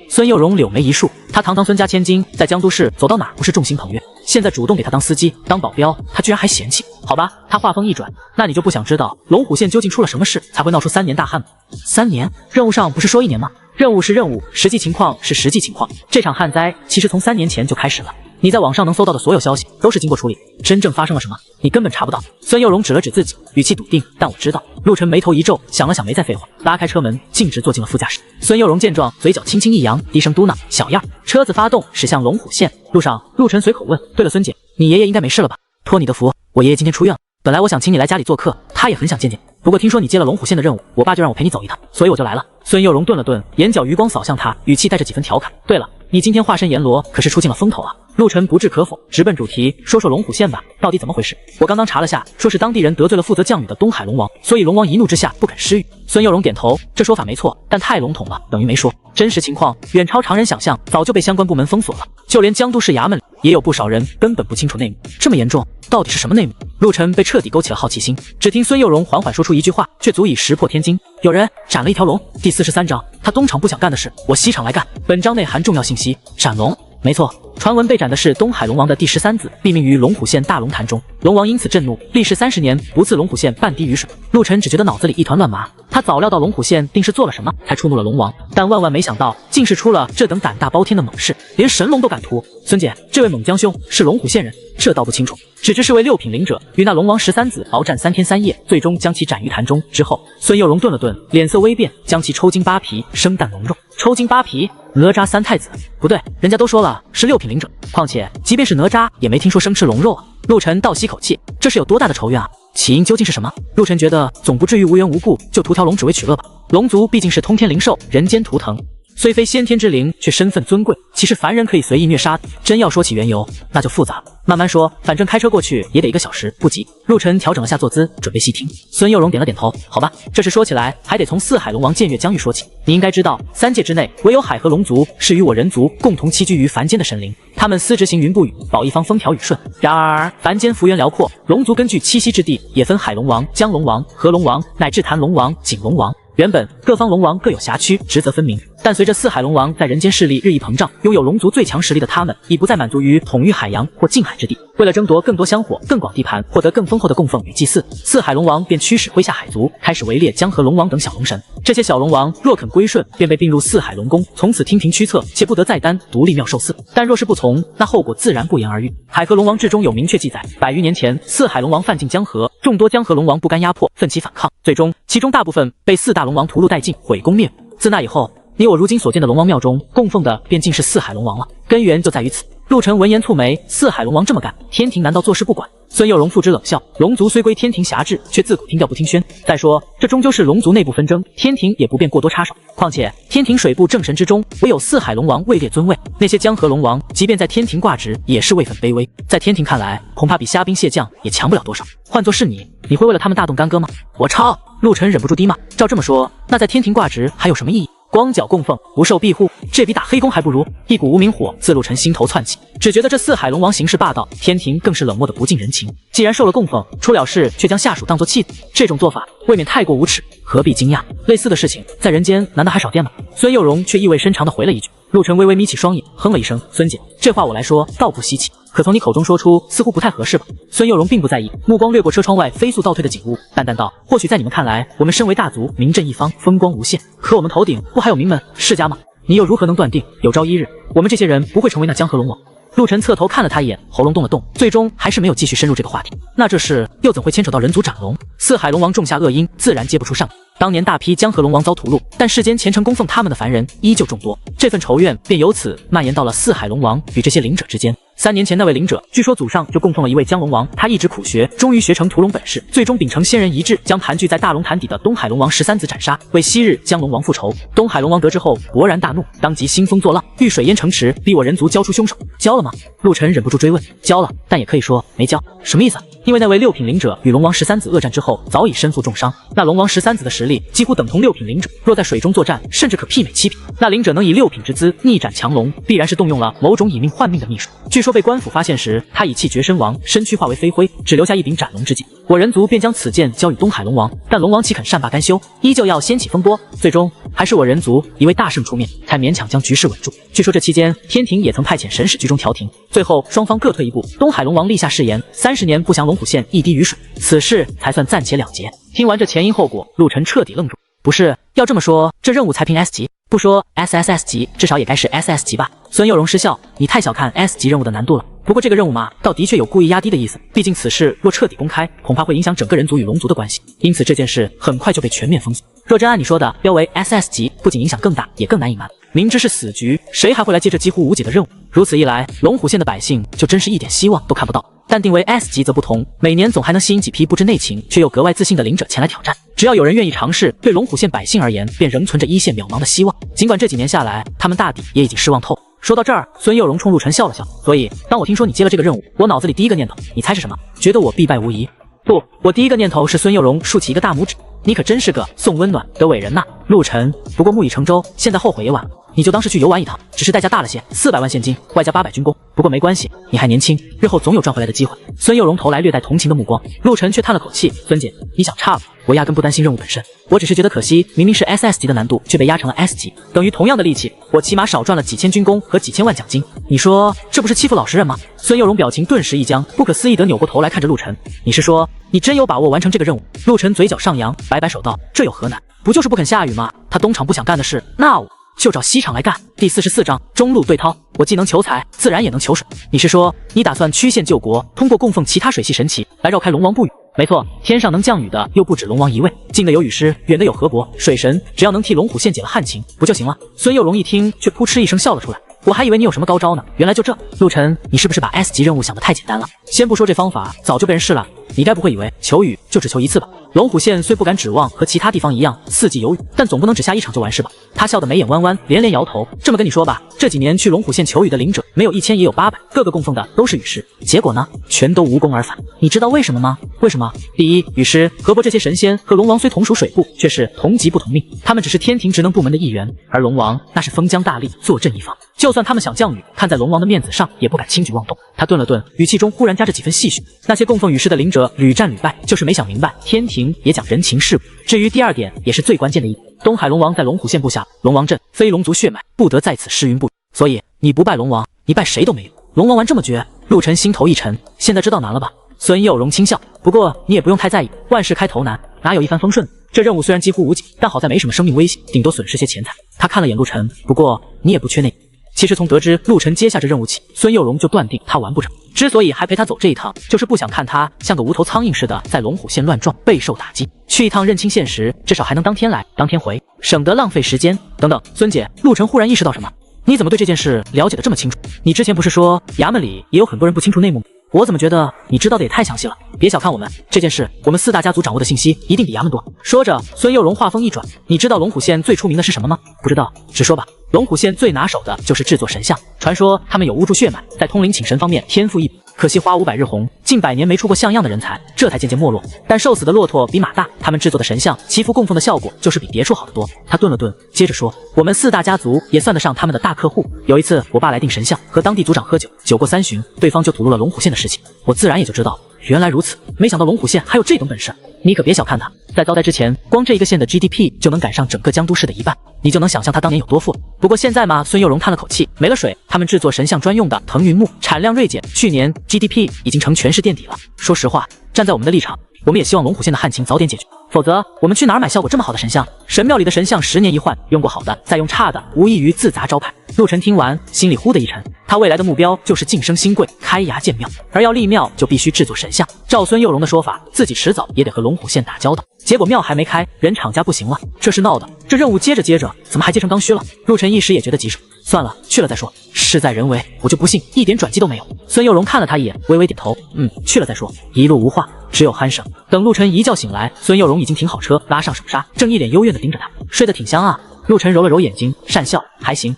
[SPEAKER 3] 孙佑荣柳眉一竖，他堂堂孙家千金，在江都市走到哪不是众星捧月，现在主动给他当司机当保镖，他居然还嫌弃。好吧，他话锋一转，那你就不想知道龙虎县究竟出了什么事才会闹出3年大旱吗？3年？任务上不是说1年吗？任务是任务，实际情况是实际情况，这场旱灾其实从3年前就开始了。你在网上能搜到的所有消息都是经过处理，真正发生了什么你根本查不到。孙佑荣指了指自己，语气笃定，但我知道。陆晨眉头一皱，想了想没再废话，拉开车门，径直坐进了副驾驶。孙佑荣见状，嘴角轻轻一扬，低声嘟囔：小样。车子发动，驶向龙虎县。路上，陆晨随口问：对了，孙姐，你爷爷应该没事了吧？托你的福，我爷爷今天出院了，本来我想请你来家里做客，他也很想见见，不过听说你接了龙虎县的任务，我爸就让我陪你走一趟，所以我就来了。孙佑荣顿了顿，眼角余光扫向他，语气带着几分调侃：对了，你今天化身阎罗，可是出尽了风头啊。陆晨不置可否，直奔主题，说说龙虎县吧，到底怎么回事？我刚刚查了下，说是当地人得罪了负责降雨的东海龙王，所以龙王一怒之下不肯施雨。孙佑荣点头，这说法没错，但太笼统了，等于没说。真实情况远超常人想象，早就被相关部门封锁了，就连江都市衙门里也有不少人根本不清楚内幕。这么严重，到底是什么内幕？陆晨被彻底勾起了好奇心。只听孙佑荣缓缓说出一句话，却足以识破天机：有人斩了一条龙。第43章，他东厂不想干的事，我西厂来干。本章内含重要信息：斩龙。没错，传闻被斩的是东海龙王的第13子，毙命于龙虎县大龙潭中。龙王因此震怒，历时30年不赐龙虎县半滴雨水。陆晨只觉得脑子里一团乱麻，他早料到龙虎县定是做了什么才触怒了龙王，但万万没想到竟是出了这等胆大包天的猛事，连神龙都敢屠。孙姐，这位猛将兄是龙虎县人？这倒不清楚，只知是位6品灵者，与那龙王13子鏖战3天3夜，最终将其斩于潭中。之后，孙幼荣顿了顿，脸色微变，将其抽筋扒皮，生啖龙肉。抽筋扒皮，哪吒三太子？不对，人家都说了是6品灵者，况且即便是哪吒也没听说生吃龙肉啊。陆晨倒吸口气，这是有多大的仇怨啊？起因究竟是什么？陆晨觉得总不至于无缘无故就屠条龙只为取乐吧。龙族毕竟是通天灵兽，人间图腾，虽非先天之灵，却身份尊贵，岂是凡人可以随意虐杀的？真要说起缘由，那就复杂了。慢慢说，反正开车过去也得1个小时，不急。陆晨调整了下坐姿，准备细听。孙幼荣点了点头，好吧，这事说起来还得从四海龙王僭越疆域说起。你应该知道，3界之内唯有海和龙族是与我人族共同栖居于凡间的神灵，他们司执行云不雨，保一方风调雨顺。然而凡间幅员辽阔，龙族根据栖息之地也分海龙王、江龙王、河龙王，乃至潭龙王、景龙王。原本各方龙王各有辖区，职责分明，但随着四海龙王在人间势力日益膨胀，拥有龙族最强实力的他们已不再满足于统御海洋或近海之地。为了争夺更多香火、更广地盘，获得更丰厚的供奉与祭祀，四海龙王便驱使麾下海族开始围猎江河龙王等小龙神。这些小龙王若肯归顺，便被并入四海龙宫，从此听凭驱策，且不得再单独立庙受祀。但若是不从，那后果自然不言而喻。海河龙王志中有明确记载，100余年前，四海龙王犯进江河，众多江河龙王不甘压迫，奋起反抗，最终其中大部分被4大龙王屠戮殆尽，毁宫灭母。自那以后，你我如今所见的龙王庙中供奉的便尽是四海龙王了，根源就在于此。陆晨闻言蹙眉，四海龙王这么干，天庭难道坐视不管？孙幼荣付之冷笑，龙族虽归天庭辖制，却自古听调不听宣。再说，这终究是龙族内部纷争，天庭也不便过多插手。况且，天庭水部正神之中，唯有四海龙王位列尊位，那些江河龙王，即便在天庭挂职，也是位分卑微。在天庭看来，恐怕比虾兵蟹将也强不了多少。换作是你，你会为了他们大动干戈吗？我操！陆晨忍不住低骂。照这么说，那在天庭挂职还有什么意义？光脚供奉，不受庇护，这比打黑工还不如。一股无名火自陆晨心头窜起，只觉得这四海龙王行事霸道，天庭更是冷漠的不近人情。既然受了供奉，出了事却将下属当作弃子，这种做法未免太过无耻，何必惊讶？类似的事情在人间难道还少见吗？孙幼荣却意味深长地回了一句。陆晨微微眯起双眼，哼了一声：“孙姐，这话我来说倒不稀奇，可从你口中说出，似乎不太合适吧？”孙幼荣并不在意，目光掠过车窗外飞速倒退的景物，淡淡道：“或许在你们看来，我们身为大族，名震一方，风光无限，可我们头顶不还有名门世家吗？你又如何能断定有朝一日，我们这些人不会成为那江河龙王？”陆晨侧头看了他一眼，喉咙动了动，最终还是没有继续深入这个话题。那这事又怎会牵扯到人族斩龙？四海龙王种下恶因，自然接不出上。当年大批江河龙王遭屠戮，但世间虔诚供奉他们的凡人依旧众多，这份仇怨便由此蔓延到了四海龙王与这些灵者之间。3年前那位灵者，据说祖上就供奉了一位江龙王，他一直苦学，终于学成屠龙本事，最终秉承仙人遗志，将盘踞在大龙潭底的东海龙王13子斩杀，为昔日江龙王复仇。东海龙王得知后勃然大怒，当即兴风作浪，欲水淹城池，逼我人族交出凶手。交了吗？陆晨忍不住追问。交了，但也可以说没交。什么意思？因为那位6品灵者与龙王13子恶战之后，早已身负重伤。那龙王13子的实力几乎等同6品灵者，若在水中作战，甚至可媲美7品。那灵者能以6品之姿逆斩强龙，必然是动用了某种以命换命的秘术。据说被官府发现时，他以气绝身亡，身躯化为飞灰，只留下一柄斩龙之剑。我人族便将此剑交与东海龙王，但龙王岂肯善罢甘休，依旧要掀起风波。最终还是我人族一位大圣出面，才勉强将局势稳住。据说这期间，天庭也曾派遣神使居中调停，最后双方各退一步。东海龙王立下誓言，30年不降龙虎县一滴雨水，此事才算暂且了结。听完这前因后果，陆晨彻底愣住。不是，要这么说，这任务才评 S 级，不说 SSS 级，至少也该是 SS 级吧？孙幼荣失笑，你太小看 S 级任务的难度了。不过这个任务嘛，倒的确有故意压低的意思，毕竟此事若彻底公开，恐怕会影响整个人族与龙族的关系，因此这件事很快就被全面封锁。若真按你说的标为 SS 级，不仅影响更大，也更难隐瞒。明知是死局，谁还会来接这几乎无解的任务？如此一来，龙虎县的百姓就真是一点希望都看不到。但定为 S 级则不同，每年总还能吸引几批不知内情却又格外自信的灵者前来挑战。只要有人愿意尝试，对龙虎县百姓而言，便仍存着一线渺茫的希望。尽管这几年下来，他们大抵也已经失望透了。说到这儿，孙幼荣冲陆晨笑了笑。所以，当我听说你接了这个任务，我脑子里第一个念头，你猜是什么？觉得我必败无疑？不，我第一个念头是孙幼荣竖起一个大拇指。你可真是个送温暖的伟人呐，陆晨。不过木已成舟，现在后悔也晚了。你就当是去游玩一趟，只是代价大了些，400万现金外加800军功。不过没关系，你还年轻，日后总有赚回来的机会。孙佑荣投来略带同情的目光，陆晨却叹了口气：“孙姐，你想差了，我压根不担心任务本身，我只是觉得可惜，明明是 SS 级的难度，却被压成了 S 级，等于同样的力气，我起码少赚了几千军功和几千万奖金。你说这不是欺负老实人吗？”孙佑荣表情顿时一僵，不可思议地扭过头来看着陆晨：“你是说你真有把握完成这个任务？”陆晨嘴角上扬，摆摆手道：“这有何难？不就是不肯下雨吗？他东厂不想干的事，那我就找西厂来干。”第44章中路对涛，我既能求财，自然也能求水。你是说你打算曲线救国，通过供奉其他水系神奇来绕开龙王不语？没错，天上能降雨的又不止龙王一位，近的有雨师，远的有河伯，水神只要能替龙虎县解了旱情，不就行了？孙佑荣一听，却扑哧一声笑了出来。我还以为你有什么高招呢，原来就这。陆晨，你是不是把 S 级任务想得太简单了？先不说这方法早就被人试了，你该不会以为求雨就只求一次吧？龙虎县虽不敢指望和其他地方一样4季有雨，但总不能只下一场就完事吧？他笑得眉眼弯弯，连连摇头。这么跟你说吧，这几年去龙虎县求雨的灵者，没有1000也有800，个个供奉的都是雨师，结果呢，全都无功而返。你知道为什么吗？为什么？第一，雨师、河伯这些神仙和龙王虽同属水部，却是同级不同命，他们只是天庭职能部门的一员，而龙王那是封疆大吏，坐镇一方。就算他们想降雨，看在龙王的面子上，也不敢轻举妄动。他顿了顿，语气中忽然夹着几分戏谑。那些供奉雨师的灵者屡战屡败，就是没想明白天庭也讲人情世故。至于第二点，也是最关键的一点，东海龙王在龙虎县部下，龙王镇非龙族血脉，不得在此施云不语。所以你不拜龙王，你拜谁都没用。龙王玩这么绝，陆晨心头一沉，现在知道难了吧？孙佑荣轻笑，不过你也不用太在意，万事开头难，哪有一帆风顺？这任务虽然几乎无解，但好在没什么生命危险，顶多损失些钱财。他看了眼陆晨，不过你也不缺那。其实从得知陆晨接下这任务起，孙佑荣就断定他完不成。之所以还陪他走这一趟，就是不想看他像个无头苍蝇似的在龙虎县乱撞，备受打击。去一趟认清现实，至少还能当天来当天回，省得浪费时间。等等，孙姐，陆晨忽然意识到什么，你怎么对这件事了解得这么清楚？你之前不是说衙门里也有很多人不清楚内幕吗？我怎么觉得你知道的也太详细了？别小看我们，这件事我们4大家族掌握的信息一定比衙门多。说着，孙佑荣话锋一转，你知道龙虎县最出名的是什么吗？不知道，直说吧。龙虎县最拿手的就是制作神像，传说他们有巫祝血脉，在通灵请神方面天赋异禀。可惜花无百日红，近100年没出过像样的人才，这才渐渐没落。但瘦死的骆驼比马大，他们制作的神像祈福供奉的效果就是比别处好得多。他顿了顿，接着说，我们4大家族也算得上他们的大客户。有一次我爸来订神像，和当地族长喝酒，酒过3巡，对方就吐露了龙虎县的事情，我自然也就知道原来如此，没想到龙虎县还有这等本事。你可别小看他，在遭灾之前，光这一个县的 GDP 就能赶上整个江都市的一半，你就能想象他当年有多富了。不过现在嘛，孙佑荣叹了口气，没了水，他们制作神像专用的腾云木产量锐减，去年 GDP 已经成全市垫底了。说实话，站在我们的立场，我们也希望龙虎县的旱情早点解决，否则我们去哪儿买效果这么好的神像？神庙里的神像10年一换，用过好的再用差的，无异于自砸招牌。陆晨听完，心里忽的一沉，他未来的目标就是晋升新贵，开衙建庙，而要立庙就必须制作神像。照孙佑荣的说法，自己迟早也得和龙虎县打交道。结果庙还没开，人厂家不行了，这是闹的。这任务接着，怎么还接成刚需了？陆晨一时也觉得棘手，算了，去了再说。事在人为，我就不信一点转机都没有。孙佑荣看了他一眼，微微点头，去了再说。一路无话，只有鼾声。等陆晨一觉醒来，孙佑荣已经停好车，拉上手刹，正一脸幽怨地盯着他，睡得挺香啊。陆晨揉了揉眼睛，讪笑，还行，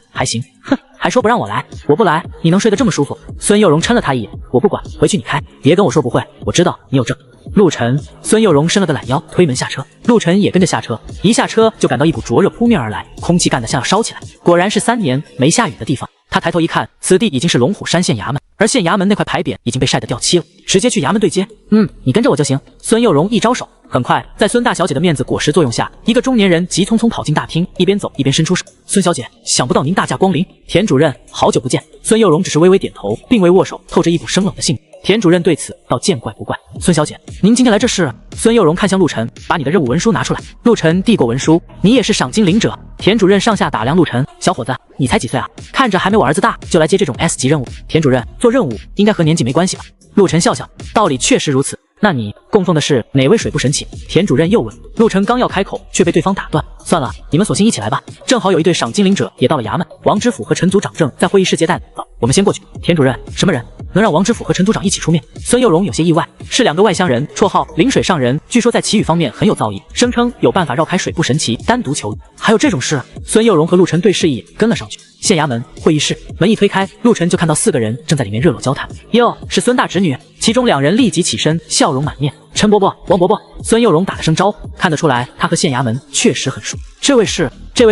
[SPEAKER 3] 哼，还说不让我来，我不来，你能睡得这么舒服？孙佑荣嗔了他一眼，我不管，回去你开，别跟我说不会，我知道你有证。陆晨，孙佑荣伸了个懒腰，推门下车。陆晨也跟着下车，一下车就感到一股灼热扑面而来，空气干得像要烧起来。果然是3年没下雨的地方。他抬头一看，此地已经是龙虎山县衙门，而县衙门那块牌匾已经被晒得掉漆了，直接去衙门对接。你跟着我就行。孙佑荣一招手，很快在孙大小姐的面子果实作用下，一个中年人急匆匆跑进大厅，一边走一边伸出手。孙小姐，想不到您大驾光临。田主任，好久不见。孙佑荣只是微微点头，并未握手，透着一股生冷的性。田主任对此倒见怪不怪。孙小姐，您今天来这是？孙佑荣看向陆晨，把你的任务文书拿出来。陆晨递过文书，你也是赏金领者？田主任上下打量陆晨，小伙子，你才几岁啊？看着还没我儿子大，就来接这种 S 级任务。田主任，做任务应该和年纪没关系吧？陆晨笑笑，道理确实如此。那你供奉的是哪位水部神祇？田主任又问。陆晨刚要开口，却被对方打断。算了，你们索性一起来吧。正好有一队赏金领者也到了衙门，王知府和陈组长正在会议室接待呢。我们先过去。田主任，什么人能让王知府和陈组长一起出面？孙佑荣有些意外，是2个外乡人，绰号临水上人，据说在祈雨方面很有造诣，声称有办法绕开水部神奇，单独求雨。还有这种事？孙佑荣和陆晨对视一眼，跟了上去。县衙门会议室门一推开，陆晨就看到4个人正在里面热络交谈。哟，是孙大侄女。其中2人立即起身，笑容满面。陈伯伯、王伯伯。孙佑荣打了声招呼，看得出来他和县衙门确实很熟。这位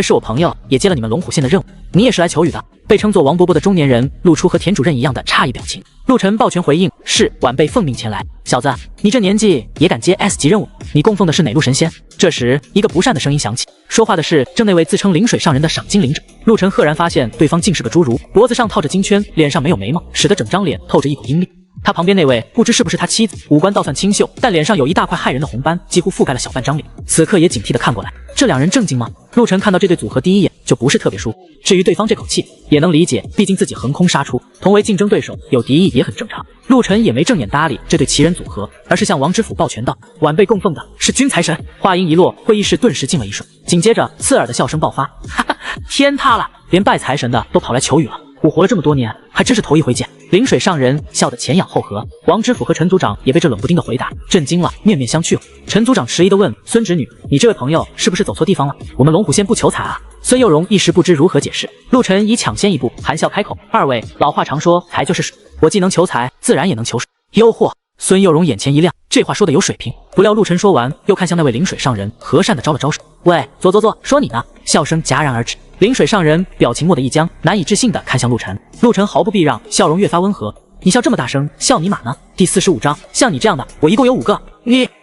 [SPEAKER 3] 是我朋友，也接了你们龙虎县的任务。你也是来求雨的？被称作王伯伯的中年人露出和田主任一样的诧异表情。陆晨抱拳回应：是，晚辈奉命前来。小子，你这年纪也敢接 S 级任务？你供奉的是哪路神仙？这时，一个不善的声音响起，说话的是正那位自称灵水上人的赏金领者。陆晨赫然发现对方竟是个侏儒，脖子上套着金圈，脸上没有眉毛，使得整张脸透着一股阴戾。他旁边那位不知是不是他妻子，五官倒算清秀，但脸上有一大块骇人的红斑，几乎覆盖了小半张脸。此刻也警惕地看过来，这两人正经吗？陆晨看到这对组合第一眼就不是特别舒服。至于对方这口气，也能理解，毕竟自己横空杀出，同为竞争对手，有敌意也很正常。陆晨也没正眼搭理这对奇人组合，而是向王知府抱拳道：晚辈供奉的是君财神。话音一落，会议室顿时静了一瞬，紧接着刺耳的笑声爆发，哈哈，天塌了，连拜财神的都跑来求雨了。我活了这么多年，还真是头一回见。灵水上人笑得前仰后合，王知府和陈组长也被这冷不丁的回答震惊了，面面相觑了。陈组长迟疑地问孙侄女：你这位朋友是不是走错地方了？我们龙虎县不求财啊。孙佑荣一时不知如何解释，陆晨已抢先一步，含笑开口：二位，老话常说财就是水，我既能求财，自然也能求水。哟嚯！孙佑荣眼前一亮，这话说的有水平。不料陆晨说完，又看向那位灵水上人，和善地招了招手：喂，坐，说你呢。笑声戛然而止。灵水上人表情蓦地一僵，难以置信地看向陆晨。陆晨毫不避让，笑容越发温和：你笑这么大声，笑你马呢？第45章，像你这样的，我一共有5个。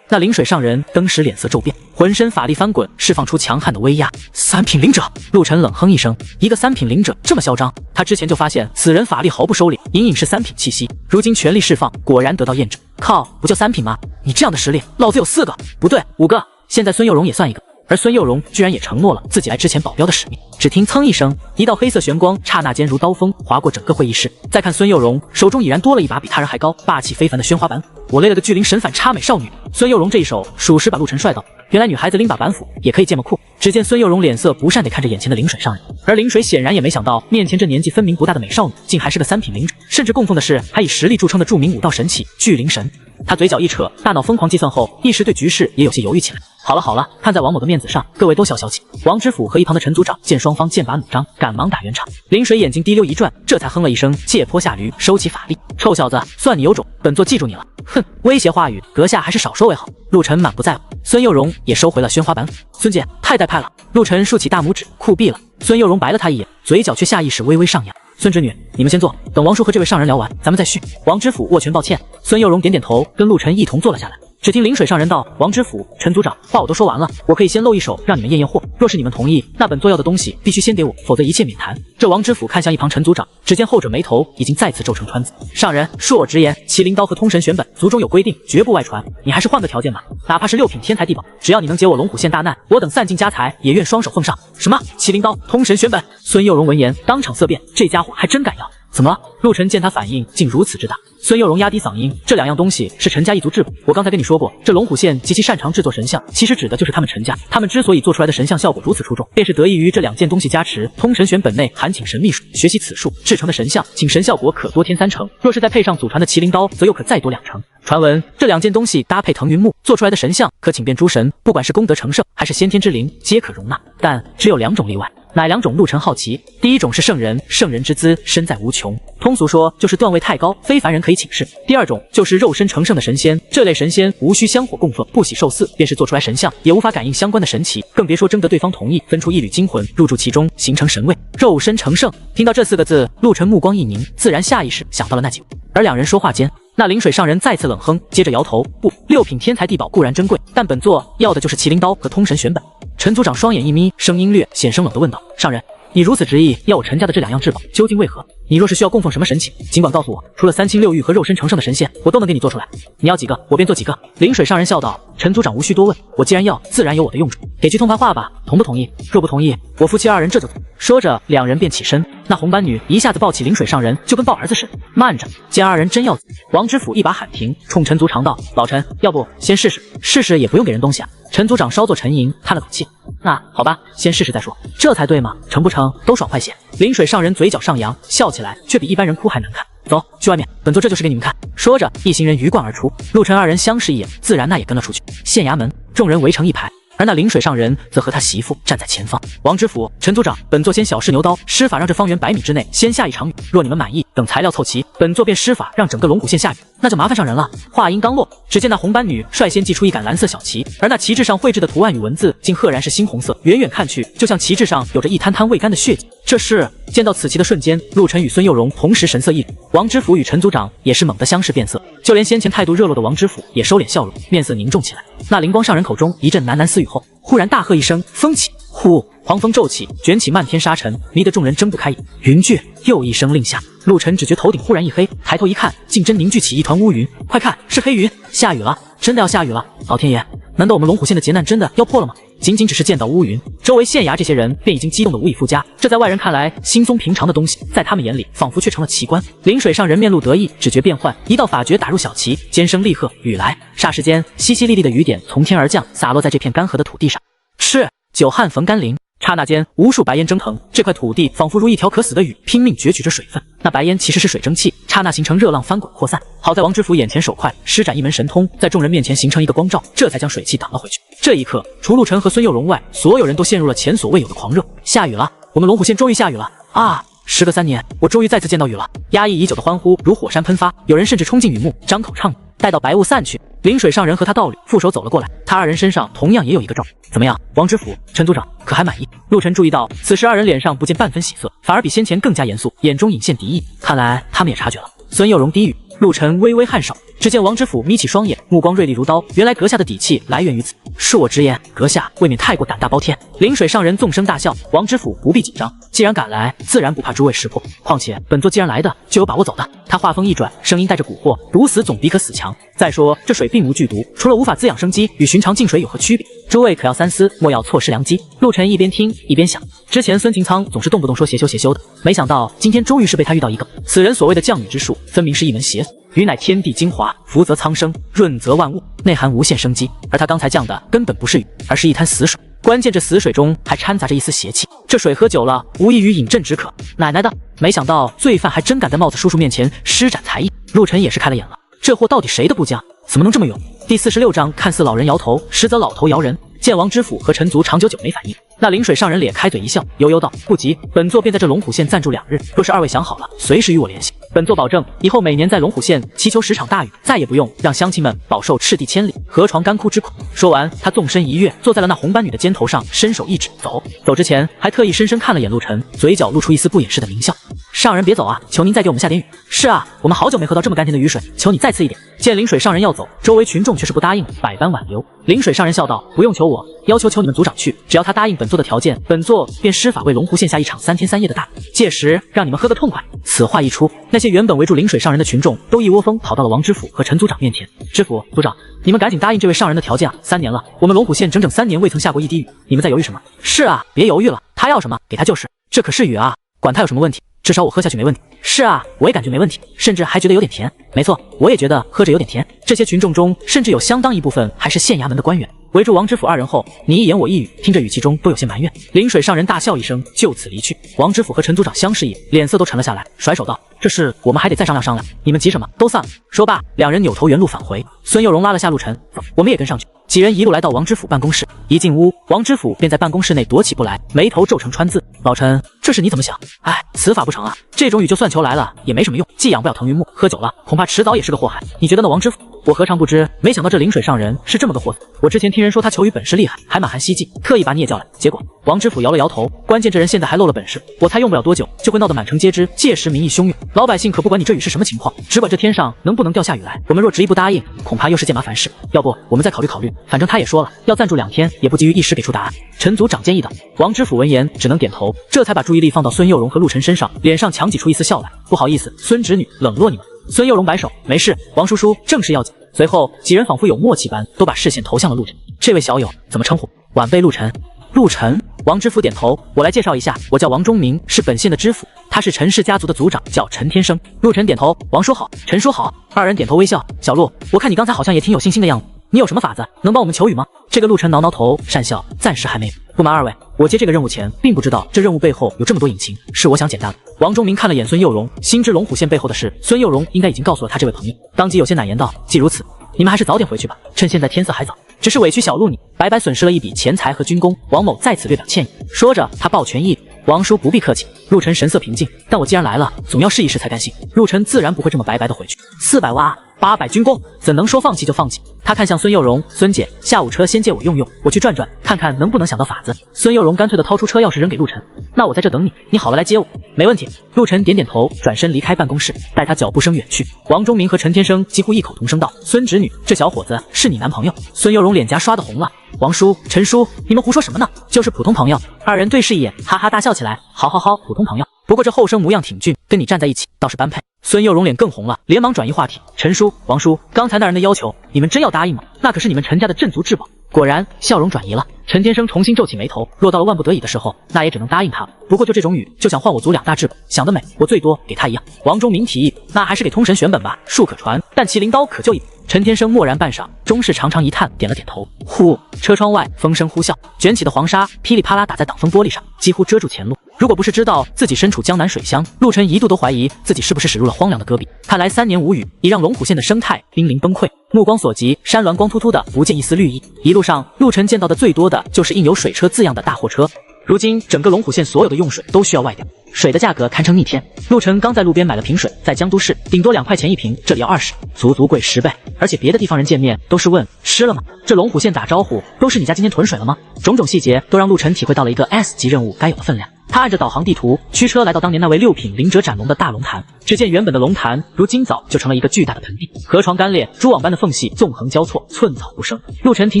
[SPEAKER 3] 那灵水上人登时脸色骤变，浑身法力翻滚，释放出强悍的威压。3品灵者！陆晨冷哼一声，一个3品灵者这么嚣张？他之前就发现此人法力毫不收敛，隐隐是3品气息，如今全力释放，果然得到验证。靠，不就3品吗？你这样的实力，老子有4个，不对，5个。现在孙佑荣也算一个。而孙佑荣居然也承诺了自己来之前保镖的使命。只听噌一声，一道黑色玄光刹那间如刀锋划过整个会议室。再看孙佑荣手中已然多了一把比他人还高、霸气非凡的宣花板斧。我累了个巨灵神反差美少女。孙佑荣这一手属实把陆晨帅到，原来女孩子拎把板斧也可以这么酷。只见孙佑荣脸色不善地看着眼前的灵水上人，而灵水显然也没想到面前这年纪分明不大的美少女竟还是个3品灵者，甚至供奉的是还以实力著称的著名武道神器巨灵神。他嘴角一扯，大脑疯狂计算后，一时对局势也有些犹豫起来。好了，看在王某的面子上，各位都消消气。王知府和一旁的陈组长见双方剑拔弩张，赶忙打圆场。灵水眼睛滴溜一转，这才哼了一声，借坡下驴，收起法力。臭小子，算你有种，本座记住你了。哼，威胁话语，阁下还是少说为好。陆晨满不在乎，孙佑荣也收回了宣花板斧。孙姐太带派了。陆晨竖起大拇指，酷毙了。孙佑荣白了他一眼，嘴角却下意识微微上扬。孙侄女，你们先坐，等王叔和这位上人聊完，咱们再续。王知府握拳抱歉。孙佑荣点点头，跟陆晨一同坐了下来。只听灵水上人道：王知府、陈组长，话我都说完了，我可以先露一手，让你们验验货。若是你们同意，那本座要的东西必须先给我，否则一切免谈。这王知府看向一旁陈组长，只见后者眉头已经再次皱成川字。上人，恕我直言，麒麟刀和通神玄本，族中有规定，绝不外传。你还是换个条件吧，哪怕是6品天才地宝，只要你能解我龙虎县大难，我等散尽家财，也愿双手奉上。什么？麒麟刀、通神玄本？孙佑荣闻言当场色变，这家伙还真敢要。怎么了？陆晨见他反应竟如此之大，孙佑荣压低嗓音：这2样东西是陈家一族制补。我刚才跟你说过，这龙虎县极其擅长制作神像，其实指的就是他们陈家。他们之所以做出来的神像效果如此出众，便是得益于这2件东西加持。通神玄本内含请神秘术，学习此术制成的神像，请神效果可多添3成。若是再配上祖传的麒麟刀，则又可再多2成。传闻这2件东西搭配腾云木做出来的神像，可请遍诸神，不管是功德成圣还是先天之灵，皆可容纳。但只有2种例外。哪2种？陆晨好奇。第一种是圣人，圣人之姿身在无穷，通俗说就是段位太高，非凡人可以请示。第2种就是肉身成圣的神仙，这类神仙无需香火供奉，不喜受祀，便是做出来神像也无法感应相关的神奇，更别说征得对方同意，分出一缕精魂入住其中，形成神位。肉身成圣，听到这4个字，陆晨目光一凝，自然下意识想到了那几位。而2人说话间，那灵水上人再次冷哼，接着摇头：不，6品天才地宝固然珍贵，但本座要的就是麒麟刀和通神玄本。陈组长双眼一眯，声音略显生冷地问道：上人，你如此执意要我陈家的这2样至宝，究竟为何？你若是需要供奉什么神器，尽管告诉我，除了3清6欲和肉身成圣的神仙，我都能给你做出来。你要几个，我便做几个。灵水上人笑道：陈组长无需多问，我既然要，自然有我的用处。给句通盘话吧，同不同意？若不同意，我夫妻2人这就走。说着，2人便起身。那红斑女一下子抱起灵水上人，就跟抱儿子似的。慢着，见2人真要走，王知府一把喊停，冲陈族长道：老陈，要不先试试？试试也不用给人东西啊。陈族长稍作沉吟，叹了口气：那好吧，先试试再说，这才对嘛，成不成都爽快些。灵水上人嘴角上扬，笑起来却比一般人哭还难看。走去外面，本座这就是给你们看。说着，一行人鱼贯而出。陆晨2人相视一眼，自然那也跟了出去。县衙门，众人围成一排，而那灵水上人则和他媳妇站在前方。王知府、陈组长，本座先小试牛刀，施法让这方圆100米之内先下一场雨，若你们满意，等材料凑齐，本座便施法让整个龙虎县下雨，那就麻烦上人了。话音刚落，只见那红班女率先祭出一杆蓝色小旗，而那旗帜上绘制的图案与文字竟赫然是猩红色，远远看去，就像旗帜上有着一滩滩未干的血迹。这是见到此旗的瞬间，陆晨与孙幼荣同时神色一凛，王知府与陈组长也是猛地相视变色，就连先前态度热络的王知府也收敛笑容，面色凝重起来。那灵光上人口中一阵喃喃私语后，忽然大喝一声：“风起！”呼，狂风骤起，卷起漫天沙尘，迷得众人睁不开眼。云聚！又一声令下，陆晨只觉头顶忽然一黑，抬头一看，竟真凝聚起一团乌云。快看，是黑云！下雨了，真的要下雨了！老天爷，难道我们龙虎县的劫难真的要破了吗？仅仅只是见到乌云，周围县衙这些人便已经激动得无以复加。这在外人看来稀松平常的东西，在他们眼里仿佛却成了奇观。临水上人面露得意，只觉变幻，一道法诀打入小旗，尖声厉喝：“雨来！”霎时间，淅淅沥沥的雨点从天而降，洒落在这片干涸的土地上。是久旱逢甘霖。刹那间，无数白烟蒸腾，这块土地仿佛如一条可死的鱼，拼命攫取着水分。那白烟其实是水蒸气，刹那形成热浪翻滚扩散。好在王知府眼前手快，施展一门神通，在众人面前形成一个光罩，这才将水汽挡了回去。这一刻，除陆晨和孙幼荣外，所有人都陷入了前所未有的狂热。下雨了，我们龙虎县终于下雨了啊！时隔3年，我终于再次见到雨了。压抑已久的欢呼如火山喷发，有人甚至冲进雨幕，张口唱。待到白雾散去，临水上人和他道侣负手走了过来，他二人身上同样也有一个罩。怎么样，王知府、陈组长可还满意？陆晨注意到，此时二人脸上不见半分喜色，反而比先前更加严肃，眼中隐现敌意。看来他们也察觉了。孙幼荣低语，陆晨微微颔首。只见王知府眯起双眼，目光锐利如刀。原来阁下的底气来源于此。恕我直言，阁下未免太过胆大包天。临水上人纵声大笑。王知府不必紧张，既然赶来，自然不怕诸位识破。况且本座既然来的，就有把握走的。他话锋一转，声音带着蛊惑：毒死总比可死强。再说这水并无剧毒，除了无法滋养生机，与寻常净水有何区别？诸位可要三思，莫要错失良机。陆晨一边听一边想，之前孙擎苍总是动不动说邪修邪修的，没想到今天终于是被他遇到一个。此人所谓的降雨之术，分明是一门邪术。雨乃天地精华，福泽苍生，润泽万物，内含无限生机。而他刚才降的根本不是雨，而是一滩死水。关键这死水中还掺杂着一丝邪气，这水喝久了，无异于饮鸩止渴。奶奶的，没想到罪犯还真敢在帽子叔叔面前施展才艺。陆晨也是开了眼了，这货到底谁的部将？怎么能这么勇？第46章，看似老人摇头，实则老头摇人。见王知府和陈族长久没反应，那临水上人咧开嘴一笑，悠悠道：“不急，本座便在这龙虎县暂住2日。若是二位想好了，随时与我联系。本座保证，以后每年在龙虎县祈求10场大雨，再也不用让乡亲们饱受赤地千里、河床干枯之苦。”说完，他纵身一跃，坐在了那红班女的肩头上，伸手一指：“走。”走之前，还特意深深看了眼陆晨，嘴角露出一丝不掩饰的狞笑：“上人别走啊，求您再给我们下点雨。”“是啊，我们好久没喝到这么甘甜的雨水，求你再赐一点。”见临水上人要走，周围群众却是不答应，百般挽留。临水上人笑道：“不用求我，要求你们族长去，只要他答应本座的条件，本座便施法为龙湖县下一场3天3夜的大雨，届时让你们喝个痛快。”此话一出，那些原本围住临水上人的群众都一窝蜂跑到了王知府和陈族长面前。知府、族长，你们赶紧答应这位上人的条件啊！3年了，我们龙虎县整整3年未曾下过一滴雨，你们在犹豫什么？是啊，别犹豫了，他要什么给他就是，这可是雨啊，管他有什么问题，至少我喝下去没问题。是啊，我也感觉没问题，甚至还觉得有点甜。没错，我也觉得喝着有点甜。这些群众中，甚至有相当一部分还是县衙门的官员。围住王知府二人后，你一言我一语，听着语气中都有些埋怨。临水上人大笑一声，就此离去。王知府和陈族长相视一眼，脸色都沉了下来，甩手道：“这事我们还得再商量商量，你们急什么？都散了。”说罢，两人扭头原路返回。孙幼荣拉了下陆晨：“走，我们也跟上去。”几人一路来到王知府办公室，一进屋，王知府便在办公室内踱起步来，眉头皱成川字：“老陈，这事你怎么想？”“哎，此法不成啊，这种雨就算求来了也没什么用，既养不了腾云木，喝酒了恐怕迟早也是个祸害。你觉得呢，王知府？”“我何尝不知，没想到这临水上人是这么个货色。我之前听人说他求雨本事厉害，还满含希冀，特意把你也叫来。结果……”王知府摇了摇头，关键这人现在还露了本事，我猜用不了多久就会闹得满城皆知，届时民意汹涌，老百姓可不管你这雨是什么情况，只管这天上能不能掉下雨来。我们若执意不答应，恐怕又是件麻烦事。要不我们再考虑考虑，反正他也说了要暂住2天，也不急于一时给出答案。陈族长建议道。王知府闻言只能点头，这才把注意力放到孙幼荣和陆晨身上，脸上强挤出一丝笑来：“不好意思，孙侄女冷落你们。”孙幼荣摆手：“没事，王叔叔正事要紧。”随后几人仿佛有默契般，都把视线投向了陆晨。这位小友怎么称呼？晚辈陆晨。陆晨。王知府点头：“我来介绍一下，我叫王忠明，是本县的知府，他是陈氏家族的族长，叫陈天生。”陆晨点头：“王叔好，陈叔好。”二人点头微笑。“小陆，我看你刚才好像也挺有信心的样子，你有什么法子能帮我们求雨吗？”这个陆晨挠挠头讪笑：“暂时还没有。不瞒二位，我接这个任务前并不知道这任务背后有这么多隐情，是我想简单的。”王忠明看了眼孙幼荣，心知龙虎县背后的事，孙幼荣应该已经告诉了他这位朋友，当即有些赧言道：“既如此，你们还是早点回去吧，趁现在天色还早。只是委屈小陆你白白损失了一笔钱财和军功，王某在此略表歉意。”说着，他抱拳一礼。王叔不必客气。陆晨神色平静，但我既然来了，总要试一试才甘心。陆晨自然不会这么白白的回去。400哇，800军功，怎能说放弃就放弃？他看向孙幼荣，孙姐，下午车先借我用用，我去转转，看看能不能想到法子。孙幼荣干脆的掏出车钥匙扔给陆晨，那我在这等你，你好了来接我。没问题。陆晨点点头，转身离开办公室。待他脚步声远去，王忠明和陈天生几乎异口同声道：“孙侄女，这小伙子是你男朋友？”孙幼荣脸颊刷得红了。王叔、陈叔，你们胡说什么呢？就是普通朋友。二人对视一眼，哈哈大笑起来。好，普通朋友。不过这后生模样挺俊，跟你站在一起倒是般配。孙幼荣脸更红了，连忙转移话题。陈叔、王叔，刚才那人的要求，你们真要答应吗？那可是你们陈家的镇族至宝。果然，笑容转移了。陈天生重新皱起眉头，落到了万不得已的时候，那也只能答应他了。不过就这种语，就想换我族2大至宝，想得美！我最多给他1样。王忠明提议，那还是给通神选本吧，术可传，但麒麟刀可救一。陈天生默然半晌，终是长长一叹，点了点头。呼，车窗外风声呼啸，卷起的黄沙噼里啪啦打在挡风玻璃上，几乎遮住前路。如果不是知道自己身处江南水乡，陆晨一度都怀疑自己是不是驶入了荒凉的戈壁。看来3年无雨，已让龙虎县的生态濒临崩溃。目光所及，山峦光秃秃的，不见一丝绿意。一路上，陆晨见到的最多的就是印有水车字样的大货车。如今整个龙虎县所有的用水都需要外调，水的价格堪称逆天。陆晨刚在路边买了瓶水，在江都市顶多2块钱一瓶，这里要20，足足贵10倍。而且别的地方人见面都是问湿了吗？这龙虎县打招呼都是你家今天囤水了吗？种种细节都让陆晨体会到了一个 S 级任务该有的分量。他按着导航地图驱车来到当年那位6品灵者斩龙的大龙潭，只见原本的龙潭如今早就成了一个巨大的盆地，河床干裂，蛛网般的缝隙纵横交错，寸草不生。陆晨停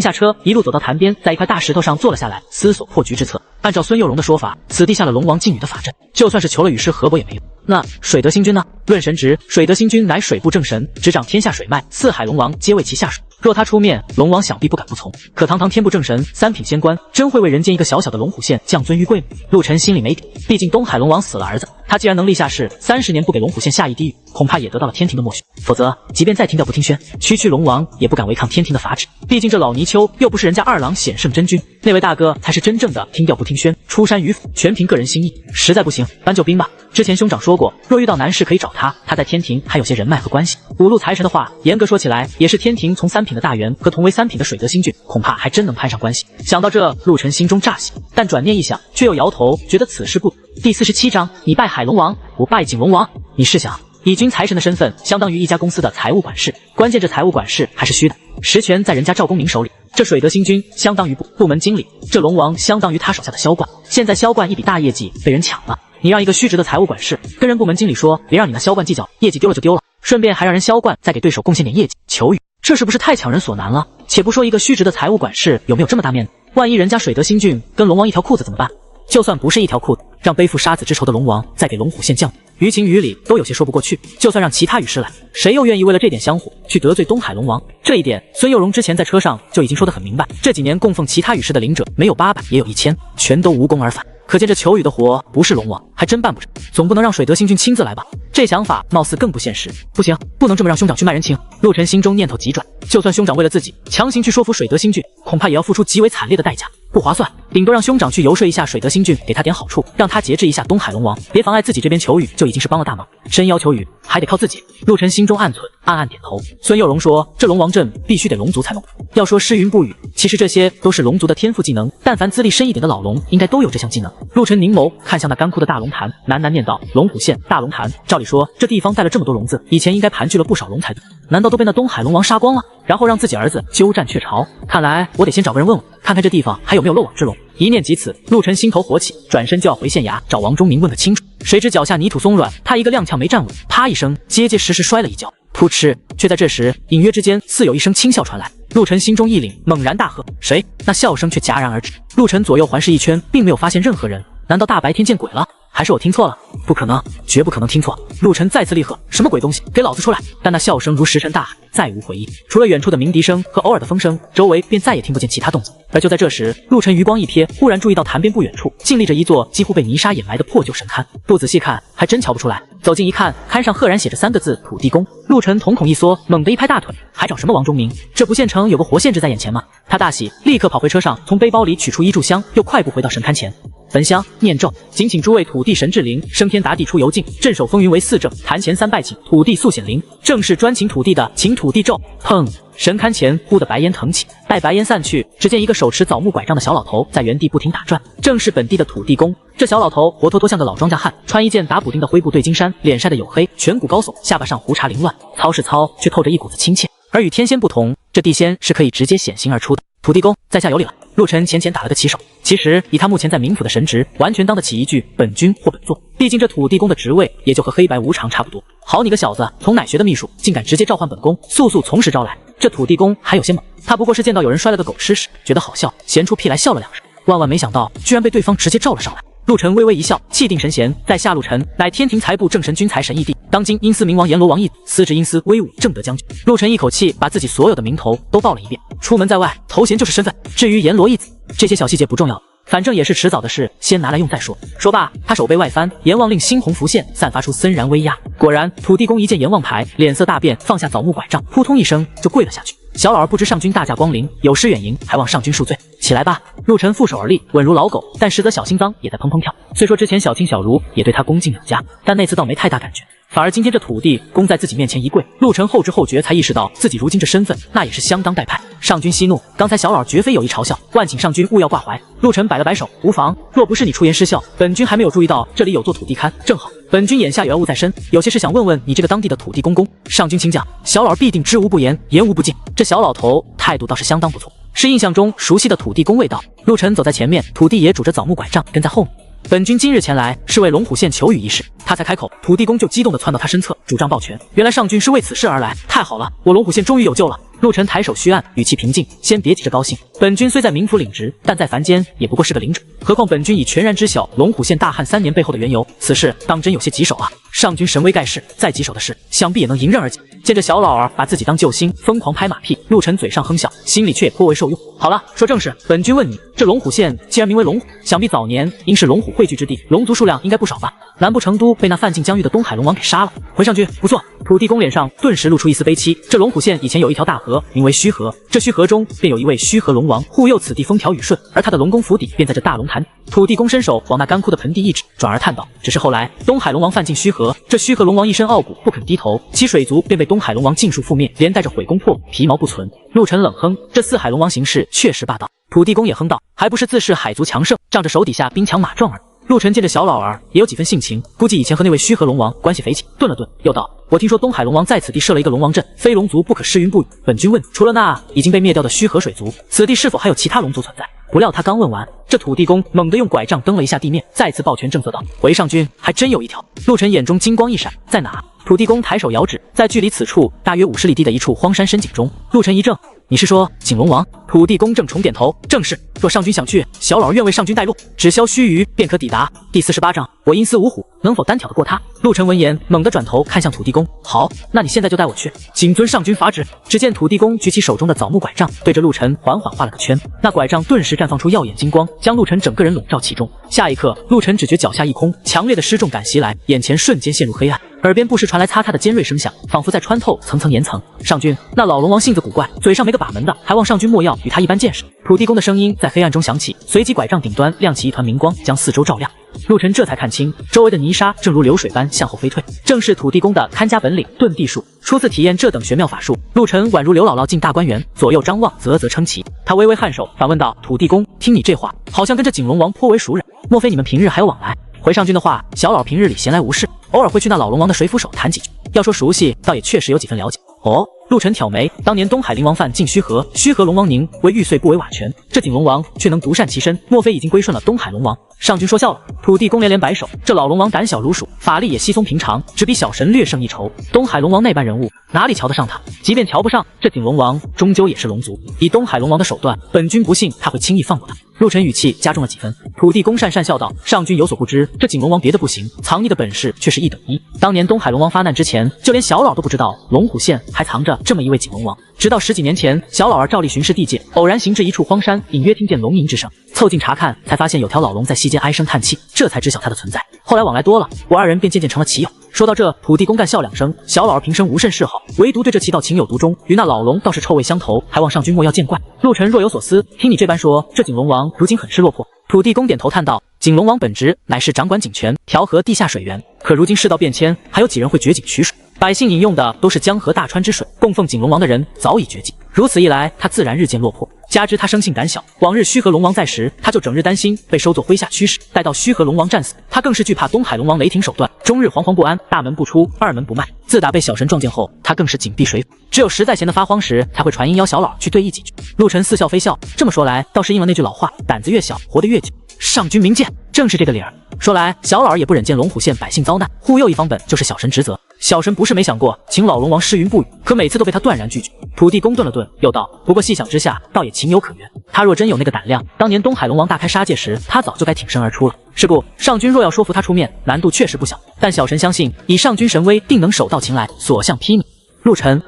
[SPEAKER 3] 下车，一路走到潭边，在一块大石头上坐了下来，思索破局之策。按照孙幼荣的说法，此地下了龙王禁雨的法阵，就算是求了雨师河伯也没用。那水德星君呢？论神职，水德星君乃水部正神，执掌天下水脉，4海龙王皆为其下属。若他出面，龙王想必不敢不从。可堂堂天部正神，3品仙官，真会为人间一个小小的龙虎县降尊玉贵吗？陆晨心里没底，毕竟东海龙王死了儿子，他既然能立下誓，30年不给龙虎县下一滴雨，恐怕也得到了天庭的默许。否则，即便再听调不听宣，区龙王也不敢违抗天庭的法旨。毕竟这老泥鳅又不是人家2郎显圣真君，那位大哥才是真正的听调不听宣，出山迂腐，全凭个人心意。实在不行，搬救兵吧。之前兄长说过，若遇到难事可以找他，他在天庭还有些人脉和关系。五路财神的话，严格说起来，也是天庭从3品的大元和同为3品的水德星君，恐怕还真能攀上关系。想到这，陆晨心中乍喜，但转念一想，却又摇头，觉得此事不妥。第47章，你拜海龙王，我拜景龙王。你试想，以君财神的身份，相当于一家公司的财务管事，关键这财务管事还是虚的，实权在人家赵公明手里。这水德星君相当于部门经理，这龙王相当于他手下的销冠。现在销冠一笔大业绩被人抢了，你让一个虚职的财务管事跟人部门经理说，别让你那销冠计较，业绩丢了就丢了，顺便还让人销冠再给对手贡献点业绩，求雨，这是不是太强人所难了？且不说一个虚职的财务管事有没有这么大面子，万一人家水德星君跟龙王一条裤子怎么办？就算不是一条裤子，让背负杀子之仇的龙王再给龙虎县降雨，于情于理都有些说不过去。就算让其他雨师来，谁又愿意为了这点香火去得罪东海龙王？这一点，孙幼荣之前在车上就已经说得很明白。这几年供奉其他雨师的灵者，没有800也有1000，全都无功而返。可见这求雨的活不是龙王还真办不成，总不能让水德星君亲自来吧？这想法貌似更不现实。不行，不能这么让兄长去卖人情。陆晨心中念头急转，就算兄长为了自己强行去说服水德星君，恐怕也要付出极为惨烈的代价，不划算。顶多让兄长去游说一下水德星君，给他点好处，让他节制一下东海龙王，别妨碍自己这边求雨，就已经是帮了大忙。真要求雨还得靠自己。陆晨心中暗忖，暗暗点头。孙幼荣说，这龙王阵必须得龙族才能。要说施云布雨，其实这些都是龙族的天赋技能，但凡资历深一点的老龙应该都有这项技能。陆晨凝眸看向那干枯的大龙潭，喃喃念道：龙虎县大龙潭，照理说这地方带了这么多龙子，以前应该盘踞了不少龙才对，难道都被那东海龙王杀光了，然后让自己儿子鸠占鹊巢？看来我得先找个人问问，看看这地方还有没有漏网之龙。一念及此，陆晨心头火起，转身就要回县衙找王忠明问个清楚。谁知脚下泥土松软，他一个踉跄没站稳，啪一声，结结实实摔了一跤，噗嗤！却在这时，隐约之间似有一声轻笑传来。陆晨心中一凛，猛然大喝：谁？那笑声却戛然而止。陆晨左右环视一圈，并没有发现任何人。难道大白天见鬼了？还是我听错了？不可能，绝不可能听错。陆晨再次厉喝：什么鬼东西，给老子出来！但那笑声如石沉大海，再无回音，除了远处的鸣笛声和偶尔的风声，周围便再也听不见其他动静。而就在这时，陆晨余光一瞥，忽然注意到潭边不远处静立着一座几乎被泥沙掩埋的破旧神龛，不仔细看还真瞧不出来。走近一看，龛上赫然写着3个字：土地公。陆晨瞳孔一缩，猛地一拍大腿，还找什么王忠明？这不现成有个活县志在眼前吗？他大喜，立刻跑回车上，从背包里取出1炷香，又快步回到神龛前。焚香念咒，谨请诸位土地神至灵，升天达地出游境，镇守风云为四正，坛前3拜请土地速显灵。正是专请土地的，请土地咒。砰！神龛前忽的白烟腾起，待白烟散去，只见一个手持枣木拐杖的小老头在原地不停打转，正是本地的土地公。这小老头活脱脱像个老庄稼汉，穿一件打补丁的灰布对襟衫，脸晒得黝黑，颧骨高耸，下巴上胡茬凌乱，糙是糙，却透着一股子亲切。而与天仙不同，这地仙是可以直接显形而出的。土地公，在下有礼了。陆晨浅浅打了个起手。其实以他目前在冥府的神职，完全当得起一句本君或本座。毕竟这土地公的职位也就和黑白无常差不多。好你个小子，从哪学的秘术，竟敢直接召唤本宫，速速从实招来。这土地公还有些猛，他不过是见到有人摔了个狗吃屎，觉得好笑，闲出屁来笑了2声，万万没想到居然被对方直接召了上来。陆晨微微一笑，气定神闲，在下陆晨乃天庭财部正神君财神义帝，当今阴司冥王阎罗王义子，司职阴司威武正德将军。陆晨一口气把自己所有的名头都报了一遍，出门在外，头衔就是身份。至于阎罗义子，这些小细节不重要，反正也是迟早的事，先拿来用再说。说罢，他手背外翻，阎王令猩红浮现，散发出森然威压。果然，土地公一见阎王牌，脸色大变，放下枣木拐杖，扑通一声就跪了下去。小老儿不知上君大驾光临，有失远迎，还望上君恕罪。起来吧。陆晨负手而立，稳如老狗，但实则小心脏也在砰砰跳。虽说之前小青小茹也对他恭敬有加，但那次倒没太大感觉。反而今天这土地公在自己面前一跪，陆晨后知后觉才意识到自己如今这身份，那也是相当带派。上君息怒，刚才小老儿绝非有意嘲笑，万请上君勿要挂怀。陆晨摆了摆手，无妨，若不是你出言失笑，本君还没有注意到这里有座土地龛，正好本君眼下有要务在身，有些事想问问你这个当地的土地公公。上君请讲。小老儿必定知无不言，言无不尽。这小老头态度倒是相当不错，是印象中熟悉的土地公味道。陆晨走在前面，土地爷拄着枣木拐杖跟在后面。本君今日前来是为龙虎县求雨一事。他才开口，土地公就激动地窜到他身侧，主张抱拳。原来上君是为此事而来，太好了，我龙虎县终于有救了。陆晨抬手虚按，语气平静，先别急着高兴。本君虽在冥府领职，但在凡间也不过是个领者，何况本君已全然知晓龙虎县大旱3年背后的缘由，此事当真有些棘手啊。上君神威盖世，再棘手的事，想必也能迎刃而解。见着小老儿把自己当救星，疯狂拍马屁，陆晨嘴上哼笑，心里却也颇为受用。好了，说正事，本君问你，这龙虎县既然名为龙虎，想必早年应是龙虎汇聚之地，龙族数量应该不少吧？难不成都被那犯禁疆域的东海龙王给杀了？回上君，不错。土地公脸上顿时露出一丝悲戚。这龙虎县以前有一条大河，名为虚河，这虚河中便有一位虚河龙王，护佑此地风调雨顺，而他的龙宫府邸便在这大龙潭。土地公伸手往那干枯的盆地一指，转而叹道：只是后来东海龙王犯禁虚河，这虚河龙王一身傲骨，不肯低头，其水族便被东海龙王尽数覆灭，连带着毁宫破骨，皮毛不存。陆晨冷哼，这四海龙王行事确实霸道。土地公也哼道：还不是自恃海族强盛，仗着手底下兵强马壮而已。陆晨见着小老儿也有几分性情，估计以前和那位虚河龙王关系匪浅。顿了顿，又道：我听说东海龙王在此地设了一个龙王阵，非龙族不可失云不语。本君问，除了那已经被灭掉的虚河水族，此地是否还有其他龙族存在？不料他刚问完，这土地公猛地用拐杖蹬了一下地面，再次抱拳正色道：回上君，还真有一条。陆晨眼中金光一闪，在哪？土地公抬手摇指，在距离此处大约50里地的一处荒山深井中。陆晨一怔，你是说景龙王？土地公正重点头，正是。若上君想去，小老儿愿为上君带路，只消须臾便可抵达。第48章，我阴司五虎，能否单挑得过他？陆晨闻言，猛地转头看向土地公，好，那你现在就带我去。谨遵上君法旨。只见土地公举起手中的枣木拐杖，对着陆晨缓缓画了个圈，那拐杖顿时绽放出耀眼金光，将陆晨整个人笼罩其中。下一刻，陆晨只觉脚下一空，强烈的失重感袭来，眼前瞬间陷入黑暗，耳边不时传来擦踏的尖锐声响，仿佛在穿透层层岩层。上君，那老龙王性子古怪，嘴上没个把门的，还望上君莫要与他一般见识。土地公的声音在黑暗中响起，随即拐杖顶端亮起一团明光，将四周照亮。陆晨这才看清，周围的泥沙正如流水般向后飞退，正是土地公的看家本领遁地术。初次体验这等玄妙法术，陆晨宛如刘姥姥进大观园，左右张望，啧啧称奇。他微微颔首，反问道：土地公，听你这话，好像跟这景龙王颇为熟人，莫非你们平日还有往来？回上君的话，小老平日里闲来无事，偶尔会去那老龙王的水府手谈几句，要说熟悉，倒也确实有几分了解。哦，陆晨挑眉，当年东海灵王犯进虚河，虚河龙王宁为玉碎不为瓦全，这景龙王却能独善其身，莫非已经归顺了东海龙王？上君说笑了。土地公连连摆手，这老龙王胆小如鼠，法力也稀松平常，只比小神略胜一筹。东海龙王那般人物，哪里瞧得上他？即便瞧不上，这景龙王终究也是龙族，以东海龙王的手段，本君不信他会轻易放过他。陆晨语气加重了几分。土地公讪讪笑道：上君有所不知，这景龙王别的不行，藏匿的本事却是一等一。当年东海龙王发难之前，就连小老都不知道龙虎县还藏着这么一位景龙王。直到10几年前，小老儿照例巡视地界，偶然行至一处荒山，隐约听见龙吟之声，凑近查看，才发现有条老龙在溪间唉声叹气，这才知晓他的存在。后来往来多了，我二人便渐渐成了棋友。说到这，土地公干笑2声，小老儿平生无甚嗜好，唯独对这棋道情有独钟，与那老龙倒是臭味相投，还望上君莫要见怪。陆晨若有所思，听你这般说，这景龙王如今很是落魄。土地公点头叹道：景龙王本职乃是掌管井泉、调和地下水源，可如今世道变迁，还有几人会掘井取水？百姓饮用的都是江河大川之水，供奉景龙王的人早已绝迹。如此一来，他自然日渐落魄。加之他生性胆小，往日虚河龙王在时，他就整日担心被收作麾下驱使；待到虚河龙王战死，他更是惧怕东海龙王雷霆手段，终日惶惶不安，大门不出，二门不迈。自打被小神撞见后，他更是紧闭水府，只有实在闲得发慌时，才会传音邀小老去对弈几局。陆晨似笑非笑，这么说来，倒是应了那句老话：胆子越小，活得越久。上君明鉴，正是这个理儿。说来，小老儿也不忍见龙虎县百姓遭难，护佑一方本就是小神职责。小神不是没想过请老龙王施云不语，可每次都被他断然拒绝。土地公顿了顿，又道：不过细想之下，倒也情有可原。他若真有那个胆量，当年东海龙王大开杀戒时，他早就该挺身而出了。是故上君若要说服他出面，难度确实不小。但小神相信，以上君神威，定能手到擒来，所向披靡。陆晨，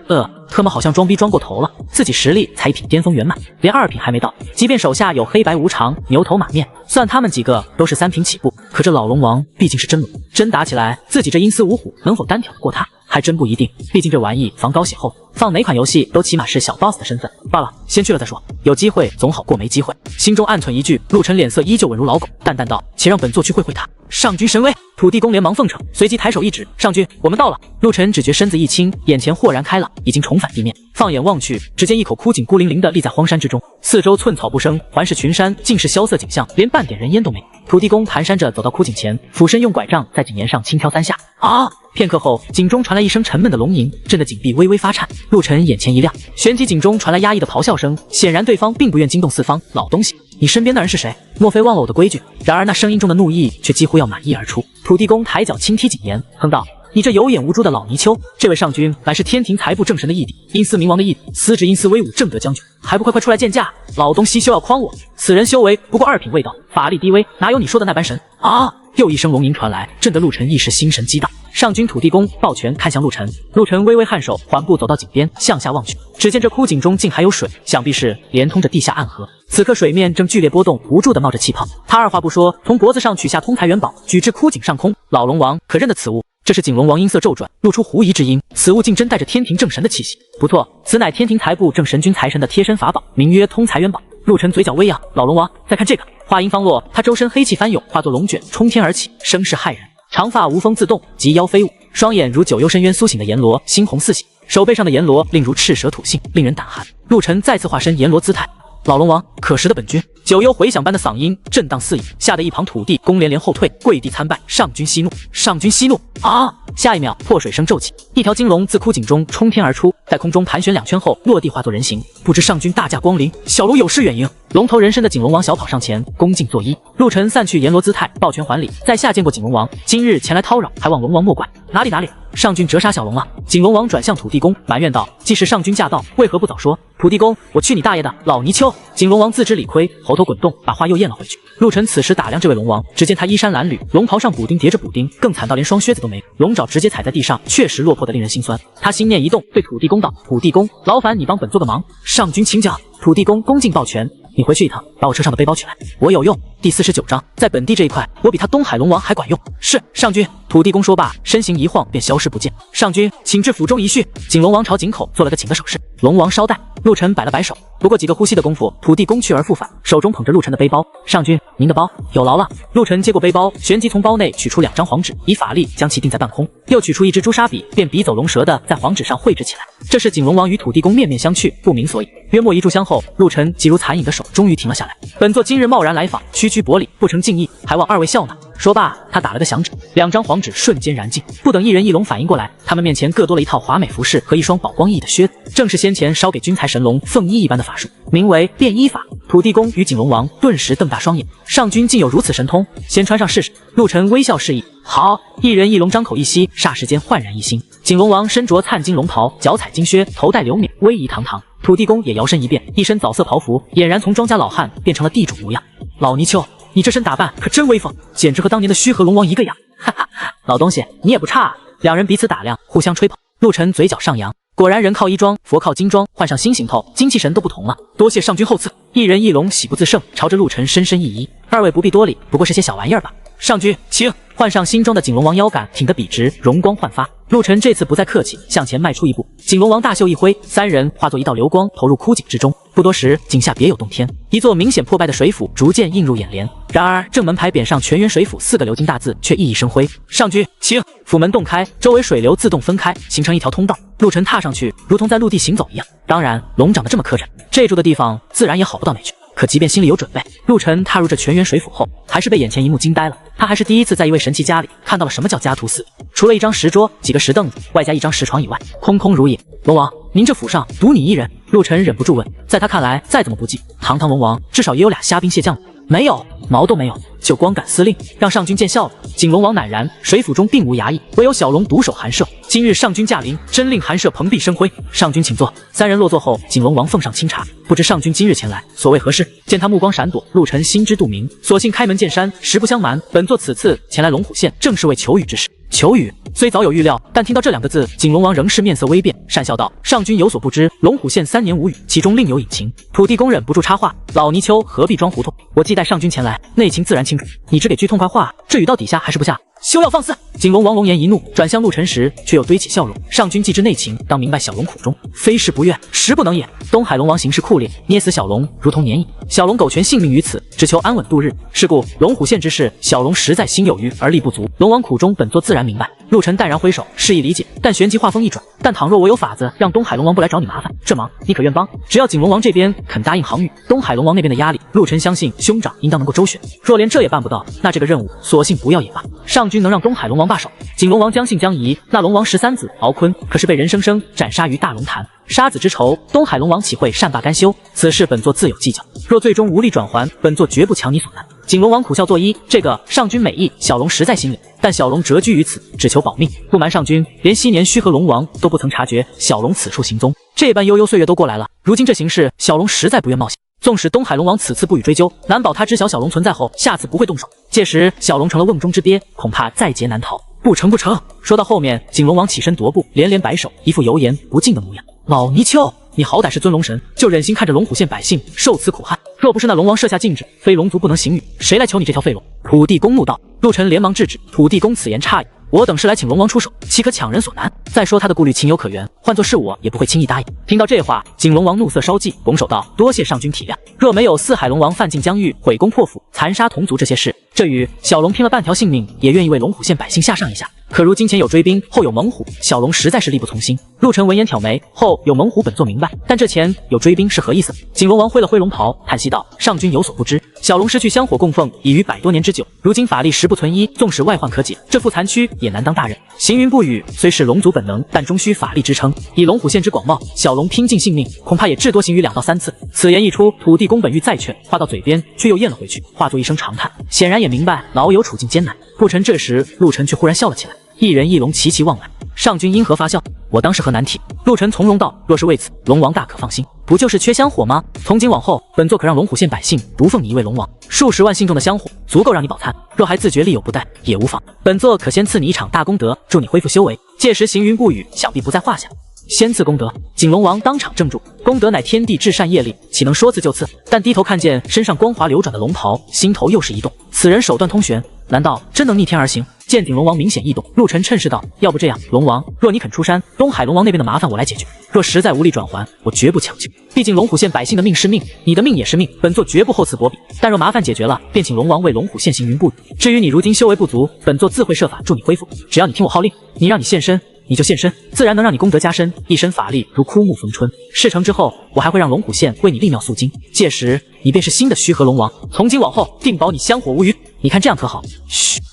[SPEAKER 3] 特么好像装逼装过头了，自己实力才一品巅峰圆满，连2品还没到。即便手下有黑白无常、牛头马面，算他们几个都是3品起步。可这老龙王毕竟是真龙，真打起来，自己这阴司五虎能否单挑得过他，还真不一定。毕竟这玩意防高血厚，放哪款游戏都起码是小 boss 的身份。罢了，先去了再说，有机会总好过没机会。心中暗忖一句，陆晨脸色依旧稳如老狗，淡淡道：且让本座去会会他。上君神威！土地公连忙奉承，随即抬手一指：上君，我们到了。陆晨只觉身子一轻，眼前豁然开朗，已经重返地面。放眼望去，只见一口枯井孤零零地立在荒山之中，四周寸草不生，环视群山，尽是萧瑟景象，连半点人烟都没。土地公蹒跚着走到枯井前，俯身用拐杖在井沿上轻敲3下。啊！片刻后，井中传来一声沉闷的龙吟，震得井壁微微发颤。陆晨眼前一亮，旋即井中传来压抑的咆哮声，显然对方并不愿惊动四方。老东西，你身边那人是谁？莫非忘了我的规矩？然而那声音中的怒意却几乎要满溢而出。土地公抬脚轻踢井沿，哼道：你这有眼无珠的老泥鳅，这位上君乃是天庭财部正神的义弟，阴司冥王的义弟，司职阴司威武正德将军，还不快出来见驾！老东西休要诓我，此人修为不过2品未到，法力低微，哪有你说的那般神啊！又一声龙吟传来，震得陆晨一时心神激荡。上君土地公抱拳看向陆晨，陆晨微微颔首，缓步走到井边，向下望去，只见这枯井中竟还有水，想必是连通着地下暗河。此刻水面正剧烈波动，无助地冒着气泡。他二话不说，从脖子上取下通财元宝，举至枯井上空。老龙王可认得此物？这是景龙王音色骤转，露出狐疑之音，此物竟真带着天庭正神的气息。不错，此乃天庭财部正神君财神的贴身法宝，名曰通财元宝。陆晨嘴角微扬，老龙王，再看这个。话音方落，他周身黑气翻涌，化作龙卷冲天而起，声势骇人。长发无风自动，及腰飞舞，双眼如九幽深渊苏醒的阎罗，猩红四喜，手背上的阎罗令如赤蛇吐信，令人胆寒。陆晨再次化身阎罗姿态。老龙王，可识的本君？九幽回响般的嗓音震荡四野，吓得一旁土地公连连后退，跪地参拜。上君息怒，上君息怒！啊！下一秒，破水声骤起，一条金龙自枯井中冲天而出，在空中盘旋2圈后落地化作人形。不知上君大驾光临，小卢有失远迎。龙头人身的景龙王小跑上前，恭敬作揖。陆晨散去阎罗姿态，抱拳还礼。在下见过景龙王，今日前来叨扰，还望龙王莫怪。哪里，上君折杀小龙了。景龙王转向土地公，埋怨道：既是上君驾到，为何不早说？土地公，我去你大爷的，老泥鳅！景龙王自知理亏，喉头滚动，把话又咽了回去。陆晨此时打量这位龙王，只见他衣衫褴褛，龙袍上补丁叠着补丁，更惨到连双靴子都没，龙爪直接踩在地上，确实落魄的令人心酸。他心念一动，对土地公道：土地公，劳烦你帮本做个忙。上君请讲。土地公恭敬抱拳：你回去一趟，把我车上的背包取来，我有用。第49章，在本地这一块，我比他东海龙王还管用。是，上君。土地公说罢，身形一晃便消失不见。上君，请至府中一叙。景龙王朝井口做了个请的手势。龙王稍待。陆晨摆了摆手，不过几个呼吸的功夫，土地公去而复返，手中捧着陆晨的背包。上君，您的包有劳了。陆晨接过背包，旋即从包内取出2张黄纸，以法力将其定在半空，又取出一只朱砂笔，便笔走龙蛇的在黄纸上绘制起来。这是景龙王与土地公面面相觑，不明所以。约莫1炷香后，陆晨急如残影的手终于停了下来。本座今日贸然来访，区区薄礼，不成敬意，还望2位笑纳。说罢，他打了个响指，2张黄纸瞬间燃尽。不等一人一龙反应过来，他们面前各多了一套华美服饰和一双宝光熠熠的靴子，正是先前烧给君才神龙凤衣一般的法术，名为变衣法。土地公与景龙王顿时瞪大双眼，上君竟有如此神通，先穿上试试。陆晨微笑示意，好。一人一龙张口一吸，霎时间焕然一新。景龙王身着灿金龙袍，脚踩金靴，头戴流冕，威仪堂堂。土地公也摇身一变，一身枣色袍服，俨然从庄家老汉变成了地主模样。老泥鳅，你这身打扮可真威风，简直和当年的虚河龙王一个样。哈哈，老东西，你也不差啊。2人彼此打量，互相吹捧。陆晨嘴角上扬，果然人靠衣装，佛靠金装，换上新行头，精气神都不同了。多谢上君厚赐。一人一龙喜不自胜，朝着陆晨深深一揖：2位不必多礼，不过是些小玩意儿吧。上君，请。换上新装的景龙王腰杆挺得笔直，容光焕发。陆晨这次不再客气，向前迈出一步，景龙王大袖一挥，三人化作一道流光投入枯井之中。不多时，井下别有洞天，一座明显破败的水府逐渐映入眼帘。然而正门牌匾上泉源水府4个鎏金大字却熠熠生辉。上君，请。府门洞开，周围水流自动分开，形成一条通道。陆晨踏上去，如同在陆地行走一样。当然，龙长得这么磕碜，这住的地方自然也好不到哪去。可即便心里有准备，陆晨踏入这泉源水府后，还是被眼前一幕惊呆了。他还是第一次在一位神奇家里看到了什么叫家徒四壁，除了一张石桌、几个石凳子，外加一张石床以外，空空如也。龙王，您这府上独你一人？陆晨忍不住问。在他看来，再怎么不济，堂堂龙王至少也有俩虾兵蟹将。没有，毛都没有，就光杆司令，让上君见笑了。景龙王乃然，水府中并无衙役，唯有小龙独守寒舍。今日上君驾临，真令寒舍蓬荜生辉。上君请坐。三人落座后，景龙王奉上清茶。不知上君今日前来，所谓何事？见他目光闪躲，陆晨心知肚明，索性开门见山。实不相瞒，本座此次前来龙虎县，正是为求雨之事。求雨虽早有预料，但听到这2个字，景龙王仍是面色微变，讪笑道：“上君有所不知，龙虎县3年无雨，其中另有隐情。”土地公忍不住插话：“老泥鳅何必装糊涂？我既带上君前来，内情自然清楚。你只给句痛快话，这雨到底下还是不下？休要放肆！”景龙王龙颜一怒，转向陆晨时，却又堆起笑容：“上君既知内情，当明白小龙苦衷，非是不愿，实不能也。东海龙王行事酷烈，捏死小龙如同碾蚁，小龙苟全性命于此，只求安稳度日。是故龙虎县之事，小龙实在心有余而力不足。龙王苦衷，本座自然明白。”陆晨淡然挥手，示意理解，但旋即话锋一转：“但倘若我有法子让东海龙王不来找你麻烦，这忙你可愿帮？只要景龙王这边肯答应航运，东海龙王那边的压力，陆晨相信兄长应当能够周旋。若连这也办不到，那这个任务索性不要也罢。上君能让东海龙王罢手？”景龙王将信将疑，那龙王13子敖坤可是被人生生斩杀于大龙潭，杀子之仇，东海龙王岂会善罢甘休？此事本座自有计较，若最终无力转还，本座绝不强你所难。景龙王苦笑作揖：“这个上君美意，小龙实在心领，但小龙谪居于此，只求保命。不瞒上君，连昔年须和龙王都不曾察觉小龙此处行踪。这般悠悠岁月都过来了，如今这形势，小龙实在不愿冒险。纵使东海龙王此次不予追究，难保他知晓小龙存在后，下次不会动手。届时小龙成了瓮中之鳖，恐怕在劫难逃。不成不成！”说到后面，景龙王起身踱步，连连摆手，一副油盐不进的模样。老泥鳅，你好歹是尊龙神，就忍心看着龙虎县百姓受此苦害？若不是那龙王设下禁制，非龙族不能行雨，谁来求你这条废龙？土地公怒道。陆晨连忙制止，土地公此言差矣，我等是来请龙王出手，岂可强人所难？再说他的顾虑情有可原，换作是我也不会轻易答应。听到这话，景龙王怒色稍霁，拱手道：“多谢上君体谅。若没有四海龙王犯禁疆域、毁宫破府、残杀同族这些事，这雨小龙拼了半条性命也愿意为龙虎县百姓下上一下。可如今前有追兵，后有猛虎，小龙实在是力不从心。”陆晨闻言挑眉，后有猛虎本座明白，但这前有追兵是何意思？景龙王挥了挥龙袍，叹息道：“上君有所不知，小龙失去香火供奉已逾100多年之久，如今法力实不存一，纵使外患可解，这副残躯也难当大任。行云不雨虽是龙族本能，但终需法力支撑。以龙虎县之广袤，小龙拼尽性命，恐怕也至多行于2到3次。”此言一出，土地公本欲再劝，话到嘴边却又咽了回去，化作一声长叹，显然也明白老友处境艰难。不成这时，陆晨却忽然笑了起来，一人一龙齐齐望来。上君因何发笑？我当是何难题？陆晨从容道：“若是为此，龙王大可放心。不就是缺香火吗？从今往后，本座可让龙虎县百姓独奉你一位龙王，数十万信众的香火足够让你饱餐。若还自觉力有不逮，也无妨。本座可先赐你一场大功德，助你恢复修为，届时行云不雨，想必不在话下。”先赐功德，景龙王当场怔住。功德乃天地至善业力，岂能说赐就赐？但低头看见身上光滑流转的龙袍，心头又是一动。此人手段通玄，难道真能逆天而行？见景龙王明显异动，陆晨趁势道：“要不这样，龙王，若你肯出山，东海龙王那边的麻烦我来解决。若实在无力转还，我绝不强求。毕竟龙虎县百姓的命是命，你的命也是命，本座绝不厚此薄彼。但若麻烦解决了，便请龙王为龙虎县行云不雨。至于你如今修为不足，本座自会设法助你恢复。只要你听我号令，你让你现身，你就现身，自然能让你功德加深，一身法力如枯木逢春。事成之后，我还会让龙虎县为你立庙肃经，届时你便是新的虚河龙王。从今往后，定保你香火无虞。你看这样可好？”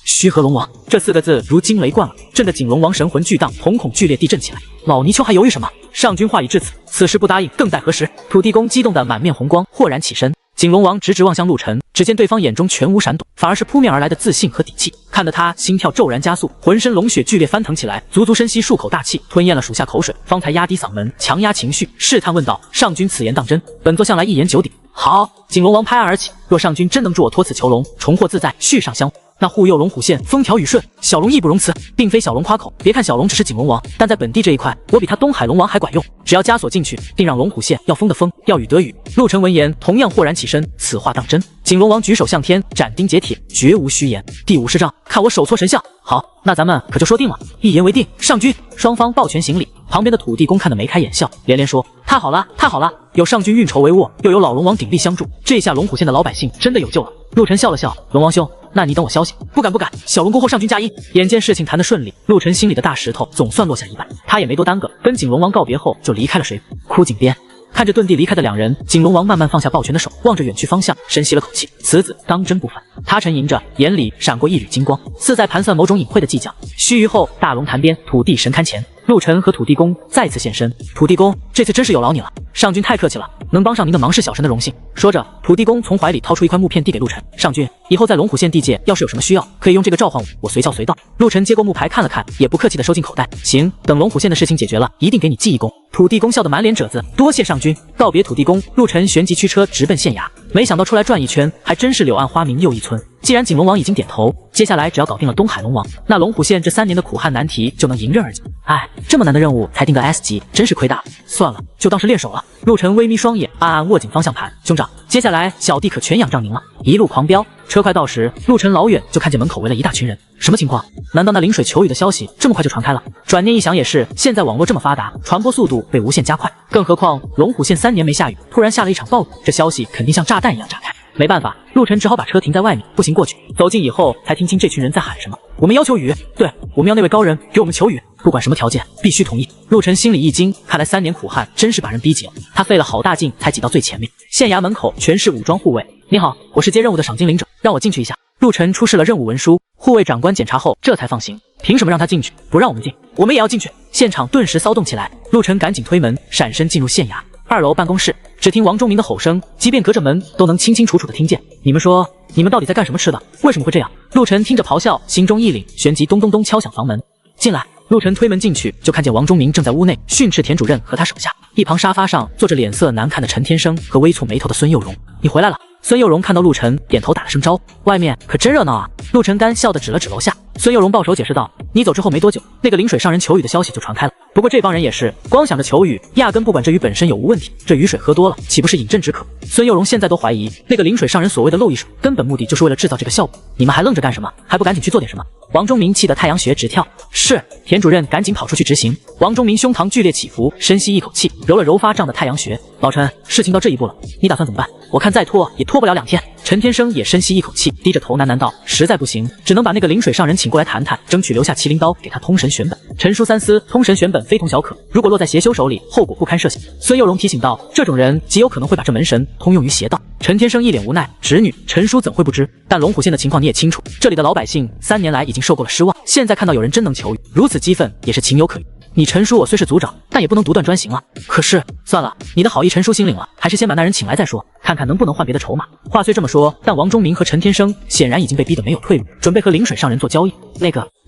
[SPEAKER 3] 虚河龙王这4个字如惊雷贯耳，震得景龙王神魂巨荡，瞳孔剧烈地震起来。老泥鳅还犹豫什么？上君话已至此，此事不答应更待何时？土地公激动得满面红光，豁然起身。景龙王直直望向陆晨，只见对方眼中全无闪躲，反而是扑面而来的自信和底气，看得他心跳骤然加速，浑身龙血剧烈翻腾起来，足足深吸数口大气，吞咽了属下口水，方才压低嗓门，强压情绪，试探问道：“上君此言当真？本座向来一言九鼎。”好！景龙王拍案而起，若上君真能助我托此囚龙，重获自在，续上香火，那护佑龙虎县风调雨顺，小龙义不容辞。并非小龙夸口，别看小龙只是景龙王，但在本地这一块，我比他东海龙王还管用。只要枷锁进去，定让龙虎县要风的风，要雨得雨。陆晨闻言同样豁然起身，此话当真？景龙王举手向天，斩钉截铁，绝无虚言。第50章，看我手搓神像。好，那咱们可就说定了，一言为定。上君，双方抱拳行礼。旁边的土地公看得眉开眼笑，连连说：太好了，太好了！有上君运筹帷幄，又有老龙王鼎力相助，这下龙虎县的老百姓真的有救了。陆晨笑了笑，龙王兄，那你等我消息。不敢不敢，小龙恭候上君佳音。眼见事情谈得顺利，陆晨心里的大石头总算落下一半，他也没多耽搁，跟景龙王告别后就离开了水府。枯井边。看着遁地离开的两人，景龙王慢慢放下抱拳的手，望着远去方向，深吸了口气。此子当真不凡。他沉吟着，眼里闪过一缕金光，似在盘算某种隐晦的计较。须臾后，大龙潭边，土地神龛前，陆晨和土地公再次现身。土地公，这次真是有劳你了，上君太客气了，能帮上您的忙是小神的荣幸。说着，土地公从怀里掏出一块木片递给陆晨，上君，以后在龙虎县地界要是有什么需要，可以用这个召唤我随叫随到。陆晨接过木牌看了看，也不客气的收进口袋。行，等龙虎县的事情解决了，一定给你记一功。土地公笑得满脸褶子，多谢上君。告别土地公，陆晨旋即驱车直奔县衙。没想到出来转一圈，还真是柳暗花明又一村。既然景龙王已经点头，接下来只要搞定了东海龙王，那龙虎县这3年的苦汉难题就能迎刃而解。哎，这么难的任务才定个 S 级，真是亏大了。算了，就当是练手了。陆晨微眯双眼，暗暗握紧方向盘。兄长，接下来小弟可全仰仗您了。一路狂飙，车快到时，陆晨老远就看见门口围了一大群人。什么情况？难道那临水求雨的消息这么快就传开了？转念一想也是，现在网络这么发达，传播速度被无限加快。更何况龙虎县3年没下雨，突然下了一场暴雨，这消息肯定像炸弹一样炸开。没办法，陆晨只好把车停在外面，步行过去。走近以后，才听清这群人在喊什么。我们要求雨，对，我们要那位高人给我们求雨，不管什么条件，必须同意。陆晨心里一惊，看来3年苦汉真是把人逼急了。他费了好大劲才挤到最前面。县衙门口全是武装护卫。你好，我是接任务的赏金领者，让我进去一下。陆晨出示了任务文书，护卫长官检查后这才放行。凭什么让他进去，不让我们进？我们也要进去。现场顿时骚动起来。陆晨赶紧推门，闪身进入县衙。2楼办公室，只听王忠明的吼声，即便隔着门都能清清楚楚的听见。你们说，你们到底在干什么吃的？为什么会这样？陆晨听着咆哮，心中一凛，旋即咚咚咚敲响房门。进来。陆晨推门进去，就看见王忠明正在屋内训斥田主任和他手下。一旁沙发上坐着脸色难看的陈天生和微蹙眉头的孙幼荣。你回来了。孙幼荣看到陆晨，点头打了声招呼。外面可真热闹啊！陆晨干笑地指了指楼下。孙幼荣抱手解释道：你走之后没多久，那个临水上人求雨的消息就传开了。不过这帮人也是光想着求雨，压根不管这雨本身有无问题。这雨水喝多了，岂不是饮鸩止渴？孙幼荣现在都怀疑，那个临水上人所谓的漏一水，根本目的就是为了制造这个效果。你们还愣着干什么？还不赶紧去做点什么？王忠明气得太阳穴直跳。是。田主任赶紧跑出去执行。王忠明胸膛剧烈起伏，深吸一口气，揉了揉发胀的太阳穴。老陈，事情到这一步了，你打算怎么办？我看再拖也拖不了2天。陈天生也深吸一口气，低着头喃喃道：实在不行，只能把那个临水上人请过来谈谈，争取留下麒麟刀给他通神选本。陈叔三思，通神选本非同小可，如果落在邪修手里，后果不堪设想。孙幼荣提醒道：这种人极有可能会把这门神通用于邪道。陈天生一脸无奈，侄女，陈叔怎会不知？但龙虎县的情况你也清楚，这里的老百姓3年来已经受够了失望，现在看到有人真能求雨，如此激愤也是情有可原。你陈叔我虽是族长，但也不能独断专行啊。可是算了，你的好意陈叔心领了，还是先把那人请来再说，看看能不能换别的筹码。话虽这么说，但王忠明和陈天生显然已经被逼得没有退路，准备和临水上人做交易。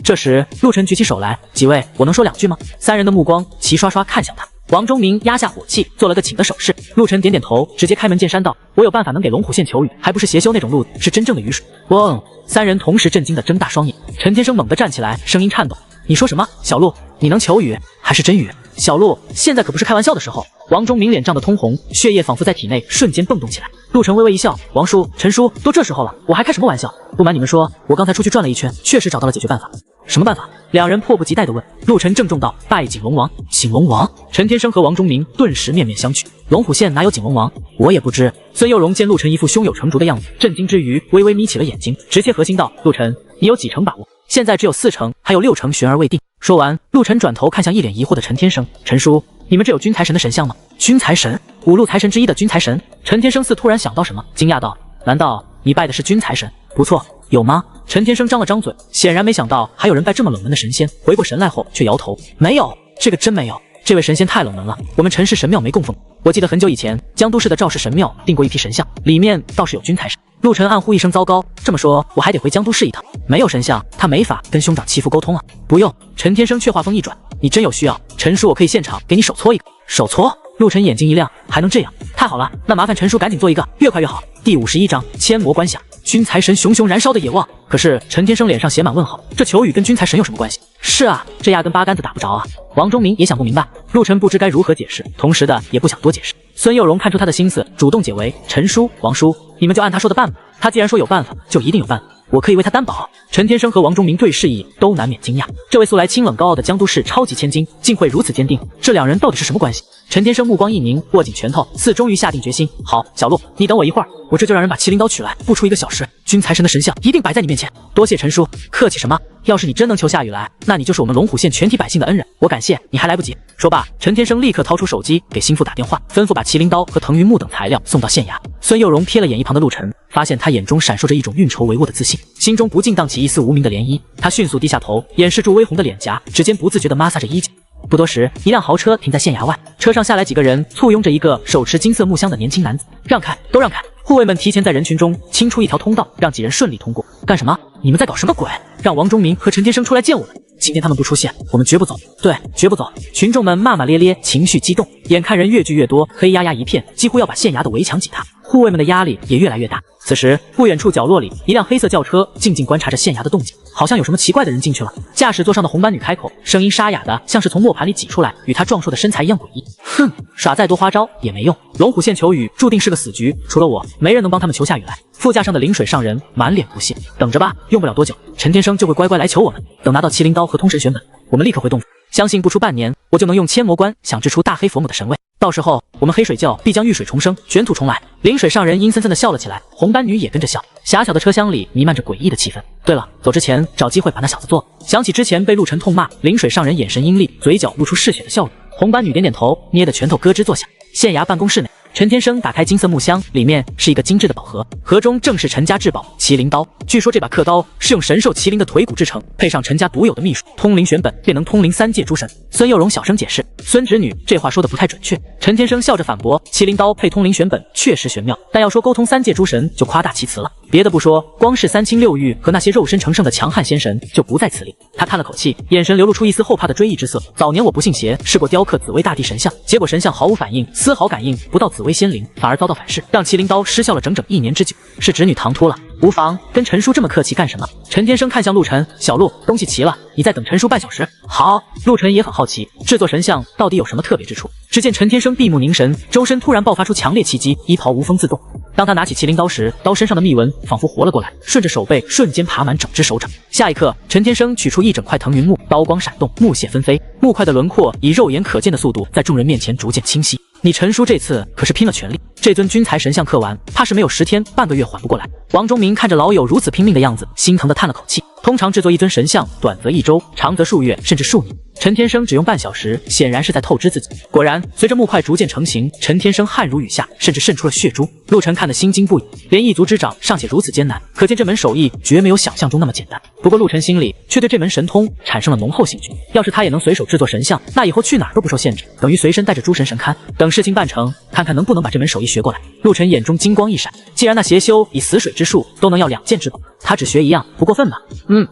[SPEAKER 3] 这时陆晨举起手来，几位，我能说2句吗？3人的目光齐刷刷看向他。王忠明压下火气，做了个请的手势。陆晨点点头，直接开门见山道：我有办法能给龙虎县求雨，还不是邪修那种路子，是真正的雨水。嗡！3人同时震惊地睁大双眼。陈天生猛地站起来，声音颤抖：你说什么？小陆，你能求雨还是真雨？小陆，现在可不是开玩笑的时候。王忠明脸涨得通红，血液仿佛在体内瞬间蹦动起来。陆晨微微一笑：王叔、陈叔，都这时候了，我还开什么玩笑？不瞒你们说，我刚才出去转了一圈，确实找到了解决办法。什么办法？2人迫不及待地问。陆晨郑重道：拜景龙王。景龙王？陈天生和王忠明顿时面面相觑。龙虎县哪有景龙王？我也不知。孙幼荣见陆晨一副胸有成竹的样子，震惊之余微微眯起了眼睛，直切核心道：陆晨，你有几成把握？现在只有4成，还有6成悬而未定。说完，陆晨转头看向一脸疑惑的陈天生：陈叔，你们这有君财神的神像吗？君财神？5路财神之一的君财神？陈天生似突然想到什么，惊讶道：难道你拜的是君财神？不错，有吗？陈天生张了张嘴，显然没想到还有人拜这么冷门的神仙。回过神来后却摇头：没有，这个真没有。这位神仙太冷门了，我们陈氏神庙没供奉。我记得很久以前，江都市的赵氏神庙订过一批神像，里面倒是有君财神。陆晨暗呼一声糟糕，这么说我还得回江都市一趟。没有神像，他没法跟兄长祈福沟通啊。不用。陈天生却话锋一转：你真有需要，陈叔我可以现场给你手搓一个。手搓？陆晨眼睛一亮，还能这样？太好了，那麻烦陈叔赶紧做一个，越快越好。第51章千魔观想。君财神熊熊燃烧的野望。可是陈天生脸上写满问号，这求雨跟君财神有什么关系？是啊，这压根八竿子打不着啊。王忠明也想不明白，陆晨不知该如何解释，同时的也不想多解释。孙幼荣看出他的心思，主动解围：陈叔、王叔，你们就按他说的办吧。他既然说有办法，就一定有办法。我可以为他担保。陈天生和王忠明对视一眼，都难免惊讶，这位素来清冷高傲的江都市超级千金，竟会如此坚定，这两人到底是什么关系？陈天生目光一凝，握紧拳头，似终于下定决心。好，小陆，你等我一会儿，我这就让人把麒麟刀取来，不出1个小时，君财神的神像一定摆在你面前。多谢陈叔，客气什么？要是你真能求下雨来，那你就是我们龙虎县全体百姓的恩人，我感谢你还来不及。说罢，陈天生立刻掏出手机给心腹打电话，吩咐把麒麟刀和腾云木等材料送到县衙。孙幼荣瞥了眼一旁的陆晨，发现他眼中闪烁着一种运筹帷幄的自信，心中不禁荡起一丝无名的涟漪。他迅速低下头，掩饰住微红的脸颊，指尖不自觉地摩挲着衣角。不多时，一辆豪车停在县衙外，车上下来几个人，簇拥着一个手持金色木箱的年轻男子。让开，都让开！护卫们提前在人群中清出一条通道，让几人顺利通过。干什么？你们在搞什么鬼？让王忠明和陈天生出来见我们。今天他们不出现，我们绝不走。对，绝不走！群众们骂骂咧咧，情绪激动，眼看人越聚越多，黑压压一片，几乎要把县衙的围墙挤塌。护卫们的压力也越来越大。此时，不远处角落里，一辆黑色轿车静静观察着县衙的动静，好像有什么奇怪的人进去了。驾驶座上的红班女开口，声音沙哑的像是从磨盘里挤出来，与她壮硕的身材一样诡异。哼，耍再多花招也没用，龙虎县求雨注定是个死局，除了我，没人能帮他们求下雨来。副驾上的临水上人满脸不屑，等着吧，用不了多久，陈天生就会乖乖来求我们。等拿到麒麟刀和通神玄本，我们立刻回洞府，相信不出半年，我就能用千魔关想制出大黑佛母的神位。到时候，我们黑水教必将遇水重生，卷土重来。临水上人阴森森地笑了起来，红班女也跟着笑。狭小的车厢里弥漫着诡异的气氛。对了，走之前找机会把那小子做了。想起之前被陆晨痛骂，临水上人眼神阴厉，嘴角露出嗜血的笑容。红班女点点头，捏得拳头咯吱作响。县衙办公室内，陈天生打开金色木箱，里面是一个精致的宝盒，盒中正是陈家至宝麒麟刀。据说这把刻刀是用神兽麒麟的腿骨制成，配上陈家独有的秘术通灵玄本，便能通灵3界诸神。孙幼荣小声解释，孙侄女这话说的不太准确。陈天生笑着反驳，麒麟刀配通灵玄本确实玄妙，但要说沟通3界诸神就夸大其词了。别的不说，光是3清6狱和那些肉身成圣的强悍仙神就不在此列。他叹了口气，眼神流露出一丝后怕的追忆之色。早年我不信邪，试过雕刻紫薇大帝神像，结果神像毫无反应，丝毫感应不到紫薇仙灵，反而遭到反噬，让麒麟刀失效了整整1年之久。是侄女唐突了，无妨，跟陈叔这么客气干什么？陈天生看向陆晨，小陆，东西齐了，你再等陈叔半小时。好，陆晨也很好奇，制作神像到底有什么特别之处。只见陈天生闭目凝神，周身突然爆发出强烈气机，衣袍无风自动。当他拿起麒麟刀时，刀身上的密纹仿佛活了过来，顺着手背瞬间爬满整只手掌。下一刻，陈天生取出一整块腾云木，刀光闪动，木屑纷飞，木块的轮廓以肉眼可见的速度在众人面前逐渐清晰。你陈叔这次可是拼了全力，这尊君财神像刻完，怕是没有10天半个月缓不过来。王忠明看着老友如此拼命的样子，心疼的叹了口气。通常制作一尊神像，短则1周，长则数月，甚至数年。陈天生只用半小时，显然是在透支自己。果然，随着木块逐渐成型，陈天生汗如雨下，甚至渗出了血珠。陆晨看得心惊不已，连一族之长尚且如此艰难，可见这门手艺绝没有想象中那么简单。不过陆晨心里却对这门神通产生了浓厚兴趣，要是他也能随手制作神像，那以后去哪儿都不受限制，等于随身带着诸神神龛。等事情办成，看看能不能把这门手艺学过来。陆晨眼中金光一闪，既然那邪修以死水之术都能要2件之宝，他只学1样，不过分吧？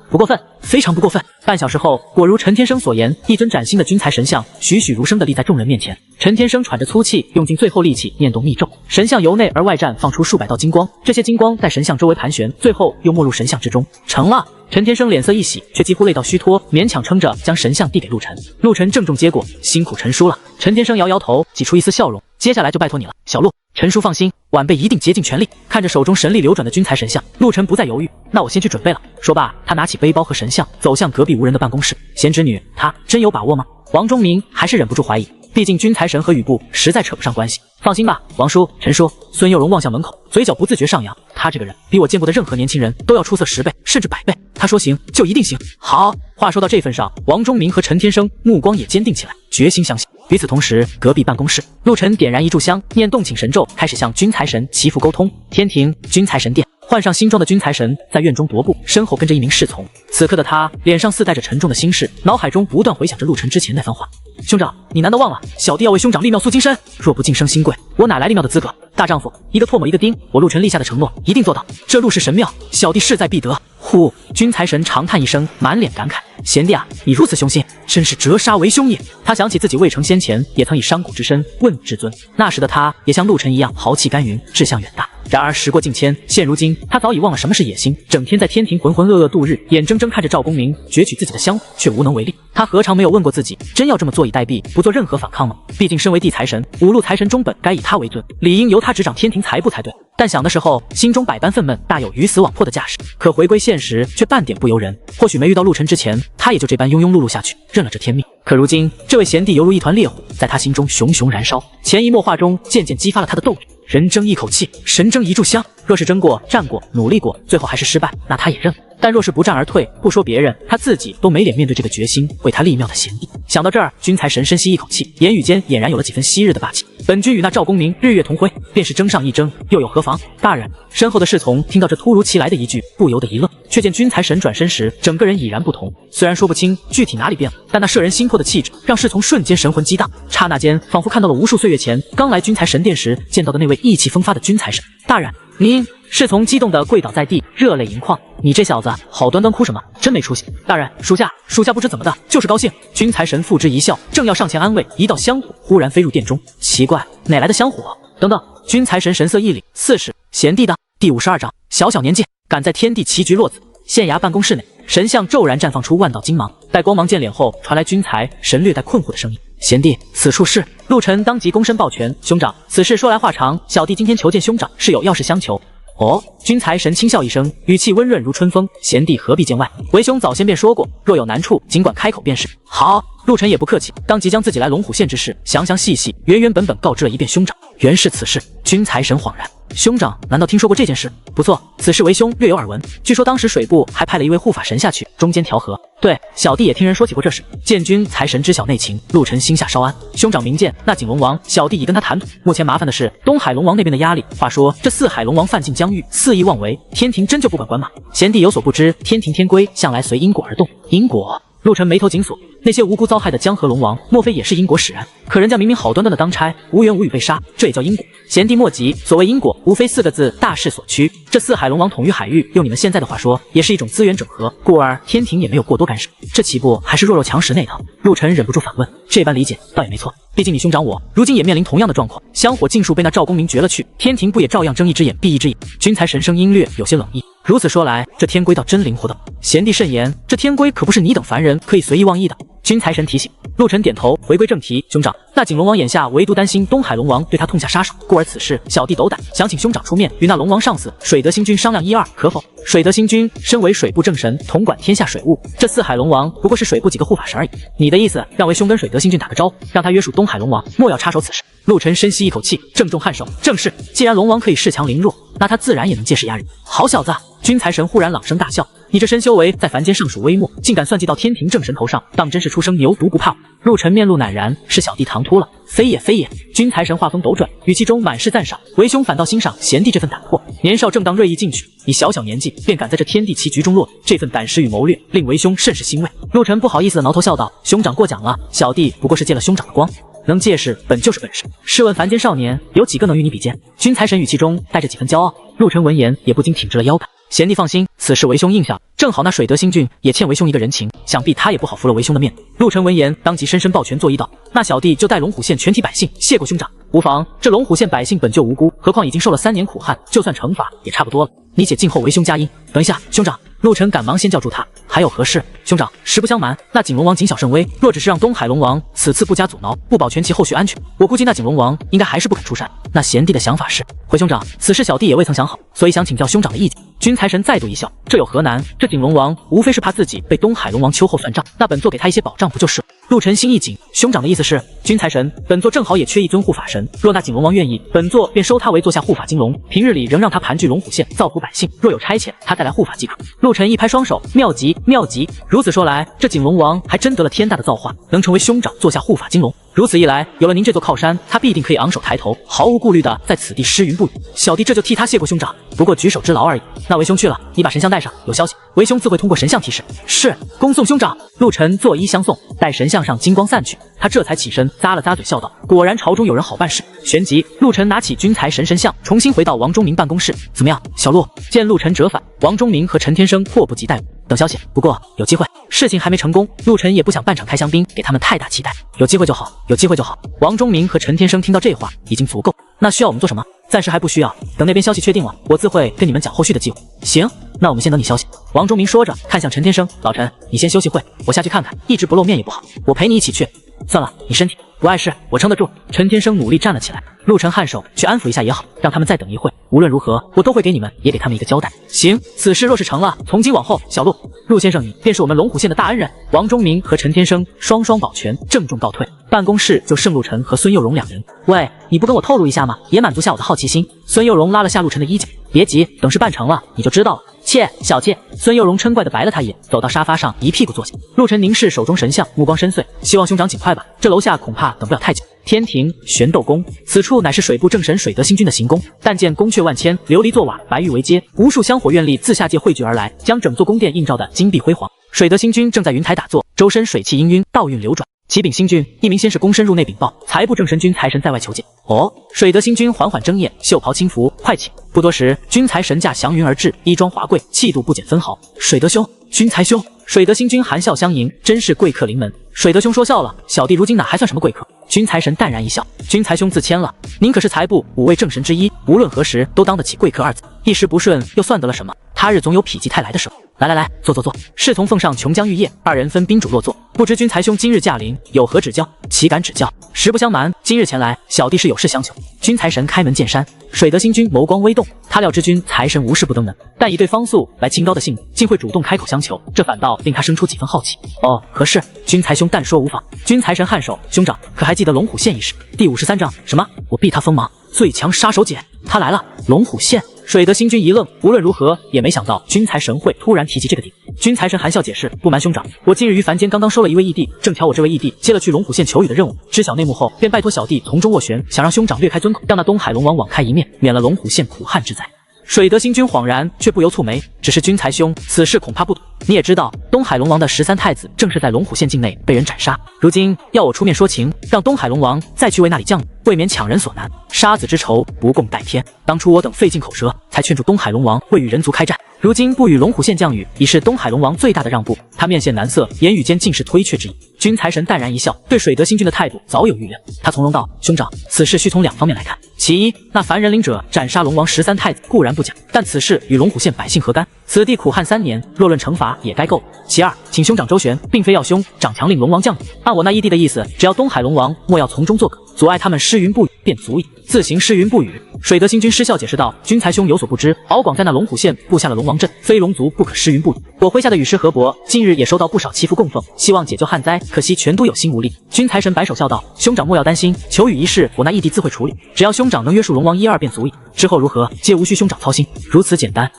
[SPEAKER 3] 不过分，非常不过分。半小时后，果如陈天生所言，一尊崭新的君财神像栩栩如生地立在众人面前。陈天生喘着粗气，用尽最后力气念动密咒，神像由内而外绽放出数百道金光，这些金光在神像周围盘旋，最后又没入神像之中。成了！陈天生脸色一喜，却几乎累到虚脱，勉强撑着将神像递给陆晨。陆晨郑重接过，辛苦陈叔了。陈天生摇摇头，挤出一丝笑容，接下来就拜托你了，小陆。陈叔放心，晚辈一定竭尽全力。看着手中神力流转的君财神像，陆晨不再犹豫，那我先去准备了。说罢，他拿起背包和神像，走向隔壁无人的办公室。贤侄女，他真有把握吗？王忠明还是忍不住怀疑，毕竟君财神和雨布实在扯不上关系。放心吧，王叔、陈叔。孙幼荣望向门口，嘴角不自觉上扬。他这个人比我见过的任何年轻人都要出色10倍，甚至100倍。他说行，就一定行。好，话说到这份上，王忠明和陈天生目光也坚定起来，决心相信。与此同时，隔壁办公室，陆晨点燃一炷香，念动请神咒，开始向君财神祈福沟通。天庭，君财神殿。换上新装的君财神在院中踱步，身后跟着一名侍从。此刻的他脸上似带着沉重的心事，脑海中不断回想着陆晨之前那番话。兄长，你难道忘了小弟要为兄长立庙塑金身？若不晋升新贵，我哪来立庙的资格？大丈夫一个唾沫一个钉，我陆晨立下的承诺一定做到。这陆氏神庙，小弟势在必得。呼！君财神长叹一声，满脸感慨：贤弟啊，你如此凶心，真是折杀为兄也。他想起自己未成先前也曾以商贾之身问至尊，那时的他也像陆晨一样豪气干云，志向远大。然而时过境迁，现如今他早已忘了什么是野心，整天在天庭浑浑噩噩度日，眼睁睁看着赵公明攫取自己的香火，却无能为力。他何尝没有问过自己，真要这么坐以待毙，不做任何反抗吗？毕竟身为地财神，五路财神中本该以他为尊，理应由他执掌天庭财部才对。但想的时候，心中百般愤懑，大有鱼死网破的架势。可回归现实，却半点不由人。或许没遇到陆晨之前，他也就这般庸庸碌碌下去，认了这天命。可如今，这位贤弟犹如一团烈火，在他心中熊熊燃烧，潜移默化中渐渐激发了他的斗志。人争一口气，神争一炷香。若是争过、战过、努力过，最后还是失败，那他也认了。但若是不战而退，不说别人，他自己都没脸面对这个决心为他立庙的贤弟。想到这儿，君财神深吸一口气，言语间俨然有了几分昔日的霸气。本君与那赵公明日月同辉，便是争上一争，又有何妨？大人，身后的侍从听到这突如其来的一句，不由得一愣，却见君财神转身时，整个人已然不同。虽然说不清具体哪里变了，但那摄人心魄的气质，让侍从瞬间神魂激荡，刹那间仿佛看到了无数岁月前刚来君财神殿时见到的那位意气风发的君财神。大人，您……侍从激动地跪倒在地，热泪盈眶。你这小子好端端哭什么？真没出息！大人，属下不知怎么的，就是高兴。君财神付之一笑，正要上前安慰，一道香火忽然飞入殿中。奇怪，哪来的香火？等等！君财神神色一凛，似是贤弟的。第52章，小小年纪敢在天地棋局落子。县衙办公室内，神像骤然绽放出万道金芒，待光芒渐敛后，传来君财神略带困惑的声音：“贤弟，此处是……”陆晨当即躬身抱拳：“兄长，此事说来话长，小弟今天求见兄长，是有要事相求。”哦，君财神轻笑一声，语气温润如春风：“贤弟何必见外？为兄早先便说过，若有难处，尽管开口便是。”好，陆晨也不客气，当即将自己来龙虎县之事详详细细、原原本本告知了一遍兄长。原是此事，君财神恍然。兄长难道听说过这件事？不错，此事为兄略有耳闻。据说当时水部还派了一位护法神下去中间调和。对，小弟也听人说起过这事。见君财神知晓内情，陆晨心下稍安。兄长明鉴，那景龙王，小弟已跟他谈妥。目前麻烦的是东海龙王那边的压力。话说这四海龙王犯禁疆域，肆意妄为，天庭真就不管管吗？贤弟有所不知，天庭天规向来随因果而动。因果？陆晨眉头紧锁，那些无辜遭害的江河龙王，莫非也是因果使然？可人家明明好端端的当差，无缘无语被杀，这也叫因果？贤弟莫急，所谓因果，无非4个字：大势所趋。这四海龙王统御海域，用你们现在的话说，也是一种资源整合，故而天庭也没有过多干涉。这起步还是弱肉强食那套。陆晨忍不住反问：这般理解倒也没错，毕竟你兄长我如今也面临同样的状况，香火尽数被那赵公明绝了去，天庭不也照样睁一只眼闭一只眼？君财神声音略有些冷意。如此说来，这天规倒真灵活的。贤弟慎言，这天规可不是你等凡人可以随意妄议的。君财神提醒。陆晨点头，回归正题。兄长，那景龙王眼下唯独担心东海龙王对他痛下杀手，故而此事小弟斗胆，想请兄长出面与那龙王上司水德星君商量一二，可否？水德星君身为水部正神，统管天下水务，这四海龙王不过是水部几个护法神而已。你的意思，让为兄跟水德星君打个招呼，让他约束东海龙王，莫要插手此事。陆晨深吸一口气，正中颔首，正是。既然龙王可以恃强凌弱，那他自然也能借势压人。好小子！君财神忽然朗声大笑，你这身修为在凡间尚属微末，竟敢算计到天庭正神头上，当真是初生牛犊不怕虎。陆晨面露赧然，是小弟唐突了，非也非也。君财神话锋斗转，语气中满是赞赏，为兄反倒欣赏贤弟这份胆魄。年少正当锐意进取，你小小年纪便敢在这天地棋局中落，这份胆识与谋略，令为兄甚是欣慰。陆晨不好意思的挠头笑道：兄长过奖了，小弟不过是借了兄长的光。能借势本就是本事，试问凡间少年有几个能与你比肩？君财神语气中带着几分骄傲。陆晨闻言也不禁挺直了腰杆。贤弟放心，此事为兄应下，正好那水德星君也欠为兄一个人情，想必他也不好服了为兄的面。陆晨闻言当即深深抱拳作揖道：那小弟就带龙虎县全体百姓谢过兄长。无妨，这龙虎县百姓本就无辜，何况已经受了3年苦汉，就算惩罚也差不多了。你且静候为兄佳音。等一下，兄长！陆晨赶忙先叫住他，还有何事？兄长，实不相瞒，那景龙王谨小慎微，若只是让东海龙王此次不加阻挠，不保全其后续安全，我估计那景龙王应该还是不肯出山。那贤弟的想法是？回兄长，此事小弟也未曾想好，所以想请教兄长的意见。君财神再度一笑，这有何难？这景龙王无非是怕自己被东海龙王秋后算账，那本座给他一些保障不就是了？陆晨心一紧，兄长的意思是，君财神，本座正好也缺一尊护法神，若那景龙王愿意，本座便收他为座下护法金龙，平日里仍让他盘踞龙虎县，造福百姓，若有差遣，他再来护法即可。陆晨一拍双手，妙极妙极！如此说来，这景龙王还真得了天大的造化，能成为兄长座下护法金龙。如此一来，有了您这座靠山，他必定可以昂首抬头，毫无顾虑的在此地施云布雨。小弟这就替他谢过兄长，不过举手之劳而已。那为兄去了，你把神像带上，有消息，为兄自会通过神像提示。是，恭送兄长。陆晨作揖相送，待神像上金光散去，他这才起身咂了咂嘴，笑道：果然朝中有人好办事。旋即，陆晨拿起君财神神像，重新回到王忠明办公室。怎么样，小陆？见陆晨折返，王忠明和陈天生迫不及待等消息。不过有机会，事情还没成功，陆晨也不想半场开香槟，给他们太大期待。有机会就好，有机会就好。王忠明和陈天生听到这话已经足够。那需要我们做什么？暂时还不需要，等那边消息确定了，我自会跟你们讲后续的计划。行，那我们先等你消息。王忠明说着，看向陈天生，老陈，你先休息会，我下去看看，一直不露面也不好，我陪你一起去。算了，你身体不碍事，我撑得住。陈天生努力站了起来，陆晨颔首，去安抚一下也好，让他们再等一会。无论如何，我都会给你们，也给他们一个交代。行，此事若是成了，从今往后，小陆先生，你便是我们龙虎县的大恩人。王忠明和陈天生双双保全，郑重告退。办公室就剩陆晨和孙佑荣两人。喂，你不跟我透露一下吗？也满足下我的好奇心。孙佑荣拉了下陆晨的衣角，别急，等事办成了你就知道了。切，小妾。孙佑荣嗔怪地白了他一眼，走到沙发上一屁股坐下。陆晨凝视手中神像，目光深邃，希望兄长尽快吧，这楼下恐怕等不了太久。天庭玄斗宫，此处乃是水部正神水德星君的行宫。但见宫阙万千，琉璃作瓦，白玉为阶，无数香火愿力自下界汇聚而来，将整座宫殿映照得金碧辉煌。水德星君正在云台打坐，周身水气氤氲，道运流转。启禀星君，一名先是躬身入内禀报，财部正神君财神在外求见。哦，水德星君缓缓睁眼，袖袍轻拂，快请。不多时，君财神驾祥云而至，衣装华贵，气度不减分毫。水德兄，君财兄。水德星君含笑相迎，真是贵客临门。水德兄说笑了，小弟如今哪还算什么贵客？君财神淡然一笑，君财兄自谦了，您可是财部5位正神之一，无论何时都当得起贵客二字，一时不顺又算得了什么？他日总有否极泰来的时候。来，坐。侍从奉上琼浆玉液，二人分宾主落座。不知君财兄今日驾临，有何指教？岂敢指教？实不相瞒，今日前来，小弟是有事相求。君财神开门见山。水德星君眸光微动，他料知君财神无事不登门，但以对方素来清高的性子，竟会主动开口相求，这反倒令他生出几分好奇。哦，何事？君财兄但说无妨。君财神颔首，兄长可还记得龙虎县一事？第53章，什么？我避他锋芒，最强杀手锏，他来了。龙虎县。水德星君一愣，无论如何也没想到君财神会突然提及这个点。君财神含笑解释，不瞒兄长，我今日于凡间刚刚收了一位义弟，正巧我这位义弟接了去龙虎县求雨的任务，知晓内幕后，便拜托小弟从中斡旋，想让兄长略开尊口，让那东海龙王网开一面，免了龙虎县苦旱之灾。水德星君恍然，却不由蹙眉，只是君财兄，此事恐怕不妥。你也知道，东海龙王的13太子正是在龙虎县境内被人斩杀，如今要我出面说情，让东海龙王再去为那里降雨，未免强人所难。杀子之仇，不共戴天。当初我等费尽口舌，才劝住东海龙王未与人族开战，如今不与龙虎县降雨，已是东海龙王最大的让步。他面现难色，言语间尽是推却之意。君财神淡然一笑，对水德星君的态度早有预料。他从容道：兄长，此事需从2方面来看。其一，那凡人领者斩杀龙王13太子固然不假，但此事与龙虎县百姓何干？此地苦旱3年，若论惩罚也该够了。其二，请兄长周旋，并非要兄长强令龙王降雨，按我那义弟的意思，只要东海龙王莫要从中作梗，阻碍他们施云不雨，便足矣。自行施云不雨。水德星君失笑解释道：君财兄有所不知，敖广在那龙虎县布下了龙王阵，非龙族不可施云不雨。我麾下的雨师河伯近日也收到不少祈福供奉，希望解救旱灾，可惜全都有心无力。君财神摆手笑道：兄长莫要担心，求雨一事我那义弟自会处理，只要兄长能约束龙王1、2便足矣，之后如何皆无需兄长操心。如此简单。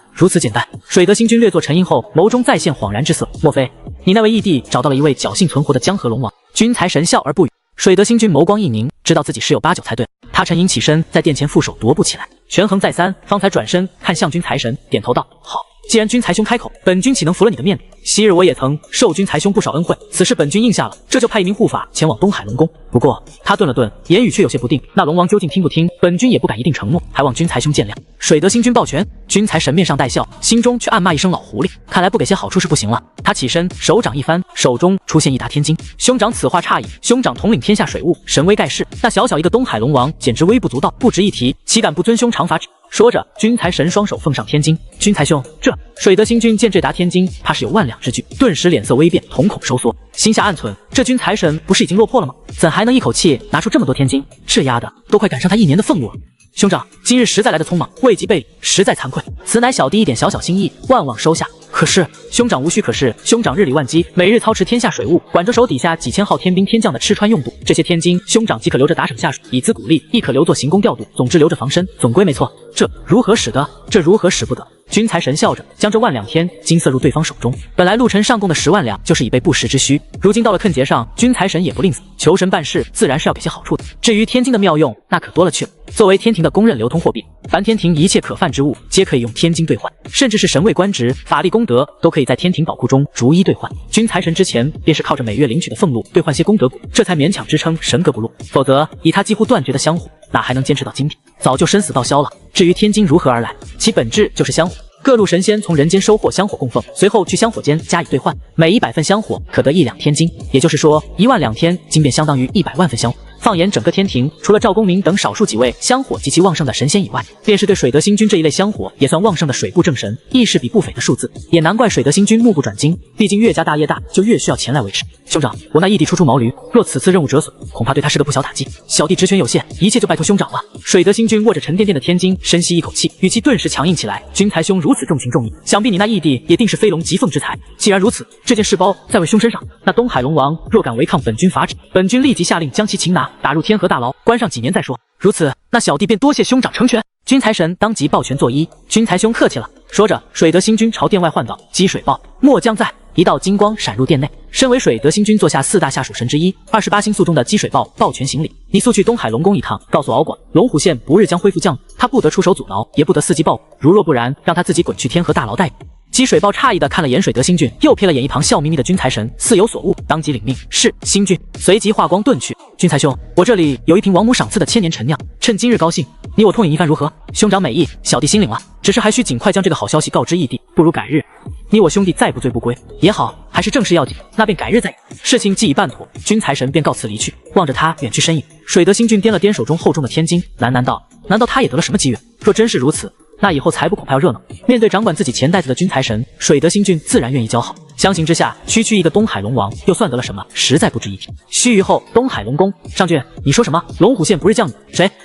[SPEAKER 3] 水德星君略作沉吟后，眸中再现恍然之色，莫非你那位义弟找到了一位侥幸存活的江河龙王？君财神笑而不语。水德星君眸光一凝，知道自己十有8、9才对。他沉吟起身，在殿前负手踱步起来，权衡再三，方才转身看向君财神，点头道：好，既然君财兄开口，本君岂能服了你的面子？昔日我也曾受君财兄不少恩惠，此事本君应下了，这就派一名护法前往东海龙宫。不过他顿了顿，言语却有些不定，那龙王究竟听不听，本君也不敢一定承诺，还望君财兄见谅。水德星君抱拳，君财神面上带笑，心中却暗骂一声老狐狸，看来不给些好处是不行了。他起身，手掌一翻，手中出现一沓天金。兄长此话差矣，兄长统领天下水务，神威盖世，那小小一个东海龙王简直微不足道，不值一提，岂敢不遵兄长法旨？说着，君财神双手奉上天金。君财兄，这水德星君见这沓天金，怕是有万两之巨，顿时脸色微变，瞳孔收缩，心下暗忖：这君财神不是已经落魄了吗？怎还能一口气拿出这么多天金？这丫的都快赶上他1年的俸禄了。兄长，今日实在来得匆忙，未及备礼，实在惭愧。此乃小弟一点小小心意，万望收下。可是兄长无需可是，兄长日理万机，每日操持天下水务，管着手底下几千号天兵天将的吃穿用度，这些天金，兄长既可留着打省下属，以资鼓励，亦可留作行宫调度，总之留着防身，总归没错。这如何使得？这如何使不得？君财神笑着，将这万两天金塞入对方手中。本来陆晨上供的10万两就是以备不时之需，如今到了坑节上，君财神也不吝啬，求神办事自然是要给些好处的。至于天金的妙用，那可多了去了。作为天庭的公认流通货币，凡天庭一切可贩之物，皆可以用天金兑换，甚至是神位官职、法力功德，都可以在天庭宝库中逐一兑换。君财神之前便是靠着每月领取的俸禄兑换些功德股，这才勉强支撑神格不落，否则以他几乎断绝的香火，哪还能坚持到今天？早就生死报销了。至于天金如何而来，其本质就是香火。各路神仙从人间收获香火供奉，随后去香火间加以兑换，每100份香火可得1两天金，也就是说1万2天金便相当于100万份香火。放眼整个天庭，除了赵公明等少数几位香火极其旺盛的神仙以外，便是对水德星君这一类香火也算旺盛的水部正神，亦是笔不菲的数字。也难怪水德星君目不转睛，毕竟越家大业大，就越需要钱来维持。兄长，我那义弟初出毛驴，若此次任务折损，恐怕对他是个不小打击。小弟职权有限，一切就拜托兄长了。水德星君握着沉甸甸的天金，深吸一口气，语气顿时强硬起来。君才兄如此重情重义，想必你那义弟也定是飞龙疾凤之才。既然如此，这件事包在为兄身上。那东海龙王若敢违抗本君法旨，本君立即下令将其擒拿，打入天河大牢，关上几年再说。如此，那小弟便多谢兄长成全。君财神当即抱拳作揖，君财兄客气了。说着，水德星君朝殿外唤道：“积水豹，末将在。”一道金光闪入殿内，身为水德星君座下4大下属神之一，28星宿中的积水豹抱拳行礼：“你速去东海龙宫一趟，告诉敖广，龙虎县不日将恢复降雨，他不得出手阻挠，也不得伺机报复，如若不然，让他自己滚去天河大牢待遇。”积水豹诧异地看了眼水德星君，又瞥了眼一旁笑眯眯的君财神，似有所悟，当即领命：“是星君。”随即化光遁去。君财兄，我这里有一瓶王母赏赐的千年陈酿，趁今日高兴，你我痛饮一番如何？兄长美意，小弟心领了。只是还需尽快将这个好消息告知义弟，不如改日，你我兄弟再不醉不归也好，还是正事要紧，那便改日再议。事情既已办妥，君财神便告辞离去。望着他远去身影，水德星君掂了掂手中厚重的天金，喃喃道：“难道他也得了什么机缘？若真是如此，那以后财不恐怕要热闹。”面对掌管自己钱袋子的君财神，水德星君自然愿意交好。相形之下，区区一个东海龙王又算得了什么？实在不值一提。须臾后，东海龙宫上郡，你说什么？龙虎县不日降雨？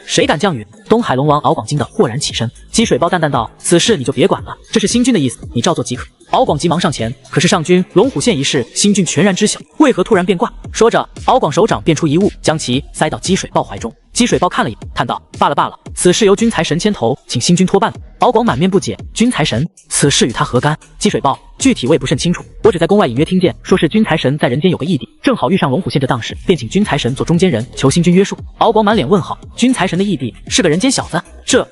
[SPEAKER 3] 谁敢降雨？东海龙王敖广惊得豁然起身。积水豹淡淡道：“此事你就别管了，这是星君的意思，你照做即可。”敖广急忙上前：“可是上君，龙虎县一事，星君全然知晓，为何突然变卦？”说着，敖广手掌变出一物，将其塞到积水豹怀中。积水豹看了一眼，叹道：“罢了，此事由君财神牵头，请星君托办。”敖广满面不解：“君财神，此事与他何干？”积水豹：“具体我也不甚清楚，我只在宫外隐约听见，说是君财神在人间有个义弟，正好遇上龙虎县这档事，便请君财神做中间人，求星君约束。”敖广满脸问号：“君财神的义弟是个人间小子？这……”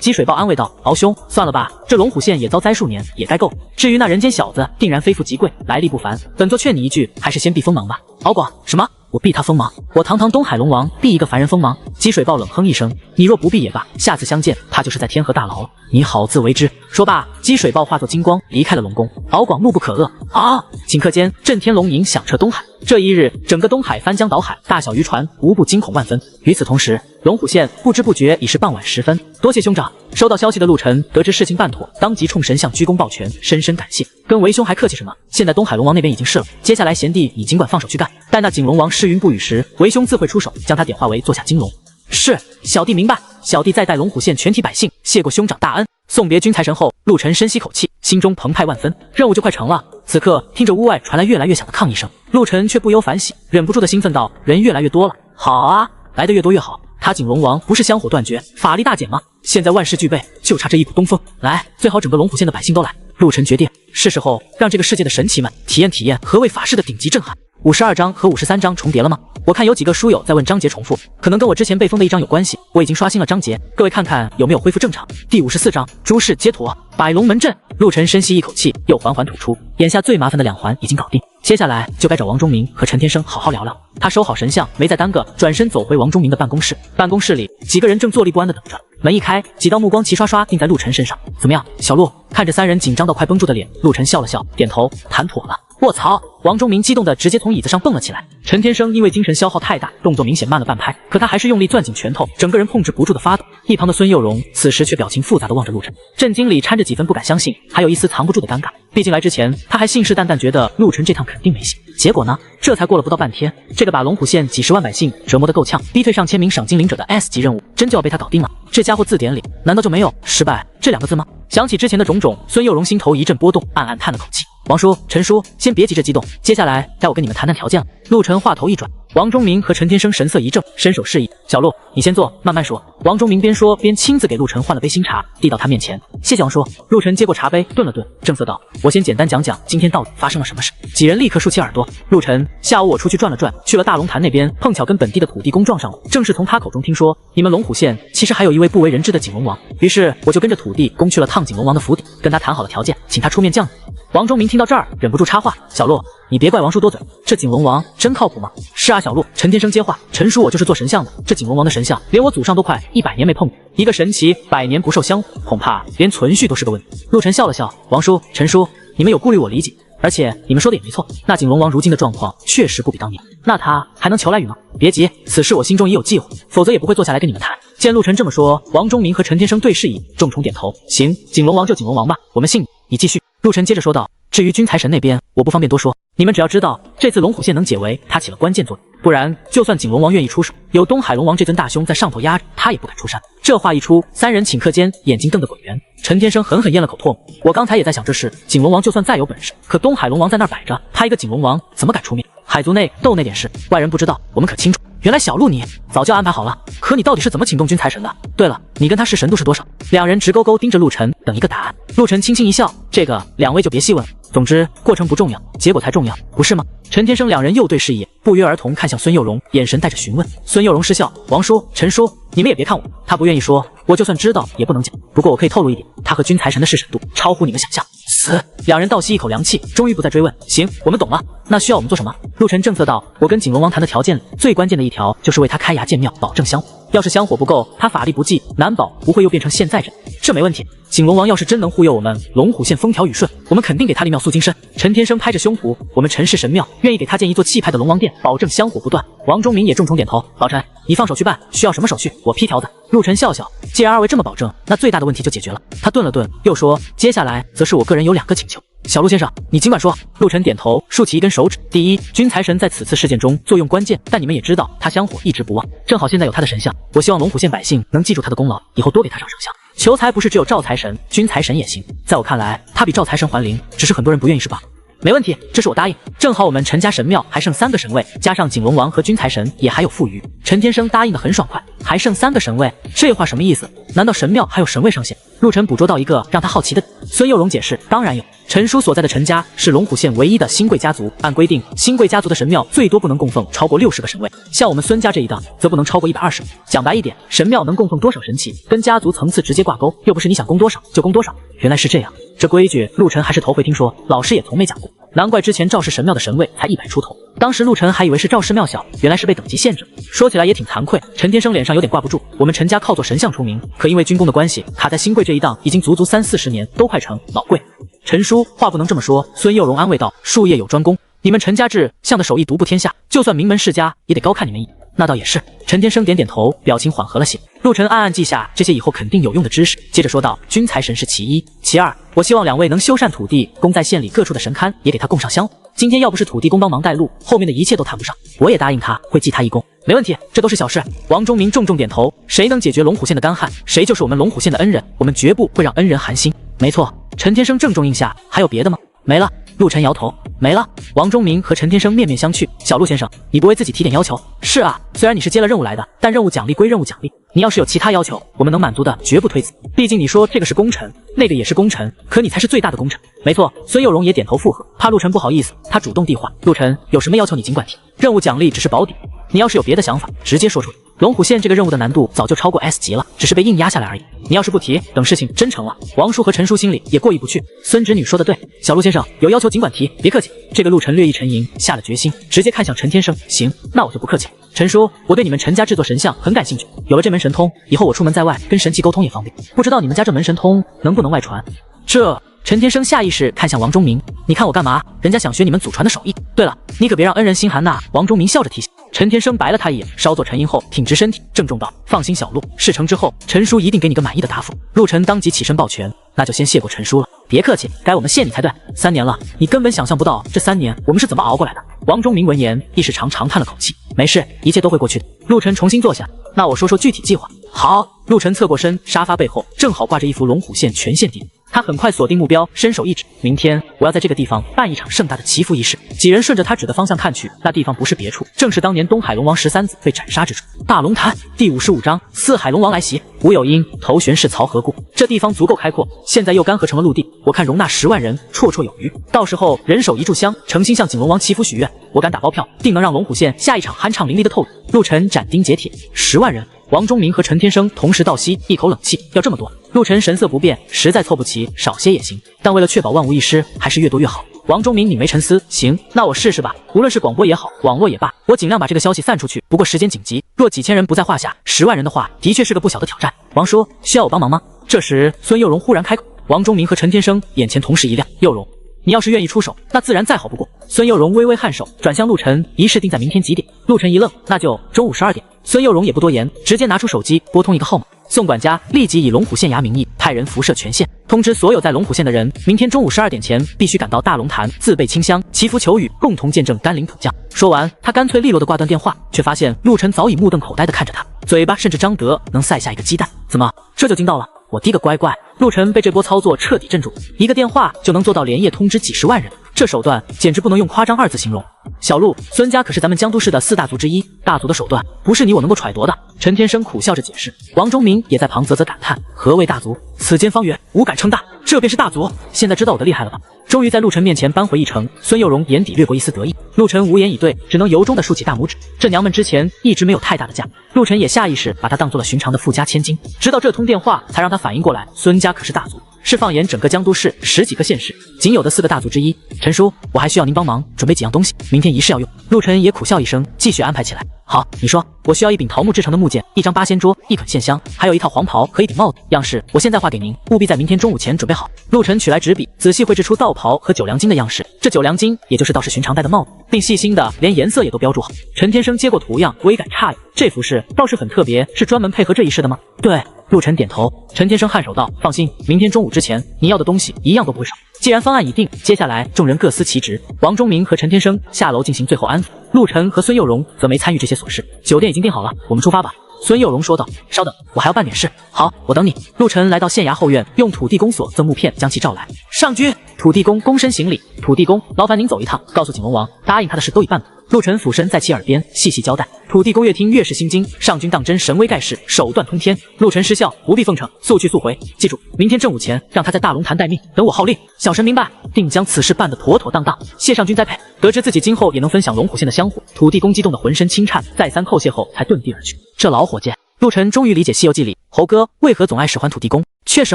[SPEAKER 3] 积水豹安慰道：“敖兄，算了吧，这龙虎县也遭灾数年，也该够。至于那人间小子，定然非富即贵，来历不凡。本座劝你一句，还是先避锋芒吧。”敖广：“什么？我避他锋芒？我堂堂东海龙王避一个凡人锋芒？”积水豹冷哼一声：“你若不避也罢，下次相见，怕就是在天河大牢，你好自为之。”说罢，积水豹化作金光离开了龙宫。敖广怒不可遏：“啊！”顷刻间，震天龙吟响彻东海。这一日，整个东海翻江倒海，大小渔船无不惊恐万分。与此同时，龙虎县不知不觉已是傍晚时分。多谢兄长。收到消息的陆晨得知事情办妥，当即冲神像鞠躬抱拳，深深感谢。跟为兄还客气什么？现在东海龙王那边已经是了，接下来贤弟你尽管放手去干。待那景龙王失云不语时，为兄自会出手，将他点化为座下金龙。是，小弟明白。小弟再代龙虎县全体百姓谢过兄长大恩。送别君财神后，陆晨深吸口气，心中澎湃万分，任务就快成了。此刻听着屋外传来越来越响的抗议声，陆晨却不由反喜，忍不住的兴奋道：“人越来越多了，好啊，来的越多越好。他景龙王不是香火断绝，法力大减吗？现在万事俱备，就差这一股东风。来，最好整个龙虎县的百姓都来。”陆晨决定，是时候让这个世界的神奇们体验体验何谓法式的顶级震撼。52章和53章重叠了吗？我看有几个书友在问章节重复，可能跟我之前被封的一章有关系。我已经刷新了章节，各位看看有没有恢复正常。第54章，诸事皆妥，百龙门阵。陆晨深吸一口气，又缓缓吐出，眼下最麻烦的2环已经搞定，接下来就该找王忠明和陈天生好好聊聊。他收好神像，没再耽搁，转身走回王忠明的办公室。办公室里，几个人正坐立不安地等着。门一开，几道目光齐刷刷定在陆晨身上。怎么样，小陆？看着3人紧张到快绷住的脸，陆晨笑了笑，点头，谈妥了。卧槽！王忠明激动的直接从椅子上蹦了起来。陈天生因为精神消耗太大，动作明显慢了半拍，可他还是用力攥紧拳头，整个人控制不住的发抖。一旁的孙幼荣此时却表情复杂的望着陆晨，震惊里掺着几分不敢相信，还有一丝藏不住的尴尬。毕竟来之前他还信誓旦旦觉得陆晨这趟肯定没戏，结果呢，这才过了不到半天，这个把龙虎县几十万百姓折磨得够呛，逼退上千名赏金领者的 S 级任务，真就要被他搞定了？这家伙字典里难道就没有失败这2个字吗？想起之前的种种，孙幼荣心头一阵波动，暗暗叹了口气。王叔、陈叔，先别急着激动，接下来该我跟你们谈谈条件了。陆晨话头一转，王忠明和陈天生神色一正，伸手示意：“小陆，你先坐，慢慢说。”王忠明边说边亲自给陆晨换了杯新茶，递到他面前：“谢谢王叔。”陆晨接过茶杯，顿了顿，正色道：“我先简单讲讲今天到底发生了什么事。”几人立刻竖起耳朵。陆晨：“下午我出去转了转，去了大龙潭那边，碰巧跟本地的土地公撞上了。正是从他口中听说，你们龙虎县其实还有一位不为人知的景龙王，于是我就跟着土地公去了趟景龙王的府邸，跟他谈好了条件，请他出面降雨。”王忠明听到这儿，忍不住插话：“小陆，你别怪王叔多嘴，这景龙王真靠谱吗？”“是啊，小陆。”陈天生接话：“陈叔我就是做神像的，这景龙王的神像，连我祖上都快100年没碰过，一个神奇100年不受香火，恐怕连存续都是个问题。”陆晨笑了笑：“王叔、陈叔，你们有顾虑我理解，而且你们说的也没错，那景龙王如今的状况确实不比当年，那他还能求来雨吗？别急，此事我心中也有计划，否则也不会坐下来跟你们谈。见陆晨这么说，王忠明和陈天生对视一眼，重重点头。行，景龙王就景龙王吧，我们信你。你继续。陆晨接着说道。至于君财神那边，我不方便多说，你们只要知道，这次龙虎县能解围，他起了关键作用。不然，就算景龙王愿意出手，有东海龙王这尊大凶在上头压着，他也不敢出山。这话一出，三人顷刻间眼睛瞪得滚圆。陈天生狠狠咽了口唾沫。我刚才也在想这事，景龙王就算再有本事，可东海龙王在那儿摆着，他一个景龙王怎么敢出面？海族内斗那点事，外人不知道，我们可清楚。原来小陆你早就安排好了，可你到底是怎么请动君财神的？对了，你跟他是神度是多少？两人直勾勾盯着陆晨，等一个答案。陆晨轻轻一笑，这个两位就别细问了。总之，过程不重要，结果才重要，不是吗？陈天生两人又对视一眼，不约而同看向孙佑荣，眼神带着询问。孙佑荣失笑，王叔、陈叔，你们也别看我，他不愿意说，我就算知道也不能讲。不过我可以透露一点，他和君财神的弑神度超乎你们想象。死！两人倒吸一口凉气，终于不再追问。行，我们懂了。那需要我们做什么？陆晨正色道：我跟景龙王谈的条件里，最关键的一条就是为他开衙建庙，保证香火。要是香火不够，他法力不济，难保不会又变成现在这。这没问题。景龙王要是真能忽悠我们龙虎县风调雨顺，我们肯定给他立庙塑金身。陈天生拍着胸脯，我们陈氏神庙愿意给他建一座气派的龙王殿，保证香火不断。王忠明也重重点头。老陈，你放手去办，需要什么手续，我批条子。陆晨笑笑，既然二位这么保证，那最大的问题就解决了。他顿了顿，又说，接下来则是我个人有2个请求。小陆先生，你尽管说。陆晨点头，竖起一根手指。第一，君财神在此次事件中作用关键，但你们也知道他香火一直不旺，正好现在有他的神像，我希望龙虎县百姓能记住他的功劳，以后多给他上圣像。求财不是只有赵财神，君财神也行。在我看来，他比赵财神还灵，只是很多人不愿意是罢了。没问题，这是我答应。正好我们陈家神庙还剩3个神位，加上景龙王和君财神也还有富余。陈天生答应得很爽快，还剩3个神位，这话什么意思？难道神庙还有神位上限？陆晨捕捉到一个让他好奇的。孙佑荣解释，当然有。陈叔所在的陈家是龙虎县唯一的新贵家族，按规定，新贵家族的神庙最多不能供奉超过60个神位，像我们孙家这一档，则不能超过120个。讲白一点，神庙能供奉多少神器，跟家族层次直接挂钩，又不是你想供多少就供多少。原来是这样，这规矩陆晨还是头回听说，老师也从没讲过。难怪之前赵氏神庙的神位才100出头，当时陆晨还以为是赵氏庙小，原来是被等级限制。说起来也挺惭愧，陈天生脸上有点挂不住。我们陈家靠做神像出名，可因为军功的关系，卡在新贵这一档已经足足30-40年，都快成老贵。陈叔，话不能这么说。孙佑荣安慰道，术业有专攻，你们陈家制像的手艺独步天下，就算名门世家也得高看你们一眼。那倒也是。陈天生点点头，表情缓和了些。陆晨暗暗记下这些以后肯定有用的知识，接着说道，君财神是其一，其二，我希望两位能修缮土地，供在县里各处的神龛也给他供上香。今天要不是土地公帮忙带路，后面的一切都谈不上。我也答应他会记他一功。没问题，这都是小事。王忠明重重点头，谁能解决龙虎县的干旱，谁就是我们龙虎县的恩人，我们绝不会让恩人寒心。没错。陈天生郑重应下，还有别的吗？没了。陆晨摇头，没了。王忠明和陈天生面面相觑。小陆先生，你不为自己提点要求？是啊，虽然你是接了任务来的，但任务奖励归任务奖励，你要是有其他要求，我们能满足的绝不推辞。毕竟你说这个是功臣，那个也是功臣，可你才是最大的功臣。没错，孙佑荣也点头附和。怕陆晨不好意思，他主动递话，陆晨有什么要求你尽管提，任务奖励只是保底，你要是有别的想法，直接说出来。龙虎县这个任务的难度早就超过 S 级了，只是被硬压下来而已。你要是不提，等事情真成了，王叔和陈叔心里也过意不去。孙侄女说的对，小陆先生有要求尽管提，别客气。这个陆晨略一沉吟，下了决心，直接看向陈天生。行，那我就不客气了。陈叔，我对你们陈家制作神像很感兴趣，有了这门神通，以后我出门在外跟神器沟通也方便。不知道你们家这门神通能不能外传？这陈天生下意识看向王忠明，你看我干嘛？人家想学你们祖传的手艺。对了，你可别让恩人心寒呐。王忠明笑着提醒。陈天生白了他一眼，稍作沉吟后挺直身体，郑重道：放心小陆，事成之后，陈叔一定给你个满意的答复。陆晨当即起身抱拳，那就先谢过陈叔了。别客气，该我们谢你才对。3年了，你根本想象不到这3年我们是怎么熬过来的。王忠明闻言一时长叹了口气，没事，一切都会过去的。陆晨重新坐下，那我说说具体计划。好。陆晨侧过身，沙发背后正好挂着一幅龙虎县全县地。他很快锁定目标，伸手一指，明天我要在这个地方办一场盛大的祈福仪式。几人顺着他指的方向看去，那地方不是别处，正是当年东海龙王13子被斩杀之处。大龙潭第55章，四海龙王来袭。吴有英头悬是曹河固，这地方足够开阔，现在又干涸成了陆地，我看容纳10万人绰绰有余。到时候人手一炷香，诚心向景龙王祈福许愿，我敢打包票，定能让龙虎县下一场酣畅淋漓的透雨。陆晨斩钉截铁，10万人。王忠明和陈天生同时倒吸一口冷气，要这么多？陆晨神色不变，实在凑不齐，少些也行，但为了确保万无一失，还是越多越好。王忠明拧眉沉思，行，那我试试吧。无论是广播也好，网络也罢，我尽量把这个消息散出去。不过时间紧急，若几千人不在话下，10万人的话，的确是个不小的挑战。王叔，需要我帮忙吗？这时孙佑荣忽然开口。王忠明和陈天生眼前同时一亮，佑荣，你要是愿意出手，那自然再好不过。孙佑荣微微颔首，转向陆晨，一事定在明天几点？陆晨一愣，那就中午12点。孙佑荣也不多言，直接拿出手机拨通一个号码。宋管家立即以龙虎县衙名义派人辐射全县，通知所有在龙虎县的人，明天中午12点前必须赶到大龙潭，自备清香，祈福求雨，共同见证甘霖普降。说完，他干脆利落地挂断电话，却发现陆晨早已目瞪口呆地看着他，嘴巴甚至张得能塞下一个鸡蛋。怎么这就惊到了？我的个乖乖！陆晨被这波操作彻底镇住，一个电话就能做到连夜通知几十万人，这手段简直不能用夸张2字形容。小陆，孙家可是咱们江都市的4大族之一，大族的手段不是你我能够揣度的。陈天生苦笑着解释，王忠明也在旁啧啧感叹：何谓大族？此间方圆无敢称大，这便是大族。现在知道我的厉害了吧？终于在陆晨面前扳回一城，孙佑荣眼底掠过一丝得意。陆晨无言以对，只能由衷地竖起大拇指。这娘们之前一直没有太大的架，陆晨也下意识把她当做了寻常的富家千金，直到这通电话才让他反应过来，孙家可是大族，是放眼整个江都市10几个县市仅有的4个大族之一。陈叔，我还需要您帮忙准备几样东西，明天仪式要用。陆晨也苦笑一声，继续安排起来。好，你说。我需要1柄桃木制成的木剑，1张八仙桌，1捆线香，还有1套黄袍和1顶帽子。样式我现在画给您，务必在明天中午前准备好。陆晨取来纸笔，仔细绘制出道袍和9两金的样式。这9两金也就是道士寻常戴的帽子，并细心的连颜色也都标注好。陈天生接过图样，微感诧异，这服饰倒是很特别，是专门配合这一式的吗？对。陆晨点头。陈天生颔首道：放心，明天中午之前你要的东西一样都不会少。既然方案已定，接下来众人各司其职。王忠明和陈天生下楼进行最后安抚，陆晨和孙佑荣则没参与这些琐事。酒店已经订好了，我们出发吧。孙佑荣说道。稍等，我还要办点事。好，我等你。陆晨来到县衙后院，用土地公所赠木片将其召来。上君。土地公躬身行礼。土地公，劳烦您走一趟，告诉景龙王，答应他的事都已办了。陆晨俯身在其耳边细细交代。土地公越听越是心惊，上君当真神威盖世，手段通天。陆晨失笑，不必奉承，速去速回。记住，明天正午前让他在大龙潭待命，等我号令。小神明白，定将此事办得妥妥当当。谢上君栽培。得知自己今后也能分享龙虎县的香火，土地公激动得浑身轻颤，再三叩谢后才遁地而去。这老伙计，陆晨终于理解《西游记》里猴哥为何总爱使唤土地公，确实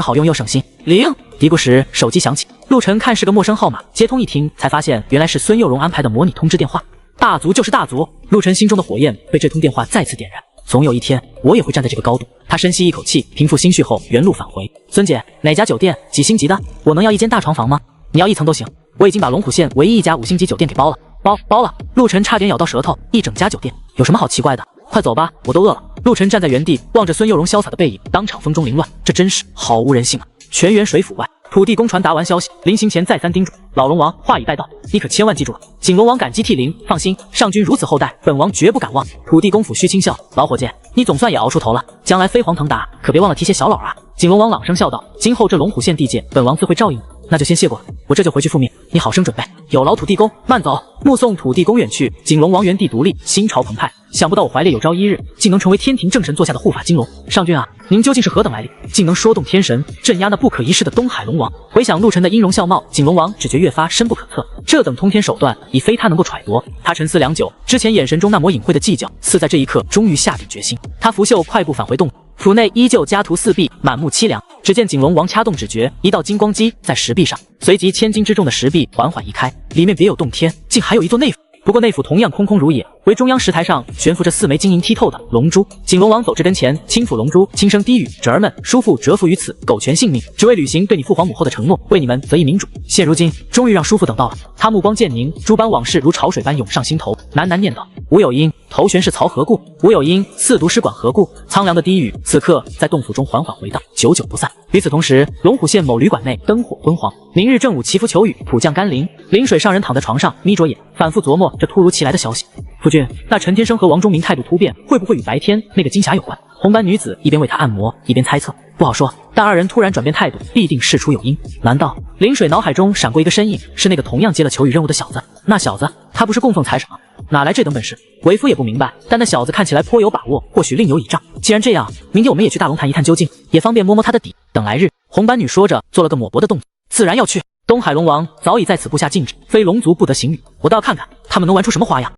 [SPEAKER 3] 好用又省心。铃，嘀咕时手机响起，陆晨看是个陌生号码，接通一听，才发现原来是孙佑荣安排的模拟通知电话。大族就是大族，陆晨心中的火焰被这通电话再次点燃。总有一天，我也会站在这个高度。他深吸一口气，平复心绪后，原路返回。孙姐，哪家酒店？几星级的？我能要1间大床房吗？你要1层都行，我已经把龙虎县唯一一家5星级酒店给包了。包了。陆晨差点咬到舌头，1整家酒店，有什么好奇怪的？快走吧，我都饿了。陆晨站在原地，望着孙佑荣潇洒的背影，当场风中凌乱，这真是好无人性啊！全员水府外，土地公传达完消息，临行前再三叮嘱老龙王，话已带到，你可千万记住了。景龙王感激涕零，放心，上君如此厚待，本王绝不敢忘。土地公抚须轻笑，老伙计，你总算也熬出头了，将来飞黄腾达，可别忘了提携小老啊。景龙王朗声笑道，今后这龙虎县地界，本王自会照应你。那就先谢过，我这就回去复命，你好生准备。有劳土地公，慢走。目送土地公远去，景龙王原地独立，心潮澎湃。想不到我怀烈有朝一日，竟能成为天庭正神座下的护法金龙。上君啊，您究竟是何等来历，竟能说动天神，镇压那不可一世的东海龙王？回想陆晨的音容笑貌，景龙王只觉越发深不可测。这等通天手段，已非他能够揣度。他沉思良久，之前眼神中那抹隐晦的计较，似在这一刻终于下定决心。他拂袖快步返回洞府。府内依旧家徒四壁，满目凄凉。只见景龙王掐动指诀，一道金光击在石壁上，随即千斤之重的石壁缓缓移开，里面别有洞天，竟还有一座内府。不过内府同样空空如也，为中央石台上悬浮着4枚晶莹剔透的龙珠。景龙王走至跟前，轻抚龙珠，轻声低语：“侄儿们，叔父折服于此，苟全性命，只为履行对你父皇母后的承诺，为你们择一民主。现如今，终于让叔父等到了。”他目光渐凝，诸般往事如潮水般涌上心头，喃喃念道：“吾有因，头悬是曹何故？吾有因，四毒师管何故？”苍凉的低语，此刻在洞府中缓缓回荡，久久不散。与此同时，龙虎县某旅馆内灯火昏黄。明日正午祈福求雨，普降甘霖。临水上人躺在床上，眯着眼，反复琢磨这突如其来的消息。夫君，那陈天生和王忠明态度突变，会不会与白天那个金匣有关？红斑女子一边为他按摩，一边猜测。不好说，但2人突然转变态度，必定事出有因。难道临水脑海中闪过一个身影，是那个同样接了求雨任务的小子？那小子，他不是供奉财神吗？哪来这等本事？为夫也不明白，但那小子看起来颇有把握，或许另有倚仗。既然这样，明天我们也去大龙潭一探究竟，也方便摸摸他的底。等来日，红斑女说着，做了个抹脖的动作，自然要去。东海龙王早已在此布下禁制，非龙族不得行雨。我倒要看看他们能玩出什么花样。